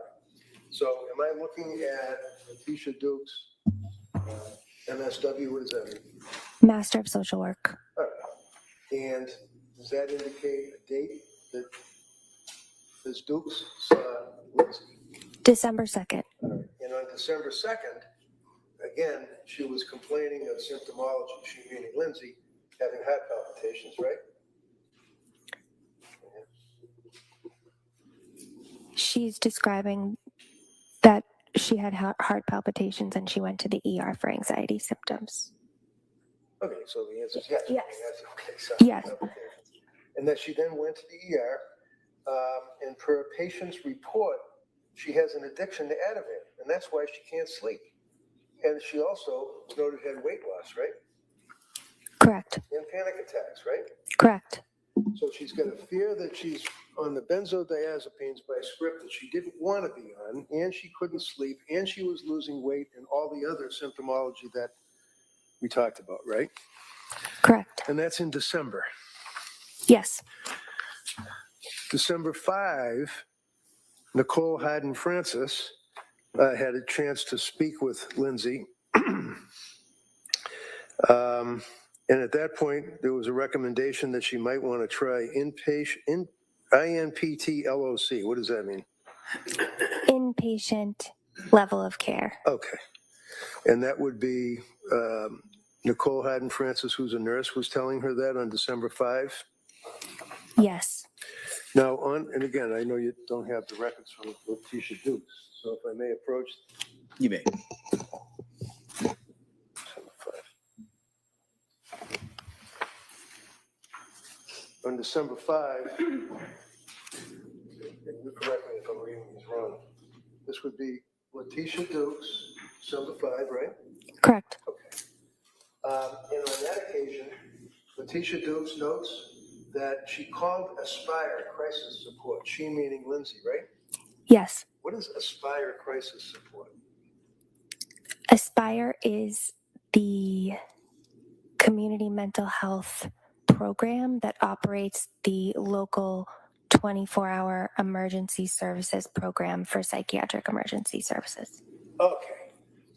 So am I looking at Letitia Dukes, MSW, what does that mean? Master of Social Work. All right. And does that indicate a date that Ms. Dukes saw Lindsay? December 2nd. All right. And on December 2nd, again, she was complaining of symptomology, she meaning Lindsay, having heart palpitations, right? She's describing that she had heart palpitations and she went to the ER for anxiety symptoms. Okay, so the answer is yes. Yes. Okay, so Yes. and that she then went to the ER, and per a patient's report, she has an addiction to Ativan, and that's why she can't sleep. And she also noted had weight loss, right? Correct. And panic attacks, right? Correct. So she's got a fear that she's on the benzodiazepines by script that she didn't want to be on, and she couldn't sleep, and she was losing weight, and all the other symptomology that we talked about, right? Correct. And that's in December. Yes. December 5, Nicole Hayden Francis had a chance to speak with Lindsay. And at that point, there was a recommendation that she might want to try INPT LOC. What does that mean? Inpatient level of care. Okay. And that would be Nicole Hayden Francis, who's a nurse, was telling her that on December 5. Yes. Now, and again, I know you don't have the records from Letitia Dukes, so if I may approach You may. On December 5, and you correct me if I'm reading these wrong, this would be Letitia Dukes, December 5, right? Correct. Okay. And on that occasion, Letitia Dukes notes that she called Aspire Crisis Support, she meaning Lindsay, right? Yes. What is Aspire Crisis Support? Aspire is the community mental health program that operates the local 24-hour emergency services program for psychiatric emergency services. Okay.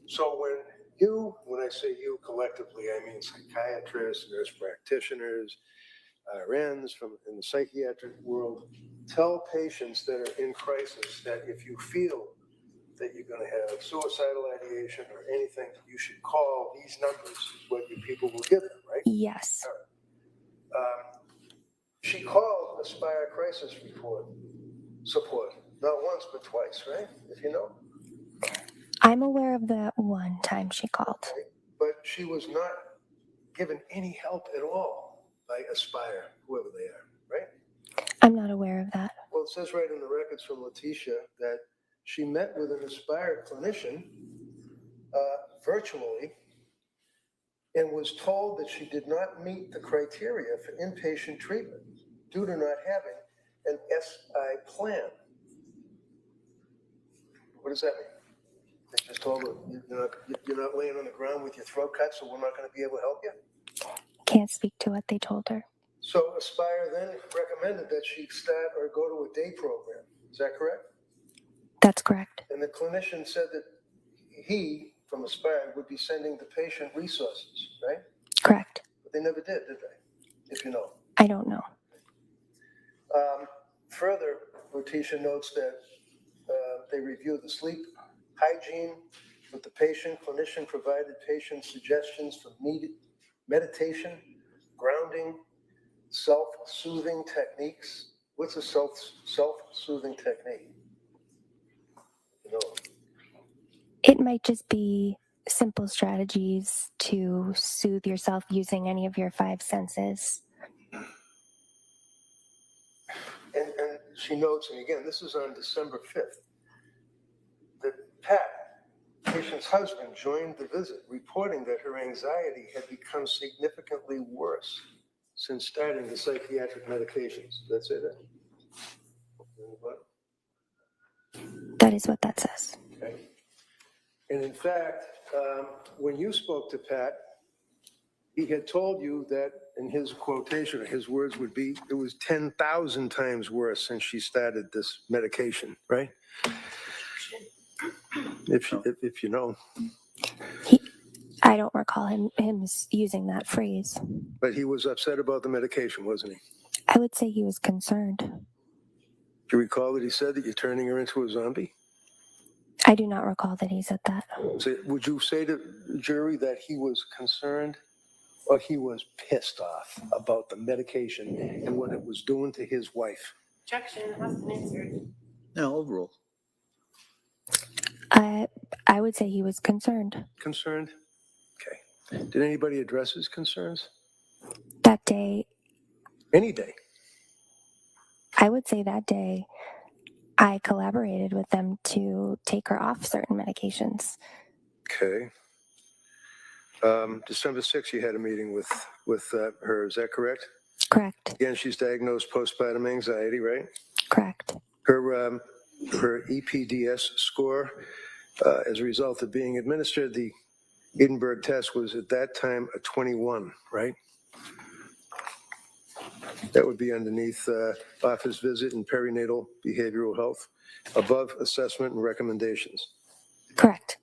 So when I say you collectively, I mean psychiatrists, nurse practitioners, RNs in the psychiatric world, tell patients that are in crisis that if you feel that you're going to have suicidal ideation or anything, you should call these numbers, is what you people will give them, right? Yes. She called Aspire Crisis Support, not once, but twice, right? If you know. I'm aware of the one time she called. Okay. But she was not given any help at all by Aspire, whoever they are, right? I'm not aware of that. Well, it says right in the records from Letitia that she met with an Aspire clinician virtually and was told that she did not meet the criteria for inpatient treatment due to not having an SI plan. What does that mean? They just told her you're not laying on the ground with your throat cut, so we're not going to be able to help you? Can't speak to what they told her. So Aspire then recommended that she start or go to a day program. Is that correct? That's correct. And the clinician said that he, from Aspire, would be sending the patient resources, right? Correct. But they never did they? If you know. I don't know. Further, Letitia notes that they reviewed the sleep hygiene with the patient. Clinician provided patient suggestions for meditation, grounding, self-soothing techniques. What's a self-soothing technique? You know. It might just be simple strategies to soothe yourself using any of your five senses. And she notes, and again, this is on December 5th, that Pat, patient's husband, joined the visit, reporting that her anxiety had become significantly worse since starting the psychiatric medications. Did that say that? That is what that says. Okay. And in fact, when you spoke to Pat, he had told you that, in his quotation, his words would be, it was 10,000 times worse since she started this medication, right? If you know. I don't recall him using that phrase. But he was upset about the medication, wasn't he? I would say he was concerned. Do you recall that he said that you're turning her into a zombie? I do not recall that he said that. So would you say to the jury that he was concerned or he was pissed off about the medication and what it was doing to his wife? Objection has been answered. No, overall. I would say he was concerned. Concerned? Okay. Did anybody address his concerns? That day, Any day. I would say that day, I collaborated with them to take her off certain medications. Okay. December 6th, you had a meeting with her. Is that correct? Correct. Again, she's diagnosed postpartum anxiety, right? Correct. Her EPDS score, as a result of being administered, the Edinburgh test was at that time a 21, right? That would be underneath office visit and perinatal behavioral health, above assessment and recommendations. Correct.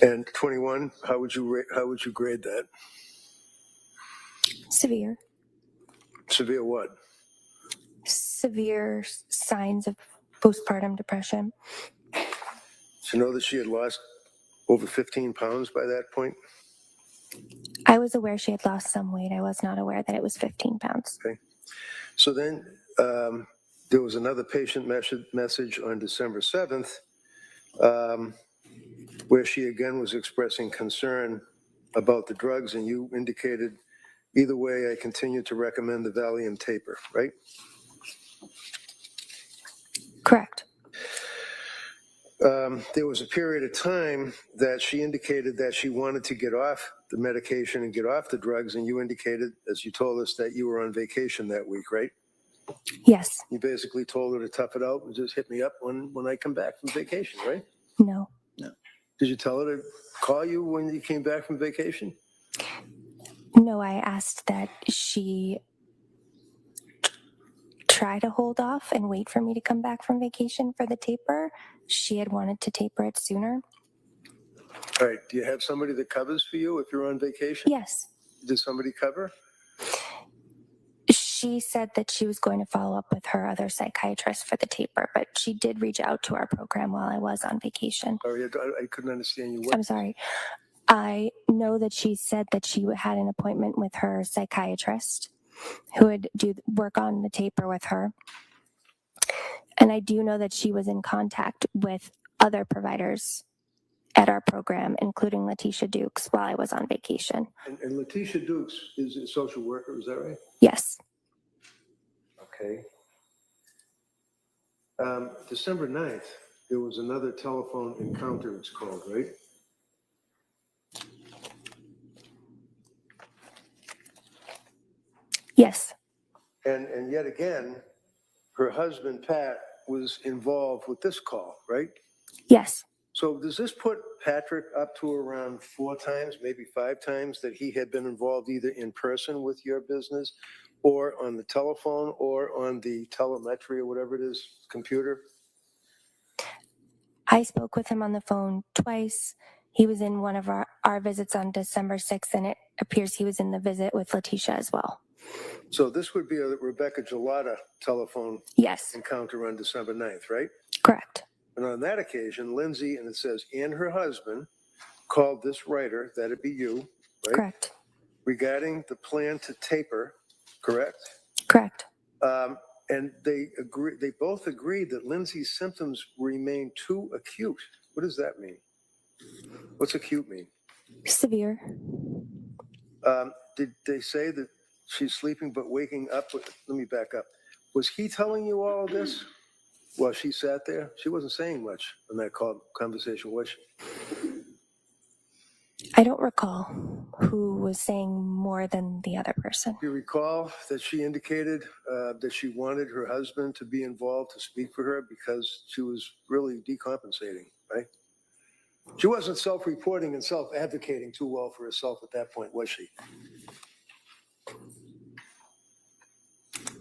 And 21, how would you grade that? Severe. Severe what? Severe signs of postpartum depression. To know that she had lost over 15 pounds by that point? I was aware she had lost some weight. I was not aware that it was 15 pounds. Okay. So then there was another patient message on December 7th where she again was expressing concern about the drugs, and you indicated, either way, I continue to recommend the Valium taper, right? Correct. There was a period of time that she indicated that she wanted to get off the medication and get off the drugs, and you indicated, as you told us, that you were on vacation that week, right? Yes. You basically told her to tough it out and just hit me up when I come back from vacation, right? No. Did you tell her to call you when you came back from vacation? No, I asked that she try to hold off and wait for me to come back from vacation for the taper. She had wanted to taper it sooner. All right. Do you have somebody that covers for you if you're on vacation? Yes. Does somebody cover? She said that she was going to follow up with her other psychiatrist for the taper, but she did reach out to our program while I was on vacation. Sorry, I couldn't understand you. I'm sorry. I know that she said that she had an appointment with her psychiatrist who would do work on the taper with her. And I do know that she was in contact with other providers at our program, including Letitia Dukes, while I was on vacation. And Letitia Dukes is a social worker, is that right? Yes. Okay. December 9th, there was another telephone encounter, it's called, right? Yes. And yet again, her husband, Pat, was involved with this call, right? Yes. So does this put Patrick up to around 4 times, maybe 5 times that he had been involved either in person with your business or on the telephone or on the telemetry or whatever it is, computer? I spoke with him on the phone twice. He was in one of our visits on December 6th, and it appears he was in the visit with Letitia as well. So this would be a Rebecca Jollotta telephone Yes. encounter on December 9th, right? Correct. And on that occasion, Lindsay, and it says, and her husband called this writer, that'd be you, right? Correct. Regarding the plan to taper, correct? Correct. And they both agreed that Lindsay's symptoms remain too acute. What does that mean? What's acute mean? Severe. Did they say that she's sleeping but waking up? Let me back up. Was he telling you all of this while she sat there? She wasn't saying much in that conversation, was she? I don't recall who was saying more than the other person. Do you recall that she indicated that she wanted her husband to be involved to speak for her because she was really decompensating, right? She wasn't self-reporting and self-advocating too well for herself at that point, was she?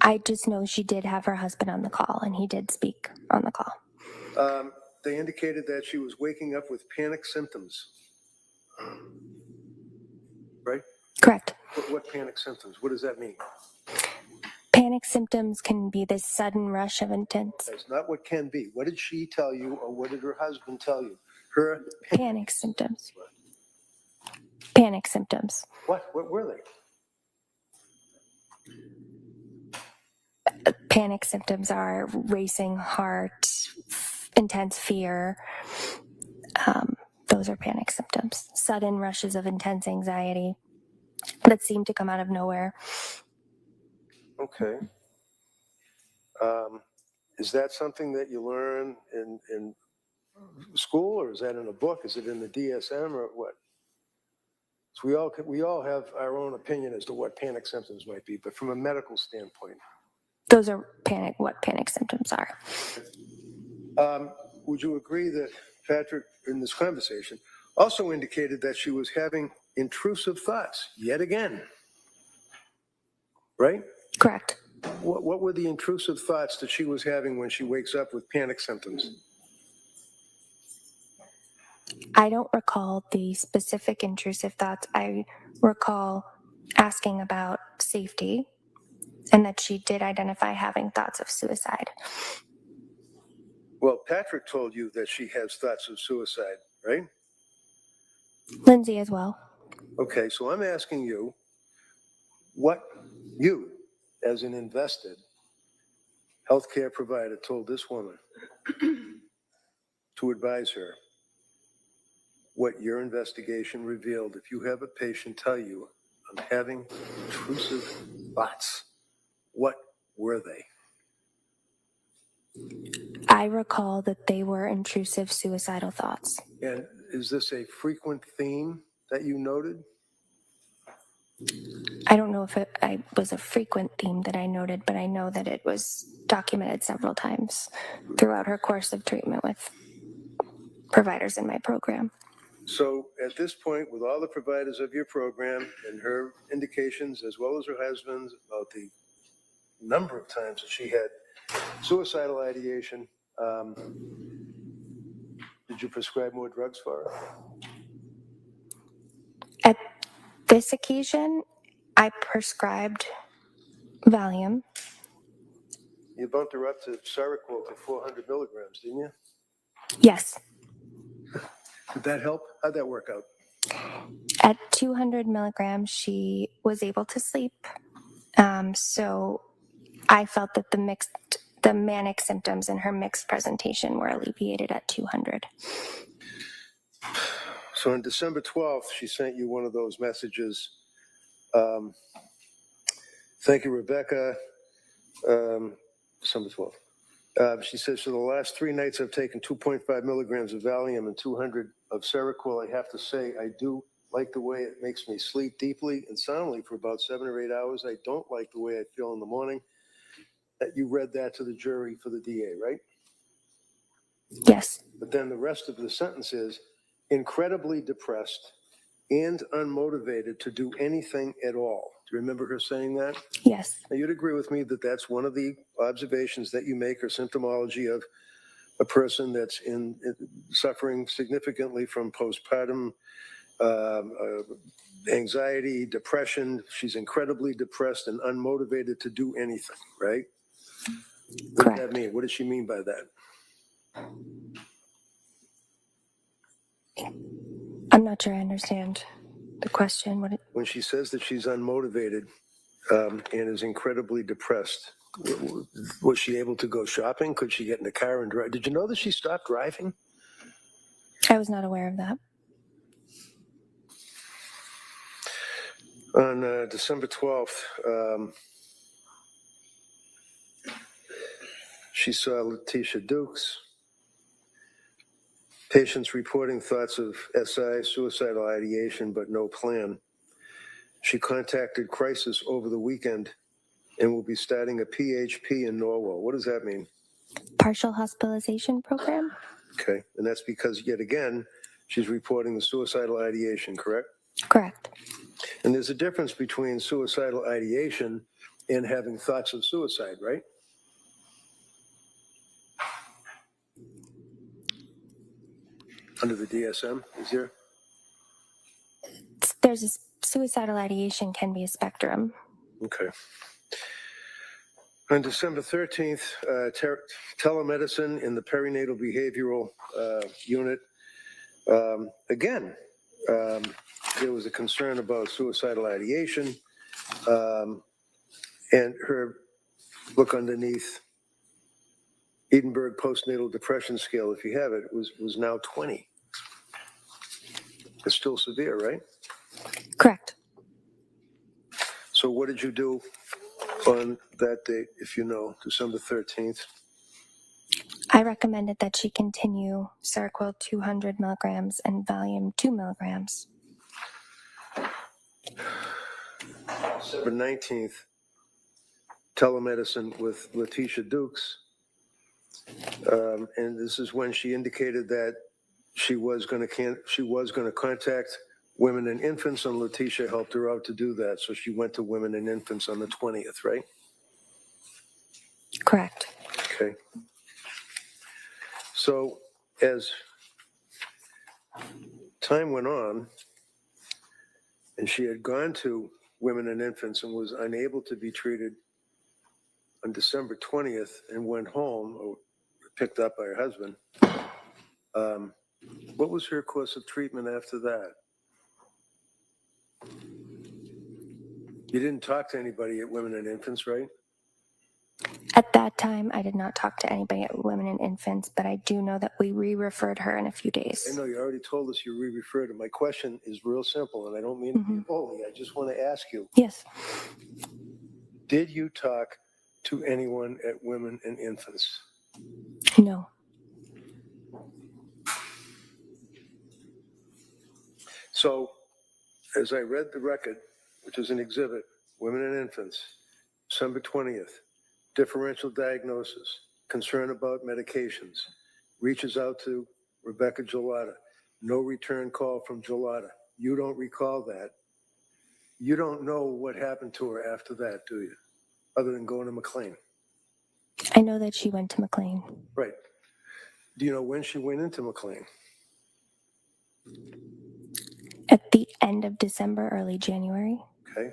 I just know she did have her husband on the call, and he did speak on the call. They indicated that she was waking up with panic symptoms, right? Correct. What panic symptoms? What does that mean? Panic symptoms can be this sudden rush of intense. That's not what can be. What did she tell you, or what did her husband tell you? Her Panic symptoms. Panic symptoms. What were they? Panic symptoms are racing heart, intense fear. Those are panic symptoms. Sudden rushes of intense anxiety that seem to come out of nowhere. Okay. Is that something that you learn in school, or is that in a book? Is it in the DSM, or what? So we all have our own opinion as to what panic symptoms might be, but from a medical standpoint. Those are what panic symptoms are. Would you agree that Patrick, in this conversation, also indicated that she was having intrusive thoughts yet again? Right? Correct. What were the intrusive thoughts that she was having when she wakes up with panic symptoms? I don't recall the specific intrusive thoughts. I recall asking about safety and that she did identify having thoughts of suicide. Well, Patrick told you that she has thoughts of suicide, right? Lindsay as well. Okay, so I'm asking you what you, as an invested healthcare provider, told this woman to advise her what your investigation revealed. If you have a patient tell you, I'm having intrusive thoughts, what were they? I recall that they were intrusive suicidal thoughts. And is this a frequent theme that you noted? I don't know if it was a frequent theme that I noted, but I know that it was documented several times throughout her course of treatment with providers in my program. So at this point, with all the providers of your program and her indications, as well as her husband's, about the number of times that she had suicidal ideation, did you prescribe more drugs for her? At this occasion, I prescribed Valium. You bumped her up to Seroquel to 400 milligrams, didn't you? Yes. Did that help? How'd that work out? At 200 milligrams, she was able to sleep. So I felt that the manic symptoms in her mixed presentation were alleviated at 200. So on December 12th, she sent you one of those messages. Thank you, Rebecca. December 12th. She says, for the last 3 nights, I've taken 2.5 milligrams of Valium and 200 of Seroquel. I have to say, I do like the way it makes me sleep deeply and soundly for about 7 or 8 hours. I don't like the way I feel in the morning. That you read that to the jury for the DA, right? Yes. But then the rest of the sentence is incredibly depressed and unmotivated to do anything at all. Do you remember her saying that? Yes. Now, you'd agree with me that that's one of the observations that you make, or symptomology of a person that's suffering significantly from postpartum anxiety, depression. She's incredibly depressed and unmotivated to do anything, right? What Correct. does that mean? What does she mean by that? I'm not sure I understand the question. When she says that she's unmotivated and is incredibly depressed, was she able to go shopping? Could she get in the car and drive? Did you know that she stopped driving? I was not aware of that. On December 12th, she saw Letitia Dukes. Patients reporting thoughts of SI, suicidal ideation, but no plan. She contacted Crisis over the weekend and will be starting a PHP in Norwell. What does that mean? Partial hospitalization program? Okay, and that's because, yet again, she's reporting the suicidal ideation, correct? Correct. And there's a difference between suicidal ideation and having thoughts of suicide, right? Under the DSM, is there? There's a suicidal ideation can be a spectrum. Okay. On December 13th, telemedicine in the perinatal behavioral unit. Again, there was a concern about suicidal ideation, and her look underneath Edinburgh postnatal depression scale, if you have it, was now 20. It's still severe, right? Correct. So what did you do on that date, if you know, December 13th? I recommended that she continue Seroquel 200 milligrams and Valium 2 milligrams. December 19th, telemedicine with Letitia Dukes. And this is when she indicated that she was going to contact women and infants, and Letitia helped her out to do that. So she went to women and infants on the 20th, right? Correct. Okay. So as time went on, and she had gone to women and infants and was unable to be treated on December 20th and went home, or picked up by her husband, what was her course of treatment after that? You didn't talk to anybody at Women and Infants, right? At that time, I did not talk to anybody at Women and Infants, but I do know that we re-referred her in a few I days. know you already told us you re-referred it. My question is real simple, and I don't mean to be bully. I just want to ask you, Yes, did you talk to anyone at Women and Infants? no, So, as I read the record, which is an exhibit, Women and Infants, December 20th, differential diagnosis, concern about medications, reaches out to Rebecca Jollotta, no return call from Jollotta. You don't recall that. You don't know what happened to her after that, do you? Other than going to McLean. I know that she went to McLean. Right. Do you know when she went into McLean? At the end of December, early January. Okay.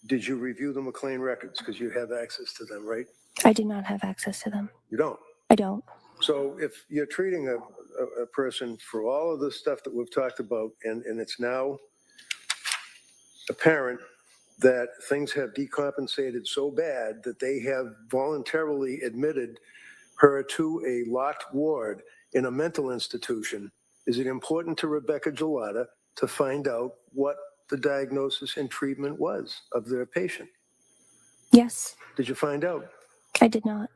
Did you review the McLean records? Because you have access to them, right? I do not have access to them. You don't. I don't. So if you're treating a person for all of the stuff that we've talked about, and it's now apparent that things have decompensated so bad that they have voluntarily admitted her to a locked ward in a mental institution, is it important to Rebecca Jollotta to find out what the diagnosis and treatment was of their patient? Yes, Did you find out? I did not.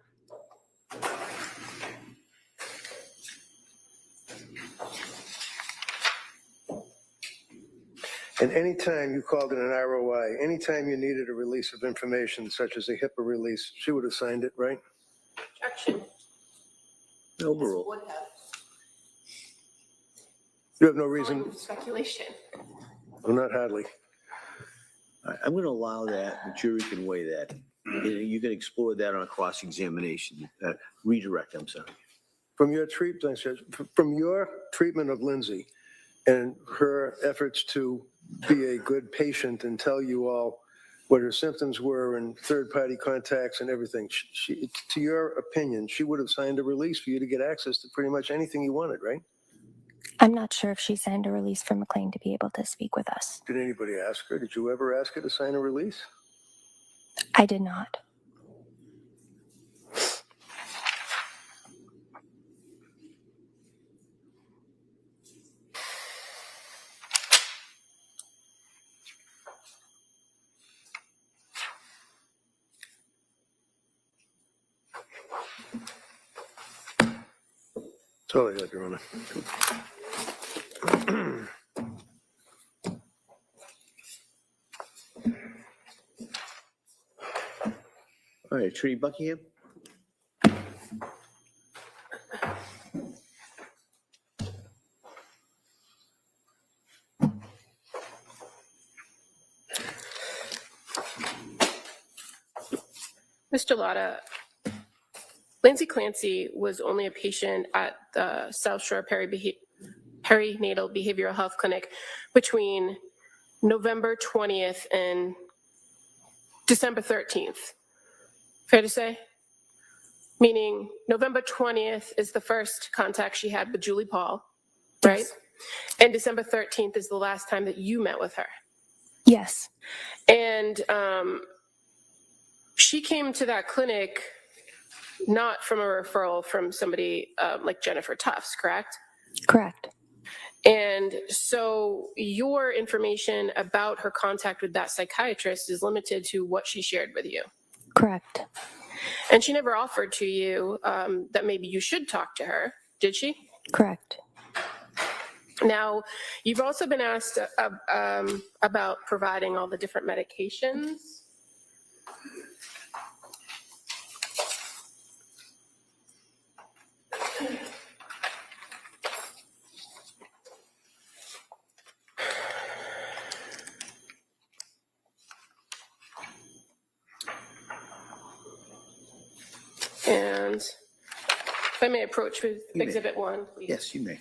And anytime you called it an ROI, anytime you needed a release of information, such as a HIPAA release, she would have signed it, right? Objection. Overrule. Would have. You have no reason, Speculation. well, not hardly. All right, I'm going to allow that. The jury can weigh that. You can explore that on a cross-examination. Redirect, I'm sorry. From your treatment of Lindsay and her efforts to be a good patient and tell you all what her symptoms were and third-party contacts and everything, to your opinion, she would have signed a release for you to get access to pretty much anything you wanted, right? I'm not sure if she signed a release for McLean to be able to speak with us. Did anybody ask her? Did you ever ask her to sign a release? I did not. That's all I had, Your Honor. All right, Attorney Buckingham? Mr. Lotta, Lindsay Clancy was only a patient at the South Shore Perinatal Behavioral Health Clinic between November 20th and December 13th. Fair to say? Meaning November 20th is the first contact she had with Julie Paul, right? Yes. And December 13th is the last time that you met with her. Yes, And she came to that clinic not from a referral from somebody like Jennifer Tufts, correct? correct. And so your information about her contact with that psychiatrist is limited to what she shared with you. Correct. And she never offered to you that maybe you should talk to her, did she? Correct. Now, you've also been asked about providing all the different medications. And if I may approach with You may. Exhibit 1, please. Yes, you may.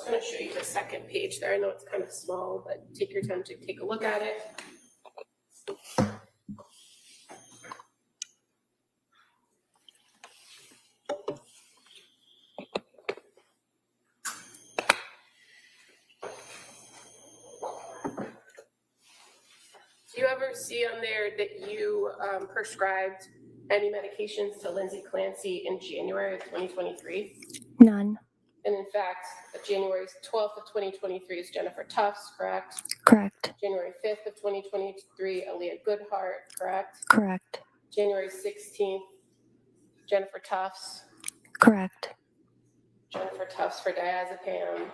I'm going to show you the second page there. I know it's kind of small, but take your time to take a look at it. Do you ever see on there that you prescribed any medications to Lindsay Clancy in January of 2023? None. And in fact, January 12th of 2023 is Jennifer Tufts, correct? Correct. January 5th of 2023, Aaliyah Goodhart, correct? Correct. January 16th, Jennifer Tufts. Correct. Jennifer Tufts for diazepam.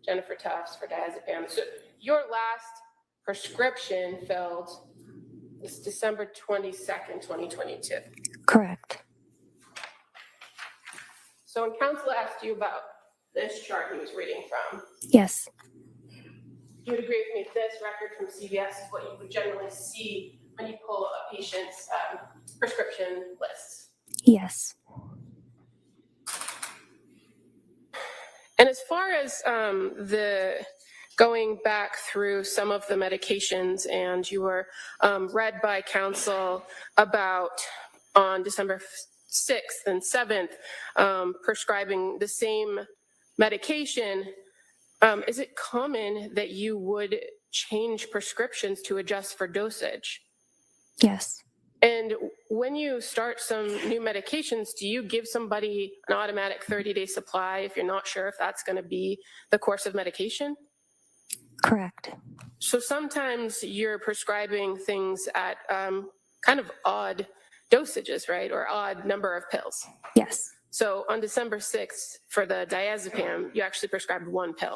Jennifer Tufts for diazepam. So your last prescription filled is December 22nd, 2022. Correct. So when counsel asked you about this chart he was reading from, Yes. you would agree with me this record from CVS is what you would generally see when you pull a patient's prescription list. Yes. And as far as the going back through some of the medications, and you were read by counsel about on December 6th and 7th prescribing the same medication, is it common that you would change prescriptions to adjust for dosage? Yes. And when you start some new medications, do you give somebody an automatic 30-day supply if you're not sure if that's going to be the course of medication? Correct. So sometimes you're prescribing things at kind of odd dosages, right? Or odd number of pills. Yes. So on December 6th for the diazepam, you actually prescribed 1 pill.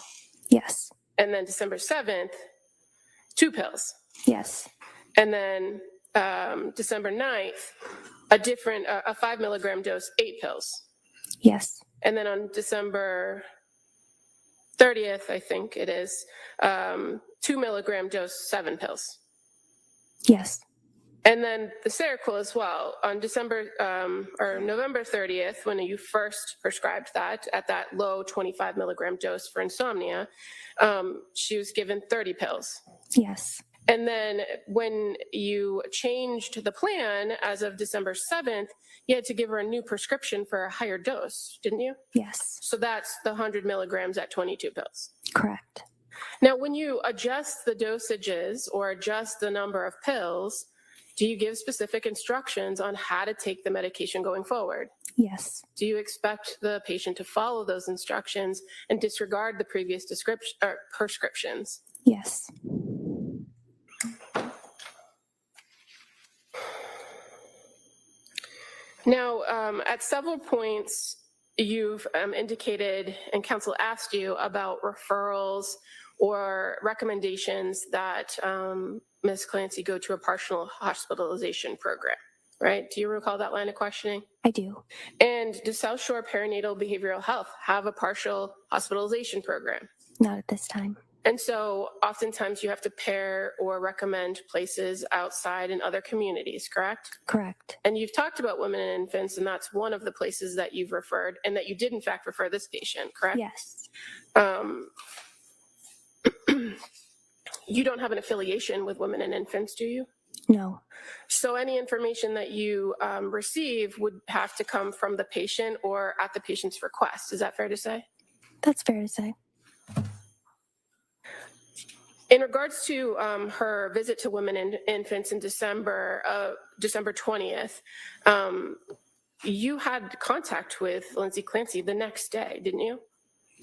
Yes. And then December 7th, 2 pills. Yes. And then December 9th, a 5 milligram dose, 8 pills. Yes. And then on December 30th, I think it is, 2 milligram dose, 7 pills. Yes. And then the Seroquel as well. On November 30th, when you first prescribed that at that low 25 milligram dose for insomnia, she was given 30 pills. Yes. And then when you changed the plan as of December 7th, you had to give her a new prescription for a higher dose, didn't you? Yes. So that's the 100 milligrams at 22 pills. Correct. Now, when you adjust the dosages or adjust the number of pills, do you give specific instructions on how to take the medication going forward? Yes. Do you expect the patient to follow those instructions and disregard the previous prescriptions? Yes. Now, at several points, you've indicated and counsel asked you about referrals or recommendations that Ms. Clancy go to a partial hospitalization program, right? Do you recall that line of questioning? I do. And does South Shore Perinatal Behavioral Health have a partial hospitalization program? Not at this time. And so oftentimes you have to pair or recommend places outside in other communities, correct? Correct. And you've talked about women and infants, and that's one of the places that you've referred and that you did in fact refer this patient, correct? Yes. You don't have an affiliation with women and infants, do you? No. So any information that you receive would have to come from the patient or at the patient's request. Is that fair to say? That's fair to say. In regards to her visit to women and infants in December 20th, you had contact with Lindsay Clancy the next day, didn't you?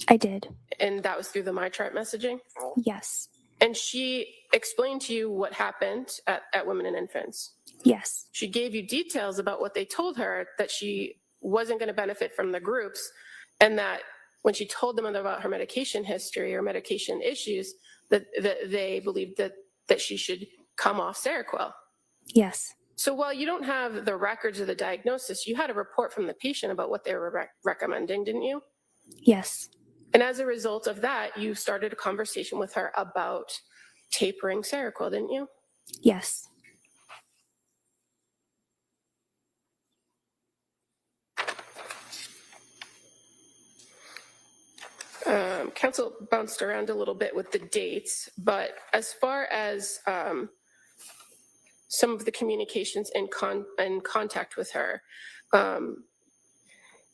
I did. And that was through the MyChart messaging? Yes. And she explained to you what happened at Women and Infants? Yes. She gave you details about what they told her, that she wasn't going to benefit from the groups, and that when she told them about her medication history or medication issues, that they believed that she should come off Seroquel. Yes. So while you don't have the records of the diagnosis, you had a report from the patient about what they were recommending, didn't you? Yes. And as a result of that, you started a conversation with her about tapering Seroquel, didn't you? Yes. Council bounced around a little bit with the dates, but as far as some of the communications and contact with her,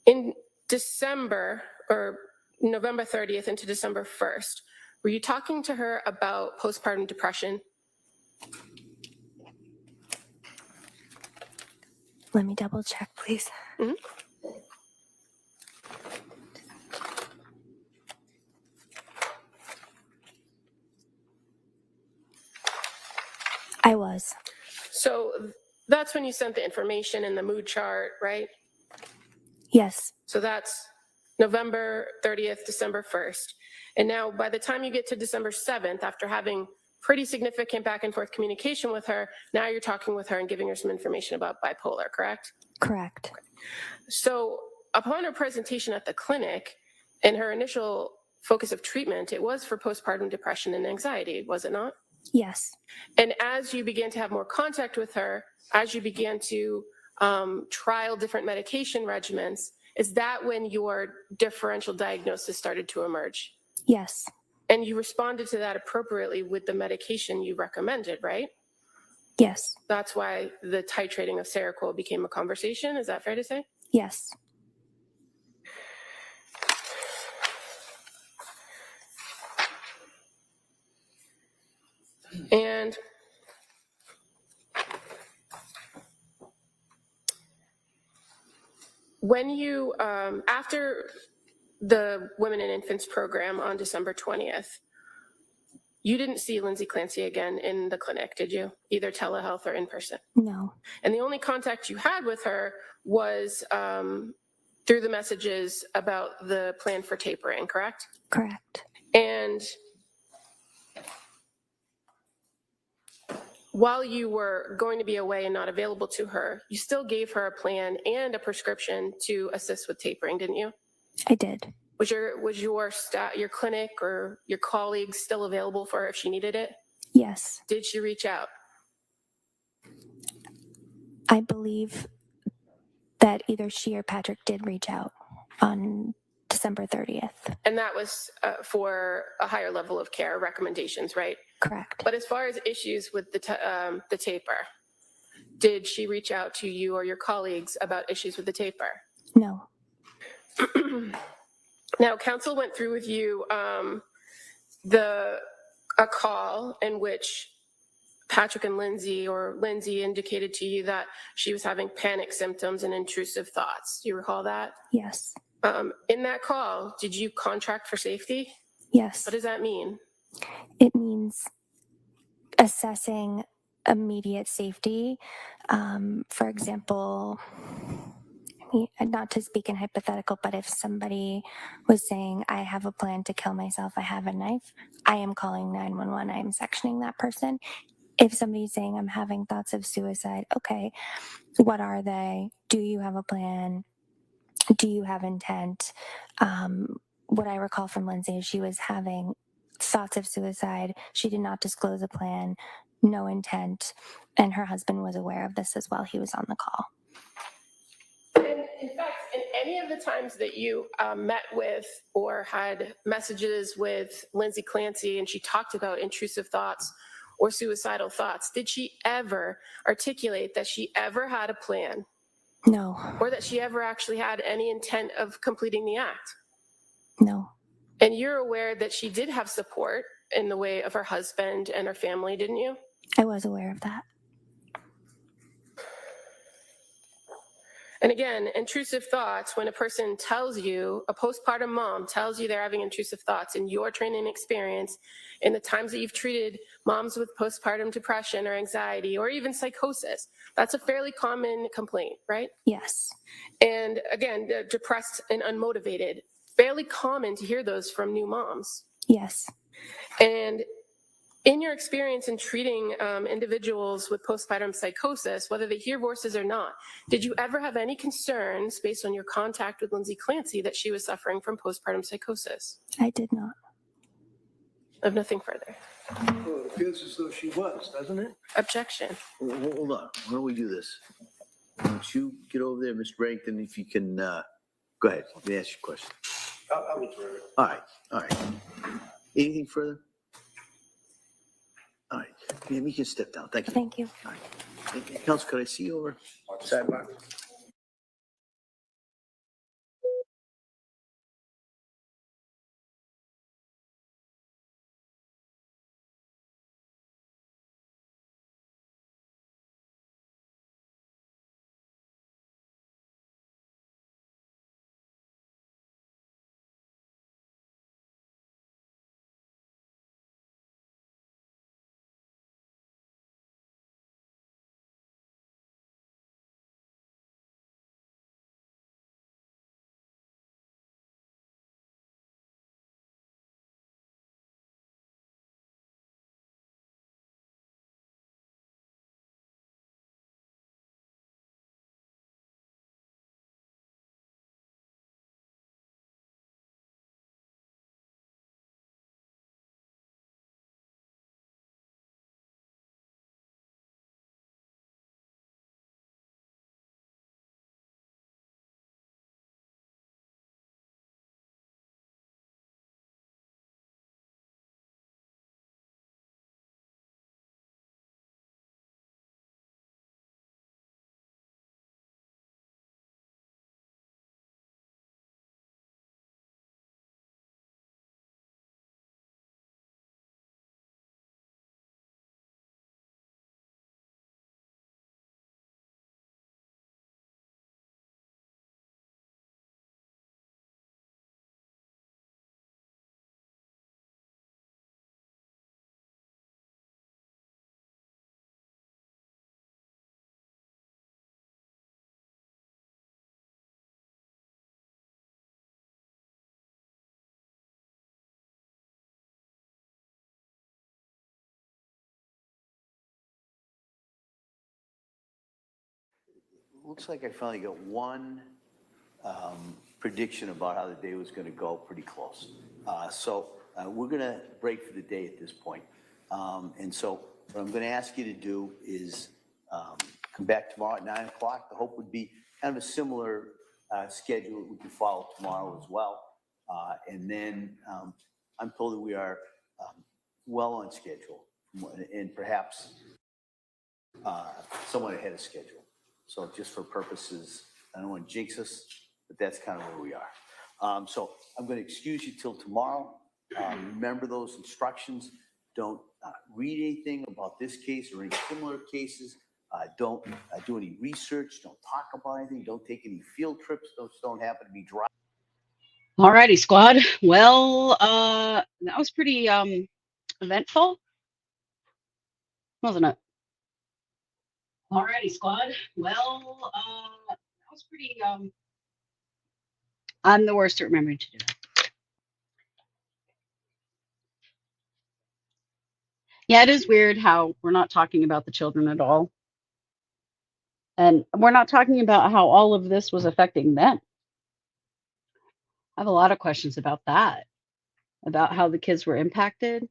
in December or November 30th into December 1st, were you talking to her about postpartum depression? Let me double check, please. Mhm. I was. So that's when you sent the information in the mood chart, right? Yes. So that's November 30th, December 1st. And now by the time you get to December 7th, after having pretty significant back and forth communication with her, now you're talking with her and giving her some information about bipolar, correct? Correct. So upon her presentation at the clinic and her initial focus of treatment, it was for postpartum depression and anxiety, was it not? Yes. And as you began to have more contact with her, as you began to trial different medication regimens, is that when your differential diagnosis started to emerge? Yes. And you responded to that appropriately with the medication you recommended, right? Yes. That's why the titrating of Seroquel became a conversation. Is that fair to say? Yes. And when you, after the Women and Infants program on December 20th, you didn't see Lindsay Clancy again in the clinic, did you? Either telehealth or in person. No. And the only contact you had with her was through the messages about the plan for tapering, correct? Correct. And while you were going to be away and not available to her, you still gave her a plan and a prescription to assist with tapering, didn't you? I did. Was your clinic or your colleagues still available for her if she needed it? Yes. Did she reach out? I believe that either she or Patrick did reach out on December 30th. And that was for a higher level of care recommendations, right? Correct. But as far as issues with the taper, did she reach out to you or your colleagues about issues with the taper? No. Now, counsel went through with you a call in which Patrick and Lindsay, or Lindsay indicated to you that she was having panic symptoms and intrusive thoughts. Do you recall that? Yes. In that call, did you contract for safety? Yes. What does that mean? It means assessing immediate safety. For example, not to speak in hypothetical, but if somebody was saying, I have a plan to kill myself, I have a knife, I am calling 911, I am sectioning that person. If somebody's saying, I'm having thoughts of suicide, okay, what are they? Do you have a plan? Do you have intent? What I recall from Lindsay is she was having thoughts of suicide. She did not disclose a plan, no intent, and her husband was aware of this as well. He was on the call. And in fact, in any of the times that you met with or had messages with Lindsay Clancy and she talked about intrusive thoughts or suicidal thoughts, did she ever articulate that she ever had a plan? No. Or that she ever actually had any intent of completing the act? No. And you're aware that she did have support in the way of her husband and her family, didn't you? I was aware of that. And again, intrusive thoughts, when a person tells you, a postpartum mom tells you they're having intrusive thoughts in your training experience, in the times that you've treated moms with postpartum depression or anxiety or even psychosis, that's a fairly common complaint, right? Yes. And again, depressed and unmotivated, fairly common to hear those from new moms. Yes. And in your experience in treating individuals with postpartum psychosis, whether they hear voices or not, did you ever have any concerns based on your contact with Lindsay Clancy that she was suffering from postpartum psychosis? I did not. I have nothing further. Well, it appears as though she was, doesn't it? Objection. Hold on, why don't we do this? Why don't you get over there, Mr. Barrington, if you can, go ahead, let me ask you a question. I'll return it. All right. Anything further? All right, ma'am, you can step down, thank you. Thank you. All right. Counsel, could I see you over? Sidebar. looks like I finally got one prediction about how the day was going to go, pretty close. So we're going to break for the day at this point. And so what I'm going to ask you to do is come back tomorrow at 9 o'clock. The hope would be kind of a similar schedule that we can follow tomorrow as well. And then I'm told that we are well on schedule and perhaps somewhat ahead of schedule. So just for purposes, I don't want to jinx us, but that's kind of where we are. So I'm going to excuse you till tomorrow. Remember those instructions. Don't read anything about this case or any similar cases. Don't do any research. Don't talk about anything. Don't take any field trips. Those don't happen to be dry. All righty, squad. Well, that was pretty eventful, wasn't it? All righty, squad. Well, that was pretty. I'm the worst at remembering to do that. Yeah, it is weird how we're not talking about the children at all. And we're not talking about how all of this was affecting them. I have a lot of questions about that, about how the kids were impacted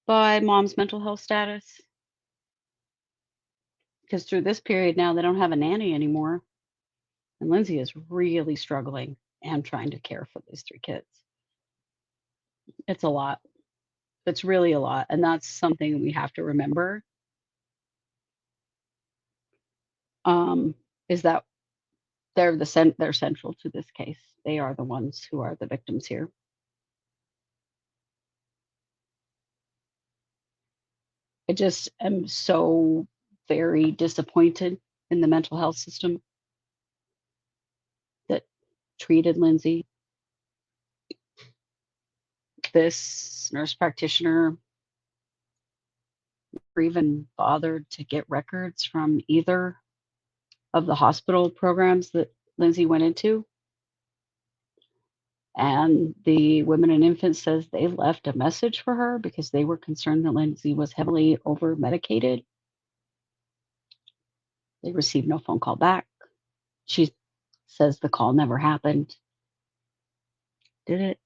by mom's mental health status. Because through this period now, they don't have a nanny anymore. And Lindsay is really struggling and trying to care for these 3 kids. It's a lot. It's really a lot. And that's something we have to remember. Is that they're central to this case. They are the ones who are the victims here. I just am so very disappointed in the mental health system that treated Lindsay. This nurse practitioner never even bothered to get records from either of the hospital programs that Lindsay went into. And the Women and Infants says they left a message for her because they were concerned that Lindsay was heavily over-medicated. They received no phone call back. She says the call never happened. Did it?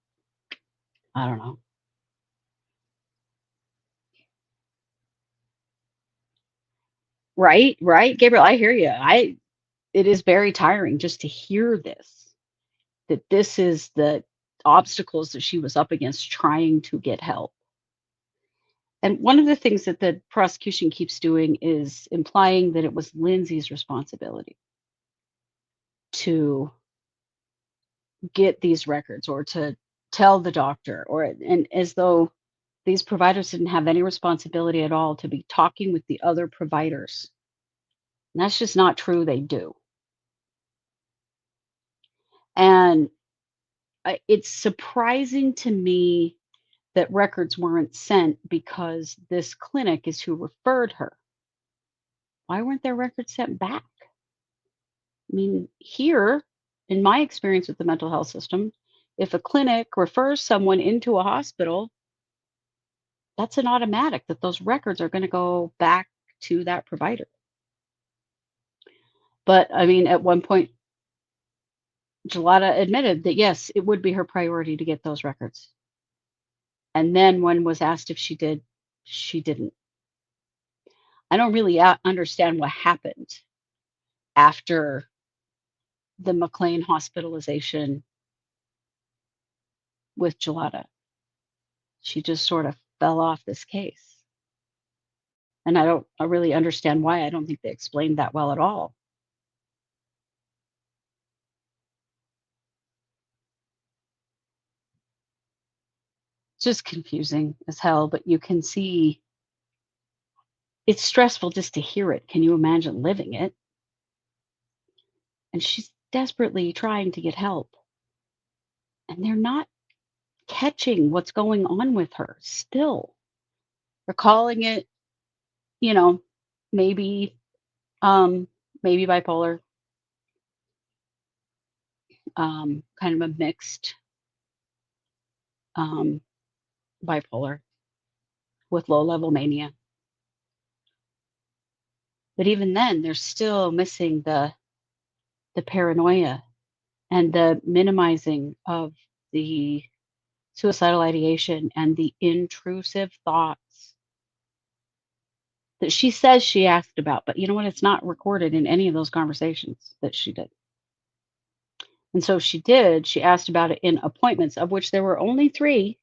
I don't know. Right, Gabriel, I hear you. It is very tiring just to hear this, that this is the obstacles that she was up against trying to get help. And one of the things that the prosecution keeps doing is implying that it was Lindsay's responsibility to get these records or to tell the doctor, and as though these providers didn't have any responsibility at all to be talking with the other providers. And that's just not true. They do. And it's surprising to me that records weren't sent because this clinic is who referred her. Why weren't there records sent back? I mean, here, in my experience with the mental health system, if a clinic refers someone into a hospital, that's an automatic that those records are going to go back to that provider. But I mean, at one point, Jollotta admitted that yes, it would be her priority to get those records. And then when was asked if she did, she didn't. I don't really understand what happened after the McLean hospitalization with Jollotta. She just sort of fell off this case. And I really understand why. I don't think they explained that well at all. It's just confusing as hell, but you can see it's stressful just to hear it. Can you imagine living it? And she's desperately trying to get help. And they're not catching what's going on with her still. They're calling it, maybe bipolar, kind of a mixed bipolar with low-level mania. But even then, they're still missing the the paranoia and the minimizing of the suicidal ideation and the intrusive thoughts that she says she asked about. But you know what? It's not recorded in any of those conversations that she did. And so she did. She asked about it in appointments, of which there were only 3.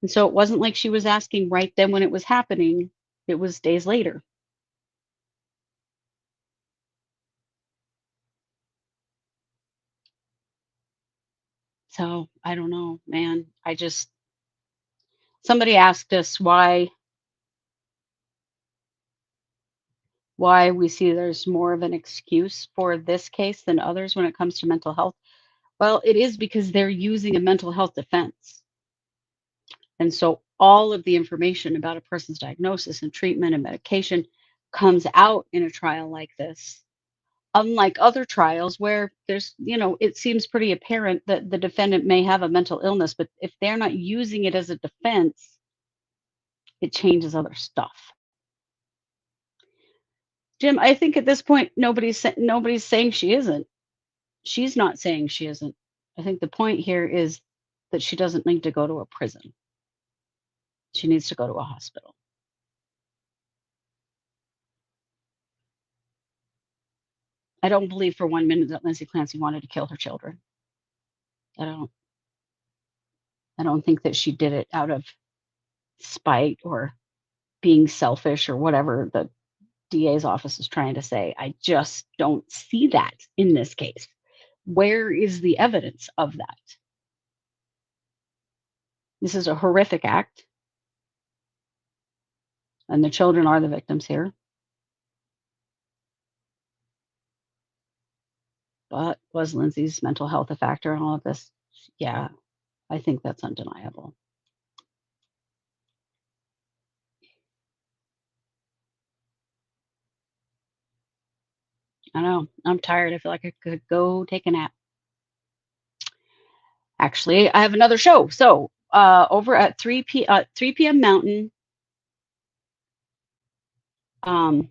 And so it wasn't like she was asking right then when it was happening. It was days later. So I don't know, man. Somebody asked us why we see there's more of an excuse for this case than others when it comes to mental health. Well, it is because they're using a mental health defense. And so all of the information about a person's diagnosis and treatment and medication comes out in a trial like this. Unlike other trials where there's, it seems pretty apparent that the defendant may have a mental illness, but if they're not using it as a defense, it changes other stuff. Jim, I think at this point, nobody's saying she isn't. She's not saying she isn't. I think the point here is that she doesn't need to go to a prison. She needs to go to a hospital. I don't believe for 1 minute that Lindsay Clancy wanted to kill her children. I don't think that she did it out of spite or being selfish or whatever the DA's office is trying to say. I just don't see that in this case. Where is the evidence of that? This is a horrific act, and the children are the victims here. But was Lindsay's mental health a factor in all of this? Yeah, I think that's undeniable. I know. I'm tired. I feel like I could go take a nap. Actually, I have another show. So over at 3 p.m. Mountain, over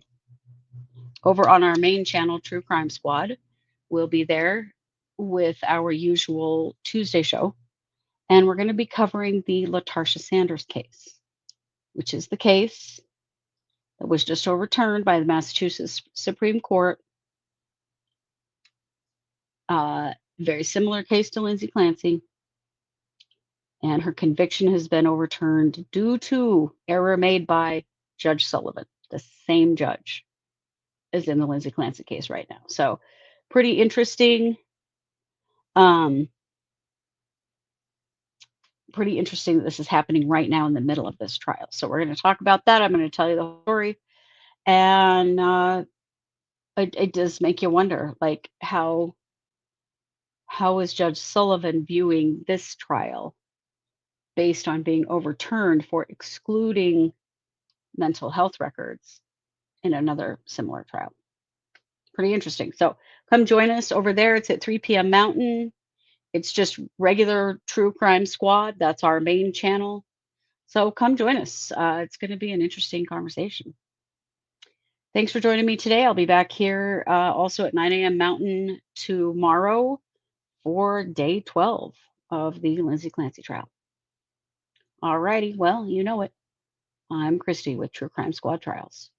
on our main channel, True Crime Squad, we'll be there with our usual Tuesday show. And we're going to be covering the LaTarsha Sanders case, which is the case that was just overturned by the Massachusetts Supreme Court. Very similar case to Lindsay Clancy. And her conviction has been overturned due to error made by Judge Sullivan, the same judge as in the Lindsay Clancy case right now. So pretty interesting. Pretty interesting that this is happening right now in the middle of this trial. So we're going to talk about that. I'm going to tell you the story. And it does make you wonder, like, how is Judge Sullivan viewing this trial based on being overturned for excluding mental health records in another similar trial? Pretty interesting. So come join us over there. It's at 3 p.m. Mountain. It's just regular True Crime Squad. That's our main channel. So come join us. It's going to be an interesting conversation. Thanks for joining me today. I'll be back here also at 9 a.m. Mountain tomorrow for day 12 of the Lindsay Clancy trial. All righty. Well, you know it. I'm Christy with True Crime Squad Trials.